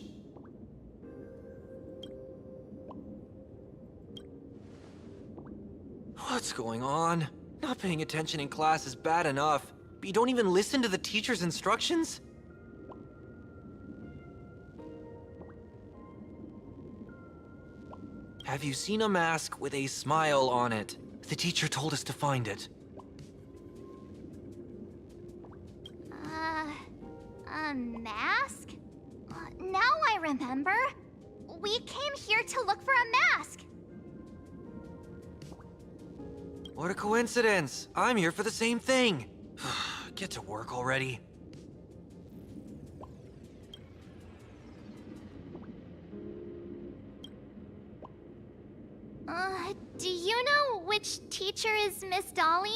What's going on? Not paying attention in class is bad enough, but you don't even listen to the teacher's instructions? Have you seen a mask with a smile on it? The teacher told us to find it. A mask? Now I remember. We came here to look for a mask. What a coincidence! I'm here for the same thing! Get to work already. Do you know which teacher is Miss Dolly?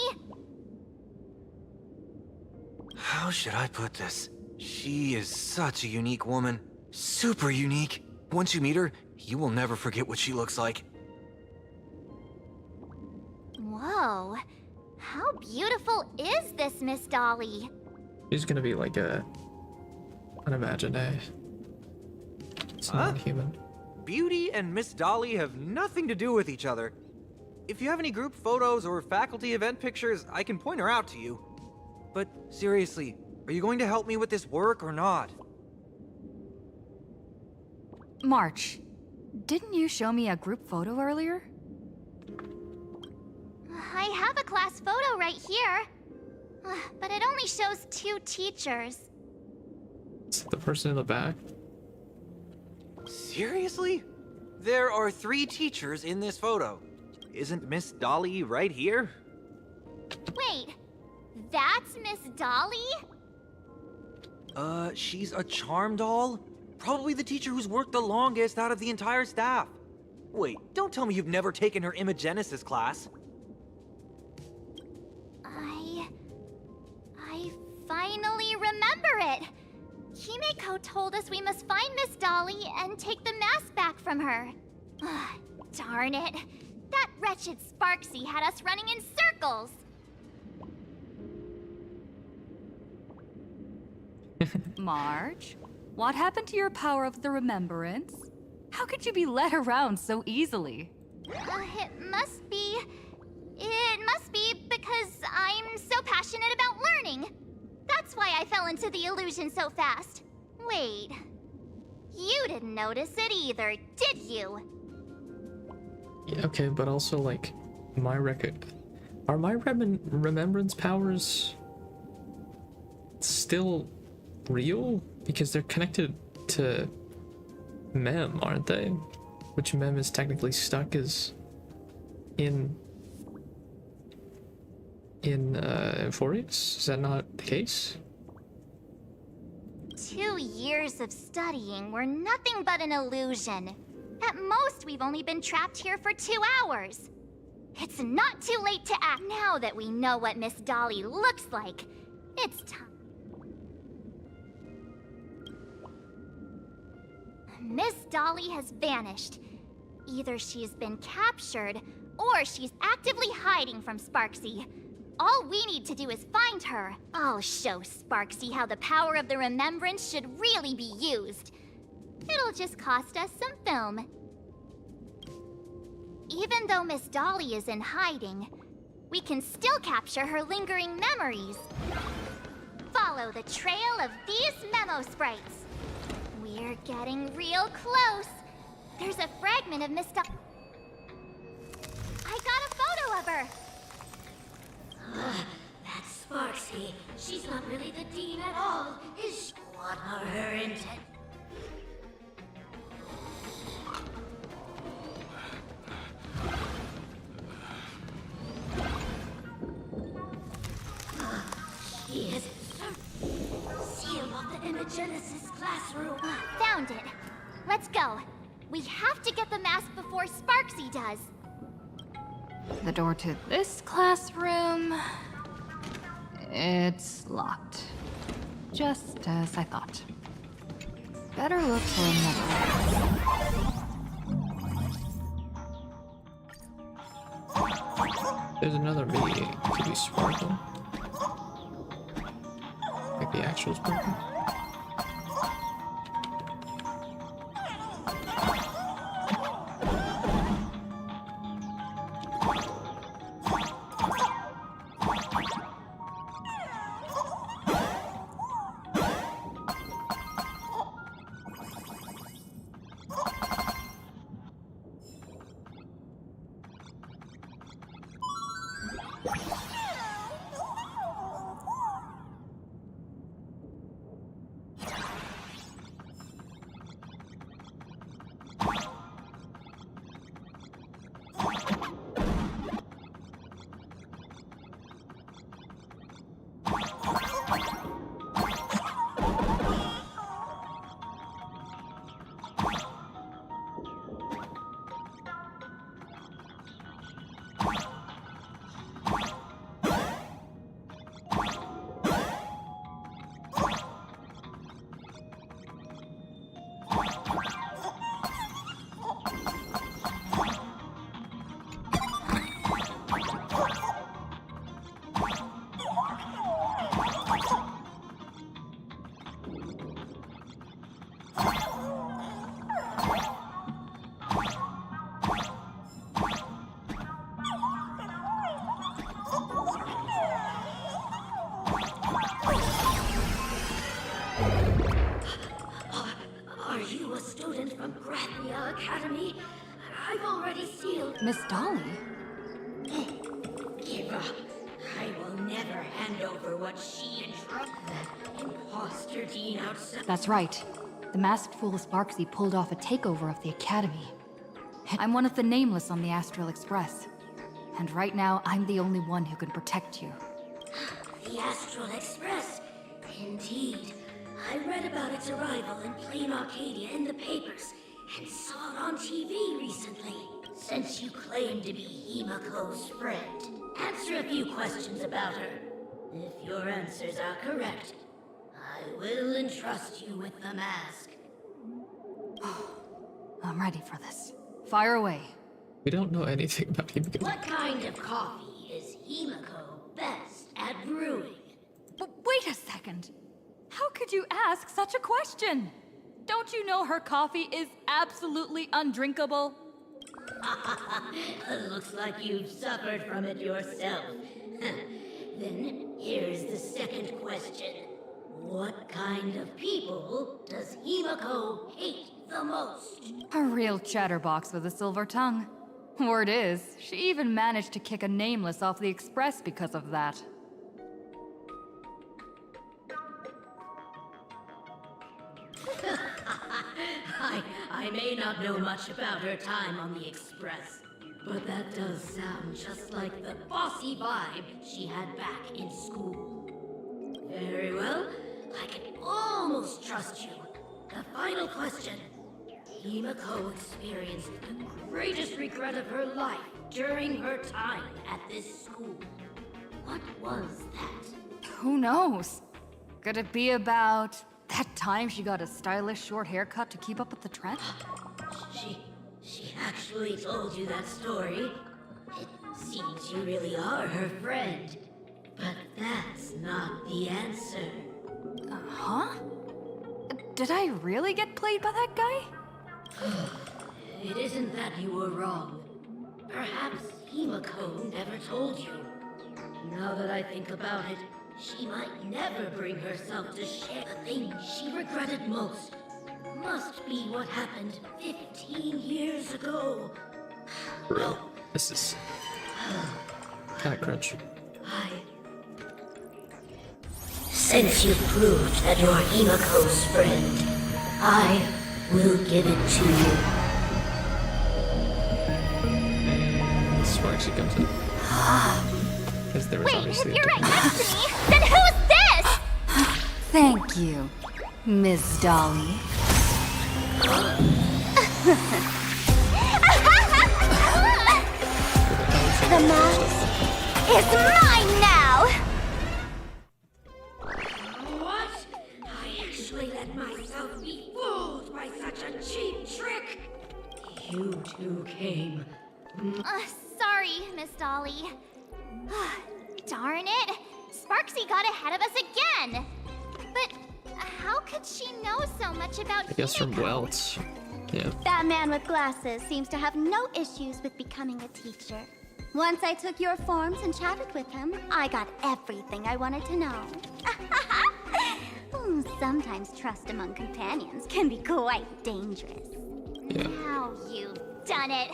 How should I put this? She is such a unique woman. Super unique. Once you meet her, you will never forget what she looks like. Whoa. How beautiful is this Miss Dolly? She's gonna be like an Imagine. It's not human. Beauty and Miss Dolly have nothing to do with each other. If you have any group photos or faculty event pictures, I can point her out to you. But seriously, are you going to help me with this work or not? March, didn't you show me a group photo earlier? I have a class photo right here. But it only shows 2 teachers. It's the person in the back. Seriously? There are 3 teachers in this photo. Isn't Miss Dolly right here? Wait, that's Miss Dolly? She's a charm doll? Probably the teacher who's worked the longest out of the entire staff. Wait, don't tell me you've never taken her Imagenesis class. I finally remember it. Himeko told us we must find Miss Dolly and take the mask back from her. Darn it. That wretched Sparksy had us running in circles. Marge, what happened to your power of the remembrance? How could you be led around so easily? It must be because I'm so passionate about learning. That's why I fell into the illusion so fast. Wait, you didn't notice it either, did you? Yeah, okay, but also, like, my record... Are my remembrance powers still real? Because they're connected to Mem, aren't they? Which Mem is technically stuck as in Euphorius? Is that not the case? 2 years of studying were nothing but an illusion. At most, we've only been trapped here for 2 hours. It's not too late to act now that we know what Miss Dolly looks like. It's time. Miss Dolly has vanished. Either she's been captured, or she's actively hiding from Sparksy. All we need to do is find her. I'll show Sparksy how the power of the remembrance should really be used. It'll just cost us some film. Even though Miss Dolly is in hiding, we can still capture her lingering memories. Follow the trail of these memo sprites. We're getting real close. There's a fragment of Miss Dolly. I got a photo of her. That's Sparksy. She's not really the dean at all, is she? What are her intentions? She is sealed off the Imagenesis classroom. Found it. Let's go. We have to get the mask before Sparksy does. The door to this classroom... It's locked. Just as I thought. Better look for another. There's another me. Could be Sparkle. Like the actual Sparkle. Miss Dolly? Give up. I will never hand over what she entrusted that imposter dean outside. That's right. The masked fool Sparksy pulled off a takeover of the Academy. I'm one of the nameless on the Astral Express. And right now, I'm the only one who can protect you. The Astral Express? Indeed. I read about its arrival in plain Arcadia in the papers, and saw it on TV recently. Since you claim to be Himako's friend, answer a few questions about her. If your answers are correct, I will entrust you with the mask. I'm ready for this. Fire away. We don't know anything about Himiko. What kind of coffee is Himiko best at brewing? Wait a second. How could you ask such a question? Don't you know her coffee is absolutely undrinkable? Looks like you've suffered from it yourself. Then here's the second question. What kind of people does Himiko hate the most? A real chatterbox with a silver tongue. Word is, she even managed to kick a nameless off the express because of that. I may not know much about her time on the Express, but that does sound just like the bossy vibe she had back in school. Very well, I can almost trust you. The final question. Himiko experienced the greatest regret of her life during her time at this school. What was that? Who knows? Could it be about that time she got a stylish short haircut to keep up with the trend? She actually told you that story. It seems you really are her friend. But that's not the answer. Huh? Did I really get played by that guy? It isn't that you were wrong. Perhaps Himiko never told you. Now that I think about it, she might never bring herself to share the thing she regretted most. Must be what happened 15 years ago. Bro, this is kind of crunch. Since you proved that you're Himiko's friend, I will give it to you. And Sparksy comes in. Because there was Wait, obviously if you're right next to me, then who's this? Thank you, Ms. Dolly. The mask is mine now! What? I actually let myself be fooled by such a cheap trick. You two came. Sorry, Miss Dolly. Darn it! Sparksy got ahead of us again! But how could she know so much about I guess from Welts. Yeah. That man with glasses seems to have no issues with becoming a teacher. Once I took your forms and chatted with him, I got everything I wanted to know. Sometimes trust among companions can be quite dangerous. Yeah. Now you've done it!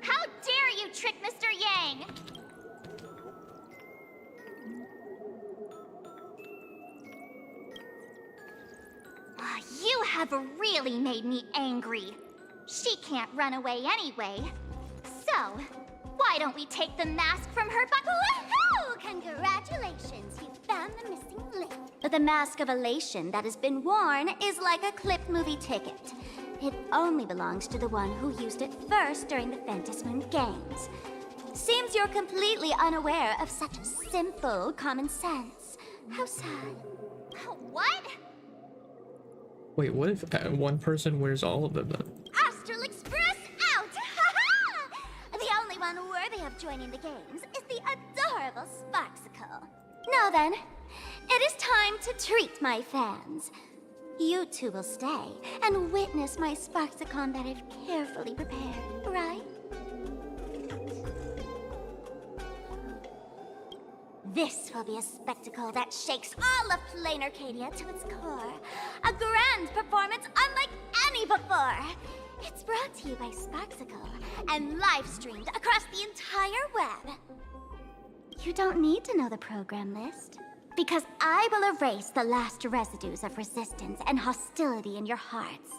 How dare you trick Mr. Yang! You have really made me angry. She can't run away anyway. So, why don't we take the mask from her butt? Woohoo! Congratulations, you found the missing link. The mask of elation that has been worn is like a clipped movie ticket. It only belongs to the one who used it first during the Phantom Moon Games. Seems you're completely unaware of such simple common sense. How sad. What? Wait, what if one person wears all of them then? Astral Express out! The only one worthy of joining the games is the adorable Sparksicle. Now then, it is time to treat my fans. You two will stay and witness my Sparksicon that I've carefully prepared, right? This will be a spectacle that shakes all of Plain Arcadia to its core. A grand performance unlike any before. It's brought to you by Sparksicle and live-streamed across the entire web. You don't need to know the program list, because I will erase the last residues of resistance and hostility in your hearts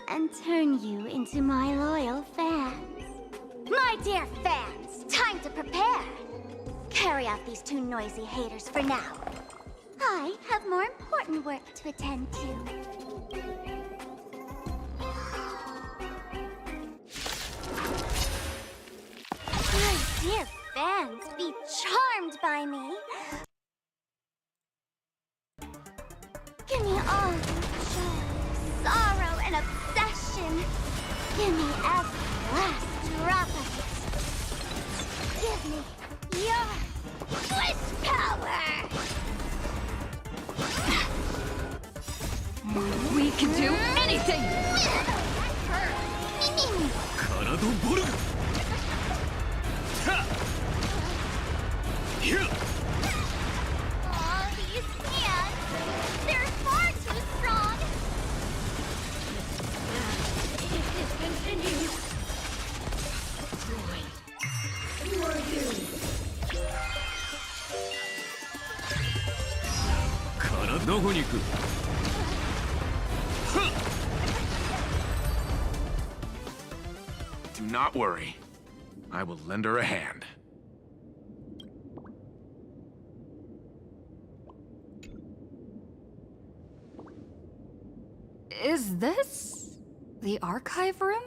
and turn you into my loyal fans. My dear fans, time to prepare. Carry out these two noisy haters for now. I have more important work to attend to. My dear fans, be charmed by me. Give me all your joy, sorrow, and obsession. Give me every last drop of it. Give me your wish power. We can do anything! All these hands, they're far too strong. If this continues, You are doomed. Do not worry. I will lend her a hand. Is this the archive room?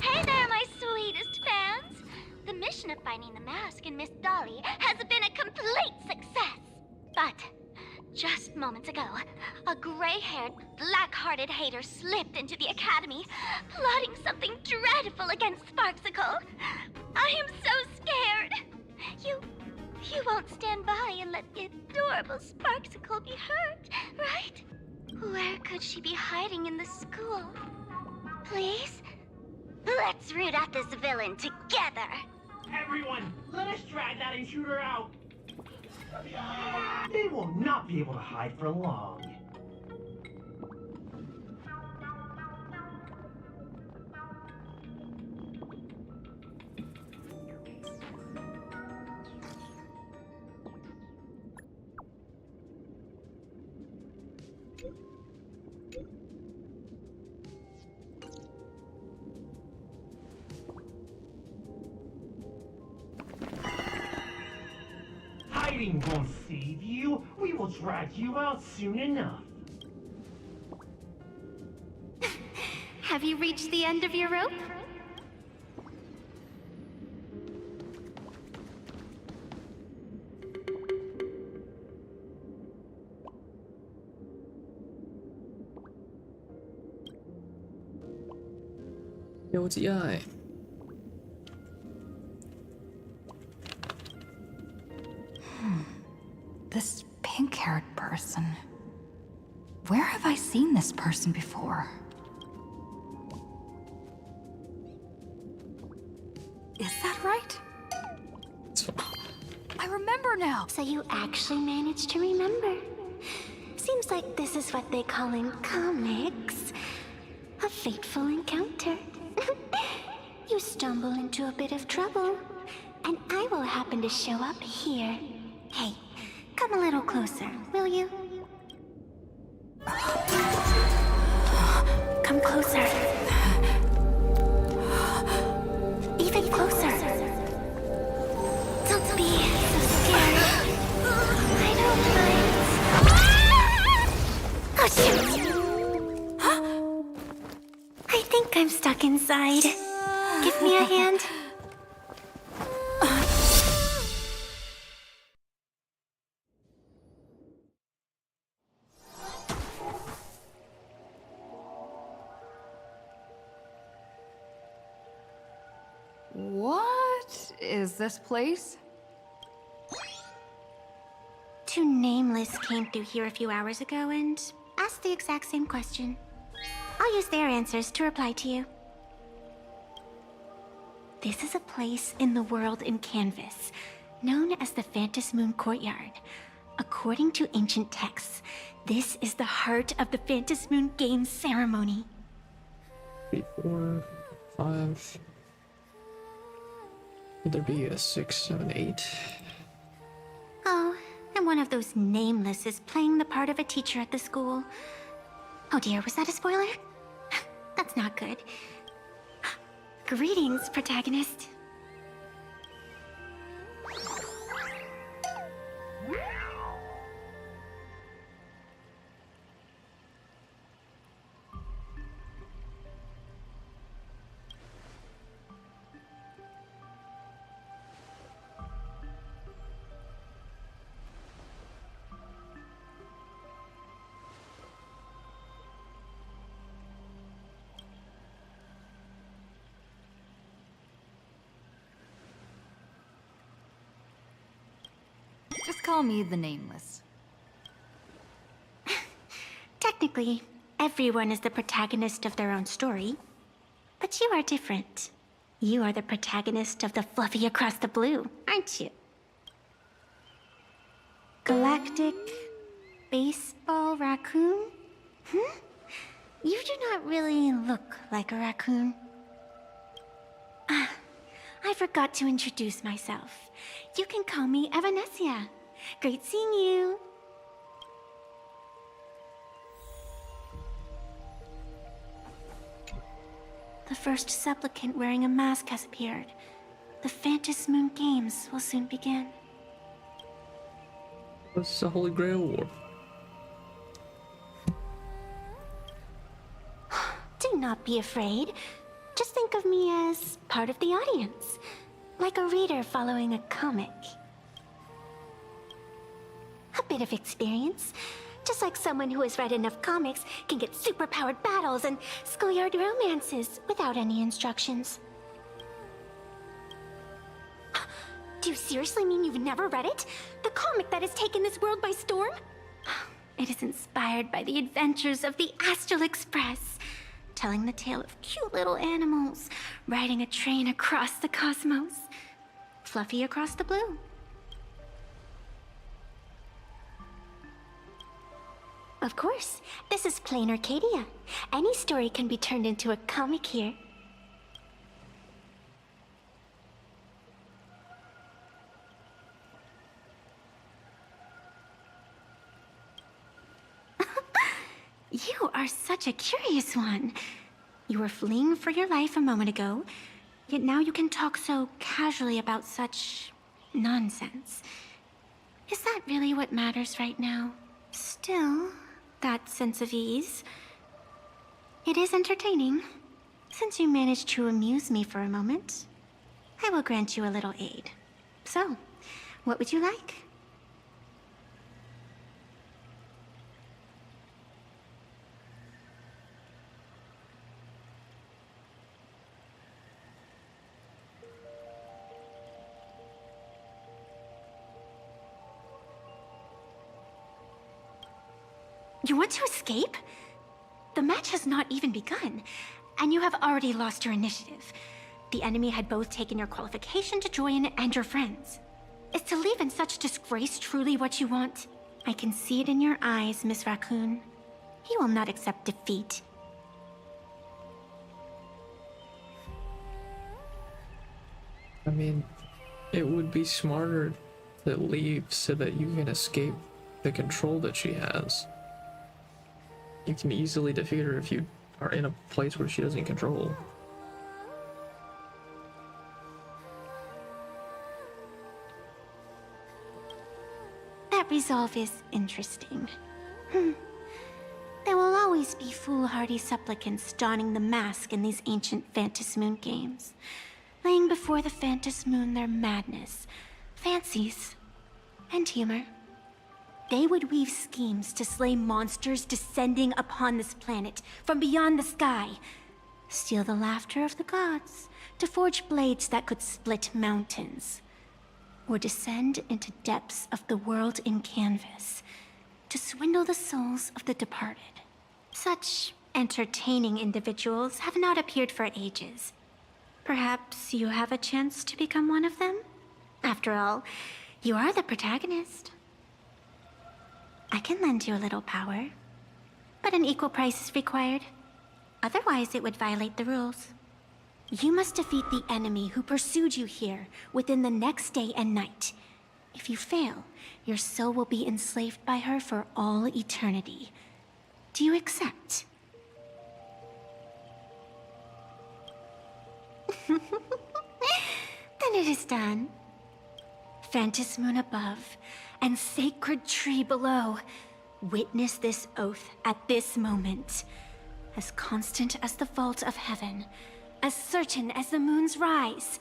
Hey there, my sweetest fans! The mission of finding the mask and Miss Dolly has been a complete success. But just moments ago, a gray-haired, black-hearted hater slipped into the academy, plotting something dreadful against Sparksicle. I am so scared. You won't stand by and let the adorable Sparksicle be hurt, right? Where could she be hiding in the school? Please? Let's root out this villain together. Everyone, let us drag that intruder out. They will not be able to hide for long. Hiding won't save you. We will drag you out soon enough. Have you reached the end of your rope? Yo, it's EI. This pink-haired person. Where have I seen this person before? Is that right? I remember now! So you actually managed to remember. Seems like this is what they call in comics a fateful encounter. You stumble into a bit of trouble, and I will happen to show up here. Hey, come a little closer, will you? Come closer. Even closer. Don't be so scared. I don't mind. Oh, shoot. I think I'm stuck inside. Give me a hand. What is this place? Two nameless came through here a few hours ago and asked the exact same question. I'll use their answers to reply to you. This is a place in the world in Canvas, known as the Phantom Moon Courtyard. According to ancient texts, this is the heart of the Phantom Moon Games ceremony. 3, 4, 5. Would there be a 6, 7, 8? Oh, and one of those nameless is playing the part of a teacher at the school. Oh dear, was that a spoiler? That's not good. Greetings, protagonist. call me the Nameless. Technically, everyone is the protagonist of their own story. But you are different. You are the protagonist of the Fluffy Across the Blue, aren't you? Galactic baseball raccoon? You do not really look like a raccoon. I forgot to introduce myself. You can call me Evanescia. Great seeing you. The first supplicant wearing a mask has appeared. The Phantasmoon Games will soon begin. This is a Holy Grail War. Do not be afraid. Just think of me as part of the audience, like a reader following a comic. A bit of experience, just like someone who has read enough comics can get super-powered battles and schoolyard romances without any instructions. Do you seriously mean you've never read it? The comic that has taken this world by storm? It is inspired by the adventures of the Astral Express, telling the tale of cute little animals riding a train across the cosmos. Fluffy Across the Blue. Of course, this is plain Arcadia. Any story can be turned into a comic here. You are such a curious one. You were fleeing for your life a moment ago, yet now you can talk so casually about such nonsense. Is that really what matters right now? Still, that sense of ease. It is entertaining. Since you managed to amuse me for a moment, I will grant you a little aid. So, what would you like? You want to escape? The match has not even begun, and you have already lost your initiative. The enemy had both taken your qualification to join and your friends. Is to leave in such disgrace truly what you want? I can see it in your eyes, Miss Raccoon. You will not accept defeat. I mean, it would be smarter to leave so that you can escape the control that she has. You can easily defeat her if you are in a place where she doesn't control. That resolve is interesting. There will always be foolhardy supplicants donning the mask in these ancient Phantasmoon games, laying before the Phantasmoon their madness, fancies, and humor. They would weave schemes to slay monsters descending upon this planet from beyond the sky, steal the laughter of the gods to forge blades that could split mountains, or descend into depths of the world in canvas to swindle the souls of the departed. Such entertaining individuals have not appeared for ages. Perhaps you have a chance to become one of them? After all, you are the protagonist. I can lend you a little power, but an equal price is required. Otherwise, it would violate the rules. You must defeat the enemy who pursued you here within the next day and night. If you fail, your soul will be enslaved by her for all eternity. Do you accept? Then it is done. Phantasmoon above, and sacred tree below, witness this oath at this moment. As constant as the vault of heaven, as certain as the moon's rise,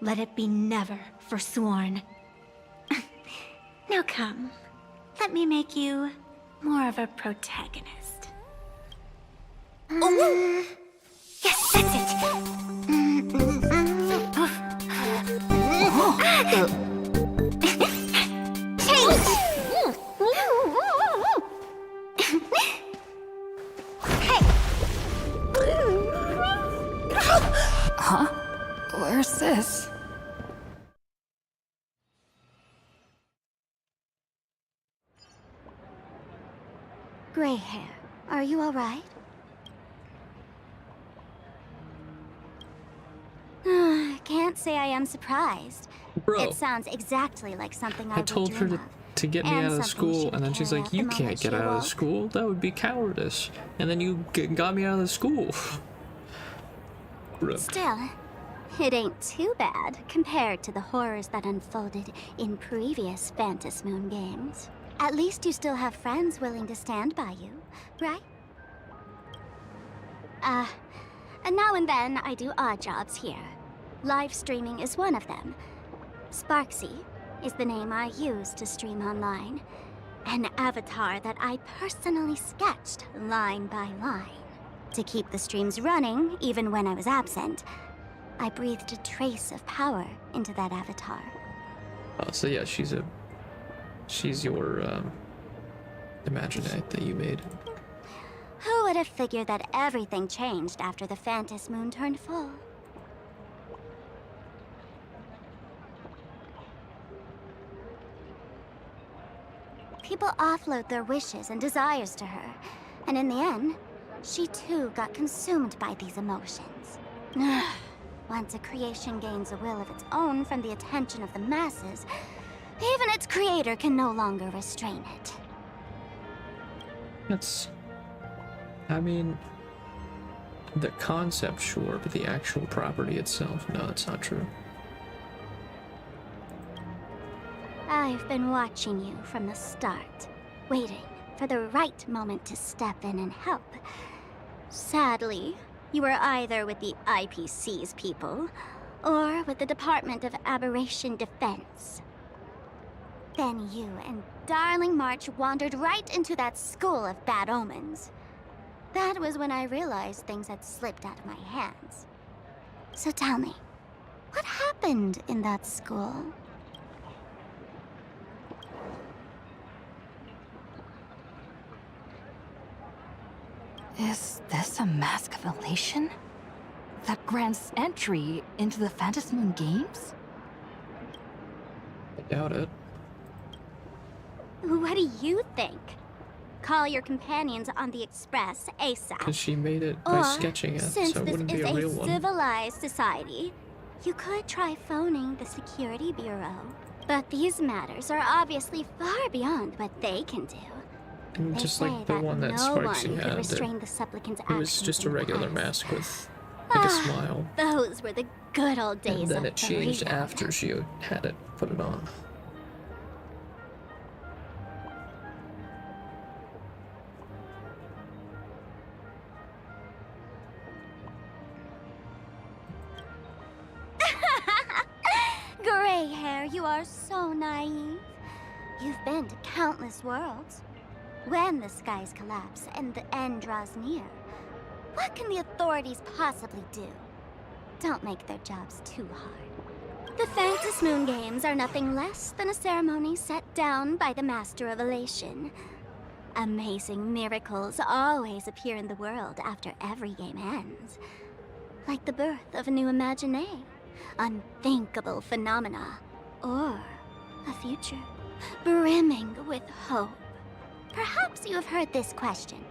let it be never forsworn. Now come, let me make you more of a protagonist. Oh! Yes, that's it! Change! Huh? Where's this? Gray hair, are you alright? Can't say I am surprised. Bro. It sounds exactly like something I I would told her dream to get me and out of something she school, would and then she's carry like, out the you moment can't she get out of awoke. school. That would be cowardice. And then you got me out of school. Rip. Still, it ain't too bad compared to the horrors that unfolded in previous Phantom Moon games. At least you still have friends willing to stand by you, right? And now and then I do odd jobs here. Live streaming is one of them. Sparksy is the name I use to stream online. An avatar that I personally sketched line by line. To keep the streams running, even when I was absent, I breathed a trace of power into that avatar. Oh, so yeah, she's your imaginate that you made. Who would have figured that everything changed after the Phantom Moon turned full? People offload their wishes and desires to her, and in the end, she too got consumed by these emotions. Once a creation gains a will of its own from the attention of the masses, even its creator can no longer restrain it. I mean, the concept, sure, but the actual property itself, no, that's not true. I've been watching you from the start, waiting for the right moment to step in and help. Sadly, you were either with the IPC's people, or with the Department of Aberration Defense. Then you and Darling March wandered right into that school of bad omens. That was when I realized things had slipped out of my hands. So tell me, what happened in that school? Is this a mask of elation? The grand entry into the Phantom Moon games? I doubt it. What do you think? Call your companions on the Express ASAP. Because she made it by Or, sketching it, since so it this wouldn't be is a real one. civilized society, you could try phoning the Security Bureau. But these matters are obviously far beyond what they can do. And They just say like the one that no Sparksy one could had, restrain the supplicant's it was actions just a in the regular past. mask with like a smile. Those were the good old days And then of it changed freedom. after she had it put it on. Gray hair, you are so naive. You've been to countless worlds. When the skies collapse and the end draws near, what can the authorities possibly do? Don't make their jobs too hard. The Phantom Moon Games are nothing less than a ceremony set down by the Master of Elation. Amazing miracles always appear in the world after every game ends. Like the birth of a new imaginée, unthinkable phenomena, or a future brimming with hope. Perhaps you have heard this question.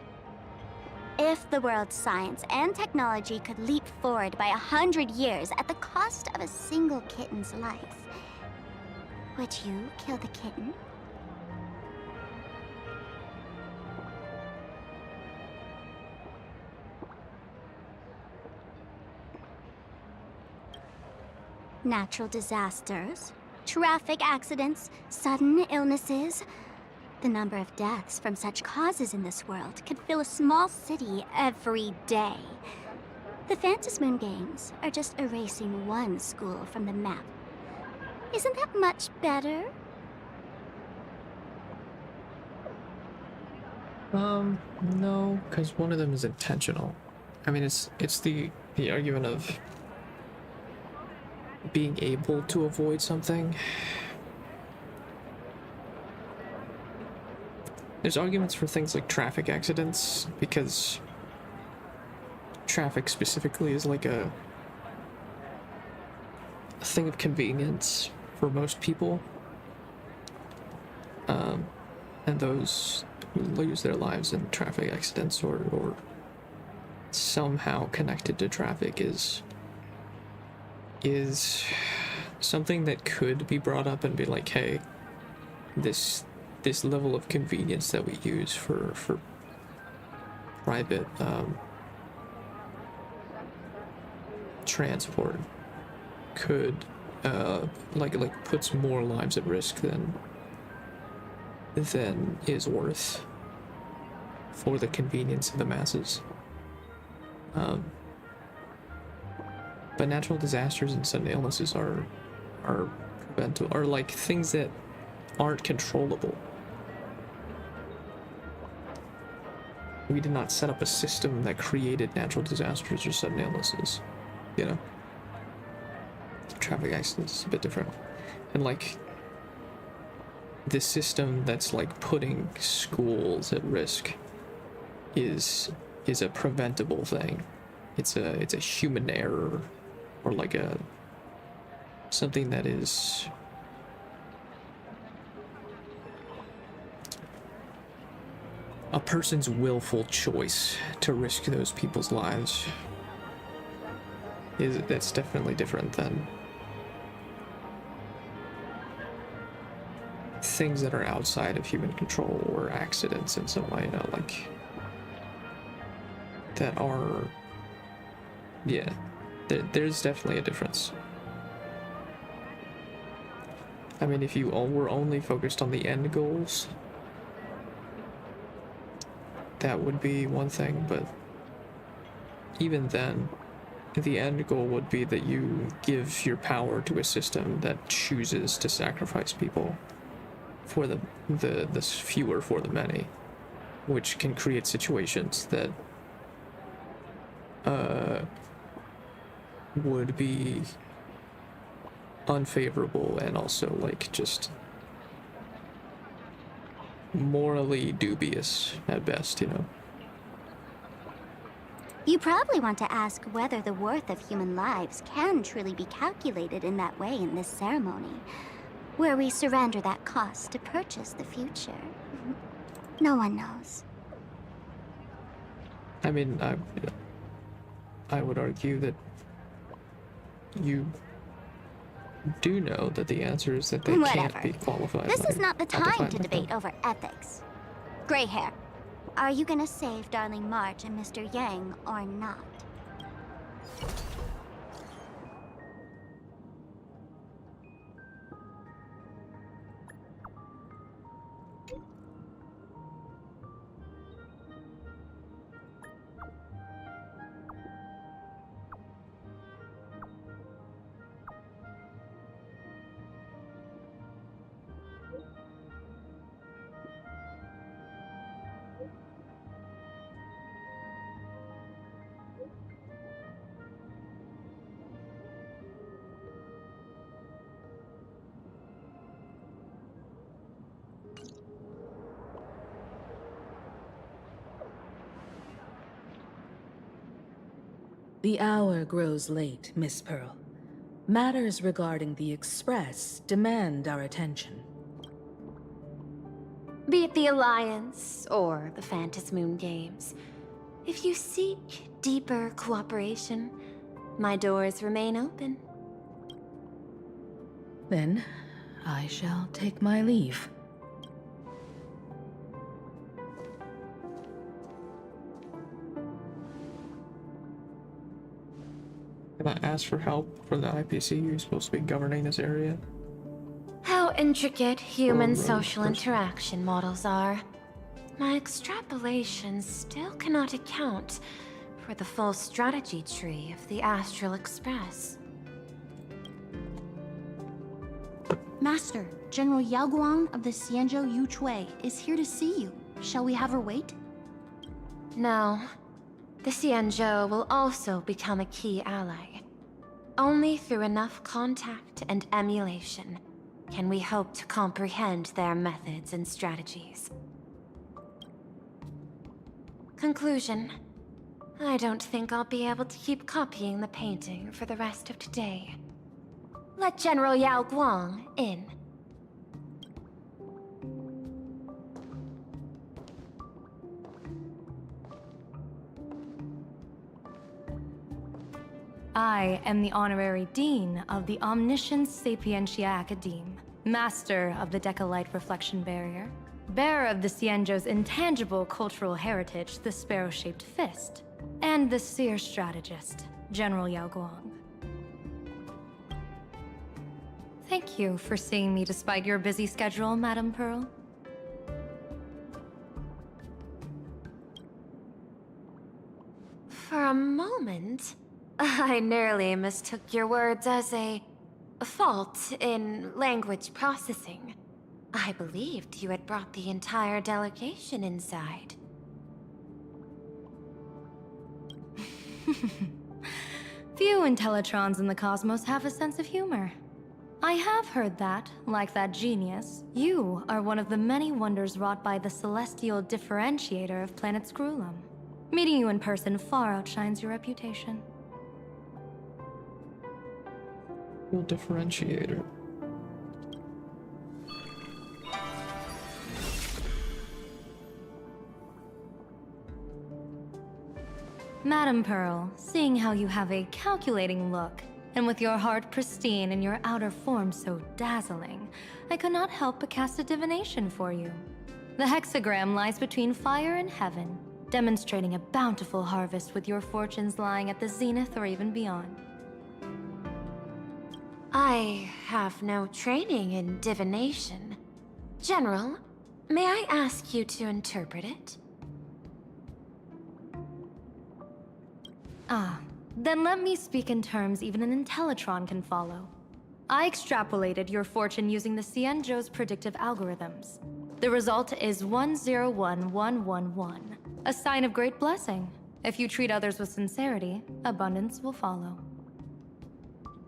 If the world's science and technology could leap forward by 100 years at the cost of a single kitten's life, would you kill the kitten? Natural disasters, traffic accidents, sudden illnesses. The number of deaths from such causes in this world could fill a small city every day. The Phantom Moon Games are just erasing one school from the map. Isn't that much better? No, because one of them is intentional. I mean, it's the argument of being able to avoid something. There's arguments for things like traffic accidents, because traffic specifically is like thing of convenience for most people. And those who lose their lives in traffic accidents or somehow connected to traffic is something that could be brought up and be like, hey, this level of convenience that we use for private transport could like puts more lives at risk than is worth for the convenience of the masses. But natural disasters and sudden illnesses are preventable, are like things that aren't controllable. We did not set up a system that created natural disasters or sudden illnesses, you know? Traffic accidents is a bit different. And like, the system that's like putting schools at risk is a preventable thing. It's a human error, or like something that is a person's willful choice to risk those people's lives. That's definitely different than things that are outside of human control, or accidents in some way, you know, like that are, yeah, there's definitely a difference. I mean, if you were only focused on the end goals, that would be one thing, but even then, the end goal would be that you give your power to a system that chooses to sacrifice people for the fewer for the many, which can create situations that would be unfavorable and also like just morally dubious at best, you know. You probably want to ask whether the worth of human lives can truly be calculated in that way in this ceremony, where we surrender that cost to purchase the future. No one knows. I mean, I would argue that you do know that the answer is that they can't be qualified. This is not the time to debate over ethics. Gray hair, are you gonna save Darling March and Mr. Yang or not? The hour grows late, Miss Pearl. Matters regarding the Express demand our attention. Be it the Alliance or the Phantasmoon Games, if you seek deeper cooperation, my doors remain open. Then, I shall take my leave. Can I ask for help from the IPC? You're supposed to be governing this area. How intricate human social interaction models are. My extrapolations still cannot account for the full strategy tree of the Astral Express. Master, General Yao Guang of the Xianzhou Yuchui is here to see you. Shall we have her wait? No. The Xianzhou will also become a key ally. Only through enough contact and emulation can we hope to comprehend their methods and strategies. Conclusion. I don't think I'll be able to keep copying the painting for the rest of today. Let General Yao Guang in. I am the Honorary Dean of the Omniscience Sapientia Academe, Master of the Decalite Reflection Barrier, bearer of the Xianzhou's intangible cultural heritage, the Sparrow-Shaped Fist, and the Seer Strategist, General Yao Guang. Thank you for seeing me despite your busy schedule, Madam Pearl. For a moment, I nearly mistook your words as a fault in language processing. I believed you had brought the entire delegation inside. Few Intellitrons in the cosmos have a sense of humor. I have heard that, like that genius, you are one of the many wonders wrought by the celestial differentiator of planet Screwlum. Meeting you in person far outshines your reputation. Real differentiator. Madam Pearl, seeing how you have a calculating look, and with your heart pristine and your outer form so dazzling, I could not help but cast a divination for you. The hexagram lies between fire and heaven, demonstrating a bountiful harvest with your fortunes lying at the zenith or even beyond. I have no training in divination. General, may I ask you to interpret it? Ah, then let me speak in terms even an Intellitron can follow. I extrapolated your fortune using the Xianzhou's predictive algorithms. The result is 101111, a sign of great blessing. If you treat others with sincerity, abundance will follow.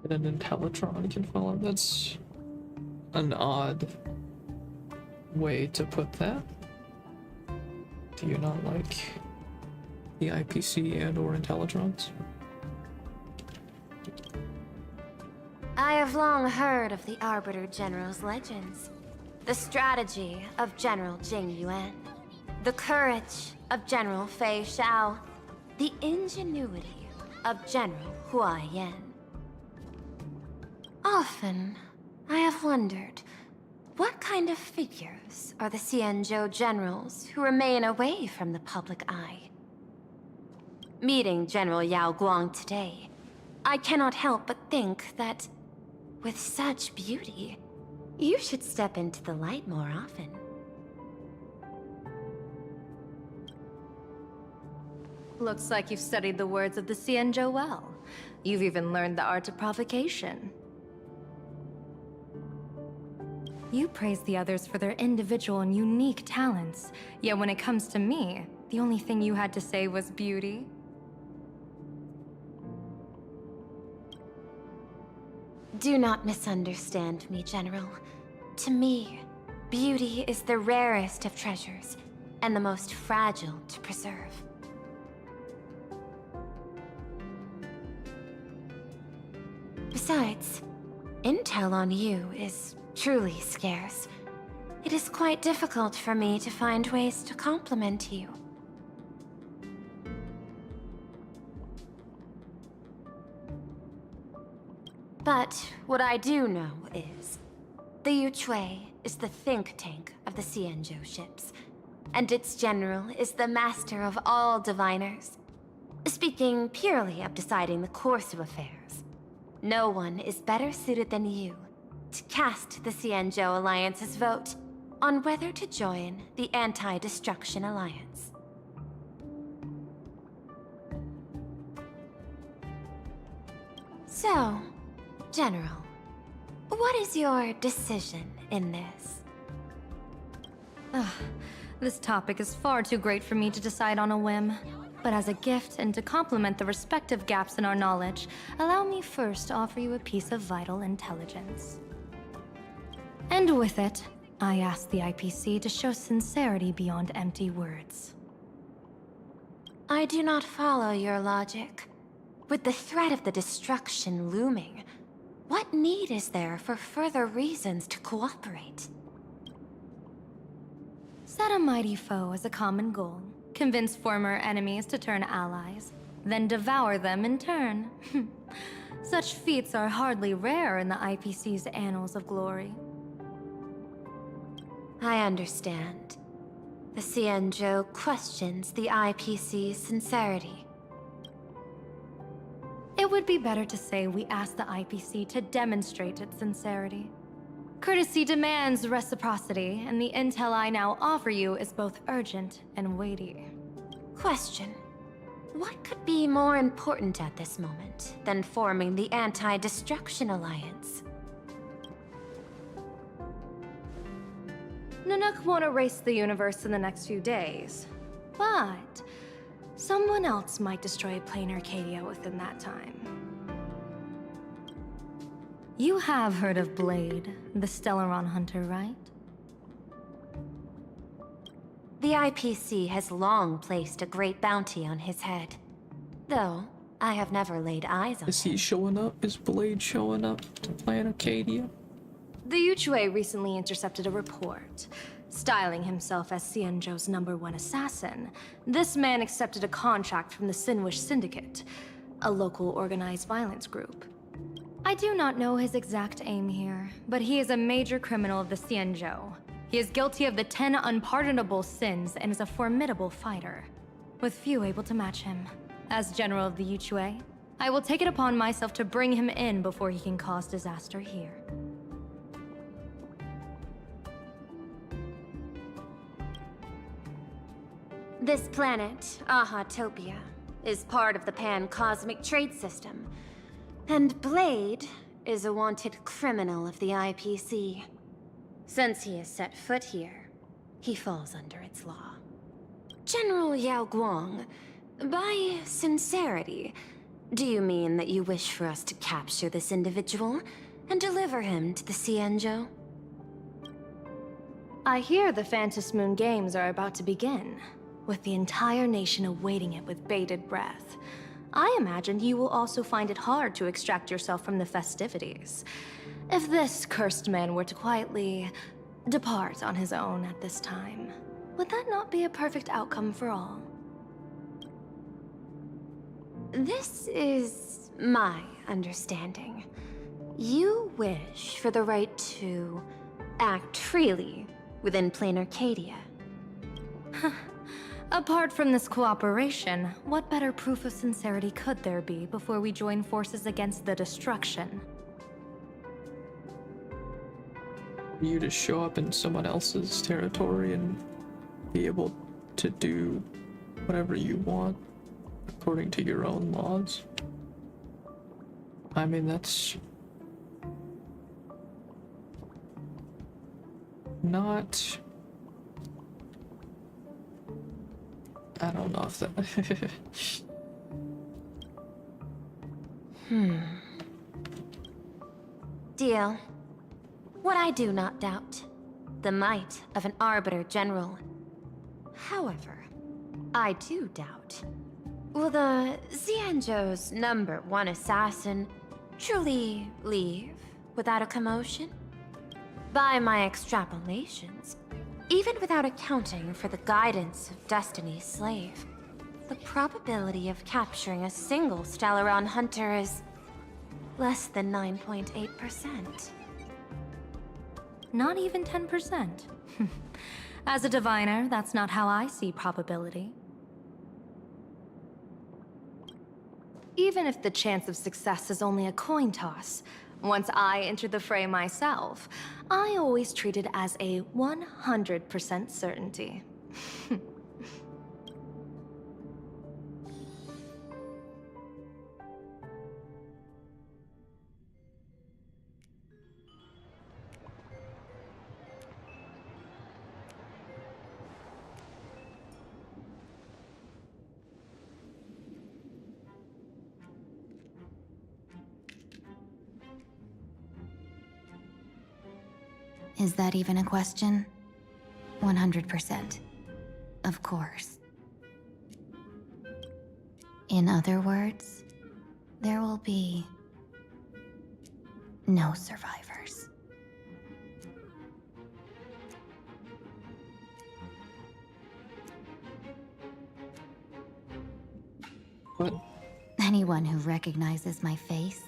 And an Intellitron can follow. That's an odd way to put that. Do you not like the IPC and or Intellitrons? I have long heard of the Arbiter General's legends. The strategy of General Jing Yuan. The courage of General Fei Xiao. The ingenuity of General Hua Yan. Often, I have wondered, what kind of figures are the Xianzhou generals who remain away from the public eye? Meeting General Yao Guang today, I cannot help but think that, with such beauty, you should step into the light more often. Looks like you've studied the words of the Xianzhou well. You've even learned the art of provocation. You praise the others for their individual and unique talents, yet when it comes to me, the only thing you had to say was beauty. Do not misunderstand me, General. To me, beauty is the rarest of treasures, and the most fragile to preserve. Besides, intel on you is truly scarce. It is quite difficult for me to find ways to compliment you. But what I do know is, the Yuchui is the think tank of the Xianzhou ships, and its general is the master of all diviners. Speaking purely of deciding the course of affairs, no one is better suited than you to cast the Xianzhou Alliance's vote on whether to join the Anti-Destruction Alliance. So, General, what is your decision in this? This topic is far too great for me to decide on a whim. But as a gift and to complement the respective gaps in our knowledge, allow me first to offer you a piece of vital intelligence. And with it, I ask the IPC to show sincerity beyond empty words. I do not follow your logic. With the threat of the destruction looming, What need is there for further reasons to cooperate? Set a mighty foe as a common goal, convince former enemies to turn allies, then devour them in turn. Such feats are hardly rare in the IPC's annals of glory. I understand. The Xianzhou questions the IPC's sincerity. It would be better to say we ask the IPC to demonstrate its sincerity. Courtesy demands reciprocity, and the intel I now offer you is both urgent and weighty. Question. What could be more important at this moment than forming the Anti-Destruction Alliance? Nanook won't erase the universe in the next few days, but someone else might destroy plain Arcadia within that time. You have heard of Blade, the Stellaron hunter, right? The IPC has long placed a great bounty on his head. Though, I have never laid eyes on Is he showing up? Is Blade showing up to plan Arcadia? The Yuchue recently intercepted a report. Styling himself as Xianzhou's #1 assassin, this man accepted a contract from the Sinwish Syndicate, a local organized violence group. I do not know his exact aim here, but he is a major criminal of the Xianzhou. He is guilty of the 10 unpardonable sins and is a formidable fighter, with few able to match him. As general of the Yuchue, I will take it upon myself to bring him in before he can cause disaster here. This planet, Ahatopia, is part of the pan-cosmic trade system. And Blade is a wanted criminal of the IPC. Since he has set foot here, he falls under its law. General Yao Guang, by sincerity, do you mean that you wish for us to capture this individual and deliver him to the Xianzhou? I hear the Phantom Moon Games are about to begin, with the entire nation awaiting it with bated breath. I imagine you will also find it hard to extract yourself from the festivities. If this cursed man were to quietly depart on his own at this time, would that not be a perfect outcome for all? This is my understanding. You wish for the right to act freely within plain Arcadia. Apart from this cooperation, what better proof of sincerity could there be before we join forces against the destruction? You just show up in someone else's territory and be able to do whatever you want according to your own laws. I mean, that's not... I don't know if that... Deal. What I do not doubt, the might of an Arbiter General. However, I do doubt, will the Xianzhou's #1 assassin truly leave without a commotion? By my extrapolations, even without accounting for the guidance of Destiny's slave, the probability of capturing a single Stellaron hunter is less than 9.8%. Not even 10%. As a diviner, that's not how I see probability. Even if the chance of success is only a coin toss, once I enter the fray myself, I always treat it as a 100% certainty. Is that even a question? 100%. Of course. In other words, there will be no survivors. What? Anyone who recognizes my face,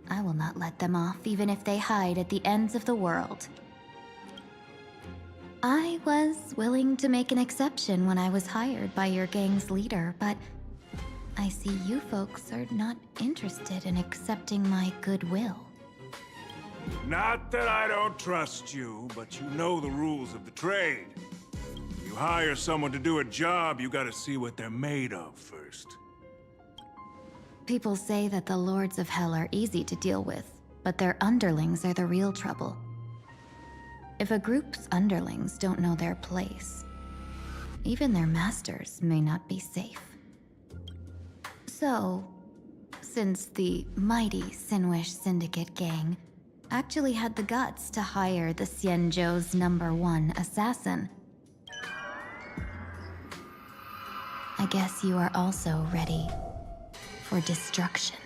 I will not let them off even if they hide at the ends of the world. I was willing to make an exception when I was hired by your gang's leader, but I see you folks are not interested in accepting my goodwill. Not that I don't trust you, but you know the rules of the trade. You hire someone to do a job, you gotta see what they're made of first. People say that the Lords of Hell are easy to deal with, but their underlings are the real trouble. If a group's underlings don't know their place, even their masters may not be safe. So, since the mighty Sinwish Syndicate gang actually had the guts to hire the Xianzhou's #1 assassin, I guess you are also ready for destruction.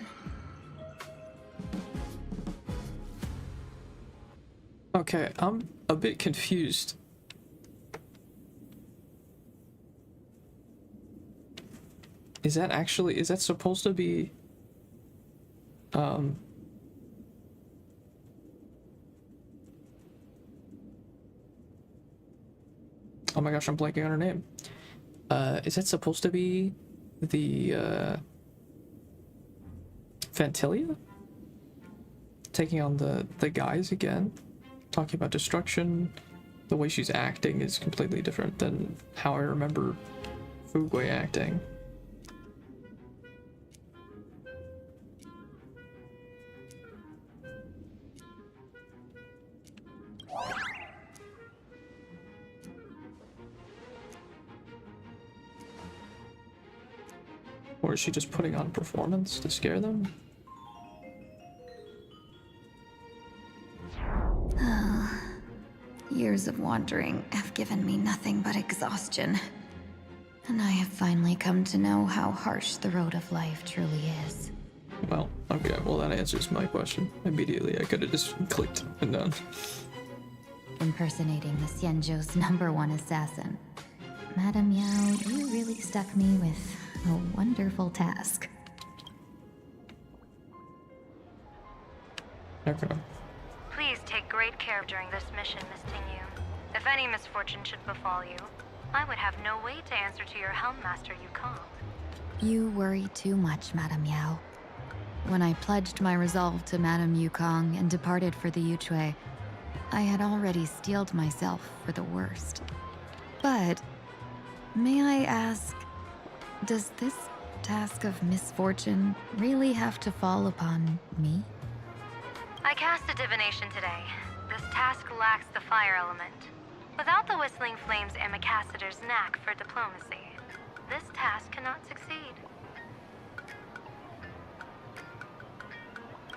Okay, I'm a bit confused. Is that supposed to be, oh my gosh, I'm blanking on her name. Is that supposed to be the, Fantilia? Taking on the guys again? Talking about destruction? The way she's acting is completely different than how I remember Fugui acting. Or is she just putting on a performance to scare them? Years of wandering have given me nothing but exhaustion. And I have finally come to know how harsh the road of life truly is. Well, okay, well that answers my question. Immediately, I could have just clicked and done. Impersonating the Xianzhou's #1 assassin. Madame Yao, you really stuck me with a wonderful task. Okay. Please take great care during this mission, Miss Tingyu. If any misfortune should befall you, I would have no way to answer to your Helmmaster Yukong. You worry too much, Madame Yao. When I pledged my resolve to Madame Yukong and departed for the Yuchui, I had already steeled myself for the worst. But, may I ask, does this task of misfortune really have to fall upon me? I cast a divination today. This task lacks the fire element. Without the Whistling Flames Ambassador's knack for diplomacy, this task cannot succeed.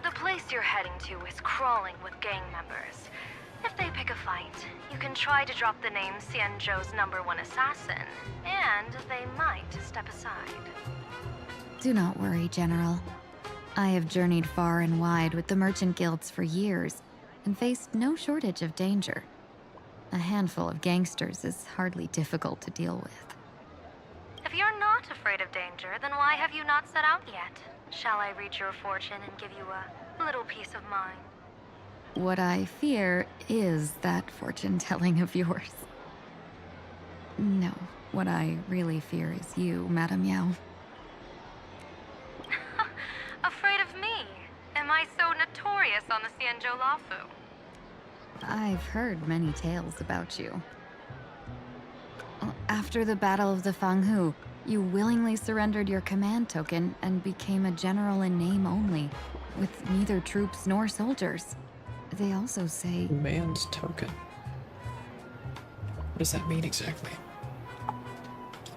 The place you're heading to is crawling with gang members. If they pick a fight, you can try to drop the name Xianzhou's #1 assassin, and they might step aside. Do not worry, General. I have journeyed far and wide with the merchant guilds for years and faced no shortage of danger. A handful of gangsters is hardly difficult to deal with. If you're not afraid of danger, then why have you not set out yet? Shall I read your fortune and give you a little peace of mind? What I fear is that fortune-telling of yours. No, what I really fear is you, Madame Yao. Afraid of me? Am I so notorious on the Xianzhou Lafu? I've heard many tales about you. After the Battle of the Fanghu, you willingly surrendered your command token and became a general in name only, with neither troops nor soldiers. They also say... Command token. What does that mean exactly?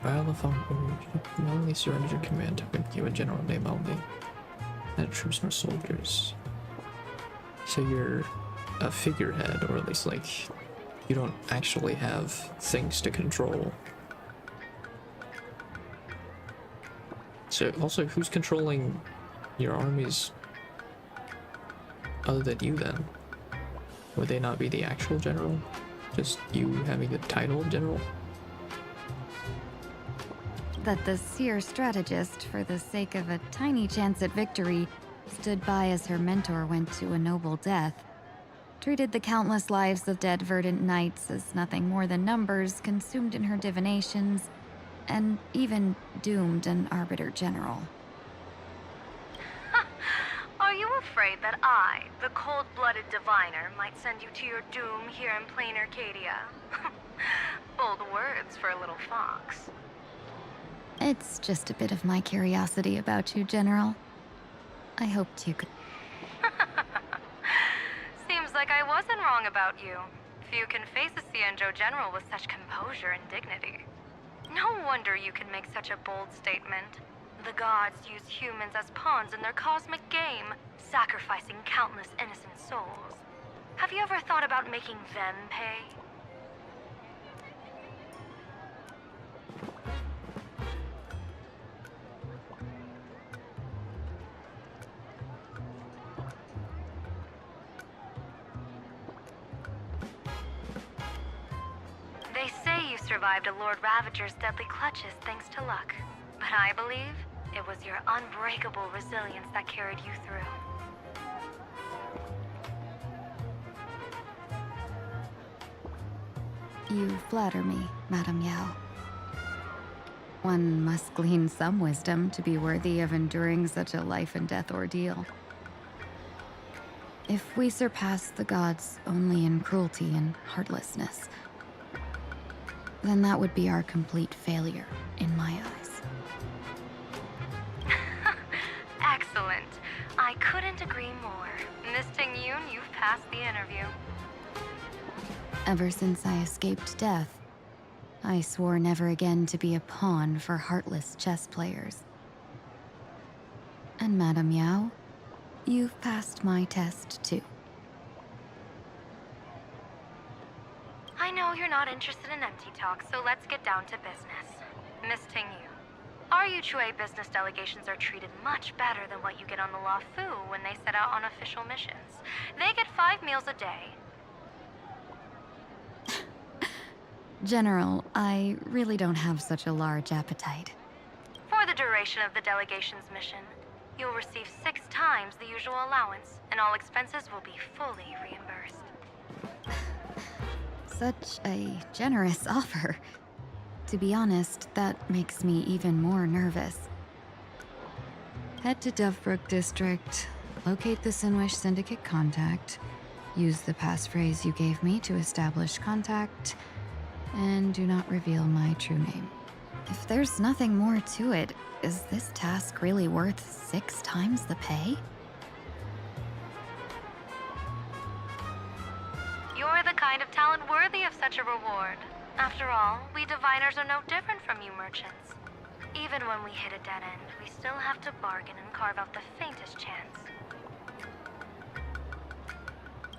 Battle of Fanghu, you willingly surrendered your command token, became a general in name only. Not troops nor soldiers. So you're a figurehead, or at least like you don't actually have things to control. So also, who's controlling your armies other than you then? Would they not be the actual general? Just you having the title of general? That the seer strategist, for the sake of a tiny chance at victory, stood by as her mentor went to a noble death, treated the countless lives of dead verdant knights as nothing more than numbers consumed in her divinations, and even doomed an arbiter general. Are you afraid that I, the cold-blooded diviner, might send you to your doom here in plain Arcadia? Bold words for a little fox. It's just a bit of my curiosity about you, General. I hoped you could... Seems like I wasn't wrong about you. Few can face a Cienjo general with such composure and dignity. No wonder you can make such a bold statement. The gods use humans as pawns in their cosmic game, sacrificing countless innocent souls. Have you ever thought about making them pay? They say you survived a Lord Ravager's deadly clutches thanks to luck. But I believe it was your unbreakable resilience that carried you through. You flatter me, Madame Yao. One must glean some wisdom to be worthy of enduring such a life-and-death ordeal. If we surpass the gods only in cruelty and heartlessness, then that would be our complete failure in my eyes. Excellent. I couldn't agree more. Miss Ting-Yoon, you've passed the interview. Ever since I escaped death, I swore never again to be a pawn for heartless chess players. And Madame Yao, you've passed my test too. I know you're not interested in empty talk, so let's get down to business. Miss Ting-Yoon, our Yuchue business delegations are treated much better than what you get on the La Fu when they set out on official missions. They get 5 meals a day. General, I really don't have such a large appetite. For the duration of the delegation's mission, you'll receive 6 times the usual allowance, and all expenses will be fully reimbursed. Such a generous offer. To be honest, that makes me even more nervous. Head to Dovebrook District, locate the Sinwish Syndicate contact, use the passphrase you gave me to establish contact, and do not reveal my true name. If there's nothing more to it, is this task really worth 6 times the pay? You're the kind of talent worthy of such a reward. After all, we diviners are no different from you merchants. Even when we hit a dead end, we still have to bargain and carve out the faintest chance.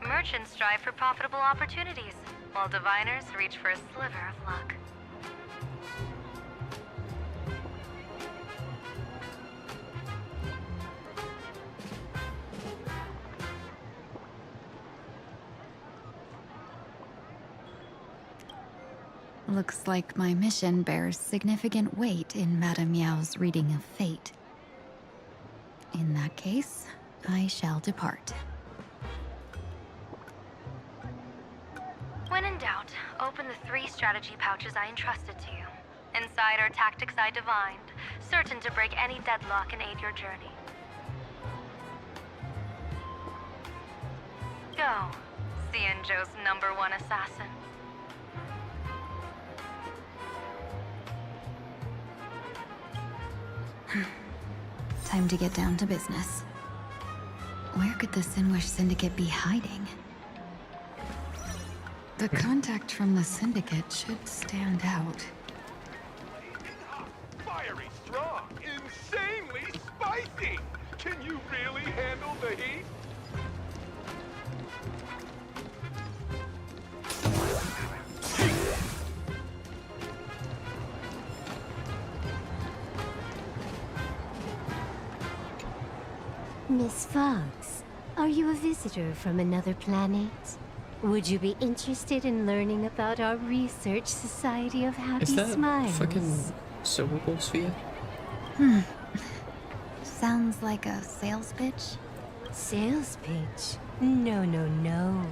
Merchants strive for profitable opportunities, while diviners reach for a sliver of luck. Looks like my mission bears significant weight in Madame Yao's reading of fate. In that case, I shall depart. When in doubt, open the 3 strategy pouches I entrusted to you. Inside are tactics I divined, certain to break any deadlock and aid your journey. Go, Cienjo's #1 assassin. Time to get down to business. Where could the Sinwish Syndicate be hiding? The contact from the Syndicate should stand out. Fiery strong, insanely spicy! Can you really handle the heat? Miss Fox, Are you a visitor from another planet? Would you be interested in learning about our research society of happy Is that smiles? fucking cerebral sphere? Sounds like a sales pitch. Sales pitch? No, no, no.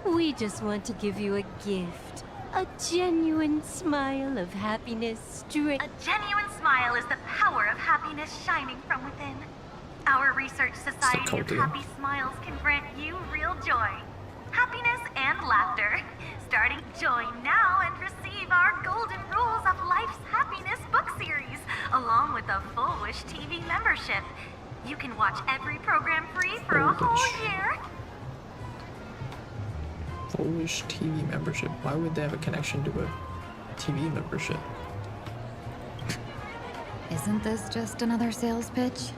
We just want to give you a gift. A genuine smile of happiness straight. A genuine smile is the power of happiness shining from within. Our research society of happy smiles can grant you real joy, happiness, and laughter. Starting join now and receive our Golden Rules of Life's Happiness book series, along with a full Wish TV membership. You can watch every program free for a whole year. Full Wish TV membership. Why would they have a connection to a TV membership? Isn't this just another sales pitch?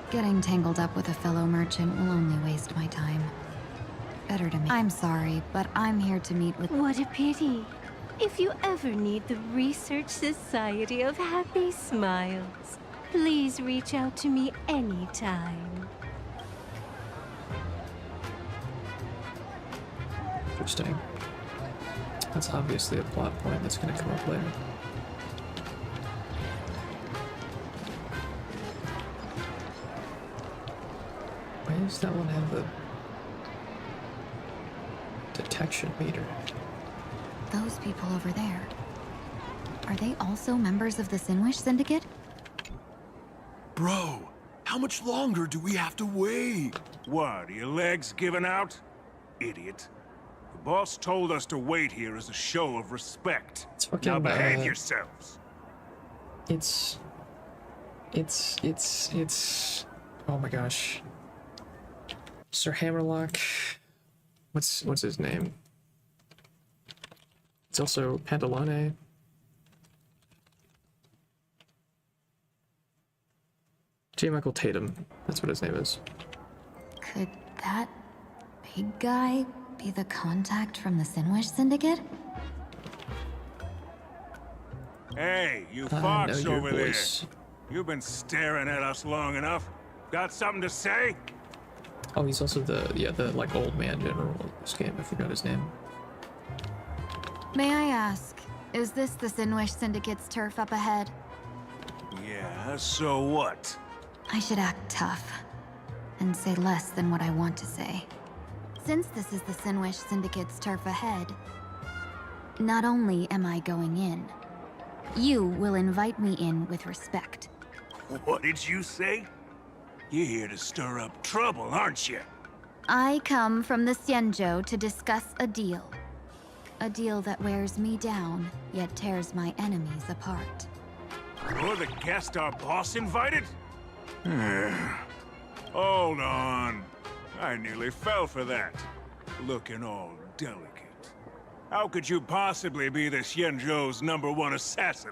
Getting tangled up with a fellow merchant will only waste my time. Better to me. I'm sorry, but I'm here to meet with— What a pity. If you ever need the Research Society of Happy Smiles, please reach out to me anytime. Interesting. That's obviously a plot point that's gonna come up later. Why does that one have a detection meter? those people over there. Are they also members of the Sinwish Syndicate? Bro, how much longer do we have to wait? What, are your legs giving out? Idiot. The boss told us to wait here as a show of respect. fucking, now behave yourselves. It's... Oh my gosh. Sir Hammerlock. What's his name? It's also Pantalone. J. Michael Tatum. That's what his name is. Could that big guy be the contact from the Sinwish Syndicate? Hey, you I fox know your over there. voice. You've been staring at us long enough. Got something to say? Oh, he's also the like old man general of this game. I forgot his name. May I ask, is this the Sinwish Syndicate's turf up ahead? Yeah, so what? I should act tough and say less than what I want to say. Since this is the Sinwish Syndicate's turf ahead, not only am I going in, you will invite me in with respect. What did you say? You're here to stir up trouble, aren't you? I come from the Xianzhou to discuss a deal. A deal that wears me down, yet tears my enemies apart. You're the guest our boss invited? Hold on. I nearly fell for that. Looking all delicate. How could you possibly be the Xianzhou's #1 assassin?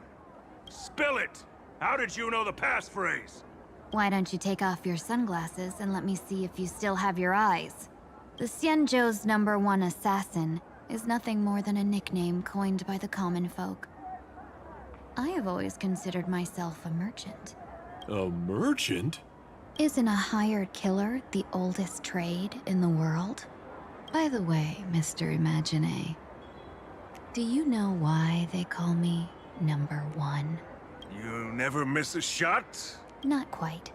Spill it! How did you know the passphrase? Why don't you take off your sunglasses and let me see if you still have your eyes? The Xianzhou's #1 assassin is nothing more than a nickname coined by the common folk. I have always considered myself a merchant. A merchant? Isn't a hired killer the oldest trade in the world? By the way, Mr. Imagine, do you know why they call me #1? You never miss a shot? Not quite.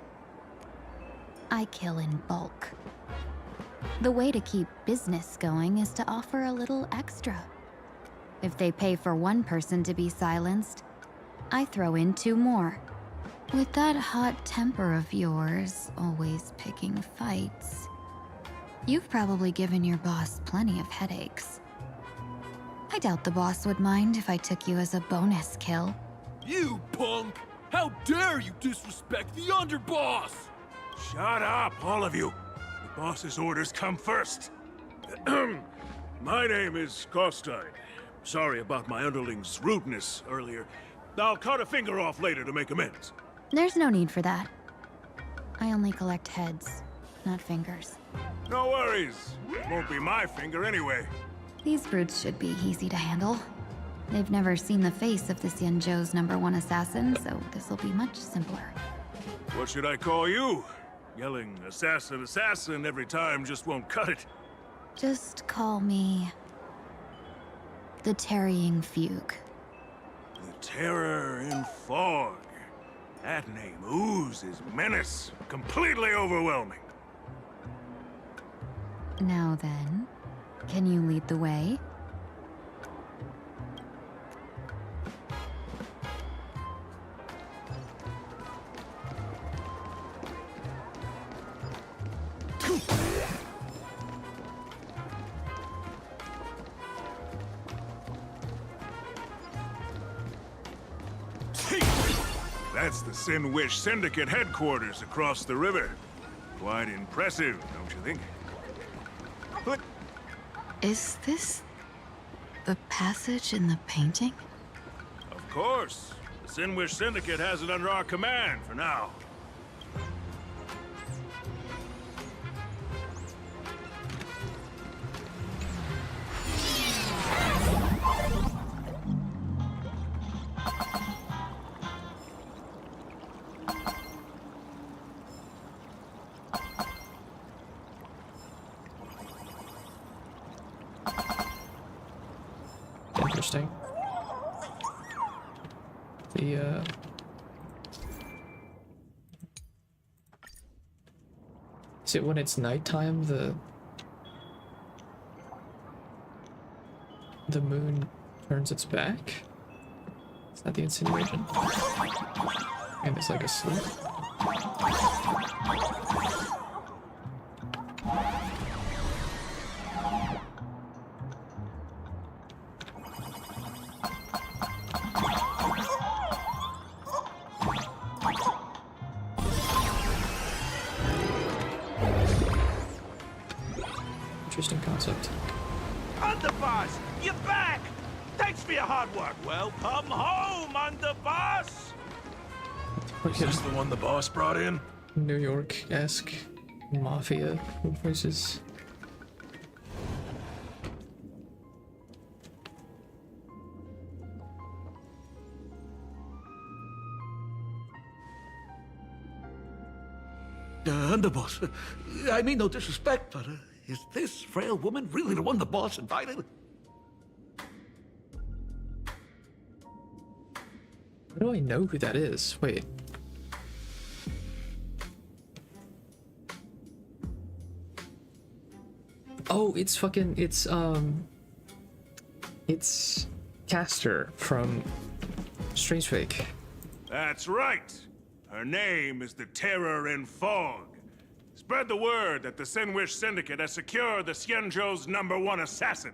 I kill in bulk. The way to keep business going is to offer a little extra. If they pay for one person to be silenced, I throw in 2 more. With that hot temper of yours, always picking fights, you've probably given your boss plenty of headaches. I doubt the boss would mind if I took you as a bonus kill. You punk! How dare you disrespect the underboss! Shut up, all of you. The boss's orders come first. My name is Kostine. Sorry about my underling's rudeness earlier. I'll cut a finger off later to make amends. There's no need for that. I only collect heads, not fingers. No worries. It won't be my finger anyway. These brutes should be easy to handle. They've never seen the face of the Xianzhou's #1 assassin, so this'll be much simpler. What should I call you? Yelling assassin, assassin every time just won't cut it. Just call me the Tarrying Fugue. The terror in fog. That name oozes menace. Completely overwhelming. Now then, can you lead the way? That's the Sin Wish Syndicate headquarters across the river. Quite impressive, don't you think? But Is this the passage in the painting? of course, the Sin Wish Syndicate has it under our command for now. Interesting. Is it when it's nighttime, the moon turns its back? Is that the insinuation? And it's like asleep? Interesting concept. Underboss, you're back! Thanks for your hard work. Welcome home, Underboss! Is this the one the boss brought in? New York-esque mafia voices. Underboss, I mean no disrespect, but is this frail woman really the one the boss invited? How do I know who that is? Wait. Oh, it's fucking, it's Caster from Strange Fake. That's right. Her name is the Terror in Fog. Spread the word that the Sin Wish Syndicate has secured the Xianzhou's #1 assassin.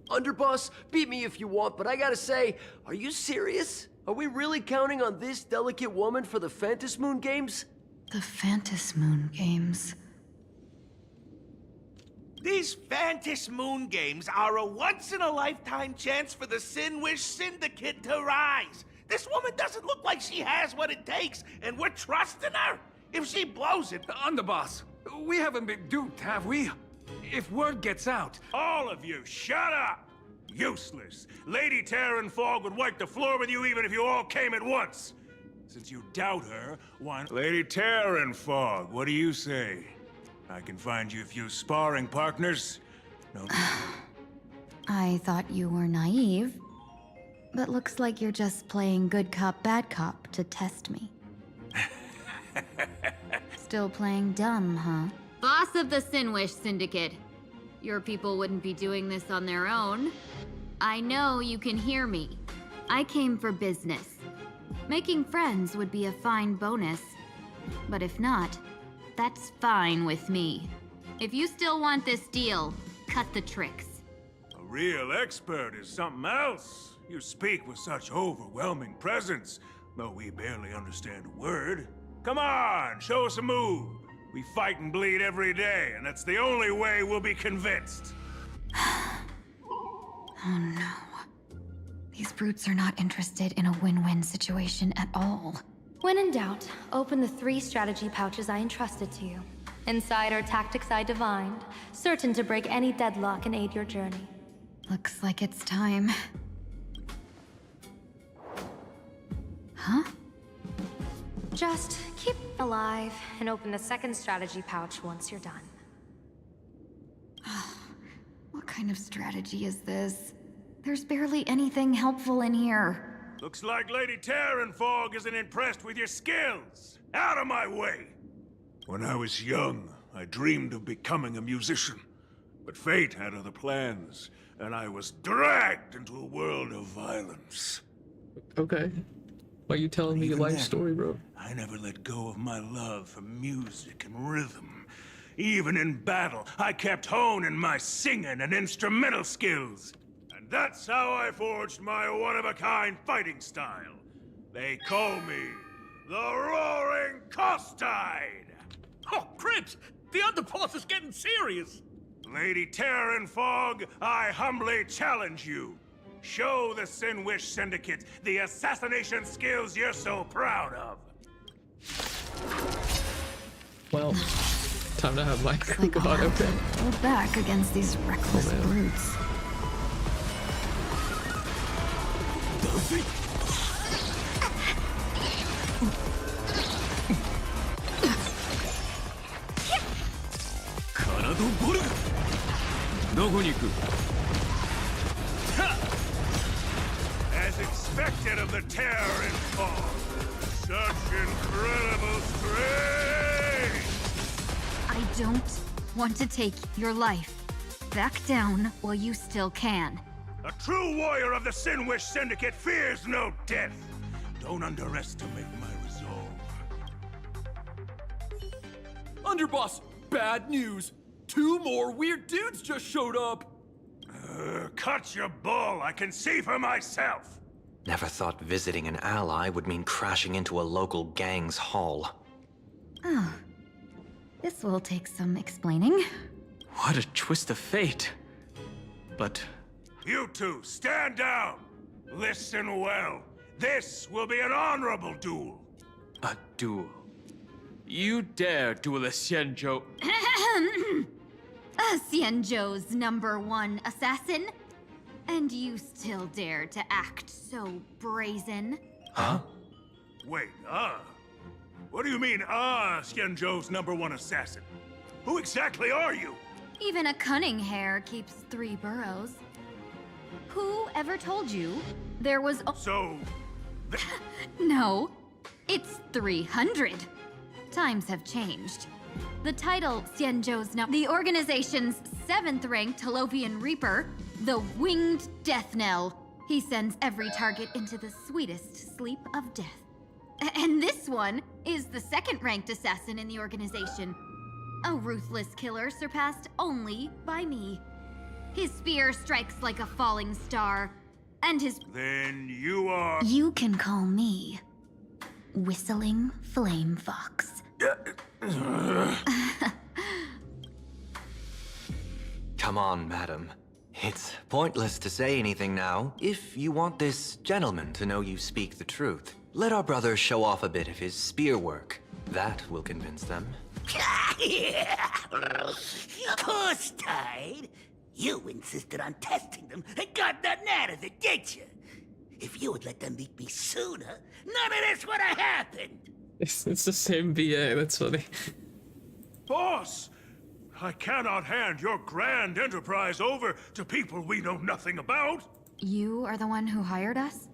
Underboss, beat me if you want, but I gotta say, are you serious? Are we really counting on this delicate woman for the Phantom Moon Games? The Phantom Moon Games. These Phantom Moon Games are a once-in-a-lifetime chance for the Sin Wish Syndicate to rise. This woman doesn't look like she has what it takes, and we're trusting her. If she blows it... Underboss, we haven't been duped, have we? If word gets out... All of you, shut up! Useless. Lady Terror in Fog would wipe the floor with you even if you all came at once. Since you doubt her, why... Lady Terror in Fog, what do you say? I can find you a few sparring partners. No. I thought you were naive, but looks like you're just playing good cop, bad cop to test me. Still playing dumb, huh? Boss of the Sin Wish Syndicate. Your people wouldn't be doing this on their own. I know you can hear me. I came for business. Making friends would be a fine bonus. But if not, that's fine with me. If you still want this deal, cut the tricks. A real expert is something else. You speak with such overwhelming presence, though we barely understand a word. Come on, show us a move. We fight and bleed every day, and that's the only way we'll be convinced. Oh no. These brutes are not interested in a win-win situation at all. When in doubt, open the 3 strategy pouches I entrusted to you. Inside are tactics I divined, certain to break any deadlock and aid your journey. Looks like it's time. Huh? Just keep alive and open the second strategy pouch once you're done. What kind of strategy is this? There's barely anything helpful in here. Looks like Lady Terranfog isn't impressed with your skills. Out of my way! When I was young, I dreamed of becoming a musician. But fate had other plans, and I was dragged into a world of violence. Okay. Why are you telling me your life then, story, bro? I never let go of my love for music and rhythm. Even in battle, I kept honing my singing and instrumental skills. And that's how I forged my one-of-a-kind fighting style. They call me the Roaring Costide! Oh, Cribs! The underboss is getting serious! Lady Terranfog, I humbly challenge you. Show the Sinwish Syndicate the assassination skills you're so proud of. Well, time to have my Like god open. Hold back against these reckless brutes. As expected of the Terranfog, such incredible strength! I don't want to take your life. Back down while you still can. A true warrior of the Sinwish Syndicate fears no death. Don't underestimate my resolve. Underboss, bad news. 2 more weird dudes just showed up. Cut your bull, I can see for myself. Never thought visiting an ally would mean crashing into a local gang's hall. Oh. This will take some explaining. What a twist of fate. But... You two, stand down! Listen well. This will be an honorable duel. a duel. You dare duel a Xianzhou... Xianzhou's #1 assassin? And you still dare to act so brazen? Huh? Wait, What do you mean, Xianzhou's #1 assassin? Who exactly are you? Even a cunning hare keeps 3 burrows. Who ever told you there was So... No, it's 300. Times have changed. The title Xianzhou's the organization's 7th-ranked Holovian Reaper, the Winged Death Knell. He sends every target into the sweetest sleep of death. And this one is the 2nd-ranked assassin in the organization. A ruthless killer surpassed only by me. His spear strikes like a falling star, and his... Then you are... You can call me Whistling Flame Fox. Come on, madam. It's pointless to say anything now. If you want this gentleman to know you speak the truth, let our brother show off a bit of his spear work. That will convince them. Costide, you insisted on testing them and got nothing out of it, did you? If you had let them meet me sooner, none of this would have happened. It's the same VA, that's funny. Boss! I cannot hand your grand enterprise over to people we know nothing about! You are the one who hired us?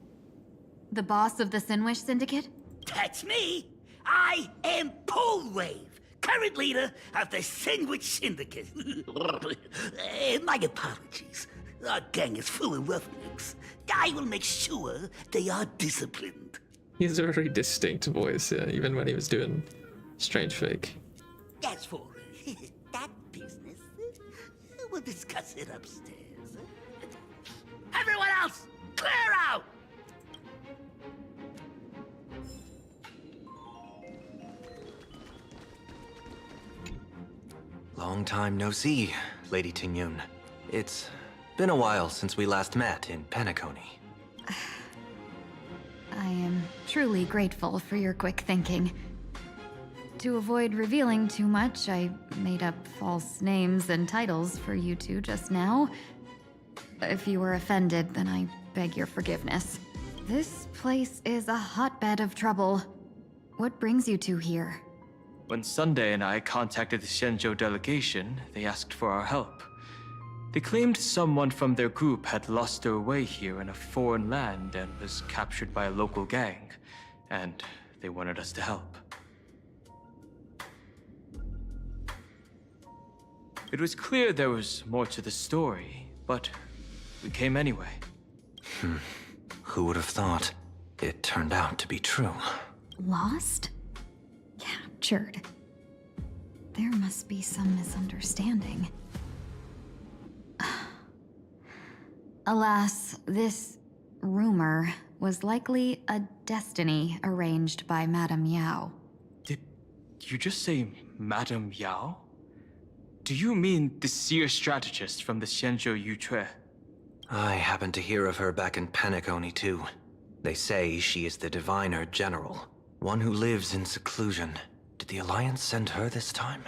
The boss of the Sinwish Syndicate? That's me! I am Polewave, current leader of the Sinwish Syndicate. My apologies. Our gang is full of roughnecks. I will make sure they are disciplined. He has a very distinct voice, even when he was doing Strange Fake. As for that business, we'll discuss it upstairs. Everyone else, clear out! Long time no see, Lady Tingyun. It's been a while since we last met in Penacony. I am truly grateful for your quick thinking. To avoid revealing too much, I made up false names and titles for you two just now. If you were offended, then I beg your forgiveness. This place is a hotbed of trouble. What brings you two here? When Sunday and I contacted the Xianzhou delegation, they asked for our help. They claimed someone from their group had lost their way here in a foreign land and was captured by a local gang, and they wanted us to help. It was clear there was more to the story, but we came anyway. Who would have thought? It turned out to be true. Lost? Captured. There must be some misunderstanding. Alas, this rumor was likely a destiny arranged by Madame Yao. Did you just say Madame Yao? Do you mean the seer strategist from the Xianzhou Yucue? I happened to hear of her back in Penacony too. They say she is the diviner general, one who lives in seclusion. Did the Alliance send her this time?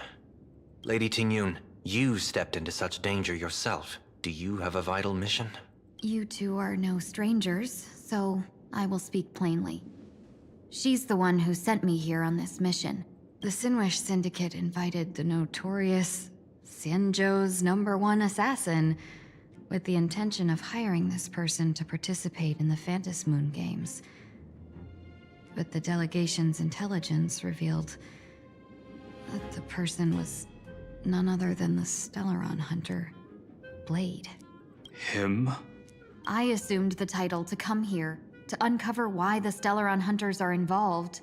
Lady Tingyun, you stepped into such danger yourself. Do you have a vital mission? You two are no strangers, so I will speak plainly. She's the one who sent me here on this mission. The Sinwish Syndicate invited the notorious Xianzhou's #1 assassin with the intention of hiring this person to participate in the Phantom Moon Games. But the delegation's intelligence revealed that the person was none other than the Stellaron hunter, Blade. Him? I assumed the title to come here, to uncover why the Stellaron hunters are involved,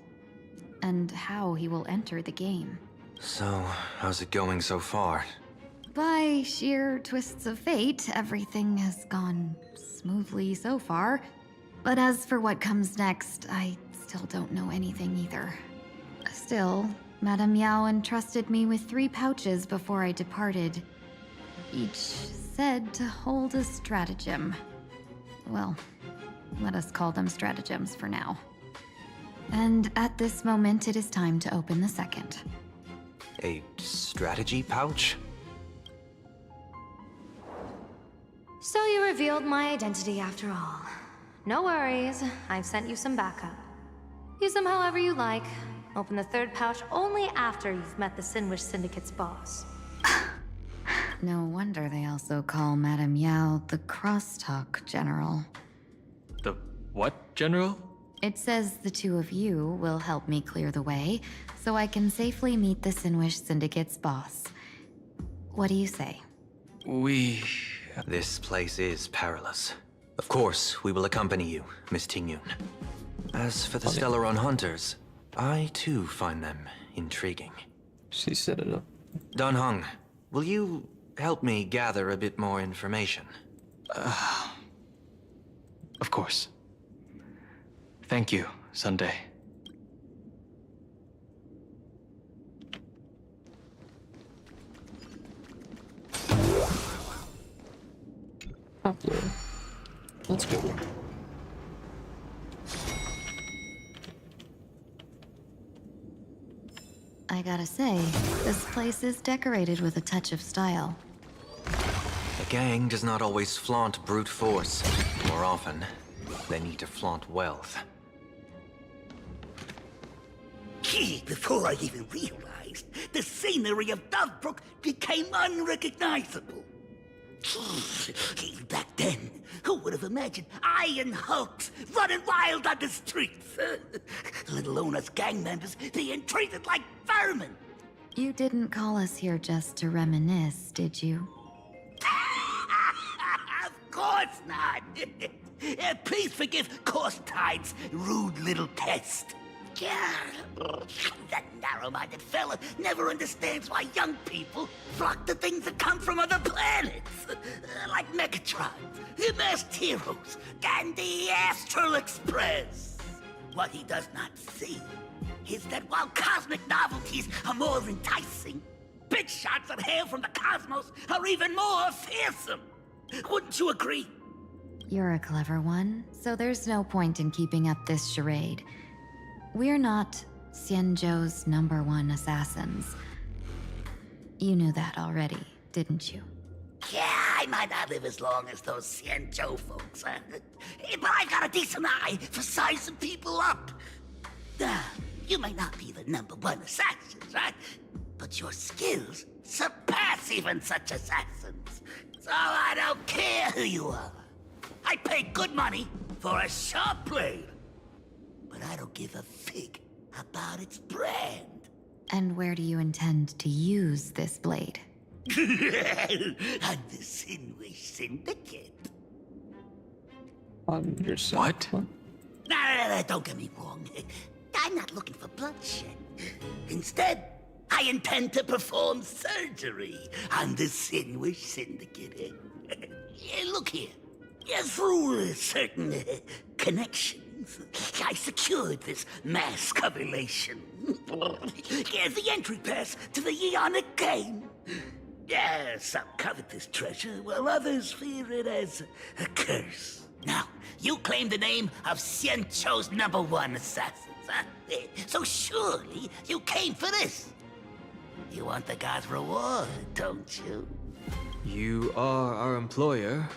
and how he will enter the game. So, how's it going so far? By sheer twists of fate, everything has gone smoothly so far. But as for what comes next, I still don't know anything either. Still, Madame Yao entrusted me with 3 pouches before I departed. Each said to hold a stratagem. Well, let us call them stratagems for now. And at this moment, it is time to open the second. A strategy pouch? So you revealed my identity after all. No worries, I've sent you some backup. Use them however you like. Open the 3rd pouch only after you've met the Sinwish Syndicate's boss. No wonder they also call Madame Yao the Crosstalk General. The what, General? It says the 2 of you will help me clear the way, so I can safely meet the Sinwish Syndicate's boss. What do you say? This place is perilous. Of course, we will accompany you, Miss Tingyun. As for the Stellaron hunters, I too find them intriguing. She set it up. Dan Heng, will you help me gather a bit more information? Of course. Thank you, Sunday. Upload. Let's go. I gotta say, this place is decorated with a touch of style. A gang does not always flaunt brute force. More often, they need to flaunt wealth. Gee, before I even realized, the scenery of Dovebrook became unrecognizable. Back then, who would have imagined iron hulks running wild on the streets? Let alone us gang members being treated like vermin. You didn't call us here just to reminisce, did you? Of course not. Please forgive Corstide's rude little test. That narrow-minded fella never understands why young people flock to things that come from other planets. Like Megatron, the Masked Heroes, and the Astral Express. What he does not see is that while cosmic novelties are more enticing, big shots that hail from the cosmos are even more fearsome. Wouldn't you agree? You're a clever one, so there's no point in keeping up this charade. We're not Xianzhou's #1 assassins. You knew that already, didn't you? Yeah, I might not live as long as those Xianzhou folks, but I got a decent eye for sizing people up. You may not be the #1 assassin, right? But your skills surpass even such assassins. So I don't care who you are. I pay good money for a sharp blade. But I don't give a fig about its brand. And where do you intend to use this blade? On the Sinwish Syndicate. On yourself? What? No, don't get me wrong. I'm not looking for bloodshed. Instead, I intend to perform surgery on the Sinwish Syndicate. Look here. Through certain connections, I secured this mass correlation. The entry pass to the Eonic game. Some covet this treasure, while others fear it as a curse. Now, you claim the name of Xianzhou's #1 assassins, huh? So surely you came for this. You want the god's reward, don't you? You are our employer.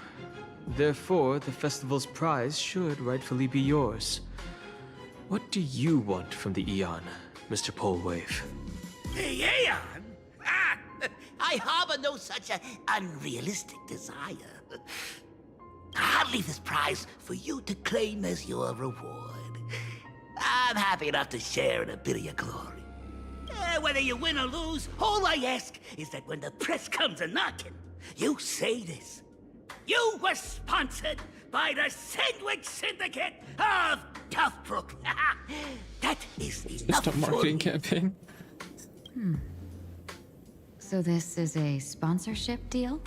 Therefore, the festival's prize should rightfully be yours. What do you want from the Eon, Mr. Polewave? The Aeon? I harbor no such unrealistic desire. I'll leave this prize for you to claim as your reward. I'm happy enough to share in a bit of your glory. Whether you win or lose, all I ask is that when the press comes a-knocking, you say this. You were sponsored by the Sandwich Syndicate of Toughbrook. That is enough Just a marketing campaign. So this is a sponsorship deal?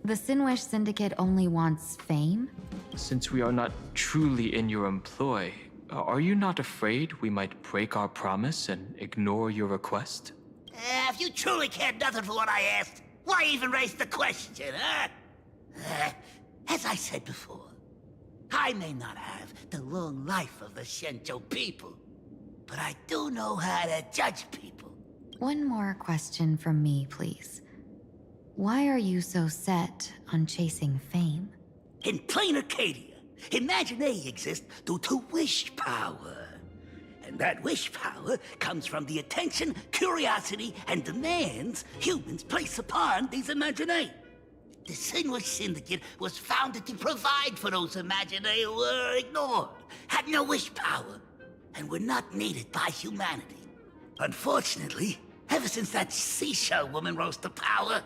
The Sinwish Syndicate only wants fame? Since we are not truly in your employ, are you not afraid we might break our promise and ignore your request? If you truly cared nothing for what I asked, why even raise the question, huh? As I said before, I may not have the long life of the Shenzhou people, but I do know how to judge people. One more question from me, please. Why are you so set on chasing fame? In plain Arcadia, Imagination exists due to wish power. And that wish power comes from the attention, curiosity, and demands humans place upon these Imaginae. The Sinwish Syndicate was founded to provide for those Imaginae who were ignored, had no wish power, and were not needed by humanity. Unfortunately, ever since that seashell woman rose to power,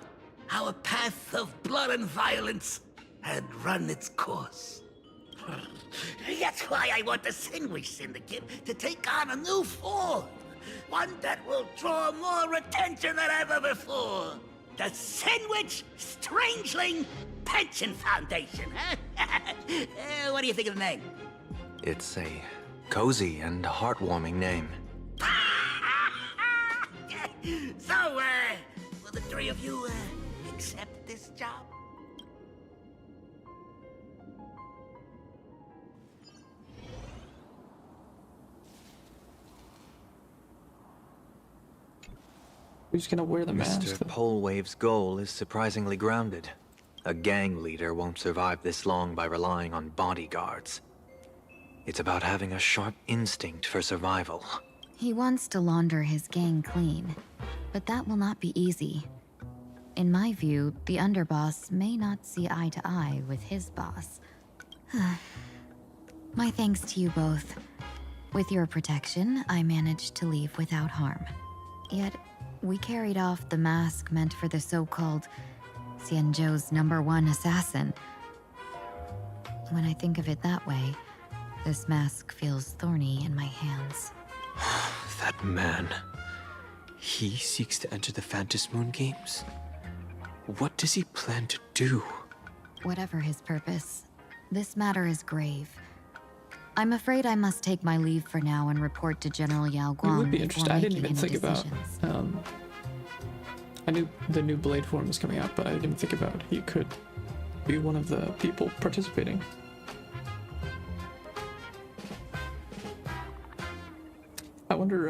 our path of blood and violence had run its course. That's why I want the Sinwish Syndicate to take on a new form. One that will draw more attention than ever before. The Sinwich Strangeling Pension Foundation, huh? What do you think of the name? It's a cozy and heartwarming name. So, will the three of you, accept this job? Who's gonna wear the mask? Mr. Polewave's goal is surprisingly grounded. A gang leader won't survive this long by relying on bodyguards. It's about having a sharp instinct for survival. He wants to launder his gang clean, but that will not be easy. In my view, the underboss may not see eye to eye with his boss. My thanks to you both. With your protection, I managed to leave without harm. Yet, we carried off the mask meant for the so-called Xianzhou's #1 assassin. When I think of it that way, this mask feels thorny in my hands. That man. He seeks to enter the Phantom Moon Games? What does he plan to do? Whatever his purpose, this matter is grave. I'm afraid I must take my leave for now and report to General Yao Guang. It would be interesting. I didn't even think decisions. about. I knew the new blade form was coming out, but I didn't think about he could be one of the people participating. I wonder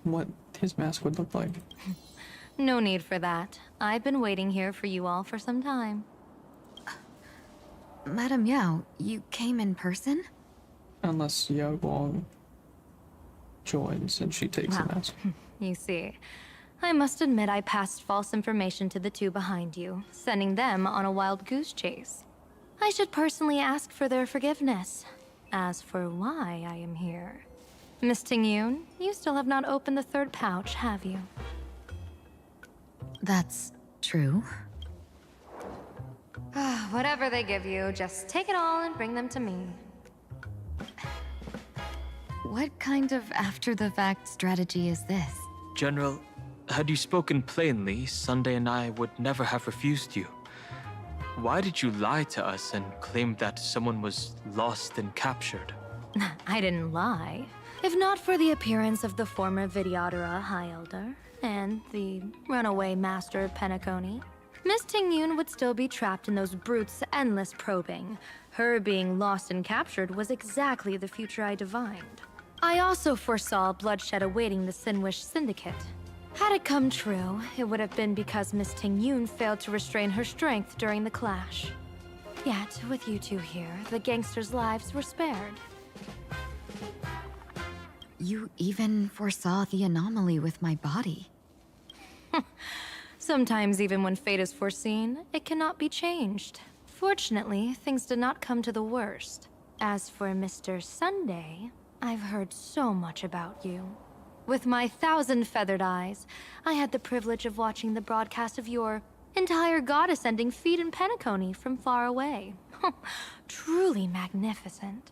what his mask would look like. No need for that. I've been waiting here for you all for some time. Madam Yao, you came in person? Unless Yao Guang joins and she takes the Well, mask. You see, I must admit I passed false information to the two behind you, sending them on a wild goose chase. I should personally ask for their forgiveness. As for why I am here, Miss Tingyun, you still have not opened the third pouch, have you? That's true. Whatever they give you, just take it all and bring them to me. What kind of after-the-fact strategy is this? General, had you spoken plainly, Sunday and I would never have refused you. Why did you lie to us and claim that someone was lost and captured? I didn't lie. If not for the appearance of the former Vidyadhara High Elder and the runaway Master of Penacony, Miss Tingyun would still be trapped in those brutes' endless probing. Her being lost and captured was exactly the future I divined. I also foresaw bloodshed awaiting the Sinwish Syndicate. Had it come true, it would have been because Miss Tingyun failed to restrain her strength during the clash. Yet, with you two here, the gangsters' lives were spared. You even foresaw the anomaly with my body. Sometimes, even when fate is foreseen, it cannot be changed. Fortunately, things did not come to the worst. As for Mr. Sunday, I've heard so much about you. With my 1,000 feathered eyes, I had the privilege of watching the broadcast of your entire goddess-ending feat in Penacony from far away. Truly magnificent.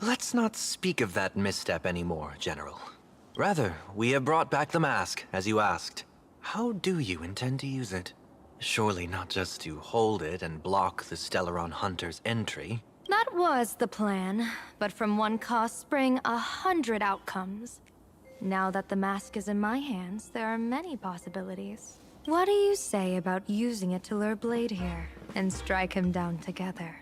Let's not speak of that misstep anymore, General. Rather, we have brought back the mask, as you asked. How do you intend to use it? Surely not just to hold it and block the Stellaron Hunter's entry. That was the plan, but from one cause spring 100 outcomes. Now that the mask is in my hands, there are many possibilities. What do you say about using it to lure Blade here and strike him down together?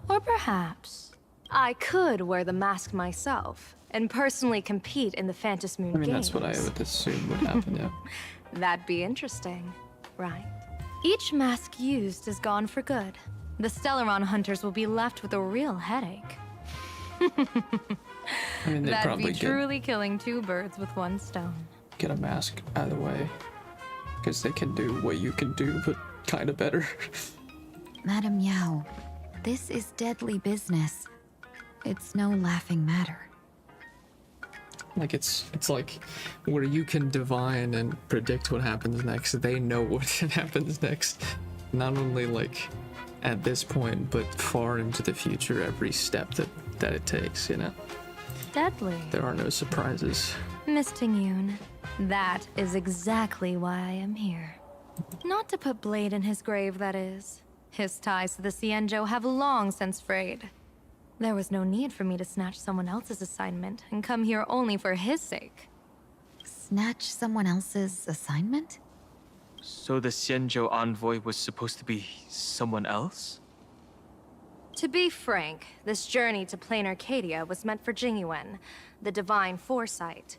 Or perhaps I could wear the mask myself and personally compete in the Phantasmoon Games. That's what I would assume would happen, yeah. That'd be interesting, right? Each mask used is gone for good. The Stellaron hunters will be left with a real headache. They That'd probably be truly killing two birds with one stone. get a mask either way. Because they can do what you can do, but kind of better. Madam Yao, this is deadly business. It's no laughing matter. Like it's like where you can divine and predict what happens next. They know what happens next. Not only like at this point, but far into the future, every step that it takes, you know? Deadly. There are no surprises. Miss Tingyun, that is exactly why I am here. Not to put Blade in his grave, that is. His ties to the Xianzhou have long since frayed. There was no need for me to snatch someone else's assignment and come here only for his sake. Snatch someone else's assignment? So the Xianzhou envoy was supposed to be someone else? To be frank, this journey to Plain Arcadia was meant for Jingyuan, the Divine Foresight.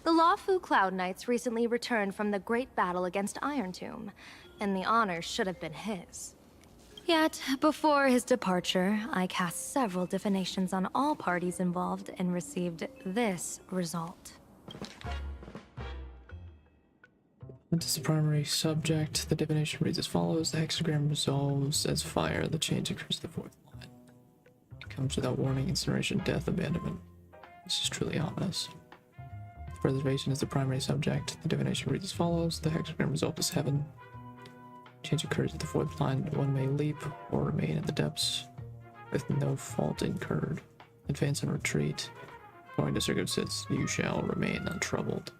The Lawfu Cloud Knights recently returned from the great battle against Iron Tomb, and the honor should have been his. Yet, before his departure, I cast several divinations on all parties involved and received this result. This is the primary subject. The divination reads as follows. The hexagram resolves as fire. The change occurs to the fourth line. It comes without warning, incineration, death, abandonment. This is truly ominous. Preservation is the primary subject. The divination reads as follows. The hexagram resolves as heaven. Change occurs at the fourth line. One may leap or remain in the depths with no fault incurred. Advance and retreat. According to circumstances, you shall remain untroubled.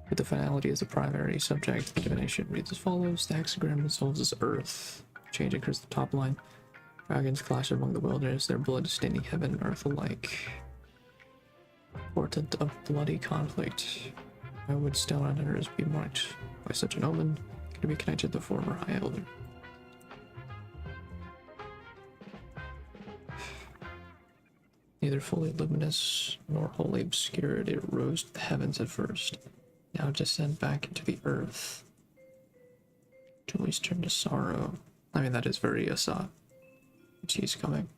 With the finality as the primary subject, the divination reads as follows. The hexagram resolves as earth. Change occurs at the top line. Dragons clash among the wilderness, their blood staining heaven and earth alike. Portent of bloody conflict. Why would stone hunters be marked by such an omen? Could it be connected to the former High Elder? Neither fully luminous nor wholly obscured, it rose to the heavens at first. Now descend back into the earth. Joys turn to sorrow. I mean, that is very Assad. She's coming.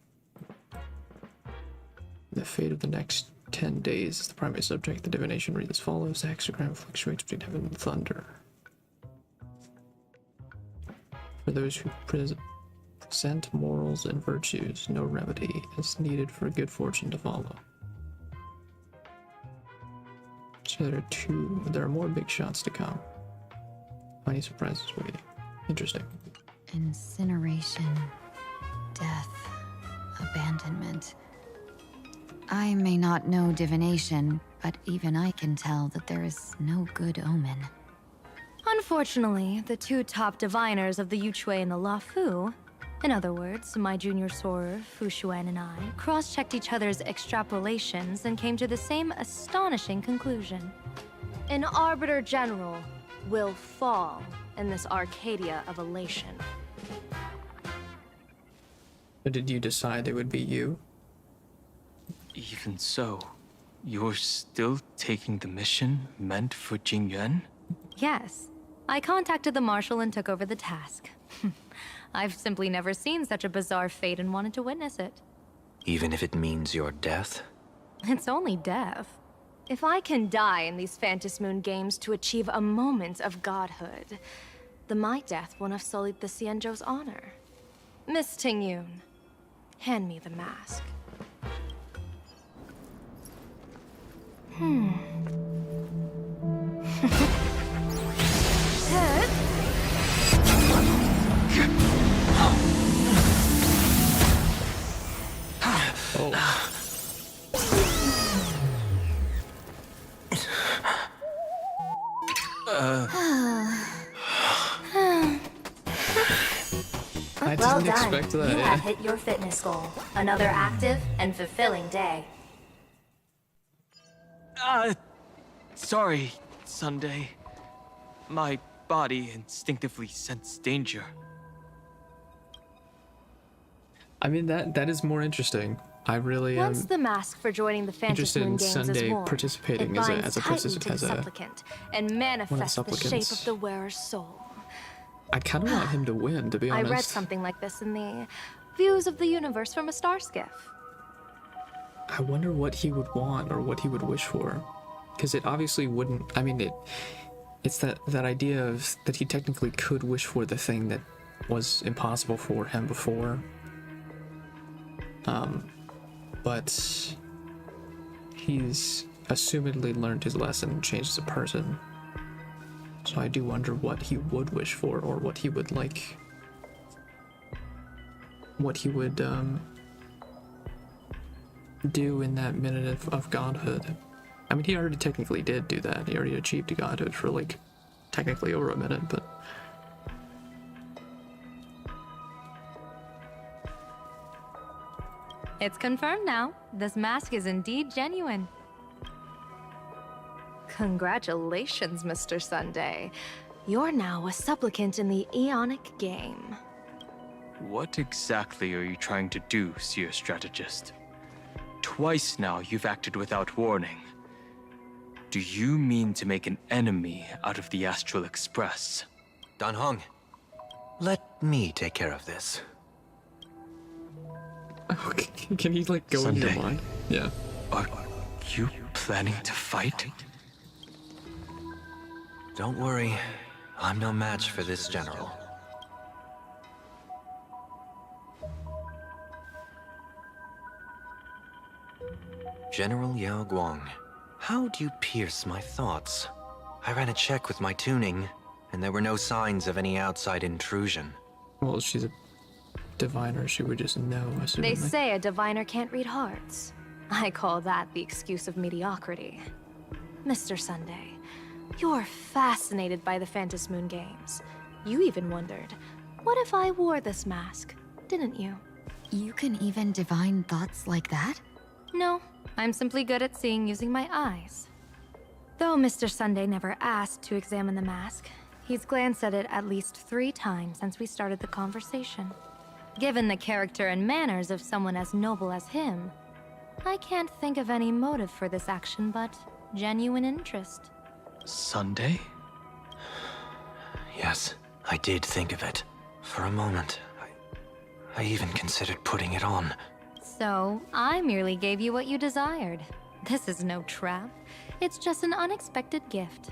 The fate of the next 10 days is the primary subject. The divination reads as follows. The hexagram fluctuates between heaven and thunder. For those who present morals and virtues, no remedy is needed for good fortune to follow. So there are more big shots to come. Funny surprises waiting. Interesting. Incineration, death, abandonment. I may not know divination, but even I can tell that there is no good omen. Unfortunately, the two top diviners of the Yuchui and the Luofu, in other words, my junior sorer, Fu Xuan, and I, cross-checked each other's extrapolations and came to the same astonishing conclusion. An Arbiter General will fall in this Arcadia of elation. But did you decide it would be you? Even so, you're still taking the mission meant for Jingyuan? Yes. I contacted the Marshal and took over the task. I've simply never seen such a bizarre fate and wanted to witness it. Even if it means your death? It's only death. If I can die in these Phantom Moon games to achieve a moment of godhood, then my death won't have sullied the Xianzhou's honor. Miss Tingyun, hand me the mask. I Well didn't done. expect that, You yeah. have hit your fitness goal. Another active and fulfilling day. Sorry, Sunday. My body instinctively sensed danger. I mean, that is more interesting. I really am Once the mask for joining the Phantom interested Moon in games Sunday is worn, participating it as binds a tightly to the as a supplicant and manifests the shape supplicants. of the wearer's soul. I kind of want him to win, to be I honest. read something like this in the Views of the Universe from a Star Skiff. I wonder what he would want or what he would wish for, because it obviously wouldn't. I mean, it's that idea of that he technically could wish for the thing that was impossible for him before. But he's assumedly learned his lesson and changed as a person. So I do wonder what he would wish for, or what he would like. What he would do in that minute of godhood. I mean, he already technically did do that. He already achieved godhood for like technically over a minute, but It's confirmed now. This mask is indeed genuine. Congratulations, Mr. Sunday. You're now a supplicant in the Aeonic game. What exactly are you trying to do, Seer Strategist? Twice now you've acted without warning. Do you mean to make an enemy out of the Astral Express? Dan Heng, let me take care of this. can he like go in your Sunday. mind? Yeah. Are you planning to fight? Don't worry, I'm no match for this general. General Yao Guang, how do you pierce my thoughts? I ran a check with my tuning, and there were no signs of any outside intrusion. Well, she's a diviner. She would just know, assumedly. They say a diviner can't read hearts. I call that the excuse of mediocrity. Mr. Sunday, you're fascinated by the Phantom Moon games. You even wondered, what if I wore this mask? Didn't you? You can even divine thoughts like that? No, I'm simply good at seeing using my eyes. Though Mr. Sunday never asked to examine the mask, he's glanced at it at least 3 times since we started the conversation. Given the character and manners of someone as noble as him, I can't think of any motive for this action but genuine interest. Sunday? Yes, I did think of it. For a moment, I even considered putting it on. So, I merely gave you what you desired. This is no trap. It's just an unexpected gift.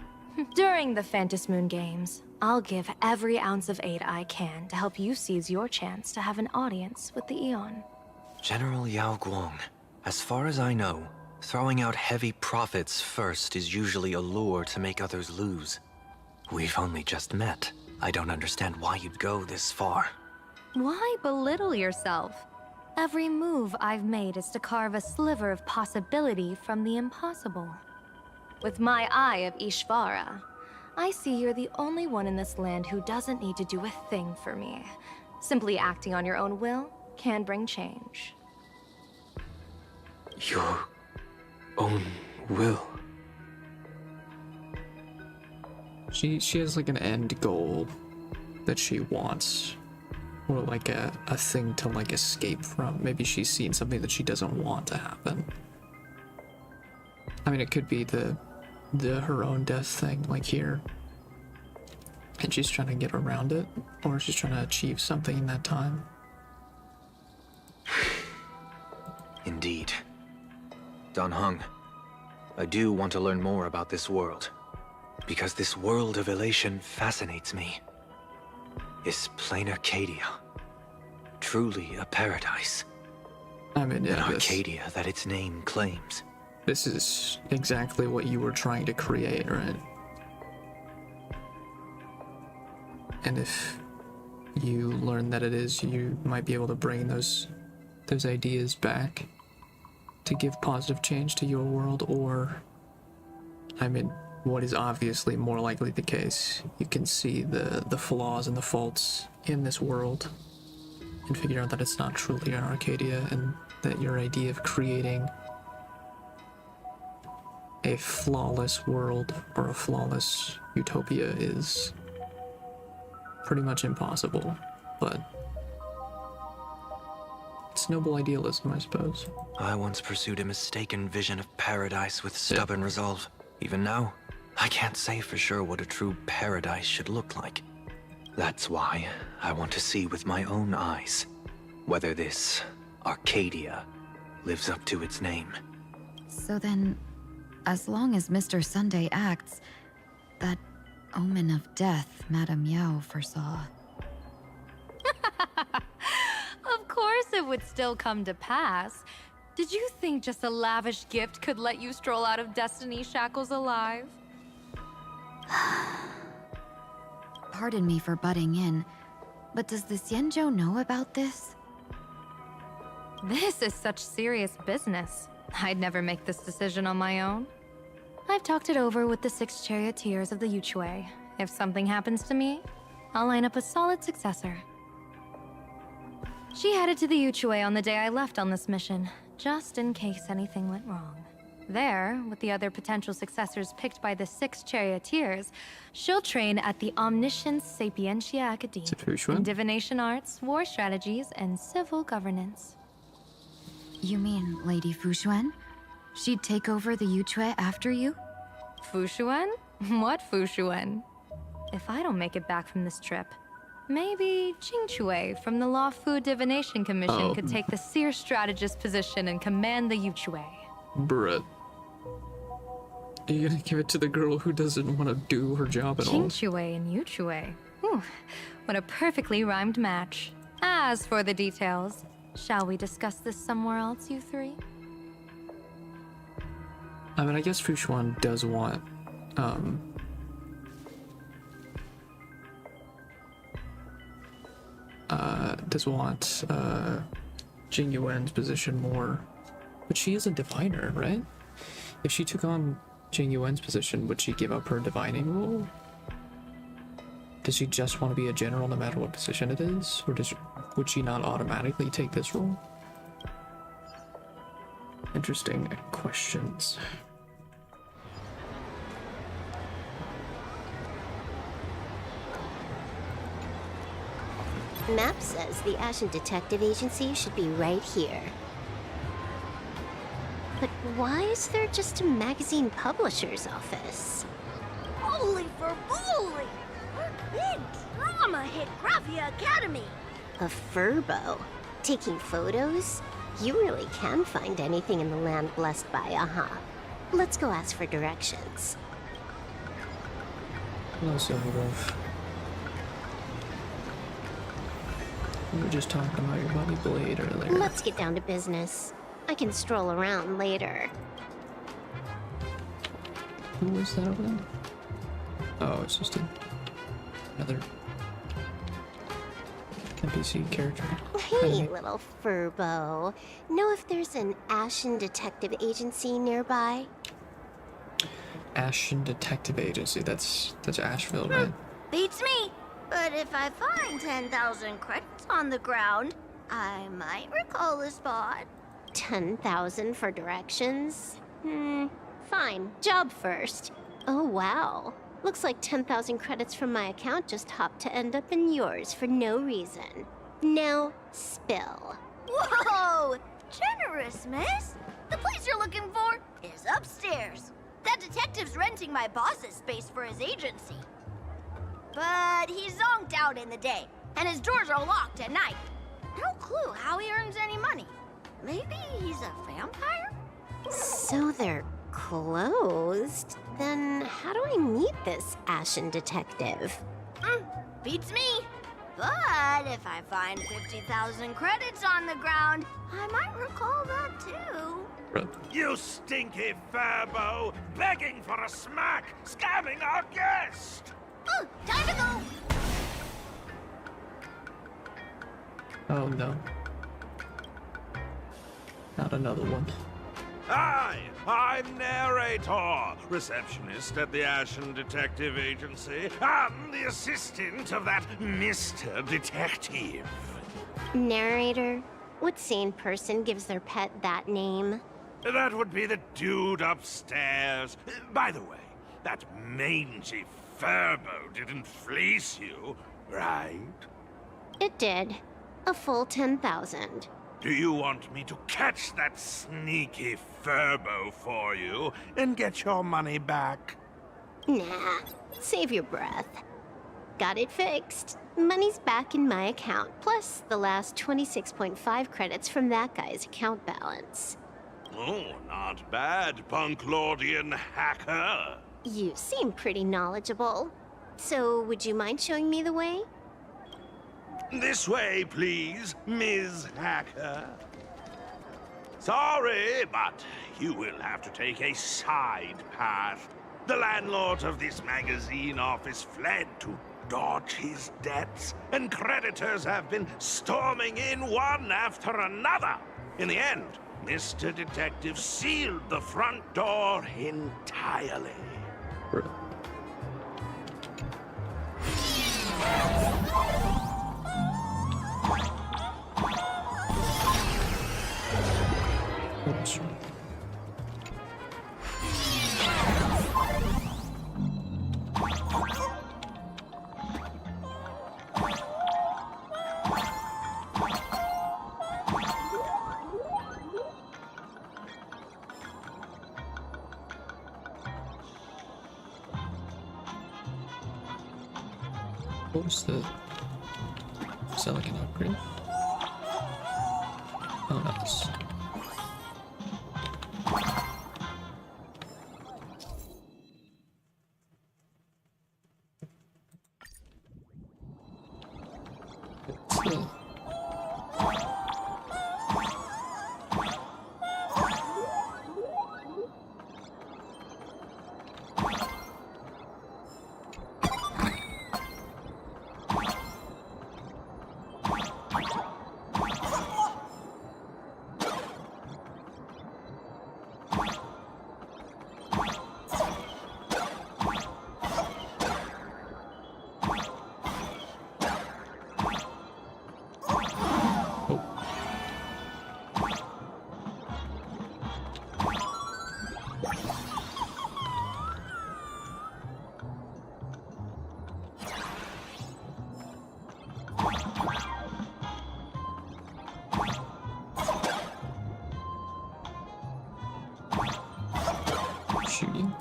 During the Fantas Moon Games, I'll give every ounce of aid I can to help you seize your chance to have an audience with the Eon. General Yao Guang, as far as I know, throwing out heavy profits first is usually a lure to make others lose. We've only just met. I don't understand why you'd go this far. Why belittle yourself? Every move I've made is to carve a sliver of possibility from the impossible. With my eye of Ishvara, I see you're the only one in this land who doesn't need to do a thing for me. Simply acting on your own will can bring change. Your own will. She has like an end goal that she wants, or like a thing to like escape from. Maybe she's seen something that she doesn't want to happen. I mean, it could be the her own death thing, like here, and she's trying to get around it, or she's trying to achieve something in that time. Indeed. Dan Heng, I do want to learn more about this world, because this world of elation fascinates me. Is plain Arcadia truly a paradise? I mean, yeah, an Arcadia that its name claims. This is exactly what you were trying to create, right? And if you learn that it is, you might be able to bring those ideas back to give positive change to your world, or, I mean, what is obviously more likely the case, you can see the flaws and the faults in this world and figure out that it's not truly an Arcadia, and that your idea of creating a flawless world or a flawless utopia is pretty much impossible. But it's noble idealism, I suppose. I once pursued a mistaken vision of paradise with stubborn resolve. Even now, I can't say for sure what a true paradise should look like. That's why I want to see with my own eyes whether this Arcadia lives up to its name. So then, as long as Mr. Sunday acts, that omen of death Madame Yao foresaw. Of course it would still come to pass. Did you think just a lavish gift could let you stroll out of Destiny's shackles alive? Pardon me for butting in, but does the Xianzhou know about this? This is such serious business. I'd never make this decision on my own. I've talked it over with the 6 charioteers of the Yuchue. If something happens to me, I'll line up a solid successor. She headed to the Yuchue on the day I left on this mission, just in case anything went wrong. There, with the other potential successors picked by the 6 charioteers, she'll train at the Omniscience Sapientia Academy in divination arts, war strategies, and civil governance. You mean Lady Fushuan? She'd take over the Yuchue after you? Fushuan? What Fushuan? If I don't make it back from this trip, maybe Qingchue from the Law Fu Divination Commission could take the seer strategist position and command the Yuchue. Bruh. Are you gonna give it to the girl who doesn't want to do her job at all? Qingchue and Yuchue. Whew, what a perfectly rhymed match. As for the details, shall we discuss this somewhere else, you three? I mean, I guess Fushuan does want, Jing Yuan's position more, but she is a diviner, right? If she took on Jing Yuan's position, would she give up her divining role? Does she just want to be a general no matter what position it is? Or would she not automatically take this role? Interesting questions. Map says the Ashen Detective Agency should be right here. But why is there just a magazine publisher's office? Holy for bully! Big drama hit Graphia Academy! A furbo? Taking photos? You really can find anything in the land blessed by Aha. Let's go ask for directions. Hello, Silverwolf. We were just talking about your buddy Blade earlier. Let's get down to business. I can stroll around later. Who was that over there? Oh, it's just another NPC character. Hey, little furbo. Know if there's an Ashen Detective Agency nearby? Ashen Detective Agency. That's Asheville, right? Beats me. But if I find 10,000 credits on the ground, I might recall the spot. 10,000 for directions? Fine. Job first. Oh, wow. Looks like 10,000 credits from my account just hopped to end up in yours for no reason. Now, spill. Whoa! Generous, miss. The place you're looking for is upstairs. That detective's renting my boss's space for his agency. But he's zonked out in the day, and his doors are locked at night. No clue how he earns any money. Maybe he's a vampire? So they're closed? Then how do I meet this Ashen Detective? Beats me. But if I find 50,000 credits on the ground, I might recall that too. You stinky furbo! Begging for a smack! Scamming our guest! Time to go! Oh no. Not another one. Hi, I'm Narrator, receptionist at the Ashen Detective Agency. I'm the assistant of that Mr. Detective. Narrator? What sane person gives their pet that name? That would be the dude upstairs. By the way, that mangy furbo didn't fleece you, right? It did. A full 10,000. Do you want me to catch that sneaky furbo for you and get your money back? Nah, save your breath. Got it fixed. Money's back in my account, plus the last 26.5 credits from that guy's account balance. Oh, not bad, Punklordian hacker. You seem pretty knowledgeable. So, would you mind showing me the way? This way, please, Ms. Hacker. Sorry, but you will have to take a side path. The landlord of this magazine office fled to dodge his debts, and creditors have been storming in one after another. In the end, Mr. Detective sealed the front door entirely. Oops. What was the... Is that like an upgrade? Oh, nice. Still. Shooting?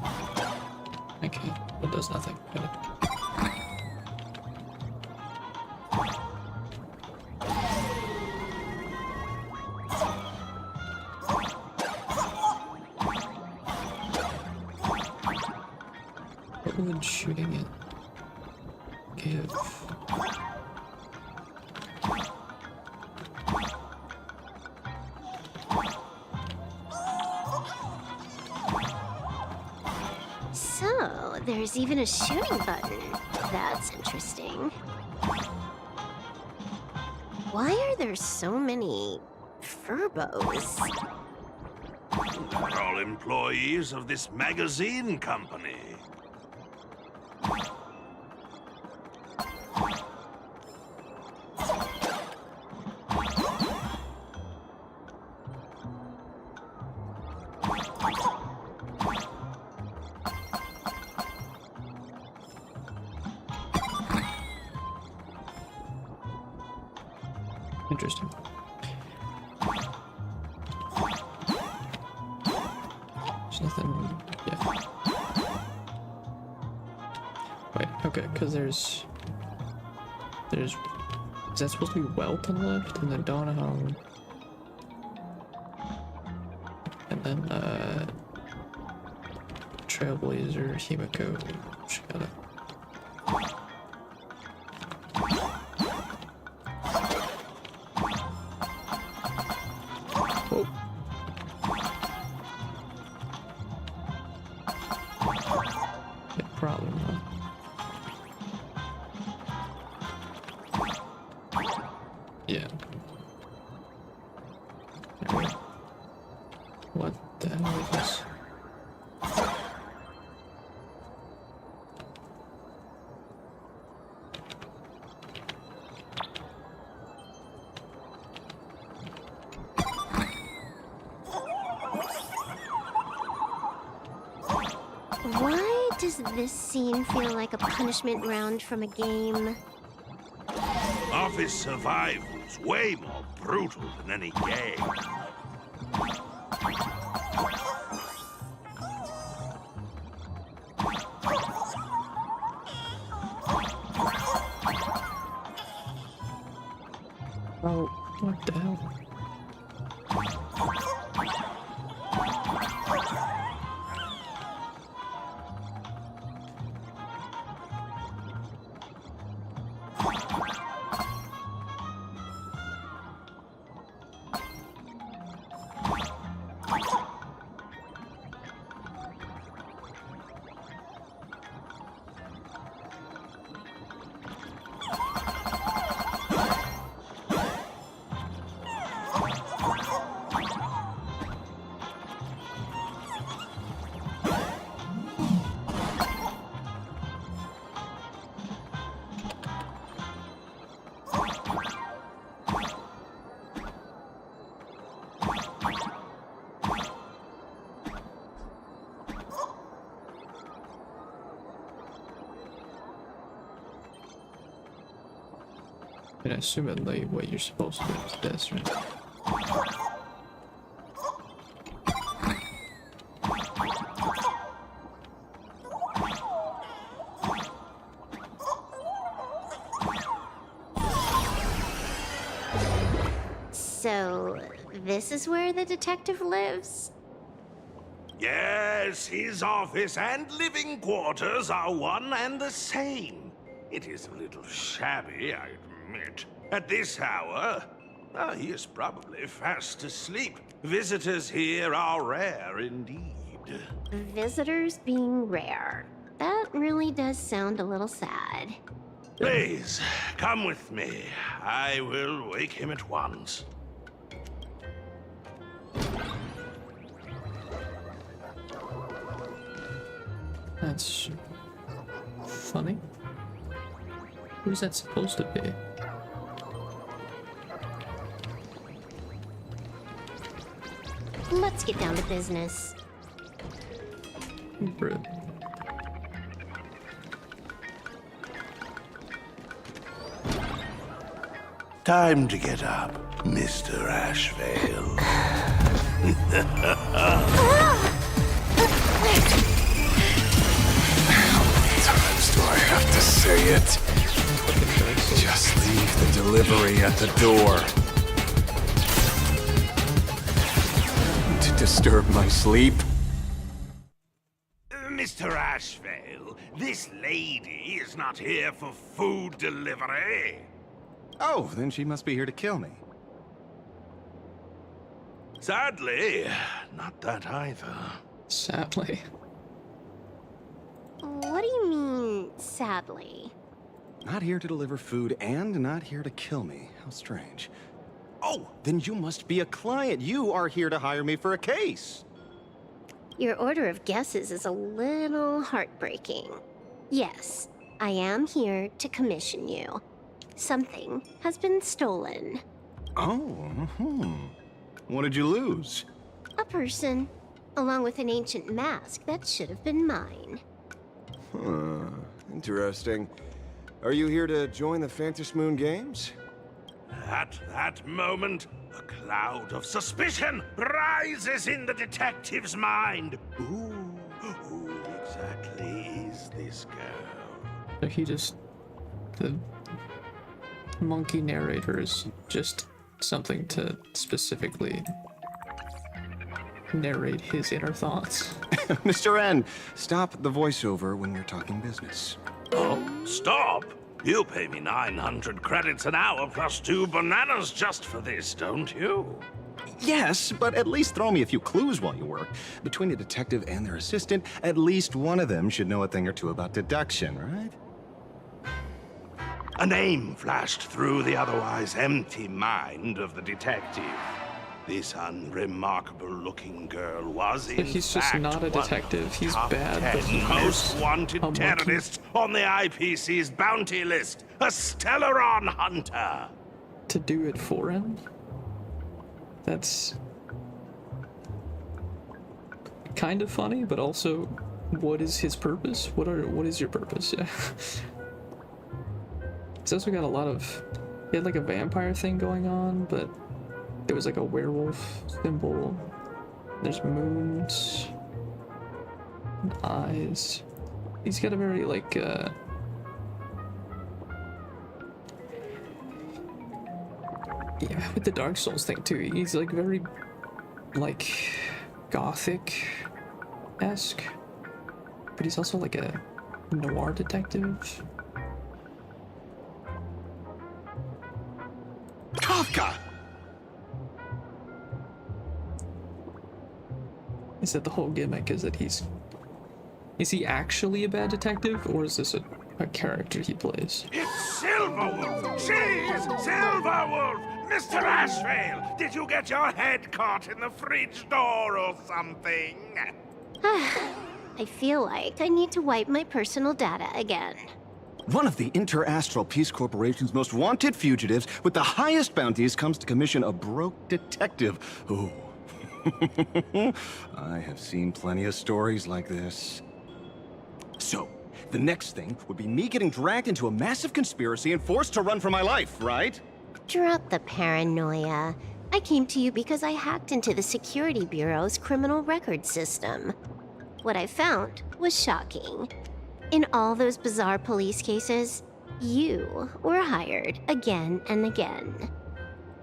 Okay, it does nothing. Got it. would shooting it give? So, there's even a shooting button. That's interesting. Why are there so many furbos? They're all employees of this magazine company. Interesting. There's nothing. Yeah. Wait. Okay. Because there's. Is that supposed to be Welt on the left, and then Donahoe, and then Trailblazer, Himiko, Shikata. Problem, huh? Yeah. There we go. What the hell is this? Why does this scene feel like a punishment round from a game? Office survival's way more brutal than any game. Oh, what the hell? And I assume it like what you're supposed to do is this, right? So, this is where the detective lives? Yes, his office and living quarters are one and the same. It is a little shabby, I admit. At this hour, he is probably fast asleep. Visitors here are rare indeed. Visitors being rare. That really does sound a little sad. Please, come with me. I will wake him at once. That's funny. Who's that supposed to be? Let's get down to business. Rude. Time to get up, Mr. Ashvale. Times do I have to say it? Just leave the delivery at the door. To disturb my sleep? Mr. Ashvale, This lady is not here for food delivery. Oh, then she must be here to kill me. Sadly, not that either. Sadly. What do you mean, sadly? Not here to deliver food and not here to kill me. How strange. Oh, then you must be a client. You are here to hire me for a case. Your order of guesses is a little heartbreaking. Yes, I am here to commission you. Something has been stolen. Oh, What did you lose? A person, along with an ancient mask that should have been mine. Huh, interesting. Are you here to join the Phantasmoon Games? At that moment, a cloud of suspicion rises in the detective's mind. Who exactly is this girl? So he just... The monkey narrator is just something to specifically narrate his inner thoughts. Mr. N, stop the voiceover when we're talking business. Oh, stop? You pay me 900 credits an hour plus 2 bananas just for this, don't you? Yes, but at least throw me a few clues while you work. Between a detective and their assistant, at least one of them should know a thing or two about deduction, right? A name flashed through the otherwise empty mind of the detective. This unremarkable-looking girl was, in He's just fact, not a detective. He's top bad, 10 but he most is wanted a monkey. terrorist on the IPC's bounty list. A Stellaron hunter. To do it for him? That's kind of funny, but also, what is his purpose? What is your purpose? Yeah. He's also got a lot of... He had like a vampire thing going on, but there was like a werewolf symbol. There's moons. And eyes. He's got a very like, yeah, with the Dark Souls thing too. He's like very, like, gothic-esque. But he's also like a noir detective. Kafka! Is that the whole gimmick? Is that he's... Is he actually a bad detective, or is this a character he plays? It's Silverwolf! She's Silverwolf! Mr. Ashvale, did you get your head caught in the fridge door or something? I feel like I need to wipe my personal data again. One of the Interastral Peace Corporation's most wanted fugitives with the highest bounties comes to commission a broke detective. Ooh. I have seen plenty of stories like this. So, the next thing would be me getting dragged into a massive conspiracy and forced to run for my life, right? Drop the paranoia. I came to you because I hacked into the Security Bureau's criminal record system. What I found was shocking. In all those bizarre police cases, you were hired again and again.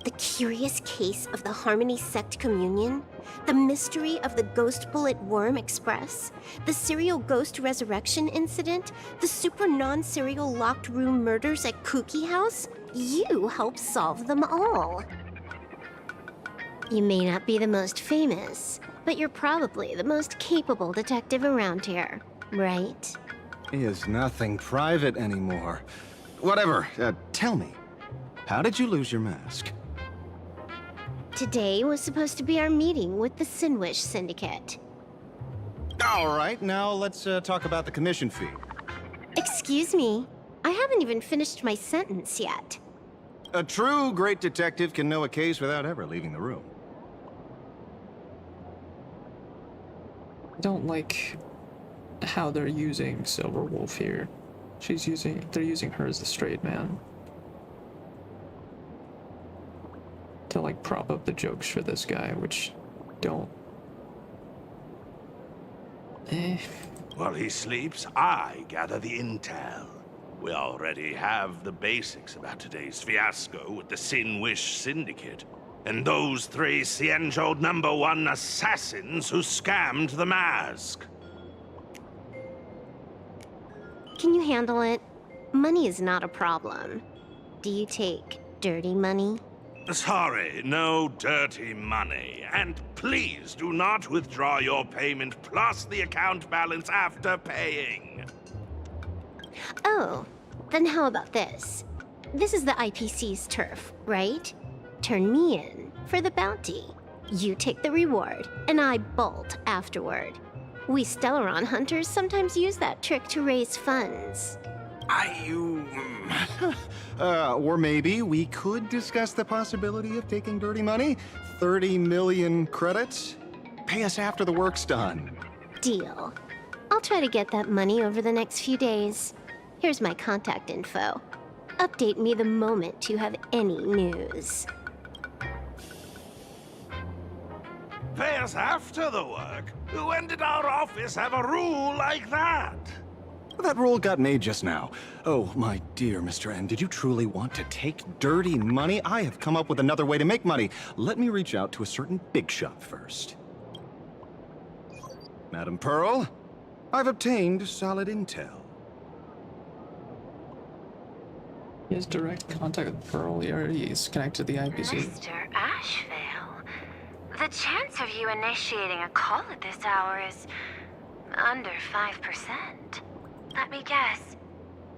The curious case of the Harmony Sect Communion, the mystery of the Ghost Bullet Worm Express, the serial ghost resurrection incident, the super non-serial locked room murders at Kooky House, you helped solve them all. You may not be the most famous, but you're probably the most capable detective around here, right? Is nothing private anymore. Whatever, tell me, how did you lose your mask? Today was supposed to be our meeting with the Sinwish Syndicate. All right, now let's talk about the commission fee. Excuse me, I haven't even finished my sentence yet. A true great detective can know a case without ever leaving the room. I don't like how they're using Silverwolf here. They're using her as the straight man. To like prop up the jokes for this guy, which don't. While he sleeps, I gather the intel. We already have the basics about today's fiasco with the Sinwish Syndicate, and those 3 Cienjo #1 assassins who scammed the mask. Can you handle it? Money is not a problem. Do you take dirty money? Sorry, no dirty money. And please do not withdraw your payment plus the account balance after paying. Oh, then how about this? This is the IPC's turf, right? Turn me in for the bounty. You take the reward, and I bolt afterward. We Stellaron hunters sometimes use that trick to raise funds. Or maybe we could discuss the possibility of taking dirty money? 30 million credits? Pay us after the work's done. Deal. I'll try to get that money over the next few days. Here's my contact info. Update me the moment you have any news. Pay us after the work? When did our office have a rule like that? That rule got made just now. Oh, my dear Mr. N, did you truly want to take dirty money? I have come up with another way to make money. Let me reach out to a certain big shot first. Madam Pearl, I've obtained solid intel. He has direct contact with Pearl. He already is connected to the IPC. Mr. Ashvale, the chance of you initiating a call at this hour is under 5%. Let me guess.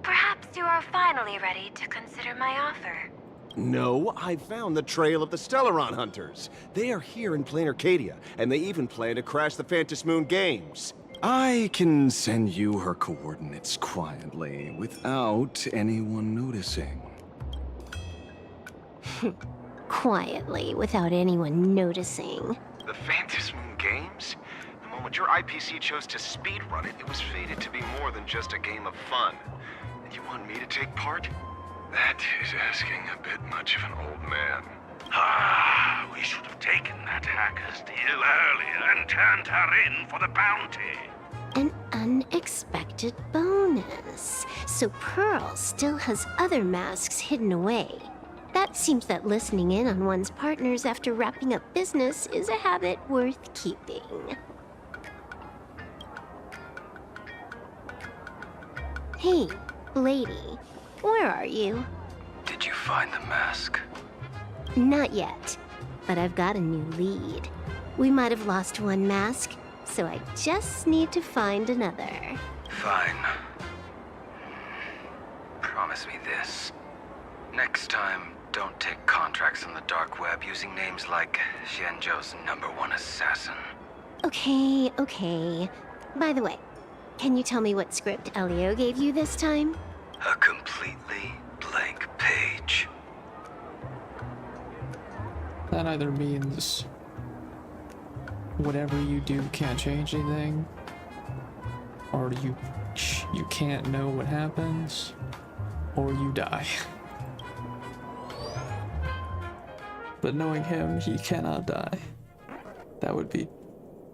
Perhaps you are finally ready to consider my offer. No, I found the trail of the Stellaron hunters. They are here in plain Arcadia, and they even plan to crash the Phantom Moon Games. I can send you her coordinates quietly, without anyone noticing. Quietly, without anyone noticing. The Phantom Moon Games? The moment your IPC chose to speedrun it, it was fated to be more than just a game of fun. And you want me to take part? That is asking a bit much of an old man. We should have taken that hacker's deal earlier and turned her in for the bounty. An unexpected bonus. So Pearl still has other masks hidden away. That seems that listening in on one's partners after wrapping up business is a habit worth keeping. Hey, lady, where are you? Did you find the mask? Not yet, but I've got a new lead. We might have lost one mask, so I just need to find another. Fine. Promise me this. Next time, don't take contracts on the dark web using names like Xianzhou's #1 assassin. Okay. By the way, can you tell me what script Elio gave you this time? A completely blank page. That either means whatever you do can't change anything, or you can't know what happens, or you die. But knowing him, he cannot die. That would be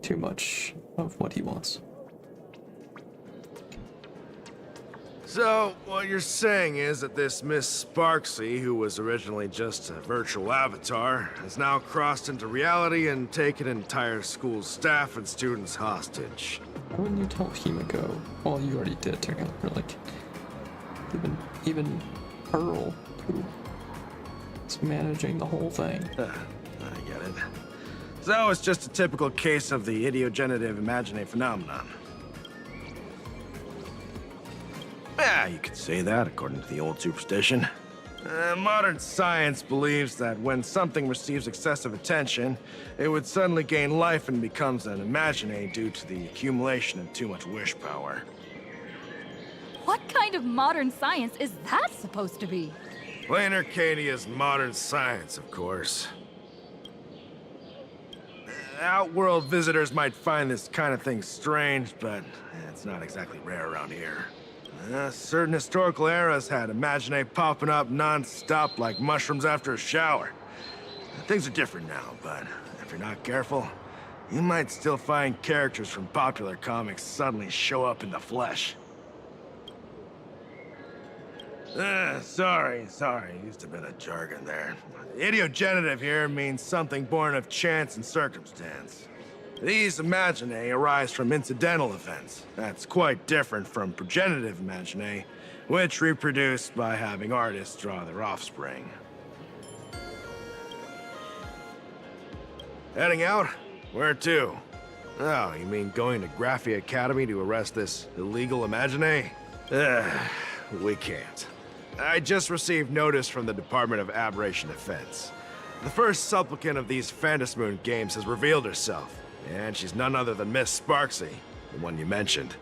too much of what he wants. So, what you're saying is that this Miss Sparksy, who was originally just a virtual avatar, has now crossed into reality and taken entire school staff and students hostage. Why wouldn't you tell Himiko? Well, you already did, technically. Like, even Pearl, who is managing the whole thing. I get it. So, it's just a typical case of the idiogenerative imaginary phenomenon. Yeah, you could say that, according to the old superstition. Modern science believes that when something receives excessive attention, it would suddenly gain life and becomes an imaginary due to the accumulation of too much wish power. What kind of modern science is that supposed to be? Plain Arcadia's modern science, of course. Outworld visitors might find this kind of thing strange, but it's not exactly rare around here. Certain historical eras had imaginary popping up non-stop like mushrooms after a shower. Things are different now, but if you're not careful, you might still find characters from popular comics suddenly show up in the flesh. Sorry, used a bit of jargon there. Idiogenerative here means something born of chance and circumstance. These imaginae arise from incidental events. That's quite different from progenitive imaginae, which reproduce by having artists draw their offspring. Heading out? Where to? Oh, you mean going to Graphi Academy to arrest this illegal imaginae? We can't. I just received notice from the Department of Aberration Defense. The first supplicant of these Phantasmoon games has revealed herself, and she's none other than Miss Sparksy, the one you mentioned.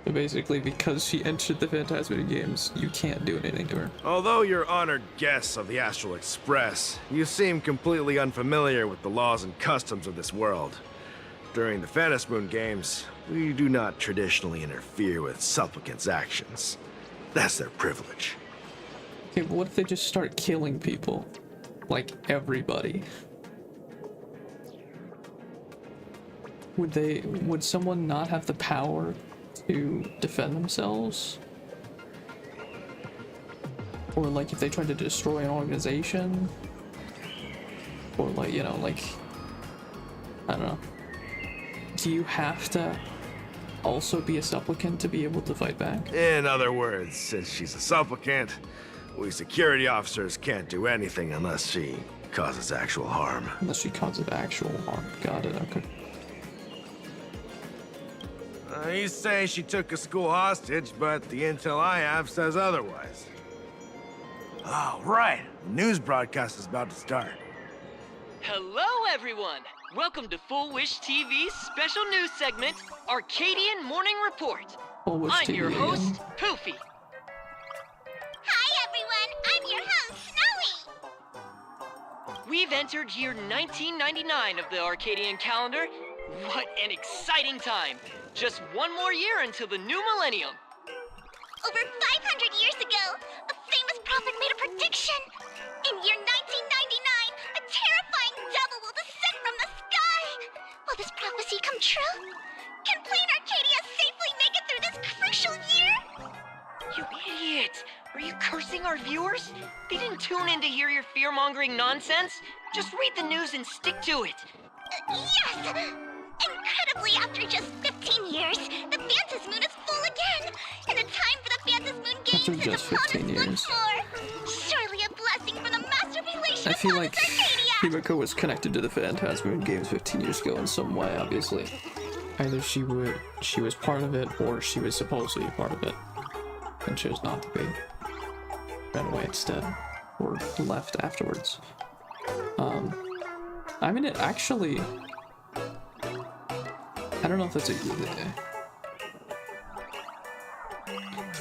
So basically, because she entered the Phantasmoon games, you can't do anything to her. Although you're honored guests of the Astral Express, you seem completely unfamiliar with the laws and customs of this world. During the Phantasmoon games, we do not traditionally interfere with supplicants' actions. That's their privilege. Okay, but what if they just start killing people? Like, everybody? Would someone not have the power to defend themselves? Or like if they tried to destroy an organization? Or like, you know, like, I don't know. Do you have to also be a supplicant to be able to fight back? In other words, since she's a supplicant, we security officers can't do anything unless she causes actual harm. Unless she causes actual harm. Got it, okay. You say she took a school hostage, but the intel I have says otherwise. Oh, right. The news broadcast is about to start. Hello, everyone. Welcome to Full Wish TV's special news segment, Arcadian Morning Report. I'm your host, Poofy. Hi, everyone. I'm your host, Snowy. We've entered year 1999 of the Arcadian calendar. What an exciting time. Just one more year until the new millennium. Over 500 years ago, a famous prophet made a prediction. In year 1999, a terrifying devil will descend from the sky. Will this prophecy come true? Can Plain Arcadia safely make it through this crucial year? You idiot! Are you cursing our viewers? They didn't tune in to hear your fear-mongering nonsense. Just read the news and stick to it. Yes! Incredibly, after just 15 years, the Phantasmoon is full again, and the time for the Phantasmoon games After just 15 years. Surely a blessing for the master relation I feel upon like Arcadia. Himiko was connected to the Phantasmoon games 15 years ago in some way, obviously. Either she was part of it, or she was supposed to be part of it, and chose not to be. Ran away instead, or left afterwards. I mean, it actually... I don't know if that's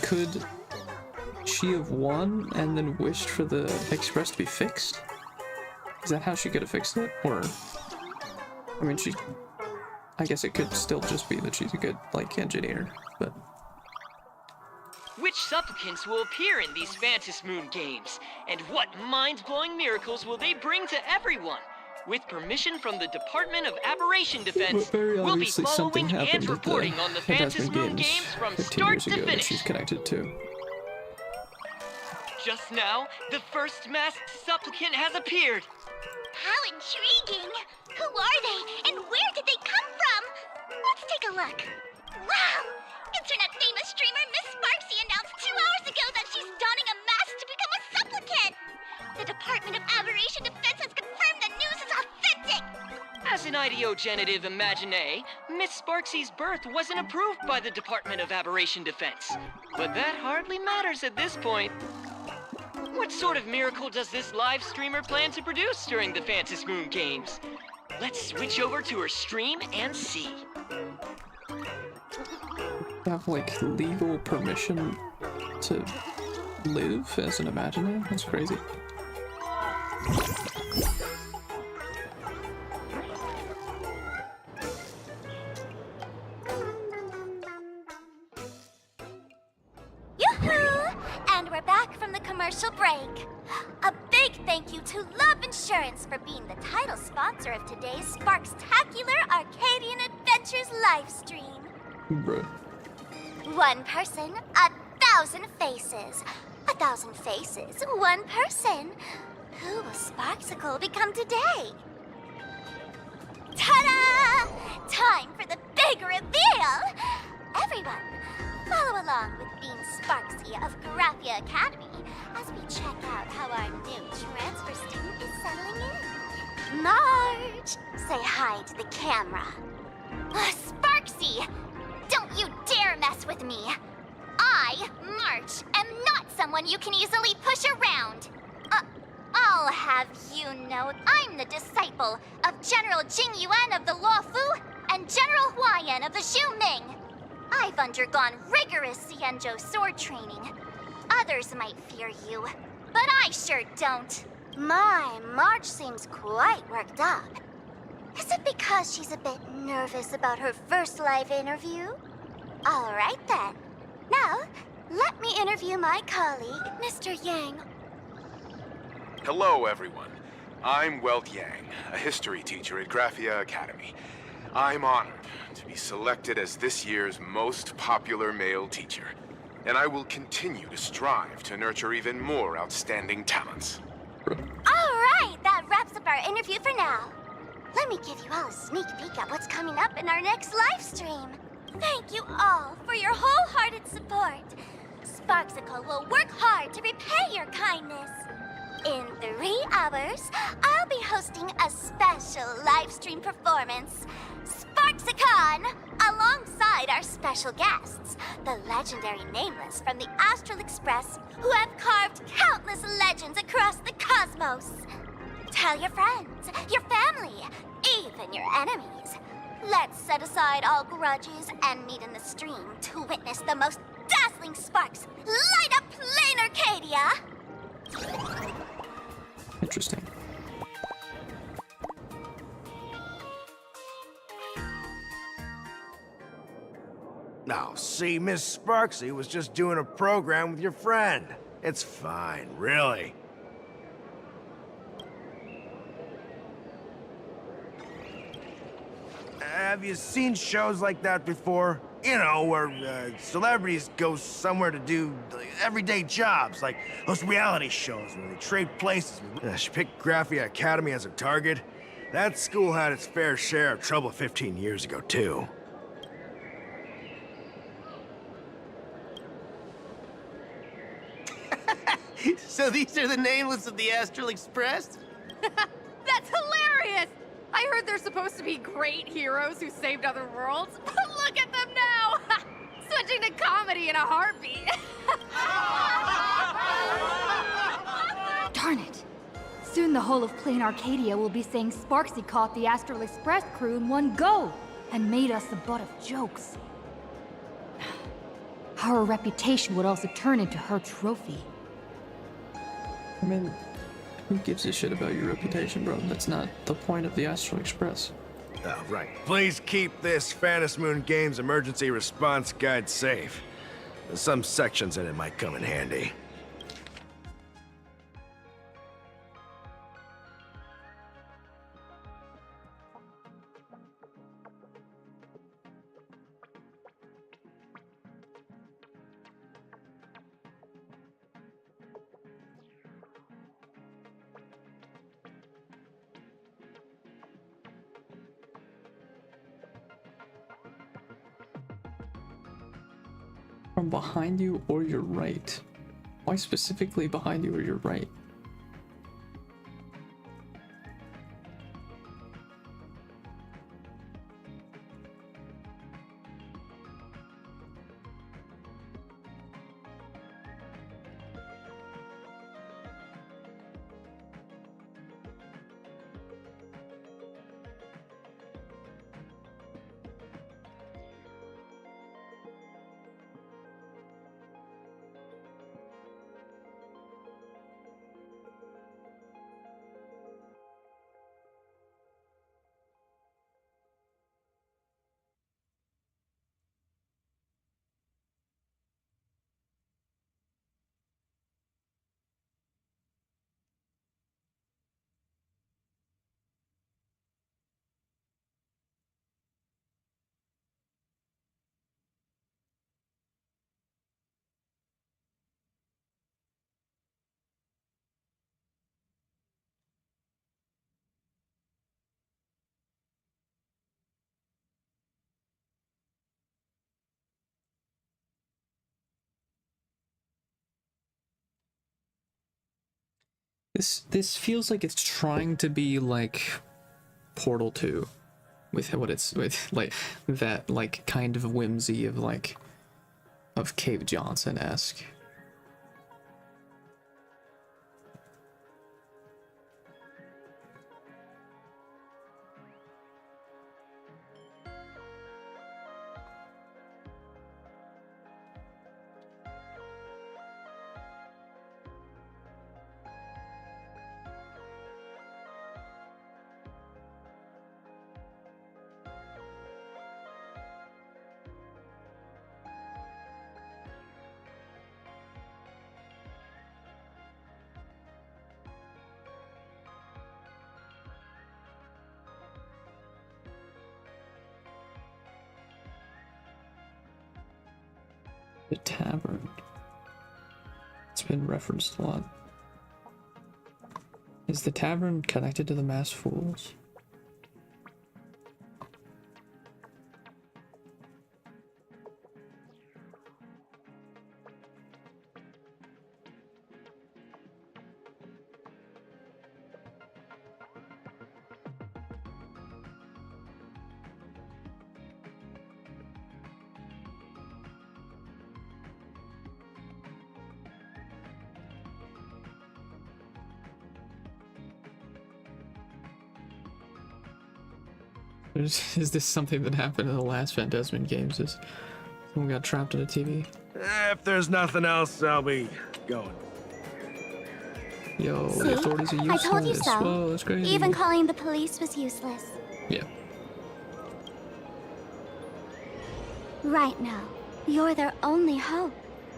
could she have won and then wished for the Express to be fixed? Is that how she could have fixed it? Or, I mean, I guess it could still just be that she's a good, like, engineer, but... Which supplicants will appear in these Phantasmoon games? And what mind-blowing miracles will they bring to everyone? With permission from the Department of Aberration Defense, we'll be following and reporting on the Phantasmoon games from start to finish. She's connected to. Just now, the first masked supplicant has appeared. How intriguing! Who are they, and where did they come from? Let's take a look. Wow! Internet famous streamer Miss Sparksy announced 2 hours ago that she's donning a mask to become a supplicant. The Department of Aberration Defense has confirmed the news is authentic! As an ideogenitive imaginae, Miss Sparksy's birth wasn't approved by the Department of Aberration Defense. But that hardly matters at this point. What sort of miracle does this live streamer plan to produce during the Phantasmoon games? Let's switch over to her stream and see. Have, like, legal permission to live as an imaginae? That's crazy. Yoo-hoo! And we're back from the commercial break. A big thank you to Love Insurance for being the title sponsor of today's Sparkstacular Arcadian Adventures livestream. Bruh. 1 person, 1,000 faces. 1,000 faces, 1 person. Who will Sparksicle become today? Ta-da! time for the big reveal! Everyone, follow along with Bean Sparksy of Graphia Academy as we check out how our new transfer student is settling in. Marge, say hi to the camera. Sparksy, don't you dare mess with me. I, Marge, am not someone you can easily push around. I'll have you know I'm the disciple of General Jing Yuan of the Luofu and General Huayan of the Xu Ming. I've undergone rigorous Xianzhou sword training. Others might fear you, but I sure don't. My, Marge seems quite worked up. Is it because she's a bit nervous about her first live interview? All right then. Now, let me interview my colleague, Mr. Yang. Hello, everyone. I'm Welt Yang, a history teacher at Graphia Academy. I'm honored to be selected as this year's most popular male teacher, and I will continue to strive to nurture even more outstanding talents. All right, that wraps up our interview for now. Let me give you all a sneak peek at what's coming up in our next live stream. Thank you all for your wholehearted support. Sparksicle will work hard to repay your kindness. In 3 hours, I'll be hosting a special live stream performance, Sparksicon, alongside our special guests, the legendary Nameless from the Astral Express, who have carved countless legends across the cosmos. Tell your friends, your family, even your enemies. Let's set aside all grudges and meet in the stream to witness the most dazzling sparks light up Plain Arcadia! Interesting. Now, see, Miss Sparksy was just doing a program with your friend. It's fine, really. Have you seen shows like that before? You know, where celebrities go somewhere to do everyday jobs, like those reality shows where they trade places. She picked Graphia Academy as a target. That school had its fair share of trouble 15 years ago, too. So these are the Nameless of the Astral Express? That's hilarious! I heard they're supposed to be great heroes who saved other worlds, but look at them now! Switching to comedy in a heartbeat. Darn it! Soon the whole of Plain Arcadia will be saying Sparksy caught the Astral Express crew in one go and made us the butt of jokes. Our reputation would also turn into her trophy. I mean, who gives a shit about your reputation, bro? That's not the point of the Astral Express. Oh, right. Please keep this Phantom Moon Games emergency response guide safe. There's some sections in it might come in handy. From behind you or your right? Why specifically behind you or your right? This feels like it's trying to be like Portal 2 with what it's with, like that like kind of whimsy of like of Cave Johnson-esque. The tavern. It's been referenced a lot. Is the tavern connected to the masked fools? Is this something that happened in the last Phantasmin games? Is someone got trapped in a TV? If there's nothing else, I'll be going. Yo, See? the authorities are useless. I told you so. Whoa, that's crazy. Even calling the police was useless. Yeah. Right now, you're their only hope.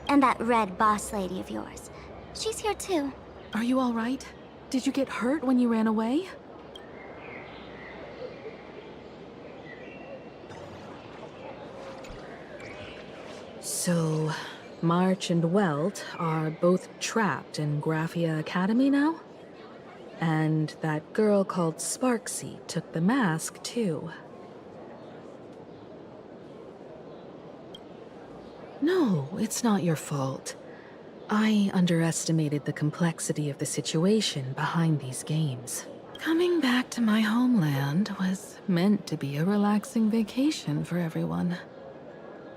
And that red boss lady of yours. She's here too. Are you all right? Did you get hurt when you ran away? So, March and Welt are both trapped in Graphia Academy now? And that girl called Sparksy took the mask, too. No, it's not your fault. I underestimated the complexity of the situation behind these games. Coming back to my homeland was meant to be a relaxing vacation for everyone.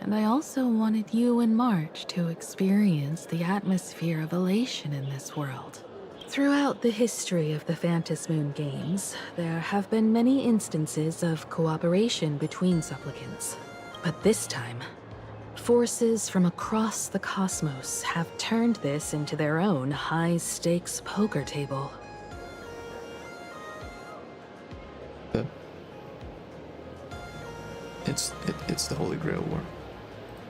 And I also wanted you and March to experience the atmosphere of elation in this world. Throughout the history of the Phantasmoon games, there have been many instances of cooperation between supplicants. But this time, forces from across the cosmos have turned this into their own high-stakes poker table. It's the Holy Grail War.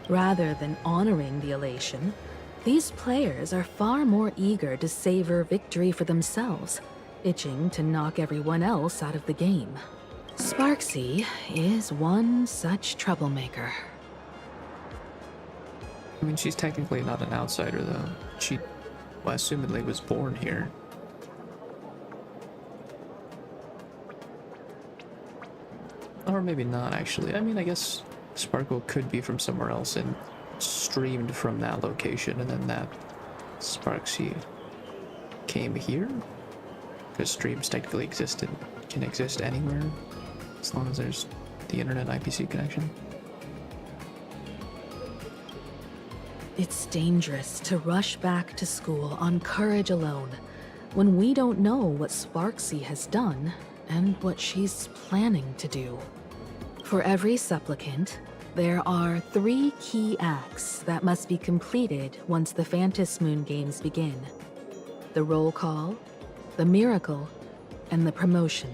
Rather than honoring the elation, these players are far more eager to savor victory for themselves, itching to knock everyone else out of the game. Sparksy is one such troublemaker. I mean, she's technically not an outsider, though. She, well, assumedly was born here. Or maybe not, actually. I mean, I guess Sparkle could be from somewhere else and streamed from that location, and then that Sparksy came here? Because streams technically can exist anywhere, as long as there's the internet IPC connection. It's dangerous to rush back to school on courage alone, when we don't know what Sparksy has done and what she's planning to do. For every supplicant, there are 3 key acts that must be completed once the Phantasmoon games begin. The roll call, the miracle, and the promotion.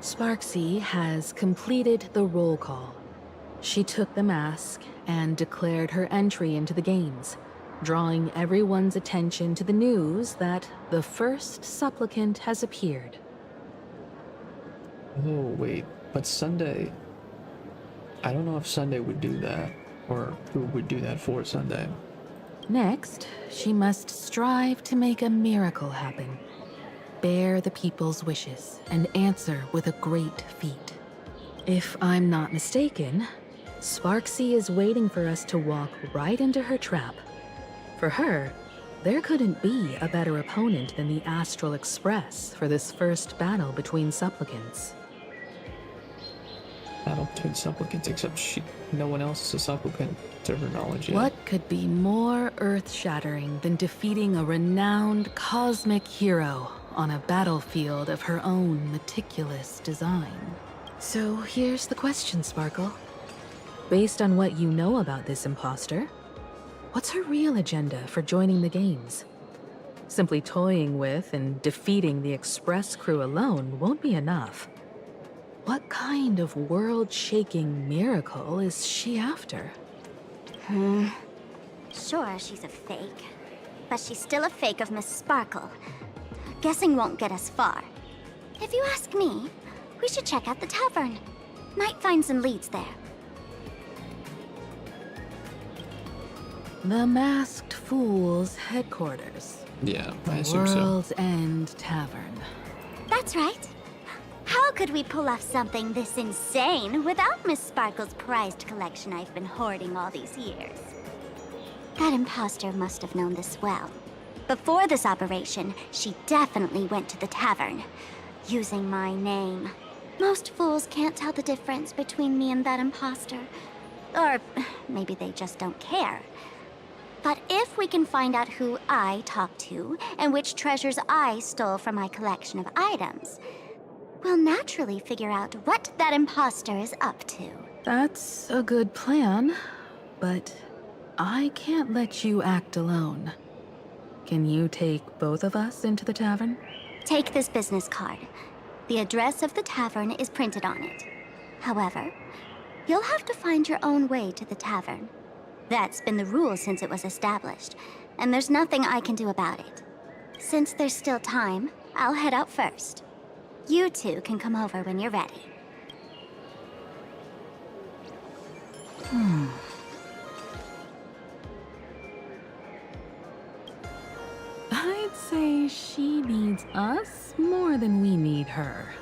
Sparksy has completed the roll call. She took the mask and declared her entry into the games, drawing everyone's attention to the news that the first supplicant has appeared. Oh, wait, but Sunday... I don't know if Sunday would do that, or who would do that for Sunday. Next, she must strive to make a miracle happen, bear the people's wishes, and answer with a great feat. If I'm not mistaken, Sparksy is waiting for us to walk right into her trap. For her, there couldn't be a better opponent than the Astral Express for this first battle between supplicants. Battle between supplicants, except no one else is a supplicant to her knowledge yet. What could be more earth-shattering than defeating a renowned cosmic hero on a battlefield of her own meticulous design? So here's the question, Sparkle. Based on what you know about this imposter, what's her real agenda for joining the games? Simply toying with and defeating the Express crew alone won't be enough. What kind of world-shaking miracle is she after? Sure, she's a fake. But she's still a fake of Miss Sparkle. Guessing won't get us far. If you ask me, we should check out the tavern. Might find some leads there. The Masked Fool's headquarters. Yeah, I assume so. World's End Tavern. That's right. How could we pull off something this insane without Miss Sparkle's prized collection I've been hoarding all these years? That imposter must have known this well. Before this operation, she definitely went to the tavern, using my name. Most fools can't tell the difference between me and that imposter. Or maybe they just don't care. But if we can find out who I talked to and which treasures I stole from my collection of items, we'll naturally figure out what that imposter is up to. That's a good plan, but I can't let you act alone. Can you take both of us into the tavern? Take this business card. The address of the tavern is printed on it. However, you'll have to find your own way to the tavern. That's been the rule since it was established, and there's nothing I can do about it. Since there's still time, I'll head out first. You two can come over when you're ready. I'd say she needs us more than we need her.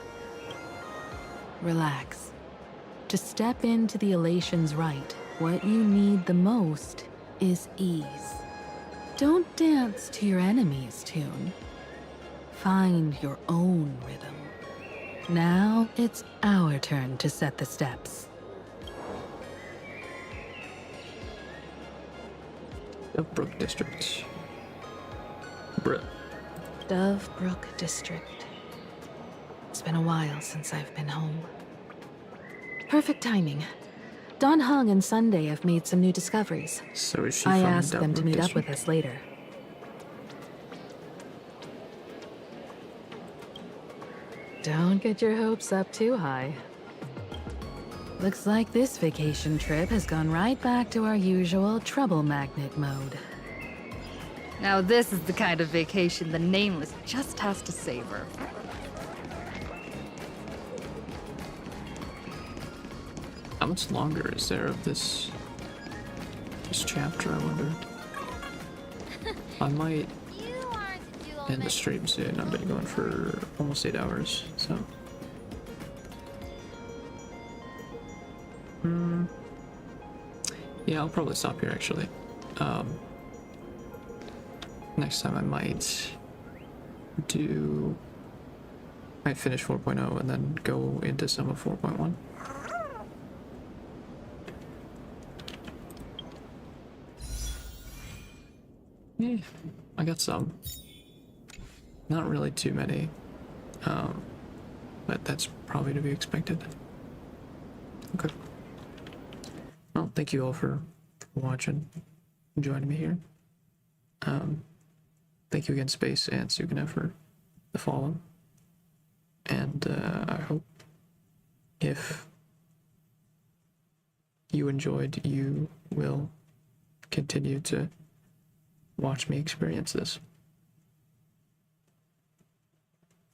Relax. To step into the Elation's right, what you need the most is ease. Don't dance to your enemy's tune. Find your own rhythm. Now it's our turn to set the steps. Dovebrook District. Dovebrook District. It's been a while since I've been home. Perfect timing. Don Hung and Sunday have made some new discoveries. So is she I from asked them to Dovebrook meet up District? with us later. Don't get your hopes up too high. Looks like this vacation trip has gone right back to our usual trouble magnet mode. Now this is the kind of vacation the Nameless just has to savor. How much longer is there of this chapter, I wonder? I might end the stream soon. I've been going for almost 8 hours, so. Yeah, I'll probably stop here actually. Next time I might finish 4.0 and then go into some of 4.1. Yeah, I got some. Not really too many, but that's probably to be expected. Okay. Well, thank you all for watching and joining me here. Thank you again, Space and Sugana, for the follow. And I hope if you enjoyed, you will continue to watch me experience this.